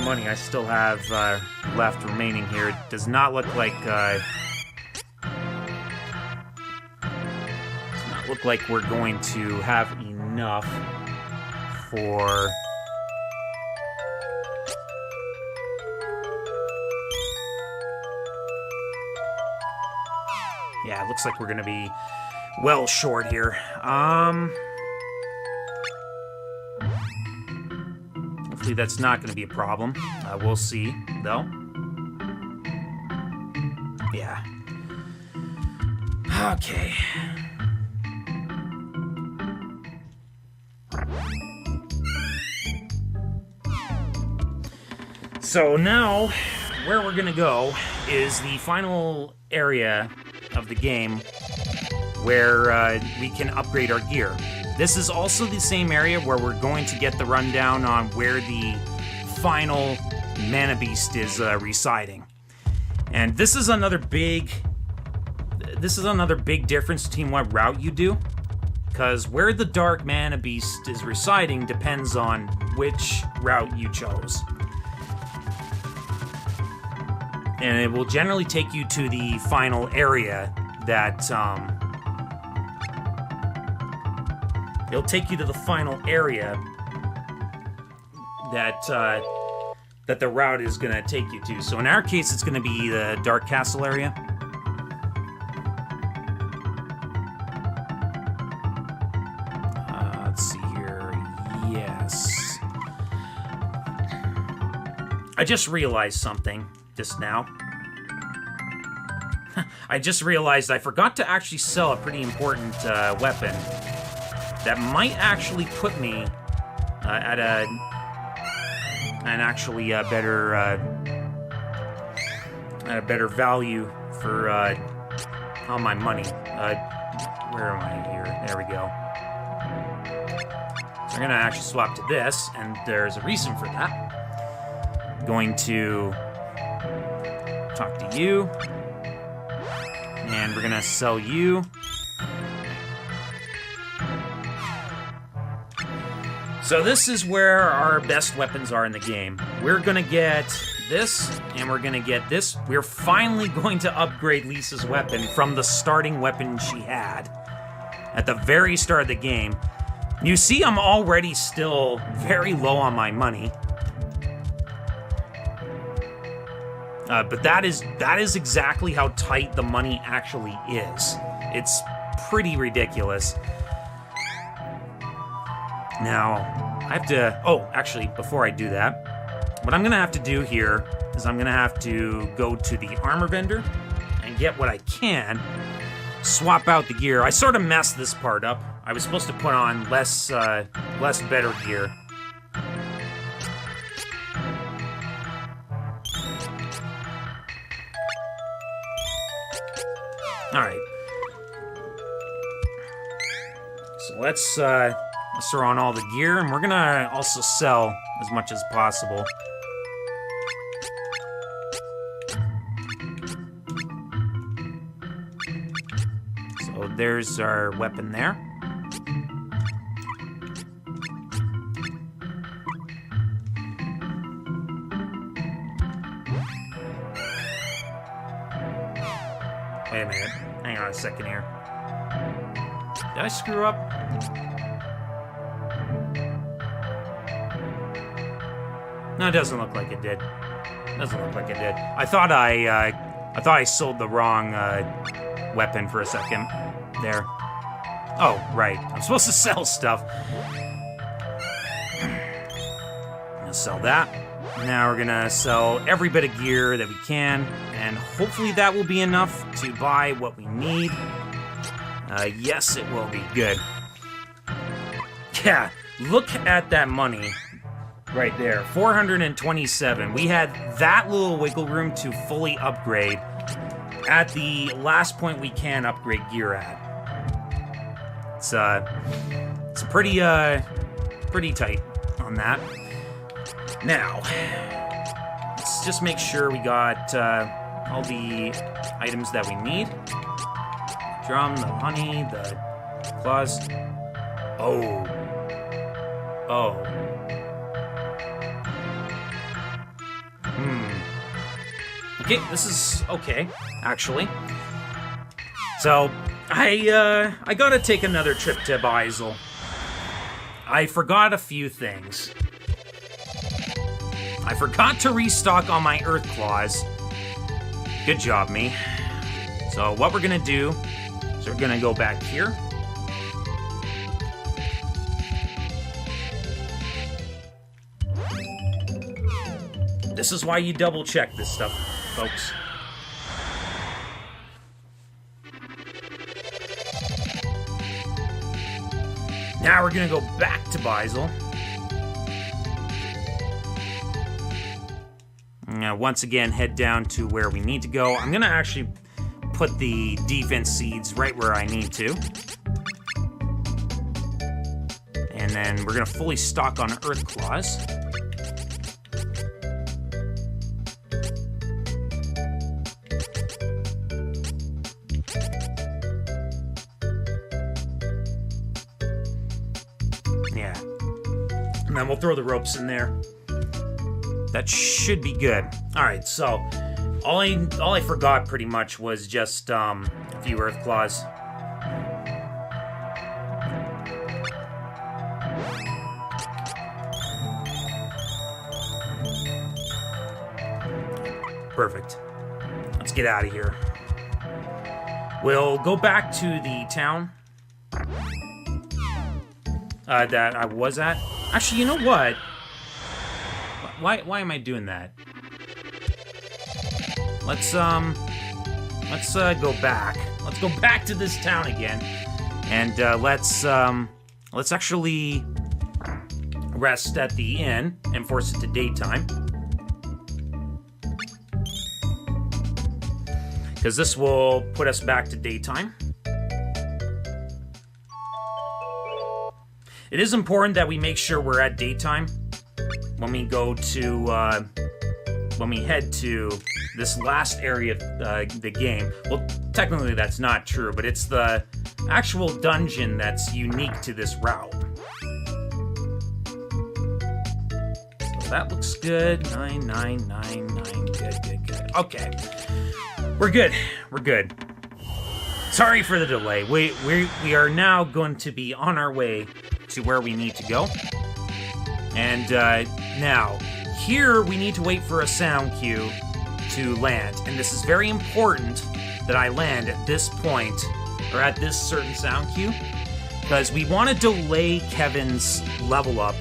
money I still have left remaining here. It does not look like we're going to have enough for looks like we're gonna be well short here. Hopefully that's not gonna be a problem. We'll see, though. Yeah. Okay. So now, where we're gonna go is the final area of the game where we can upgrade our gear. This is also the same area where we're going to get the rundown on where the final Mana Beast is residing. And this is another big difference between what route you do, because where the Dark Mana Beast is residing depends on which route you chose. And it will generally take you to the final area that, it'll take you to the final area that, that the route is going to take you to. So in our case, it's going to be the Dark Castle area. Let's see here. Yes. I just realized something just now. I just realized I forgot to actually sell a pretty important weapon that might actually put me at a better value for on my money. Where am I here? There we go. So I'm gonna actually swap to this, and there's a reason for that. I'm going to talk to you, and we're gonna sell you. So this is where our best weapons are in the game. We're gonna get this, and we're gonna get this. We're finally going to upgrade Lisa's weapon from the starting weapon she had at the very start of the game. You see, I'm already still very low on my money. But that is exactly how tight the money actually is. It's pretty ridiculous. Now, I have to... Oh, actually, before I do that, what I'm going to have to do here is I'm going to have to go to the armor vendor and get what I can, swap out the gear. I sort of messed this part up. I was supposed to put on less better gear. Alright. So let's throw on all the gear, and we're gonna also sell as much as possible. So there's our weapon there. Wait a minute. Hang on a second here. Did I screw up? No, it doesn't look like it did. Doesn't look like it did. I thought I sold the wrong weapon for a second there. Oh, right. I'm supposed to sell stuff. I'm gonna sell that. Now we're gonna sell every bit of gear that we can, and hopefully that will be enough to buy what we need. Yes, it will be. Good. Yeah, look at that money right there. 427. We had that little wiggle room to fully upgrade at the last point we can upgrade gear at. It's pretty tight on that. Now, let's just make sure we got all the items that we need. Drum, the honey, the claws. Oh. Okay, this is okay, actually. So, I gotta take another trip to Beisel. I forgot a few things. I forgot to restock on my Earth Claws. Good job, me. So what we're gonna do So we're gonna go back here. This is why you double check this stuff, folks. Now we're gonna go back to Beisel. Now, once again, head down to where we need to go. I'm gonna actually put the defense seeds right where I need to. And then we're gonna fully stock on Earth Claws. Yeah. And then we'll throw the ropes in there. That should be good. Alright, so all I forgot pretty much was just a few Earth Claws. Perfect. Let's get out of here. We'll go back to the town that I was at. Actually, you know what? Why am I doing that? Let's go back. Let's go back to this town again, and let's actually rest at the inn and force it to daytime, because this will put us back to daytime. It is important that we make sure we're at daytime when we go to, when we head to this last area of the game. Well, technically that's not true, but it's the actual dungeon that's unique to this route. So that looks good. 9999. Good. Okay. We're good. Sorry for the delay. We are now going to be on our way to where we need to go. And now, here we need to wait for a sound cue to land. And this is very important that I land at this point, or at this certain sound cue, because we want to delay Kevin's level up,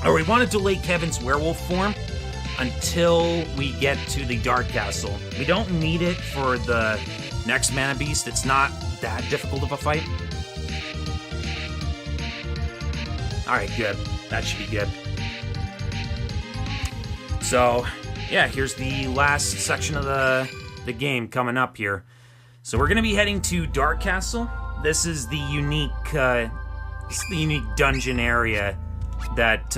or we want to delay Kevin's werewolf form until we get to the Dark Castle. We don't need it for the next Mana Beast. It's not that difficult of a fight. Alright, good. That should be good. So, yeah, here's the last section of the game coming up here. So we're going to be heading to Dark Castle. This is the unique dungeon area that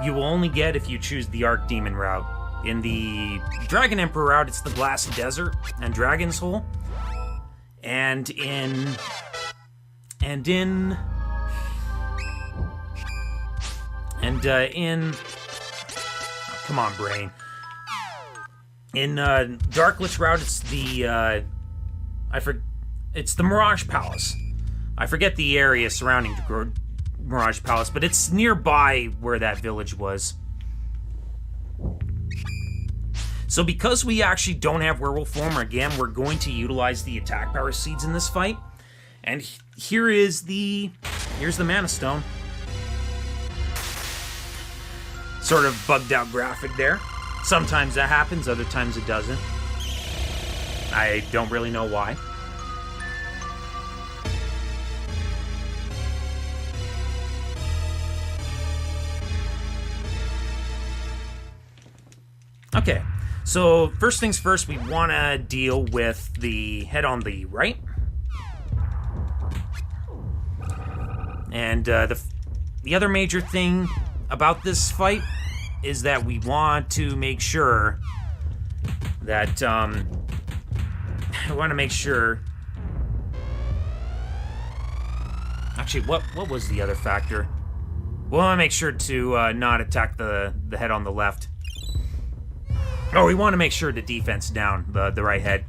you will only get if you choose the Archdemon route. In the Dragon Emperor route, it's the Glass Desert and Dragon's Hole. And in come on, brain. In Darklich route, it's the it's the Mirage Palace. I forget the area surrounding the Mirage Palace, but it's nearby where that village was. So because we actually don't have werewolf form, again, we're going to utilize the attack power seeds in this fight. And here's the Mana Stone. Sort of bugged out graphic there. Sometimes that happens, other times it doesn't. I don't really know why. Okay, so first things first, we want to deal with the head on the right. And the other major thing about this fight is that we want to make sure that actually, what was the other factor? We want to make sure to not attack the head on the left. Oh, we want to make sure to defense down the right head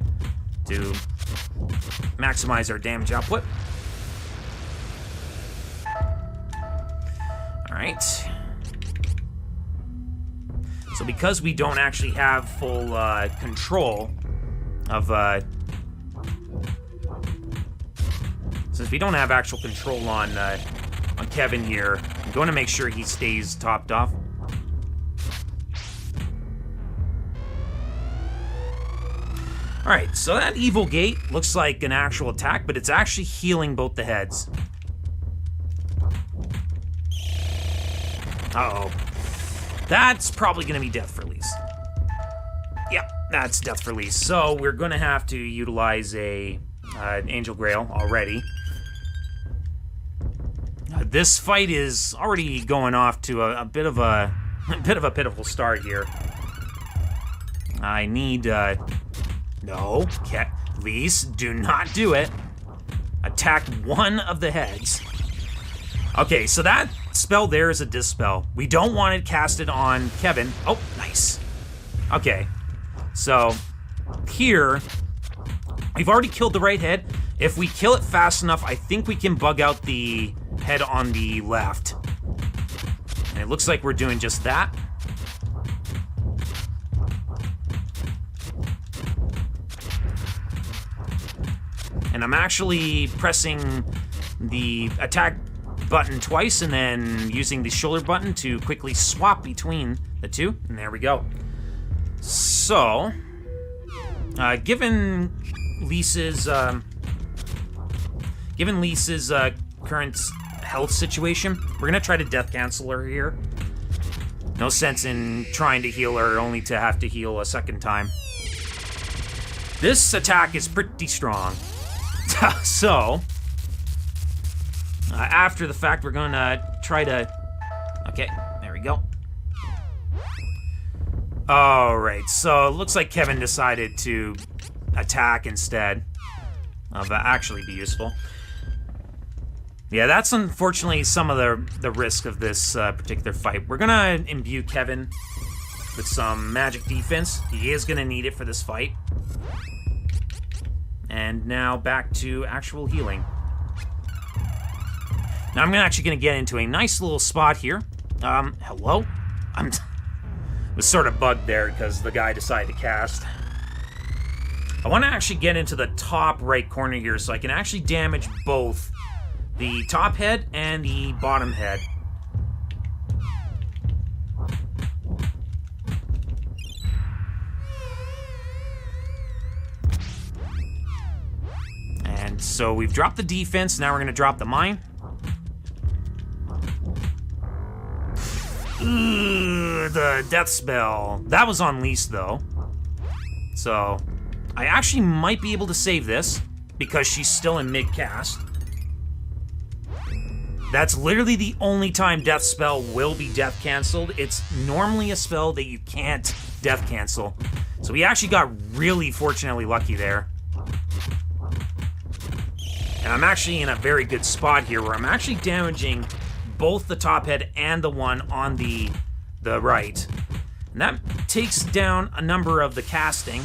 to maximize our damage output. Alright. So because we don't actually have full control of, since we don't have actual control on Kevin here, I'm going to make sure he stays topped off. Alright, so that evil gate looks like an actual attack, but it's actually healing both the heads. Uh-oh. That's probably going to be death for Lise. Yep, that's death for Lise. So we're going to have to utilize an Angel Grail already. This fight is already going off to a bit of a pitiful start here. I need no, Lise, do not do it. Attack one of the heads. Okay, so that spell there is a dispel. We don't want it casted on Kevin. Oh, nice. Okay, so here, we've already killed the right head. If we kill it fast enough, I think we can bug out the head on the left. And it looks like we're doing just that. And I'm actually pressing the attack button twice and then using the shoulder button to quickly swap between the two. And there we go. So, given Lisa's current health situation, we're gonna try to death cancel her here. No sense in trying to heal her only to have to heal a second time. This attack is pretty strong. So, after the fact, we're gonna try to... Okay, there we go. Alright, so it looks like Kevin decided to attack instead of actually be useful. Yeah, that's unfortunately some of the risk of this particular fight. We're gonna imbue Kevin with some magic defense. He is gonna need it for this fight. And now back to actual healing. Now I'm actually gonna get into a nice little spot here. Hello? Was sort of bugged there because the guy decided to cast. I want to actually get into the top right corner here so I can actually damage both the top head and the bottom head. And so we've dropped the defense, now we're going to drop the mine. Ooh, the death spell. That was on Lise, though. So, I actually might be able to save this because she's still in mid-cast. That's literally the only time death spell will be death canceled. It's normally a spell that you can't death cancel. So we actually got really fortunately lucky there. And I'm actually in a very good spot here where I'm actually damaging both the top head and the one on the right. And that takes down a number of the casting.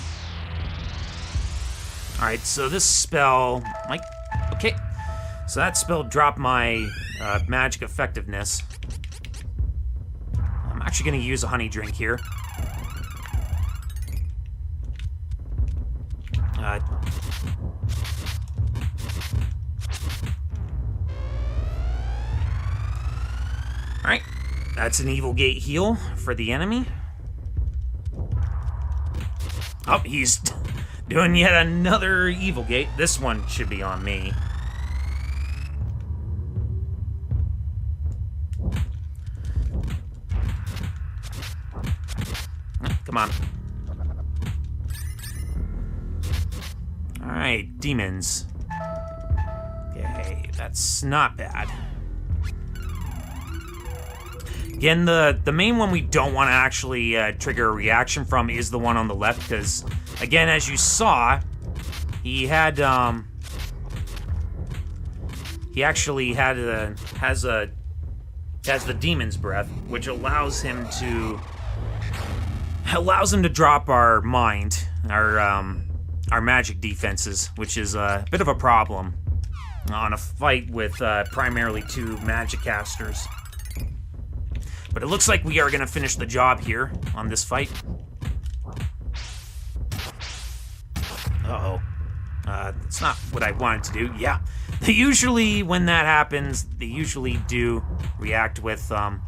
Alright, so this spell... Okay. So that spell dropped my magic effectiveness. I'm actually going to use a honey drink here. Alright, that's an evil gate heal for the enemy. Oh, he's doing yet another evil gate. This one should be on me. Come on. Alright, demons. Okay, that's not bad. Again, the main one we don't want to actually trigger a reaction from is the one on the left, because, again, as you saw, he had, he actually has the demon's breath, which allows him to drop our mind, our magic defenses, which is a bit of a problem on a fight with primarily two magic casters. But it looks like we are going to finish the job here on this fight. Uh-oh. It's not what I wanted to do. Yeah. They usually, when that happens, they usually do react with some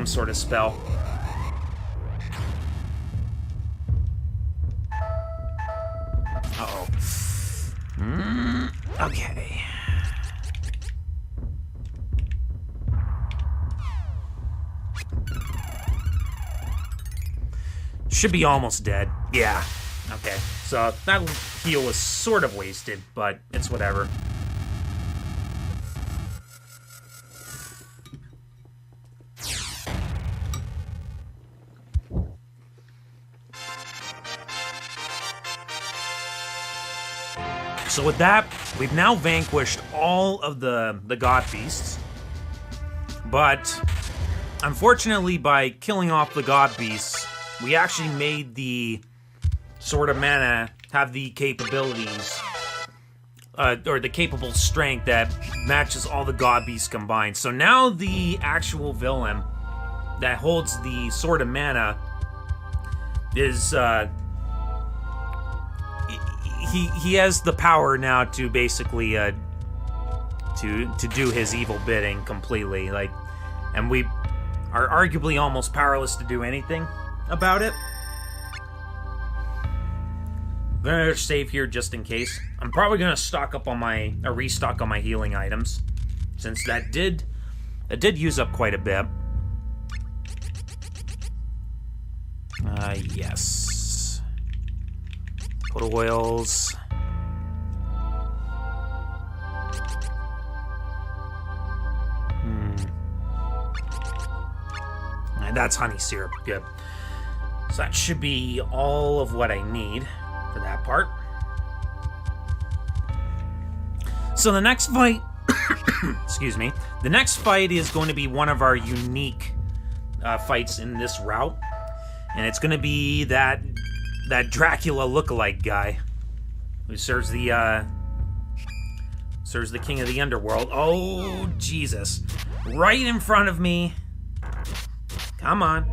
sort of spell. Uh-oh. Okay. Should be almost dead. Yeah. Okay. So that heal was sort of wasted, but it's whatever. So with that, we've now vanquished all of the god beasts. But unfortunately, by killing off the god beasts, we actually made the Sword of Mana have the capabilities, or the capable strength that matches all the god beasts combined. So now the actual villain that holds the Sword of Mana is, he has the power now to basically, to do his evil bidding completely, like, and we are arguably almost powerless to do anything about it. I'm gonna save here just in case. I'm probably gonna restock on my healing items, since that did use up quite a bit. Yes. Put oils. And that's honey syrup. Good. So that should be all of what I need for that part. So the next fight, excuse me, the next fight is going to be one of our unique fights in this route, and it's going to be that Dracula lookalike guy who serves the king of the underworld. Oh Jesus! Right in front of me. Come on.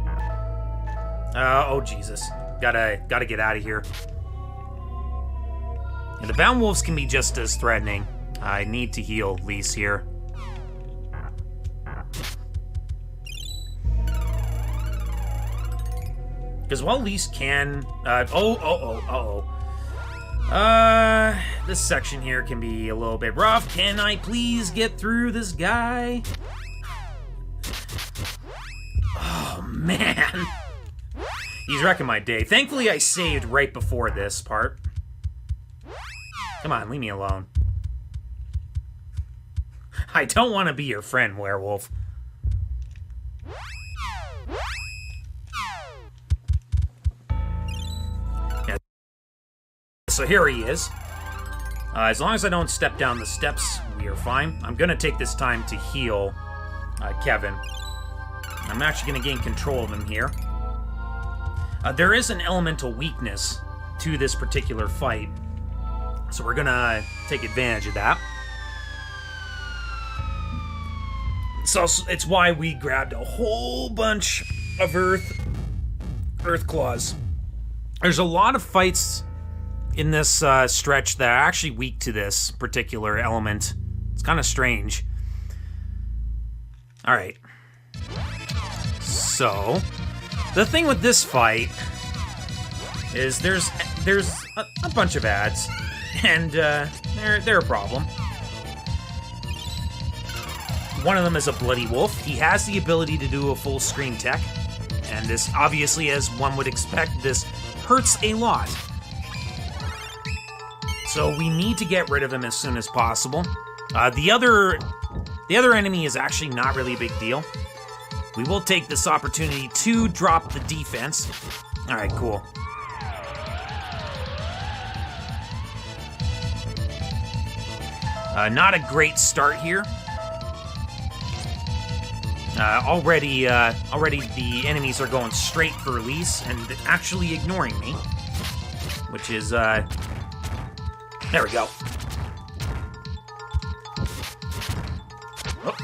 Oh Jesus! Gotta get out of here. And the Bound Wolves can be just as threatening. I need to heal Lise here. Because while Lise can... this section here can be a little bit rough. Can I please get through this guy? Oh, man. He's wrecking my day. Thankfully, I saved right before this part. Come on, leave me alone. I don't want to be your friend, werewolf. Yeah. So here he is. As long as I don't step down the steps, we are fine. I'm going to take this time to heal Kevin. I'm actually going to gain control of him here. There is an elemental weakness to this particular fight, so we're going to take advantage of that. So it's why we grabbed a whole bunch of earth claws. There's a lot of fights in this stretch that are actually weak to this particular element. It's kind of strange. All right. So the thing with this fight is there's a bunch of ads, and they're a problem. One of them is a Bloody Wolf. He has the ability to do a full screen tech, and this, obviously, as one would expect, this hurts a lot. So we need to get rid of him as soon as possible. The other enemy is actually not really a big deal. We will take this opportunity to drop the defense. All right, cool. Not a great start here. Already the enemies are going straight for release and actually ignoring me, which is, there we go. Oh.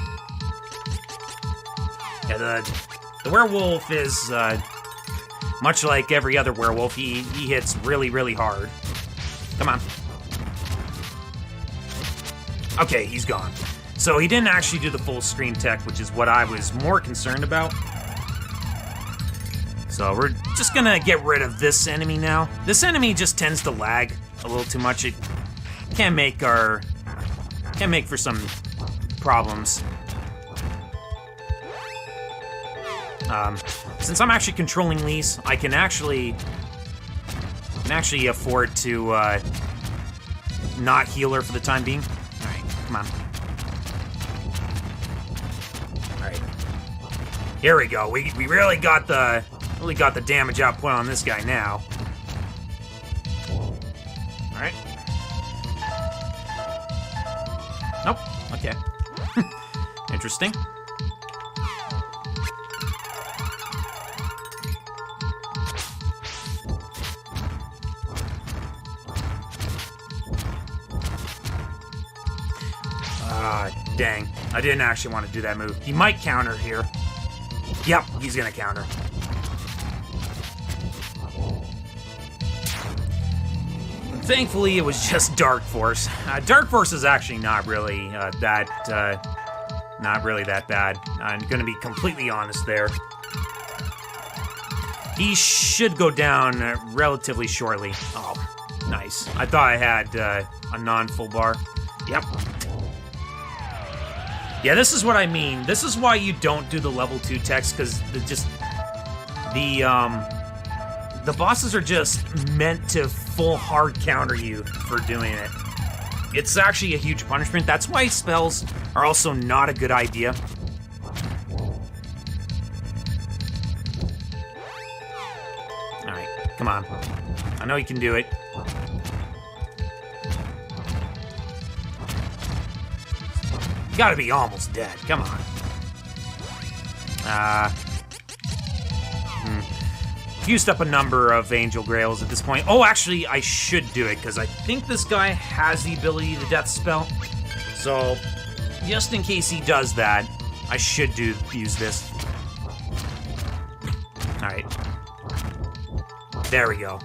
Yeah, the werewolf is, Much like every other werewolf, he hits really, really hard. Come on. Okay, he's gone. So he didn't actually do the full screen tech, which is what I was more concerned about. So we're just gonna get rid of this enemy now. This enemy just tends to lag a little too much. It can make for some problems. Since I'm actually controlling these, I can actually afford to not heal her for the time being. All right, come on. All right, here we go. We really got the damage output on this guy now. All right. Nope. Okay. Interesting. Dang. I didn't actually want to do that move. He might counter here. Yep, he's gonna counter. Thankfully, it was just Dark Force. Dark Force is actually not really that bad. I'm gonna be completely honest there. He should go down relatively shortly. Oh, nice. I thought I had a non-full bar. Yep. Yeah, this is what I mean. This is why you don't do the level 2 techs, because the bosses are just meant to full hard counter you for doing it. It's actually a huge punishment. That's why spells are also not a good idea. Alright, come on. I know you can do it. You gotta be almost dead. Come on. Used up a number of Angel Grails at this point. Oh, actually, I should do it, because I think this guy has the ability to death spell. So, just in case he does that, I should use this. Alright. There we go.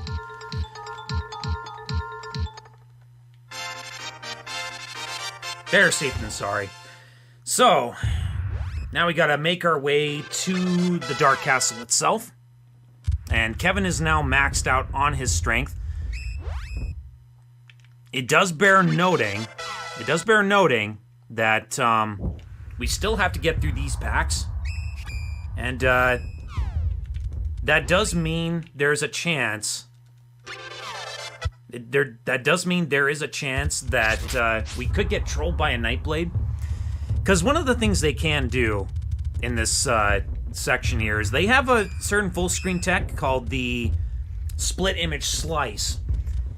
Better safe than sorry. So, now we gotta make our way to the Dark Castle itself. And Kevin is now maxed out on his strength. It does bear noting that we still have to get through these packs. And that does mean there's a chance. That does mean there is a chance that we could get trolled by a Nightblade. Because one of the things they can do in this section here is they have a certain full screen tech called the split image slice,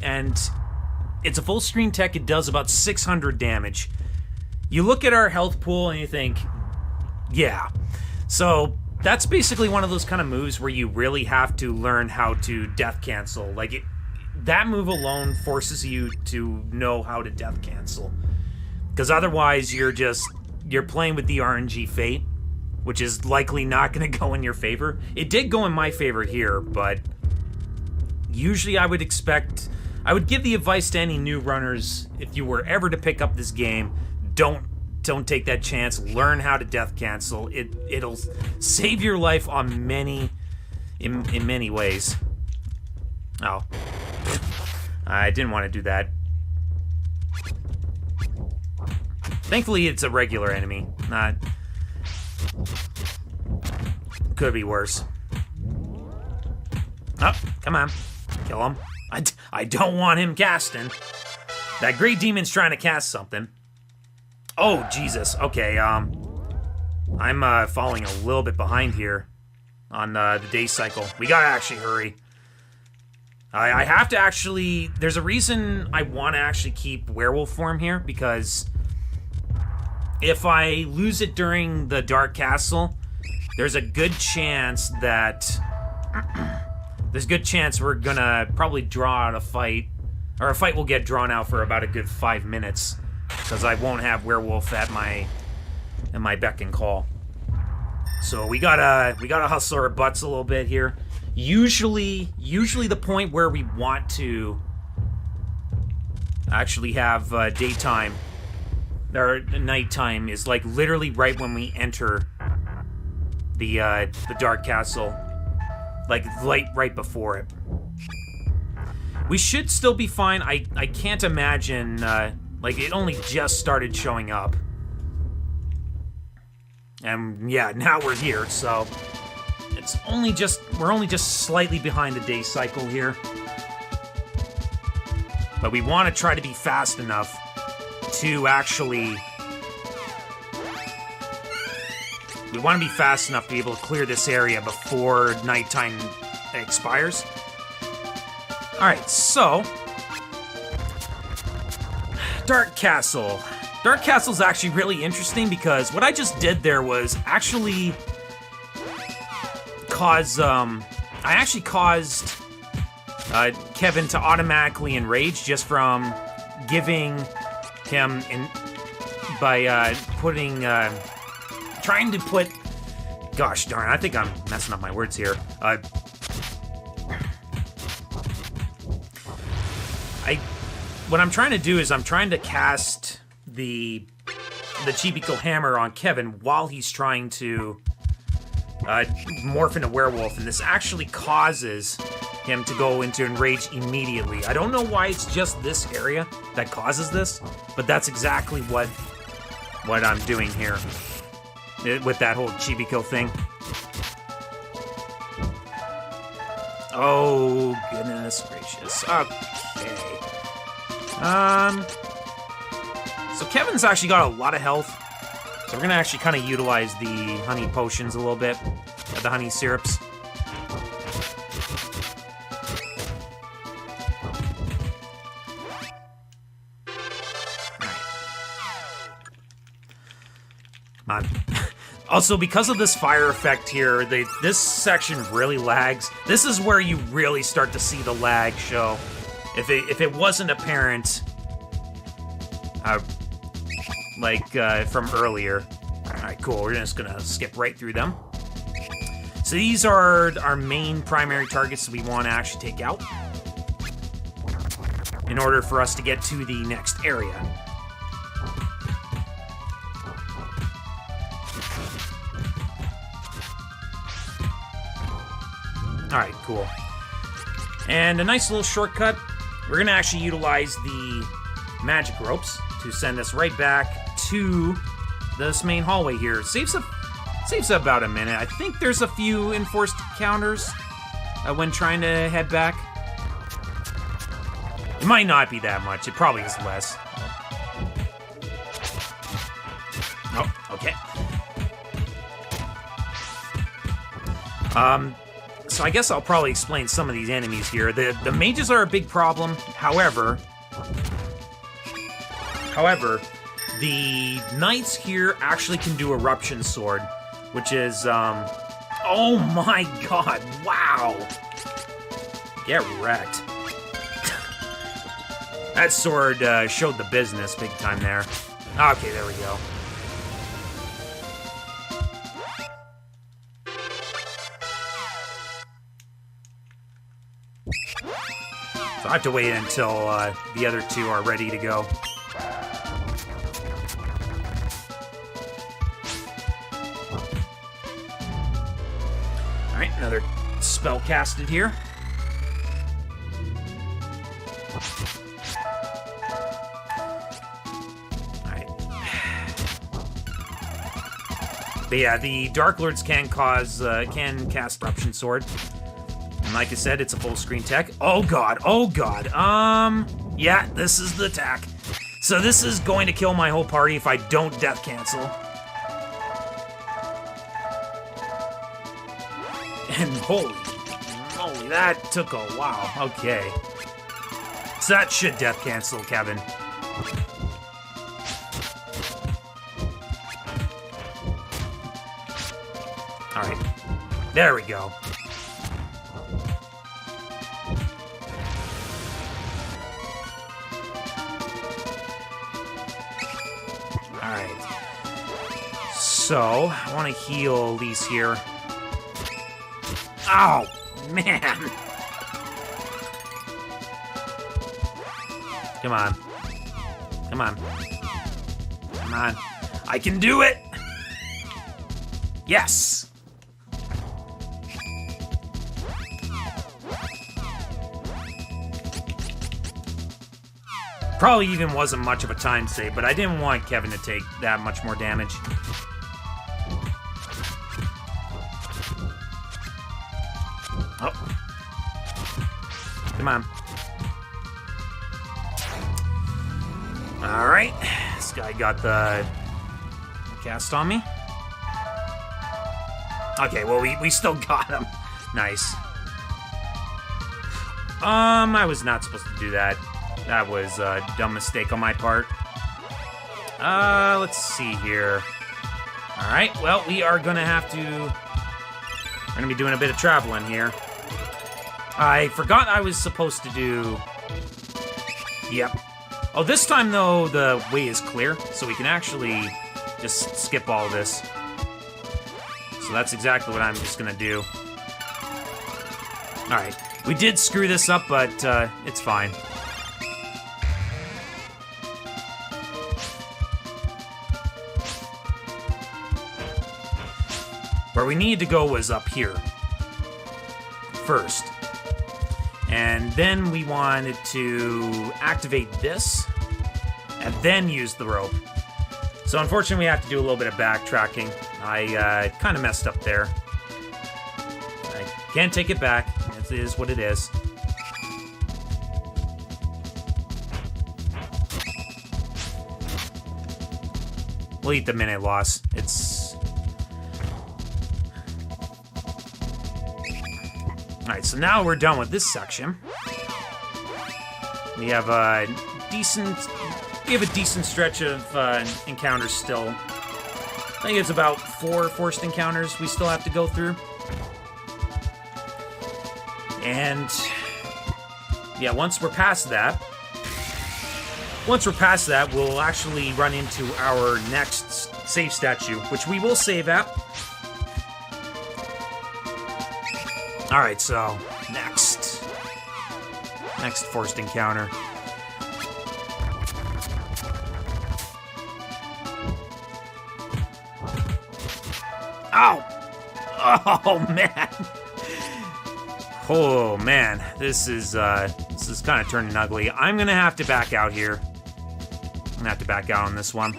and it's a full screen tech. It does about 600 damage. You look at our health pool and you think, yeah. So that's basically one of those kind of moves where you really have to learn how to death cancel. Like that move alone forces you to know how to death cancel, because otherwise you're playing with the RNG fate, which is likely not going to go in your favor. It did go in my favor here, but usually I would give the advice to any new runners, if you were ever to pick up this game, don't take that chance. Learn how to death cancel. It'll save your life on in many ways. Oh. I didn't want to do that. Thankfully, it's a regular enemy. Could be worse. Oh, come on. Kill him. I don't want him casting. That Great Demon's trying to cast something. Oh, Jesus. Okay, I'm falling a little bit behind here on the day cycle. We gotta actually hurry. I have to actually... There's a reason I want to actually keep werewolf form here, because if I lose it during the Dark Castle, there's a good chance that... there's a good chance we're gonna probably draw out a fight, or a fight will get drawn out for about a good 5 minutes, because I won't have werewolf at my beck and call. So we gotta hustle our butts a little bit here. Usually the point where we want to actually have daytime or nighttime is like literally right when we enter the Dark Castle, like right before it. We should still be fine. I can't imagine like it only just started showing up, and yeah, now we're here. So we're only just slightly behind the day cycle here, but we want to try to be fast enough to actually. We want to be fast enough to be able to clear this area before nighttime expires. Alright, so... Dark Castle. Dark Castle's actually really interesting because what I just did there was actually cause, I actually caused Kevin to automatically enrage just from giving him by putting... trying to put... Gosh darn, I think I'm messing up my words here. What I'm trying to do is I'm trying to cast the Chibico Hammer on Kevin while he's trying to morph into werewolf, and this actually causes him to go into enrage immediately. I don't know why it's just this area that causes this, but that's exactly what I'm doing here with that whole Chibico thing. Oh, goodness gracious. Okay. So Kevin's actually got a lot of health. So we're gonna actually kind of utilize the honey potions a little bit. The honey syrups. Come on. Also, because of this fire effect here, this section really lags. This is where you really start to see the lag show. If it wasn't apparent, from earlier. Alright, cool. We're just gonna skip right through them. So these are our main primary targets that we want to actually take out in order for us to get to the next area. Alright, cool. And a nice little shortcut. We're going to actually utilize the magic ropes to send us right back to this main hallway here. Saves about a minute. I think there's a few enforced counters when trying to head back. It might not be that much. It probably is less. Oh, okay. So I guess I'll probably explain some of these enemies here. The mages are a big problem. However, the knights here actually can do Eruption Sword, which is, oh my god, wow! Get wrecked. That sword showed the business big time there. Okay, there we go. So I have to wait until the other two are ready to go. Alright, another spell casted here. Alright. But yeah, the Dark Lords can cast Eruption Sword. And like I said, it's a full screen tech. Oh god, oh god. Yeah, this is the attack. So this is going to kill my whole party if I don't death cancel. And holy moly, that took a while. Okay. So that should death cancel, Kevin. Alright. There we go. Alright. So, I want to heal these here. Ow! Man. Come on. Come on. Come on. I can do it! Yes! Probably even wasn't much of a time save, but I didn't want Kevin to take that much more damage. Oh. Come on. Alright. This guy got the cast on me. Okay, well, we still got him. Nice. I was not supposed to do that. That was a dumb mistake on my part. Let's see here. Alright, well, we are gonna have to... We're gonna be doing a bit of traveling here. I forgot I was supposed to do... Yep. Oh, this time, though, the way is clear, so we can actually just skip all this. So that's exactly what I'm just gonna do. Alright, we did screw this up, but it's fine. Where we needed to go was up here. First. And then we wanted to activate this, and then use the rope. So unfortunately we have to do a little bit of backtracking. I kind of messed up there. I can't take it back. It is what it is. We'll eat the minute loss. It's... Alright, so now we're done with this section. We have a decent stretch of encounters still. I think it's about 4 forced encounters we still have to go through. And yeah, once we're past that, we'll actually run into our next save statue, which we will save at. Alright, so, next forced encounter. Ow! Oh, man! Oh, man. This is kind of turning ugly. I'm gonna have to back out here. I'm gonna have to back out on this one.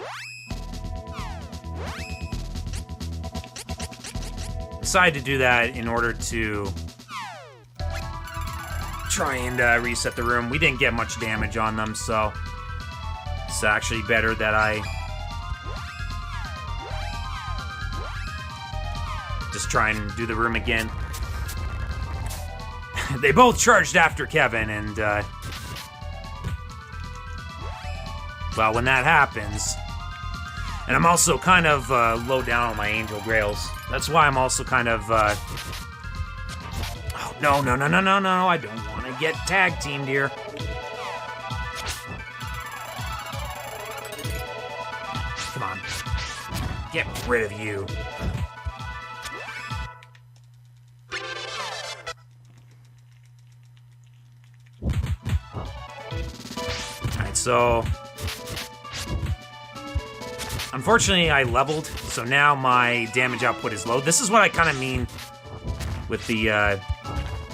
Decided to do that in order to try and reset the room. We didn't get much damage on them, so it's actually better that I just try and do the room again. They both charged after Kevin, and well, when that happens, and I'm also kind of low down on my Angel Grails. That's why I'm also kind of, oh, no, I don't want to get tag teamed here. Come on. Get rid of you. Alright, so... Unfortunately, I leveled, so now my damage output is low. This is what I kind of mean with the,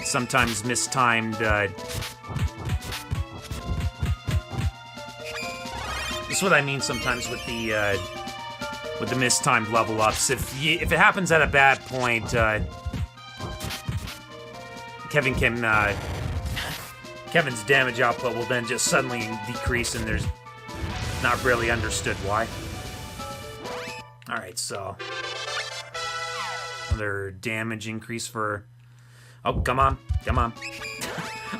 sometimes mistimed, This is what I mean sometimes with the mistimed level ups. If it happens at a bad point, Kevin's damage output will then just suddenly decrease, and there's not really understood why. Alright, so... Another damage increase for... Oh, come on. Come on.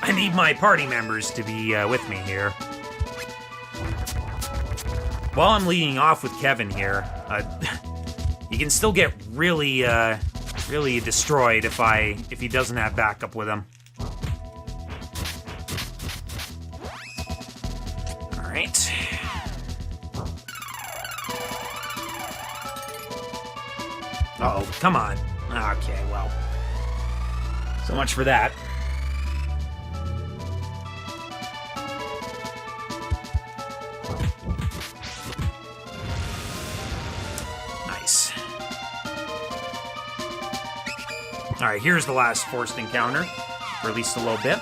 I need my party members to be with me here. While I'm leading off with Kevin here, he can still get really, really destroyed if he doesn't have backup with him. Alright. Uh-oh, come on. Okay, well. So much for that. Nice. Alright, here's the last forced encounter, for at least a little bit.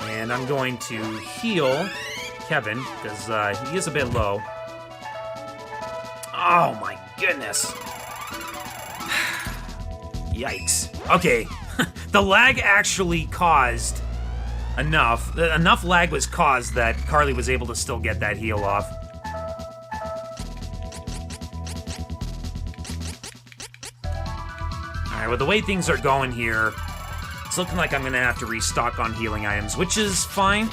And I'm going to heal Kevin, because he is a bit low. Oh my goodness. Yikes. Okay, the lag actually caused enough. Enough lag was caused that Carly was able to still get that heal off. Alright, well, the way things are going here, it's looking like I'm gonna have to restock on healing items, which is fine.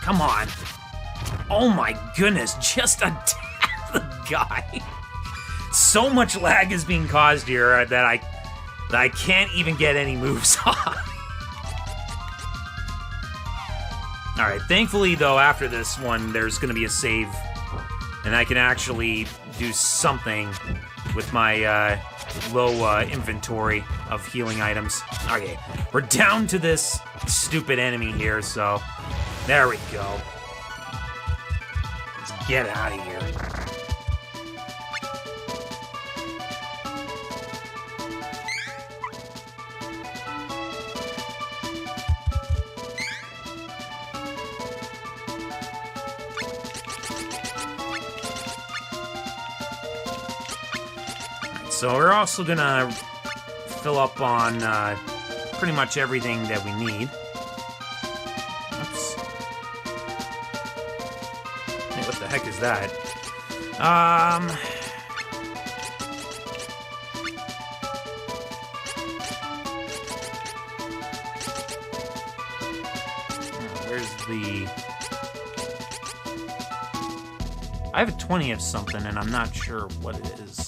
Come on. Oh my goodness, just attack the guy. So much lag is being caused here that I can't even get any moves off. Alright, thankfully though, after this one, there's gonna be a save. And I can actually do something with my low inventory of healing items. Okay, we're down to this stupid enemy here, so there we go. Let's get out of here. So we're also gonna fill up on pretty much everything that we need. Oops. Hey, what the heck is that? Where's the... I have a 20 of something, and I'm not sure what it is.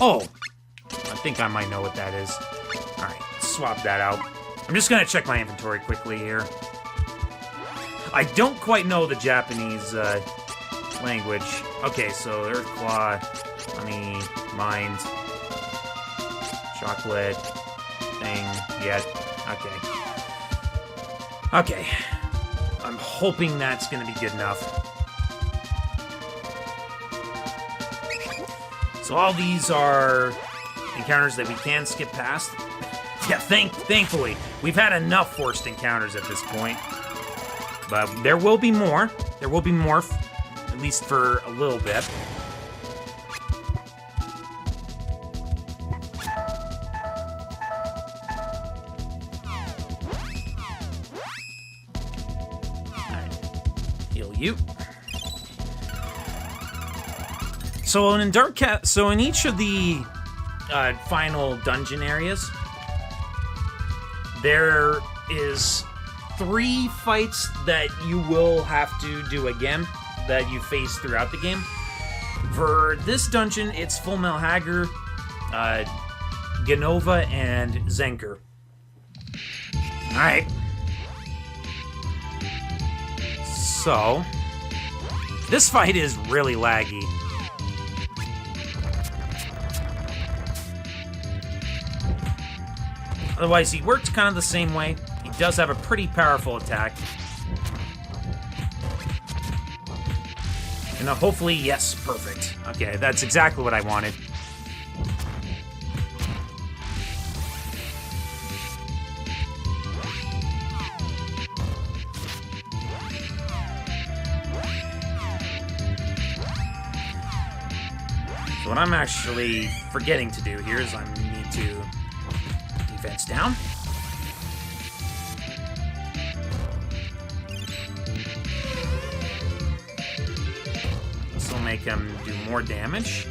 Oh, I think I might know what that is. Alright, swap that out. I'm just gonna check my inventory quickly here. I don't quite know the Japanese language. Okay, so Earth Claw, Honey, Mind, Chocolate, Thing, Yet. Okay. Okay. I'm hoping that's gonna be good enough. So all these are encounters that we can skip past. Yeah, thankfully. We've had enough forced encounters at this point. But there will be more. There will be more, at least for a little bit. Alright. Heal you. So in each of the final dungeon areas, there is 3 fights that you will have to do again that you face throughout the game. For this dungeon, it's Full Metal Haggard, Ganova, and Zenker. Alright. So, this fight is really laggy. Otherwise, he works kind of the same way. He does have a pretty powerful attack. And hopefully, yes, perfect. Okay, that's exactly what I wanted. So what I'm actually forgetting to do here is I need to defense down. This will make him do more damage.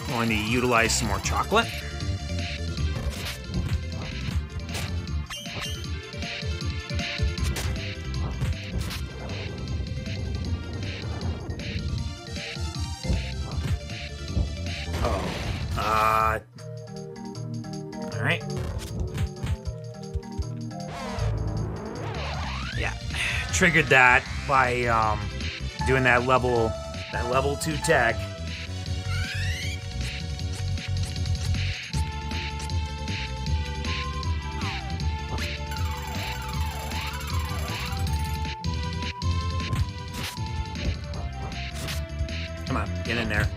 Going to utilize some more chocolate. Alright. Yeah. Triggered that by, doing that level 2 tech. Come on, get in there.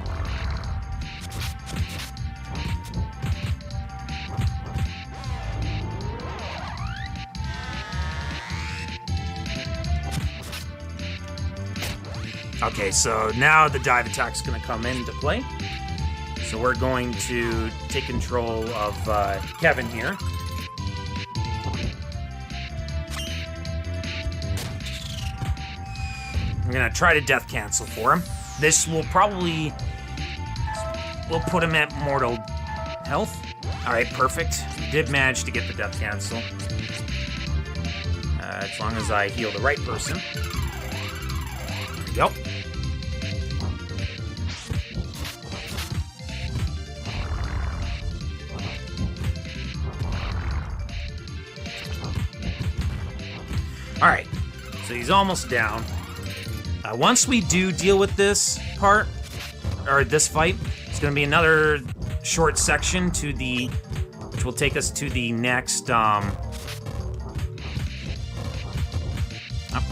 Okay, so now the dive attack's gonna come into play. So we're going to take control of Kevin here. I'm gonna try to death cancel for him. This will probably... we'll put him at mortal health. Alright, perfect. We did manage to get the death cancel. As long as I heal the right person. There we go. Alright, so he's almost down. Once we do deal with this part, or this fight, it's going to be another short section to the, which will take us to the next, oh,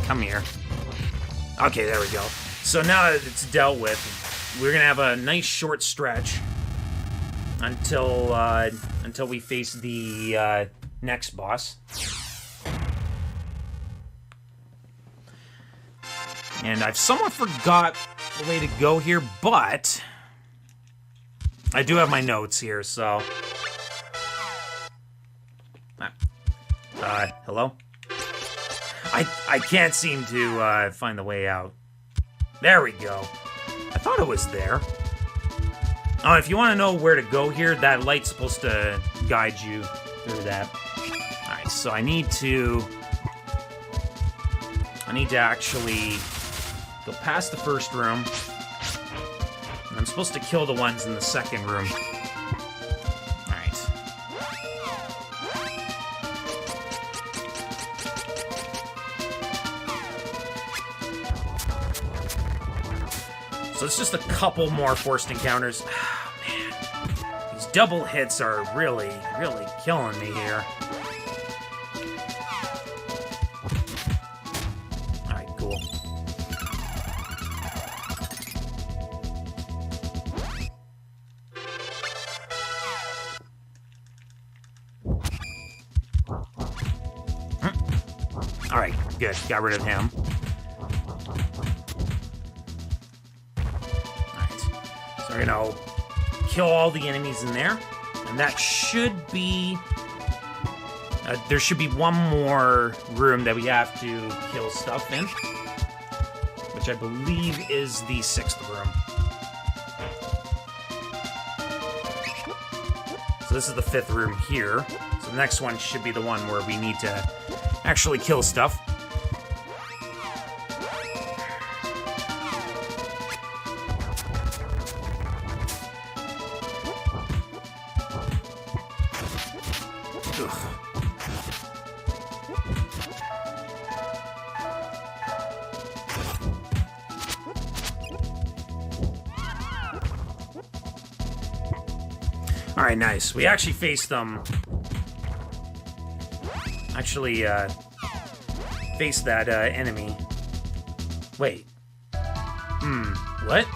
come here. Okay, there we go. So now that it's dealt with, we're going to have a nice short stretch until, until we face the, next boss. And I've somewhat forgot the way to go here, but I do have my notes here, so... hello? I can't seem to, find the way out. There we go. I thought it was there. Oh, if you want to know where to go here, that light's supposed to guide you through that. Alright, so I need to actually... go past the first room. And I'm supposed to kill the ones in the second room. Alright. So it's just a couple more forced encounters. Oh, man. These double hits are really, really killing me here. Alright, cool. Alright, good. Got rid of him. Alright. So we're gonna kill all the enemies in there. And that should be... there should be one more room that we have to kill stuff in. Which I believe is the 6th room. So this is the 5th room here. So the next one should be the one where we need to actually kill stuff. Ugh. Alright, nice. We actually faced them. Actually, face that, enemy. Wait. What?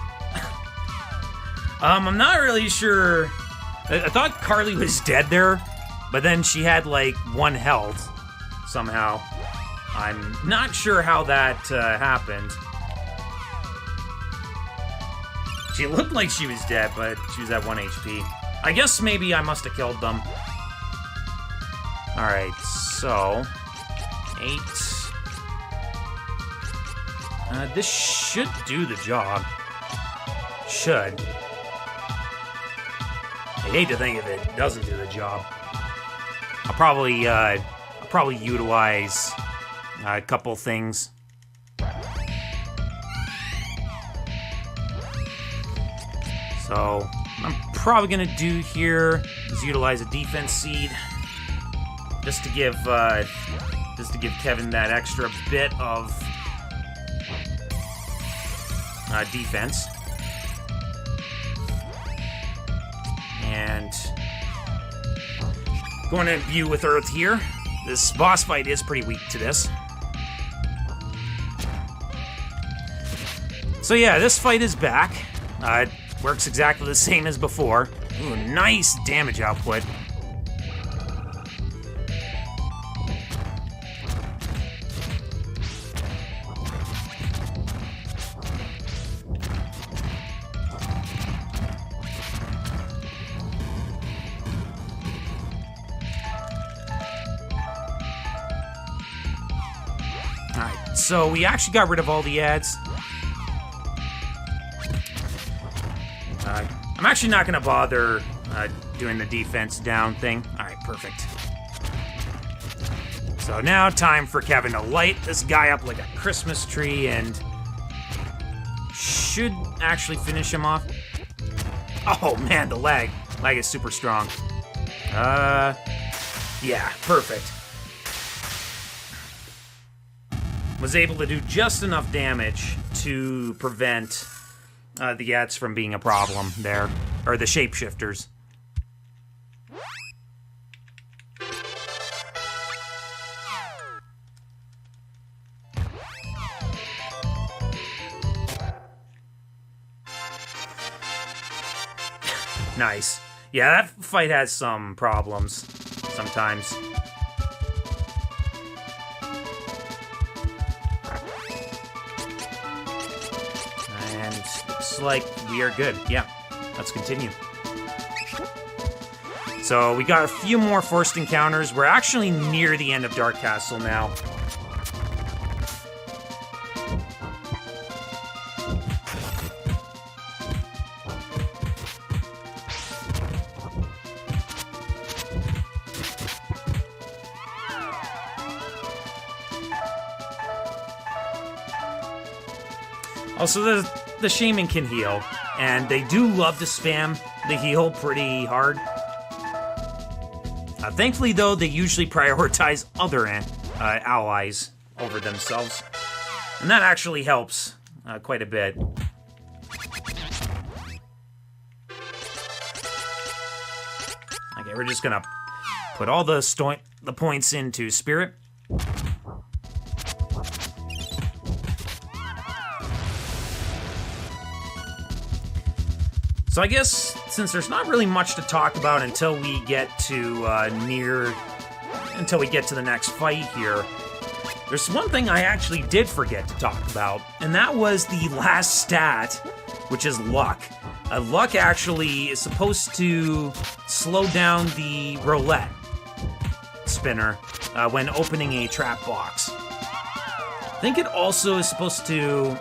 I'm not really sure. I thought Carly was dead there, but then she had, like, 1 health, somehow. I'm not sure how that, happened. She looked like she was dead, but she was at 1 HP. I guess maybe I must have killed them. Alright, so... 8... this should do the job. Should. I hate to think if it doesn't do the job. I'll probably utilize a couple things. So, I'm probably going to do here is utilize a defense seed just to give Kevin that extra bit of defense. And going to view with Earth here. This boss fight is pretty weak to this. So yeah, this fight is back. It works exactly the same as before. Ooh, nice damage output. Alright, so we actually got rid of all the ads. I'm actually not going to bother doing the defense down thing. Alright, perfect. So now time for Kevin to light this guy up like a Christmas tree and should actually finish him off. Oh man, the lag. Lag is super strong. Yeah, perfect. Was able to do just enough damage to prevent the ads from being a problem there, or the shapeshifters. Nice. Yeah, that fight has some problems sometimes. Looks like we are good. Yeah, let's continue. So we got a few more forced encounters. We're actually near the end of Dark Castle now. Also, the shaman can heal, and they do love to spam the heal pretty hard. Thankfully, though, they usually prioritize other allies over themselves, and that actually helps quite a bit. Okay, we're just gonna put all the points into Spirit. So I guess, since there's not really much to talk about until we get to the next fight here, there's one thing I actually did forget to talk about, and that was the last stat, which is luck. Luck actually is supposed to slow down the roulette spinner when opening a trap box. I think it also is supposed to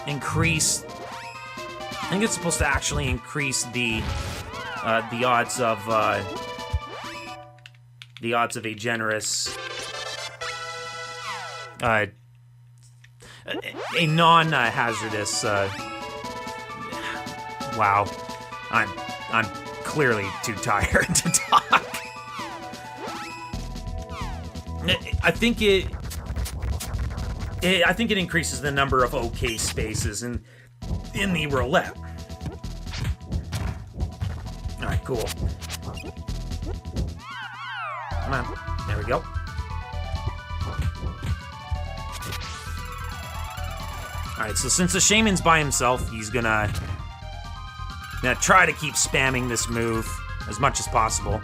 increase... I think it's supposed to actually increase the odds of a generous a non-hazardous. Wow, I'm clearly too tired to talk. I think it increases the number of OK spaces in the roulette. Alright, cool. Come on. There we go. Alright, so since the shaman's by himself, he's gonna try to keep spamming this move as much as possible.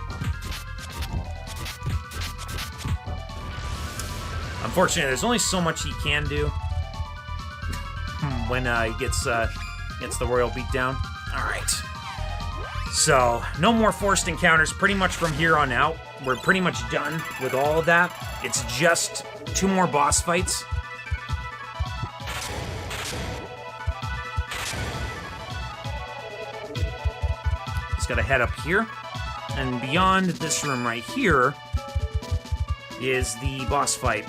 Unfortunately, there's only so much he can do when he gets the royal beatdown. Alright. So, no more forced encounters pretty much from here on out. We're pretty much done with all of that. It's just 2 more boss fights. Just gotta head up here. And beyond this room right here is the boss fight.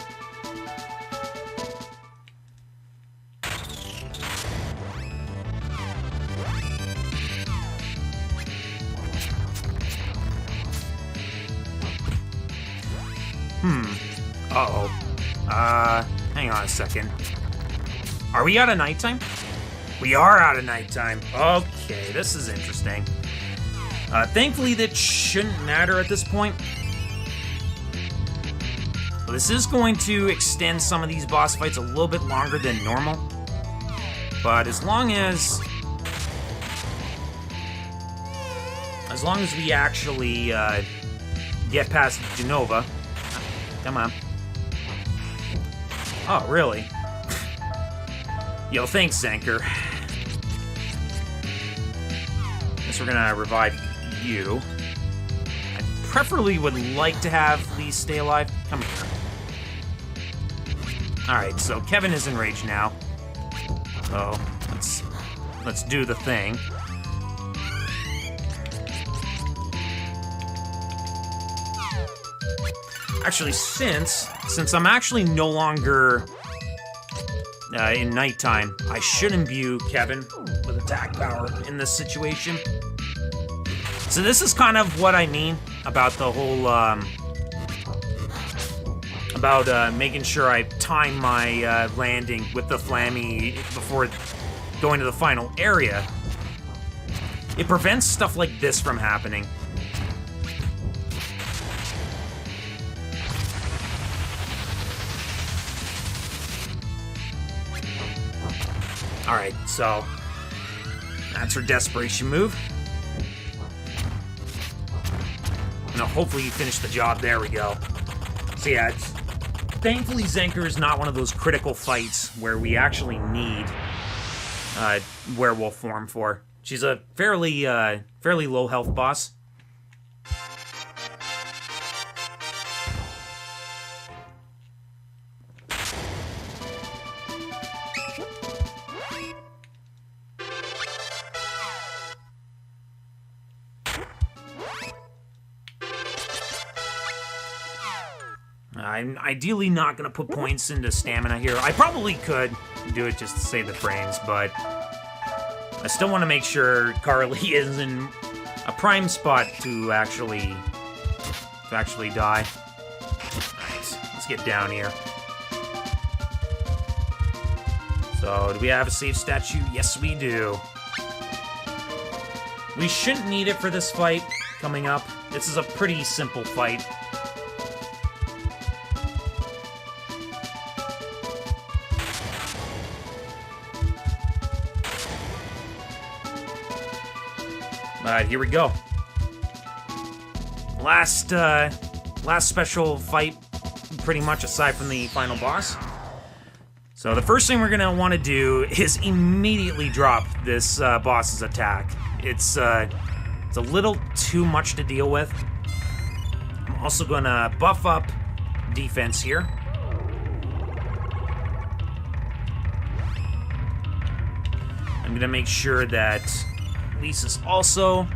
Uh-oh. Hang on a second. Are we out of nighttime? We are out of nighttime. Okay, this is interesting. Thankfully, that shouldn't matter at this point. This is going to extend some of these boss fights a little bit longer than normal. But as long as we actually get past Genova. Come on. Oh, really? Yo, thanks, Zanker. Guess we're gonna revive you. I preferably would like to have Lee stay alive. Come here. Alright, so Kevin is enraged now. So, let's do the thing. Actually, since I'm actually no longer in nighttime, I should imbue Kevin with attack power in this situation. So this is kind of what I mean about the whole, making sure I time my landing with the Flammy before going to the final area. It prevents stuff like this from happening. Alright, so that's her desperation move. Now, hopefully you finish the job. There we go. So yeah, thankfully Zanker is not one of those critical fights where we actually need werewolf form for. She's a fairly low health boss. I'm ideally not going to put points into stamina here. I probably could do it just to save the frames, but I still want to make sure Carly is in a prime spot to actually die. Nice. Let's get down here. So, do we have a save statue? Yes, we do. We shouldn't need it for this fight coming up. This is a pretty simple fight. Here we go. Last special fight, pretty much, aside from the final boss. So the first thing we're gonna want to do is immediately drop this boss's attack. It's a little too much to deal with. I'm also gonna buff up defense here. I'm gonna make sure that Lisa's also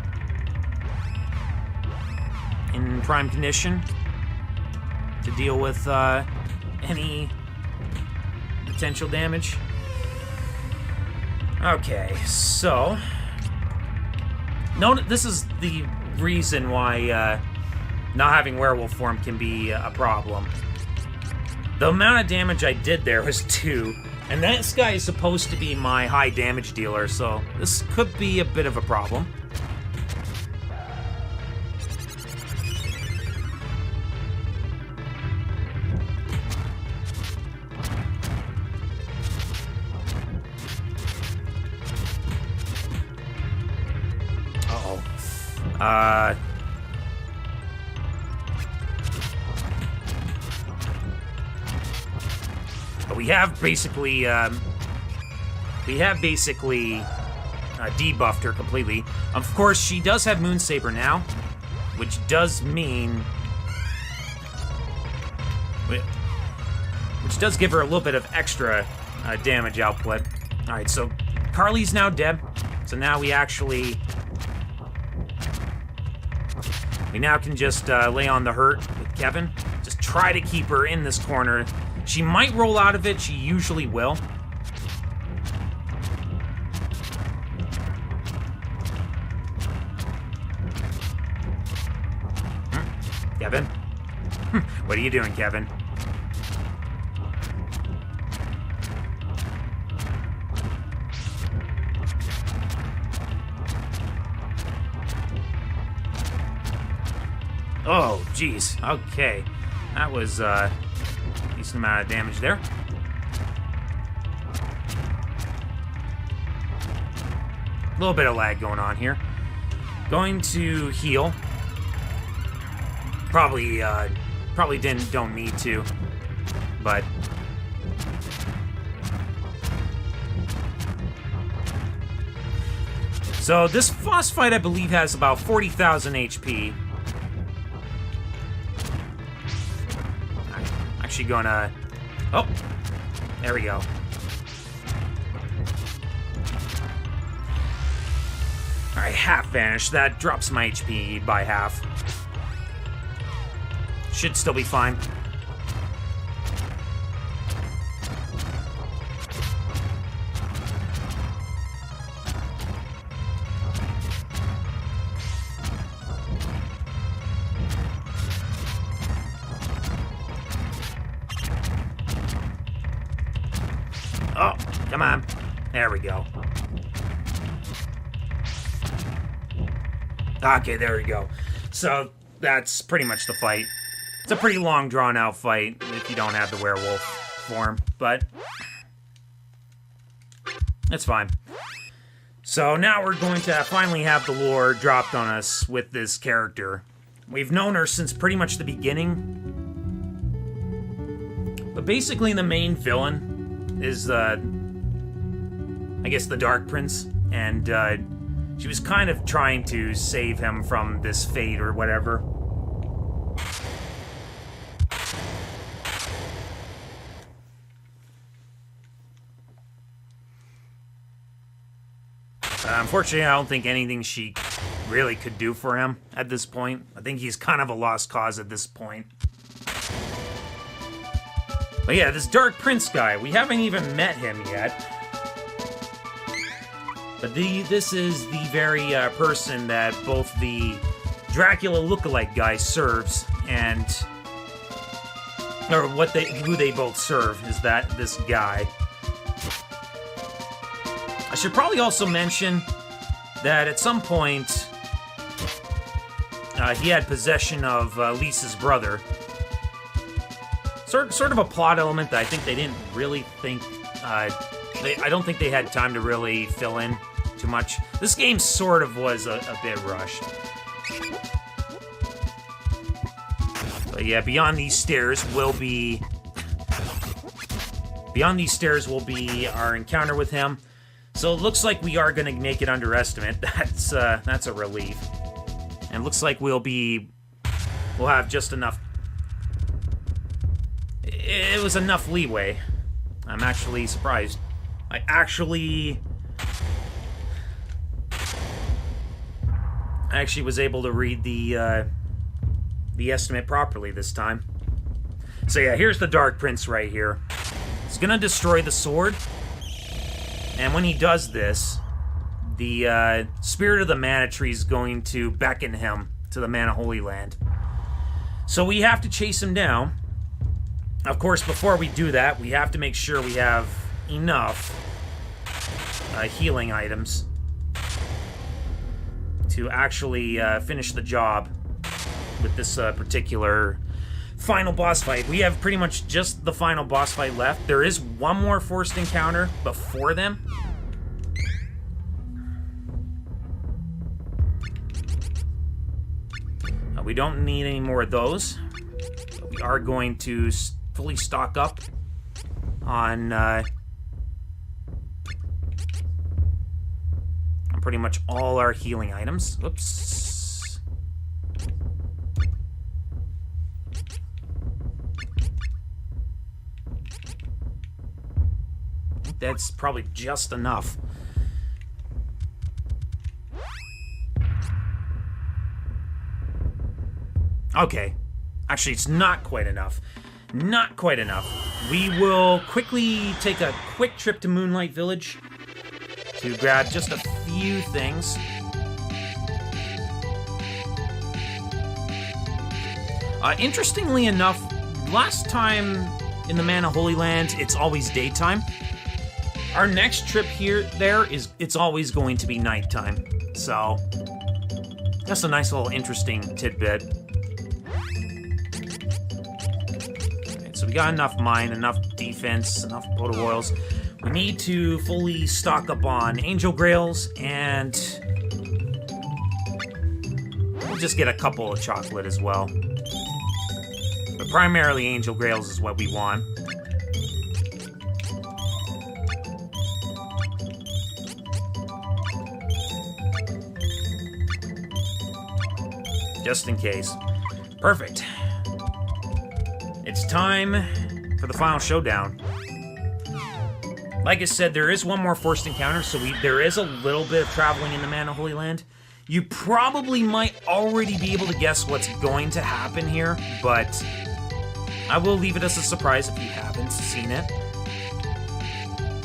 in prime condition to deal with any potential damage. Okay, so this is the reason why not having werewolf form can be a problem. The amount of damage I did there was 2. And this guy is supposed to be my high damage dealer, so this could be a bit of a problem. Uh-oh. We have basically debuffed her completely. Of course, she does have Moon Saber now, which does mean, which does give her a little bit of extra damage output. All right, so Carly's now dead. So now we now can just lay on the hurt with Kevin. Just try to keep her in this corner. She might roll out of it. She usually will. Kevin. What are you doing, Kevin? Oh, jeez. Okay. That was a decent amount of damage there. A little bit of lag going on here. Going to heal. Probably don't need to, but so this boss fight, I believe, has about 40,000 HP. I'm actually gonna. Oh, there we go. All right, half vanish. That drops my HP by half. Should still be fine. Oh, come on. There we go. Okay, there we go. So that's pretty much the fight. It's a pretty long, drawn-out fight if you don't have the werewolf form, but it's fine. So now we're going to finally have the lore dropped on us with this character. We've known her since pretty much the beginning, but basically the main villain is, I guess, the Dark Prince, and she was kind of trying to save him from this fate or whatever. Unfortunately, I don't think anything she really could do for him at this point. I think he's kind of a lost cause at this point. But yeah, this Dark Prince guy, we haven't even met him yet. But this is the very person that both the Dracula lookalike guy serves, and or who they both serve is this guy. I should probably also mention that at some point he had possession of Lisa's brother. Sort of a plot element that I think they didn't really think. I don't think they had time to really fill in too much. This game sort of was a bit rushed. But yeah, beyond these stairs will be our encounter with him. So it looks like we are going to make it under estimate. That's a relief. And it looks like we'll have just enough. It was enough leeway. I'm actually surprised. I actually was able to read the estimate properly this time. So yeah, here's the Dark Prince right here. He's gonna destroy the sword. And when he does this, the spirit of the Mana Tree is going to beckon him to the Mana Holy Land. So we have to chase him down. Of course, before we do that, we have to make sure we have enough healing items to actually finish the job with this particular final boss fight. We have pretty much just the final boss fight left. There is one more forced encounter before them. We don't need any more of those. We are going to fully stock up on pretty much all our healing items. Oops. That's probably just enough. Okay. Actually, it's not quite enough. Not quite enough. We will quickly take a quick trip to Moonlight Village to grab just a few things. Interestingly enough, last time in the Mana Holy Land, it's always daytime. Our next trip it's always going to be nighttime. So, that's a nice little interesting tidbit. Alright, so we got enough mine, enough defense, enough pot of oils. We need to fully stock up on Angel Grails, and we'll just get a couple of chocolate as well. But primarily Angel Grails is what we want. Just in case. Perfect. It's time for the final showdown. Like I said, there is one more forced encounter, so there is a little bit of traveling in the Mana Holy Land. You probably might already be able to guess what's going to happen here, but I will leave it as a surprise if you haven't seen it.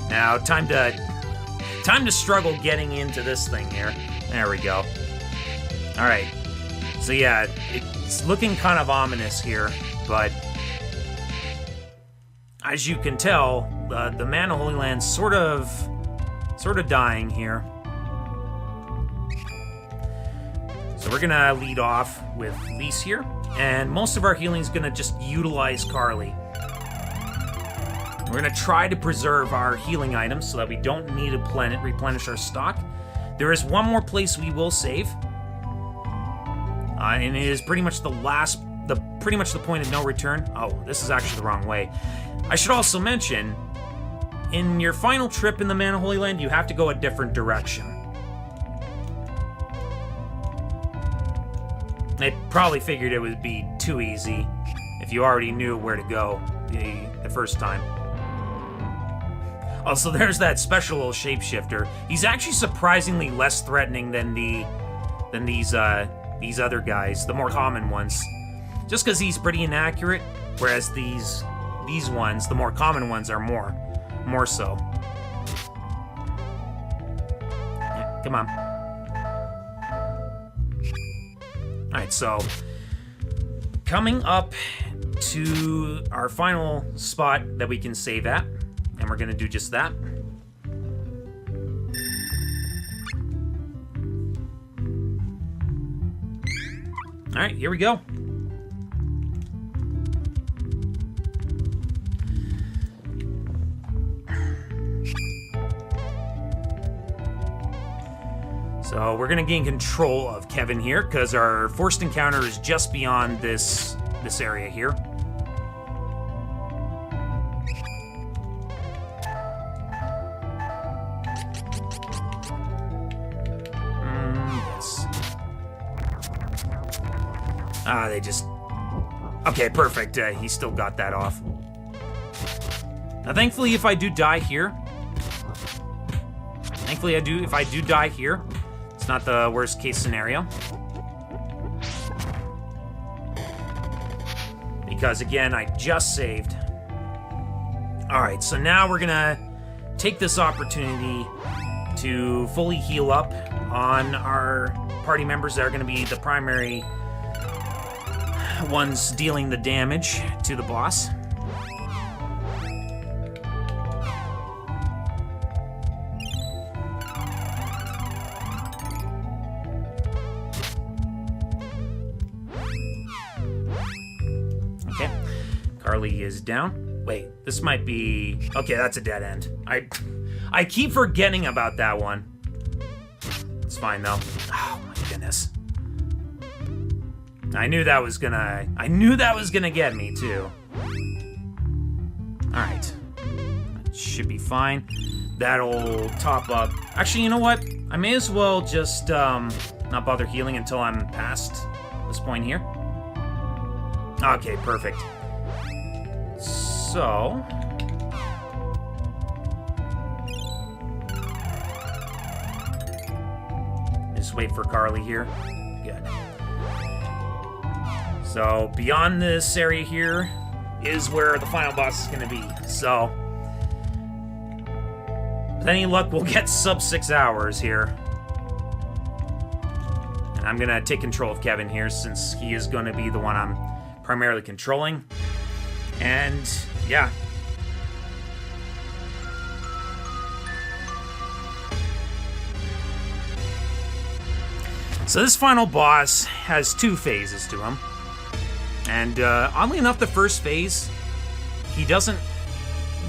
Now, time to struggle getting into this thing here. There we go. Alright. So yeah, it's looking kind of ominous here, but as you can tell, the Mana Holy Land's sort of dying here. So we're gonna lead off with Lise here, and most of our healing's gonna just utilize Carly. We're gonna try to preserve our healing items so that we don't need to replenish our stock. There is one more place we will save, and it is pretty much the point of no return. Oh, this is actually the wrong way. I should also mention, in your final trip in the Mana Holy Land, you have to go a different direction. They probably figured it would be too easy if you already knew where to go the first time. Also, there's that special little shapeshifter. He's actually surprisingly less threatening than these other guys, the more common ones. Just because he's pretty inaccurate, whereas these ones, the more common ones, are more so. Yeah, come on. Alright, so coming up to our final spot that we can save at, and we're gonna do just that. Alright, here we go. So we're gonna gain control of Kevin here, because our forced encounter is just beyond this area here. Yes. They just... Okay, perfect. He still got that off. Now, thankfully, if I do die here... if I do die here, it's not the worst case scenario. Because, again, I just saved. Alright, so now we're gonna take this opportunity to fully heal up on our party members that are gonna be the primary ones dealing the damage to the boss. Okay, Carly is down. Wait, this might be... Okay, that's a dead end. I keep forgetting about that one. It's fine, though. Oh, my goodness. I knew that was gonna get me, too. Alright. Should be fine. That'll top up. Actually, you know what? I may as well just, not bother healing until I'm past this point here. Okay, perfect. So... just wait for Carly here. Good. So, beyond this area here is where the final boss is going to be. So, with any luck, we'll get sub 6 hours here. And I'm going to take control of Kevin here, since he is going to be the one I'm primarily controlling. And yeah. So this final boss has 2 phases to him. And oddly enough, the first phase, he doesn't...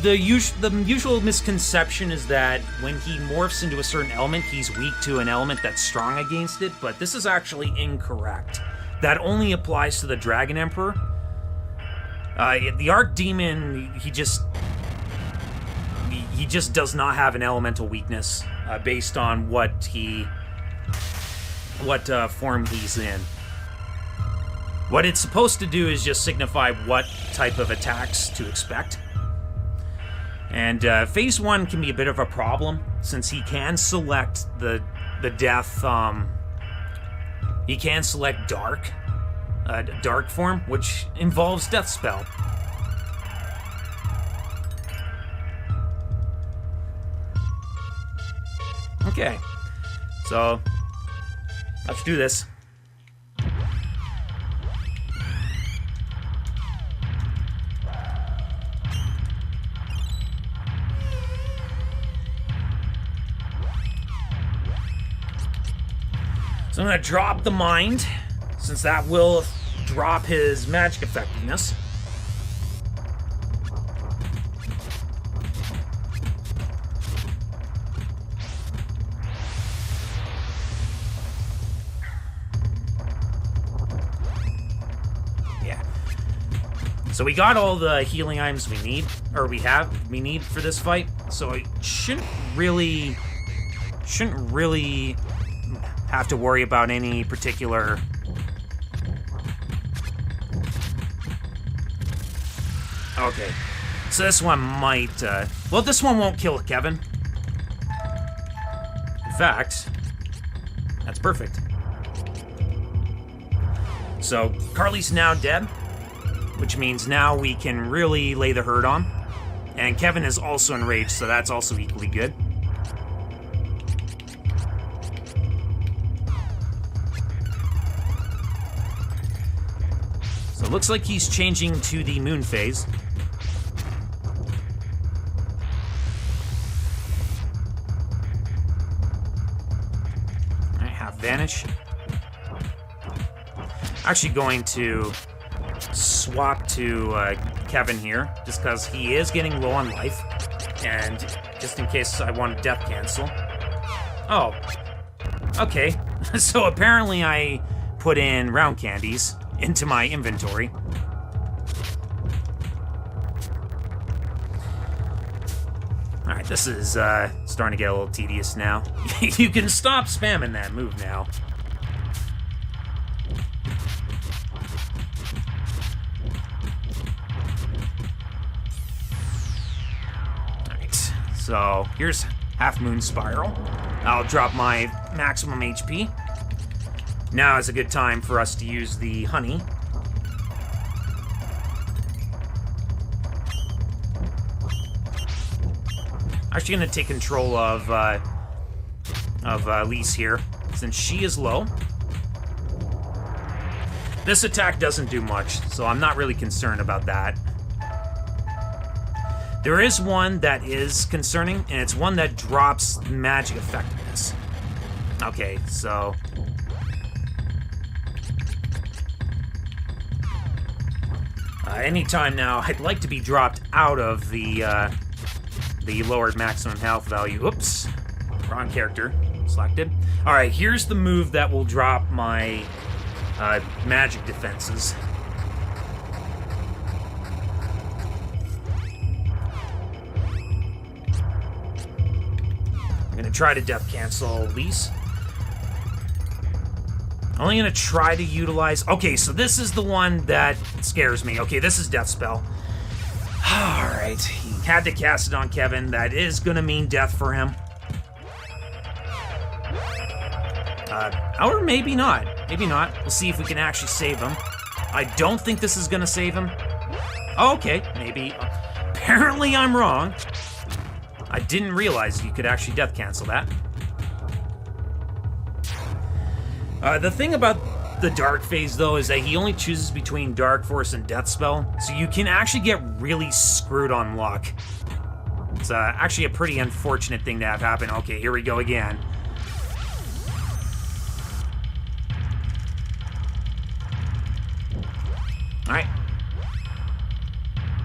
The usual misconception is that when he morphs into a certain element, he's weak to an element that's strong against it, but this is actually incorrect. That only applies to the Dragon Emperor. The Archdemon, he just does not have an elemental weakness based on what form he's in. What it's supposed to do is just signify what type of attacks to expect. And phase 1 can be a bit of a problem since he can select the death. He can select dark form, which involves death spell. Okay, so let's do this. So I'm going to drop the mind, since that will drop his magic effectiveness. Yeah. So we got all the healing items we need, or we need for this fight, so I shouldn't really have to worry about any particular... Okay, so this one might, well, this one won't kill Kevin. In fact, that's perfect. So, Carly's now dead, which means now we can really lay the hurt on. And Kevin is also enraged, so that's also equally good. So it looks like he's changing to the moon phase. Alright, half vanish. Actually going to swap to Kevin here, just because he is getting low on life, and just in case I want to death cancel. Oh, okay. So apparently I put in round candies into my inventory. Alright, this is starting to get a little tedious now. You can stop spamming that move now. Alright, so here's Half Moon Spiral. I'll drop my maximum HP. Now is a good time for us to use the honey. Actually going to take control of Lise here, since she is low. This attack doesn't do much, so I'm not really concerned about that. There is one that is concerning, and it's one that drops magic effectiveness. Okay, so... anytime now, I'd like to be dropped out of the lowered maximum health value. Oops, wrong character selected. All right, here's the move that will drop my magic defenses. I'm gonna try to death cancel Lise. Only gonna try to utilize... Okay, so this is the one that scares me. Okay, this is Death Spell. Alright, he had to cast it on Kevin. That is gonna mean death for him. Or maybe not. Maybe not. We'll see if we can actually save him. I don't think this is gonna save him. Oh, okay, maybe. Apparently I'm wrong. I didn't realize you could actually death cancel that. The thing about the Dark phase, though, is that he only chooses between Dark Force and Death Spell, so you can actually get really screwed on luck. It's actually a pretty unfortunate thing to have happen. Okay, here we go again. Alright.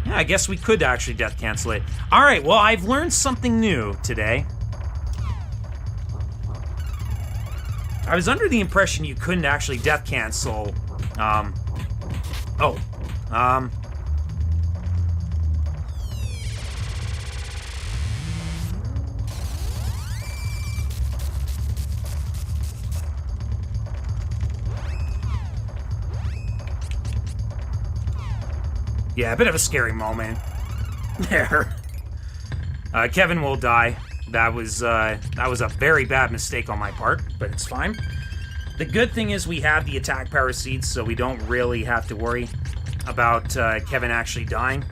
Yeah, I guess we could actually death cancel it. Alright, well, I've learned something new today. I was under the impression you couldn't actually death cancel, yeah, a bit of a scary moment there. Kevin will die. That was a very bad mistake on my part, but it's fine. The good thing is we have the attack power seeds, so we don't really have to worry about Kevin actually dying.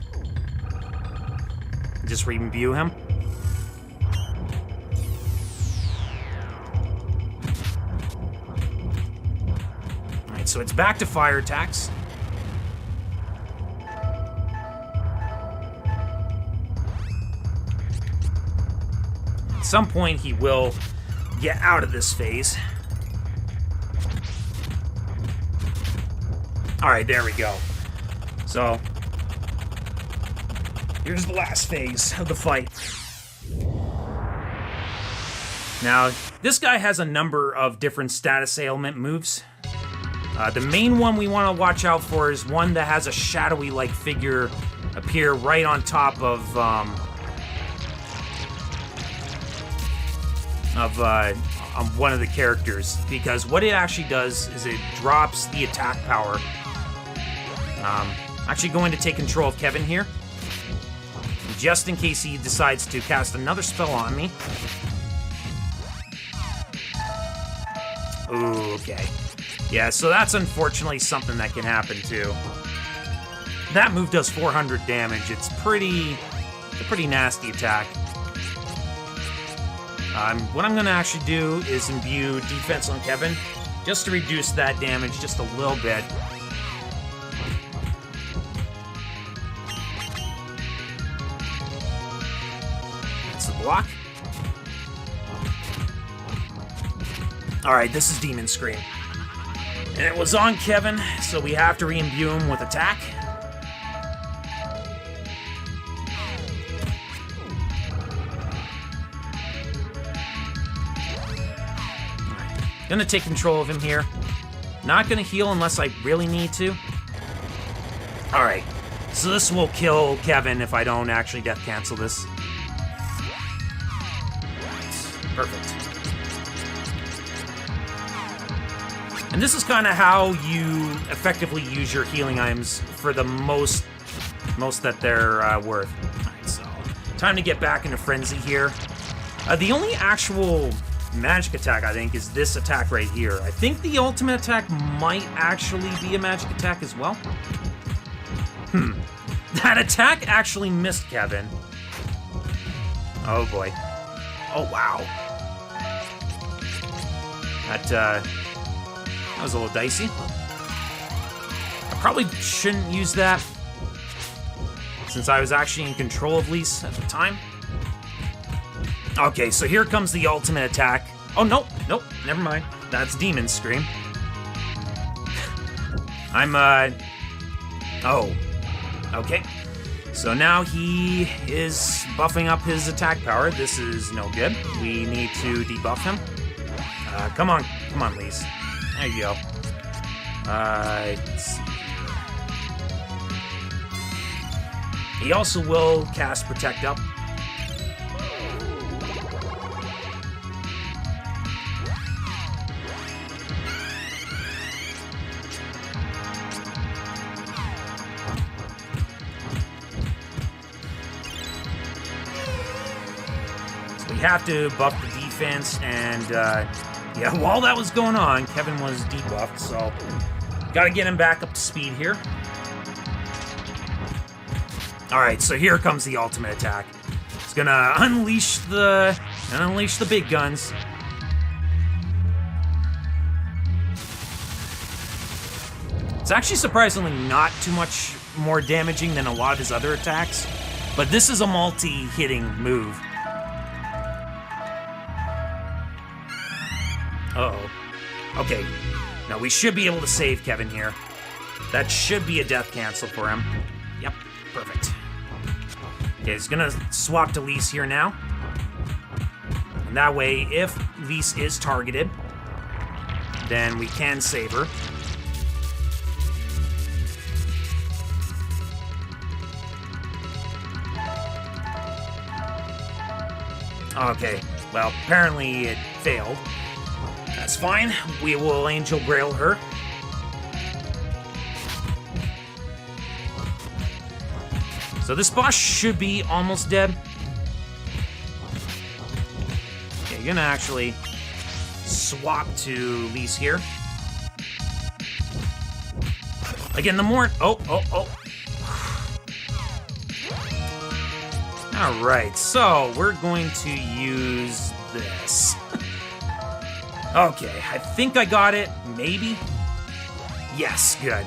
Just re-imbue him. Alright, so it's back to fire attacks. At some point, he will get out of this phase. Alright, there we go. So, here's the last phase of the fight. Now, this guy has a number of different status ailment moves. The main one we want to watch out for is one that has a shadowy-like figure appear right on top of one of the characters, because what it actually does is it drops the attack power. Actually going to take control of Kevin here, just in case he decides to cast another spell on me. Ooh, okay. Yeah, so that's unfortunately something that can happen too. That move does 400 damage. It's a pretty nasty attack. What I'm going to actually do is imbue defense on Kevin, just to reduce that damage just a little bit. That's the block. Alright, this is Demon Scream. And it was on Kevin, so we have to re-imbue him with attack. Gonna take control of him here. Not gonna heal unless I really need to. Alright, so this will kill Kevin if I don't actually death cancel this. Perfect. And this is kind of how you effectively use your healing items for the most that they're worth. Alright, so time to get back into Frenzy here. The only actual magic attack, I think, is this attack right here. I think the ultimate attack might actually be a magic attack as well. That attack actually missed Kevin. Oh boy. Oh wow. That was a little dicey. I probably shouldn't use that, since I was actually in control of Lise at the time. Okay, so here comes the ultimate attack. Oh, nope, never mind. That's Demon Scream. Oh. Okay. So now he is buffing up his attack power. This is no good. We need to debuff him. Come on, Lise. There you go. Let's see. He also will cast Protect Up. So we have to buff the defense, and yeah, while that was going on, Kevin was debuffed, so gotta get him back up to speed here. Alright, so here comes the ultimate attack. It's gonna unleash the big guns. It's actually surprisingly not too much more damaging than a lot of his other attacks, but this is a multi-hitting move. Uh-oh. Okay. Now we should be able to save Kevin here. That should be a death cancel for him. Yep, perfect. Okay, he's gonna swap to Lise here now. And that way, if Lise is targeted, then we can save her. Okay, well, apparently it failed. That's fine. We will Angel Grail her. So this boss should be almost dead. Okay, you're gonna actually swap to Lise here. Again, the more... Oh. Alright, so we're going to use this. Okay, I think I got it. Maybe? Yes, good.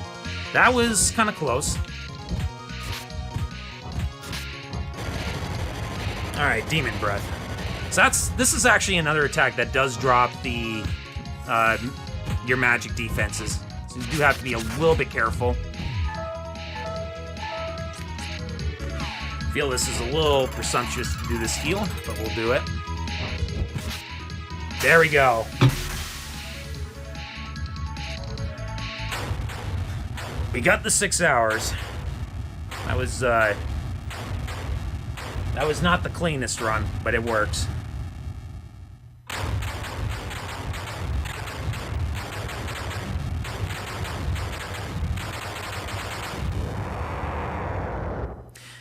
That was kind of close. Alright, Demon Breath. So this is actually another attack that does drop the your magic defenses. So you do have to be a little bit careful. I feel this is a little presumptuous to do this heal, but we'll do it. There we go. We got the 6 hours. That was not the cleanest run, but it works.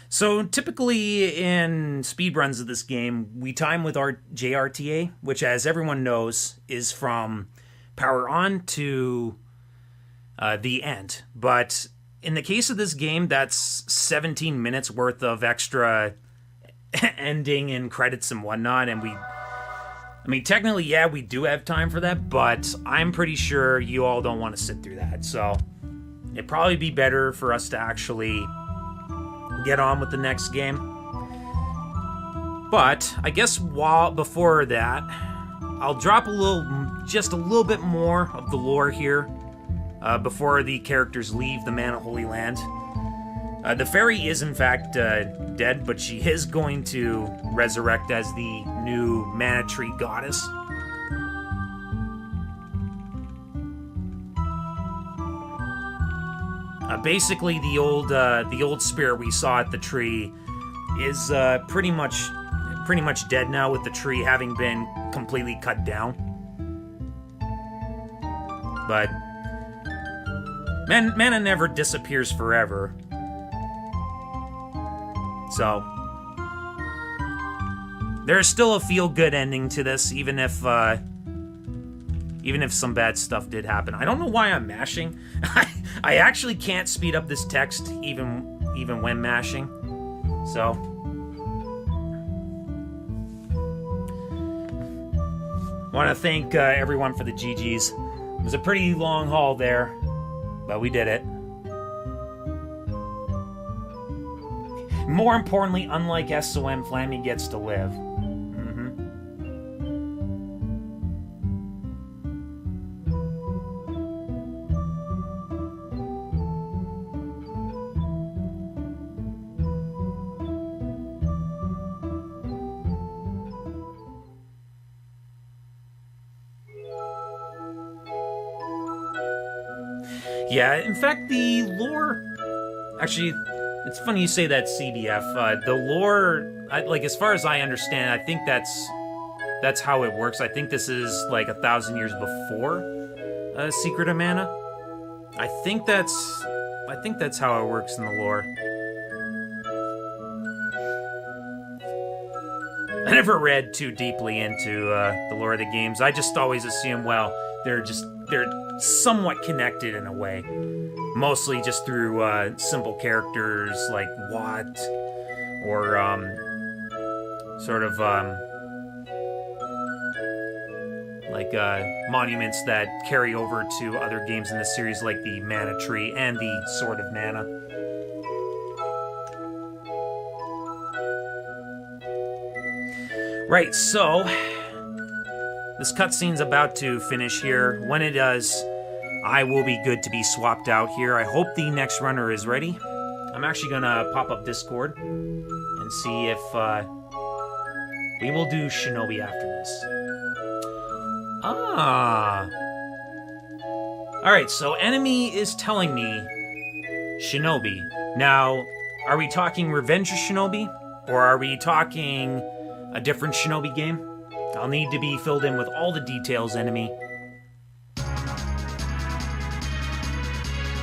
So typically in speedruns of this game, we time with our JRTA, which as everyone knows is from power on to the end. But in the case of this game, that's 17 minutes worth of extra ending and credits and whatnot, and I mean, technically, yeah, we do have time for that, but I'm pretty sure you all don't want to sit through that, so it'd probably be better for us to actually get on with the next game. But I guess before that, I'll drop just a little bit more of the lore here before the characters leave the Man of Holy Land. The fairy is in fact dead, but she is going to resurrect as the new Mana Tree goddess. Basically, the old spirit we saw at the tree is pretty much dead now, with the tree having been completely cut down. But mana never disappears forever. So there's still a feel-good ending to this, even if some bad stuff did happen. I don't know why I'm mashing. I actually can't speed up this text even when mashing. So want to thank everyone for the GGs. It was a pretty long haul there, but we did it. More importantly, unlike SOM, Flammy gets to live. Yeah, in fact, the lore... Actually, it's funny you say that, CDF. The lore, like, as far as I understand, I think that's how it works. I think this is, like, 1,000 years before Secret of Mana. I think that's how it works in the lore. I never read too deeply into the lore of the games. I just always assume, well, they're somewhat connected in a way. Mostly just through simple characters like Watt, or like monuments that carry over to other games in this series, like the Mana Tree and the Sword of Mana. Right, so this cutscene's about to finish here. When it does, I will be good to be swapped out here. I hope the next runner is ready. I'm actually gonna pop up Discord and see if we will do Shinobi after this. Alright, so enemy is telling me Shinobi. Now, are we talking Revenge of Shinobi? Or are we talking a different Shinobi game? I'll need to be filled in with all the details, enemy.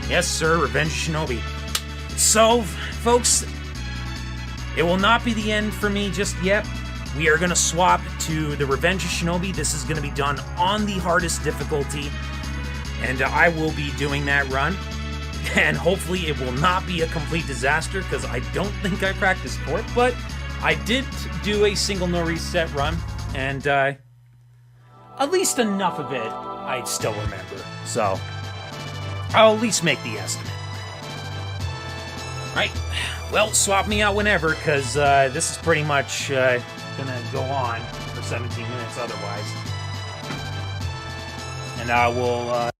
Yes, sir, Revenge of Shinobi. So, folks, it will not be the end for me just yet. We are going to swap to the Revenge of Shinobi. This is going to be done on the hardest difficulty, and I will be doing that run. And hopefully it will not be a complete disaster, because I don't think I practiced for it, but I did do a single no reset run, and at least enough of it I still remember. So, I'll at least make the estimate. Right, well, swap me out whenever, because this is pretty much gonna go on for 17 minutes otherwise. And I will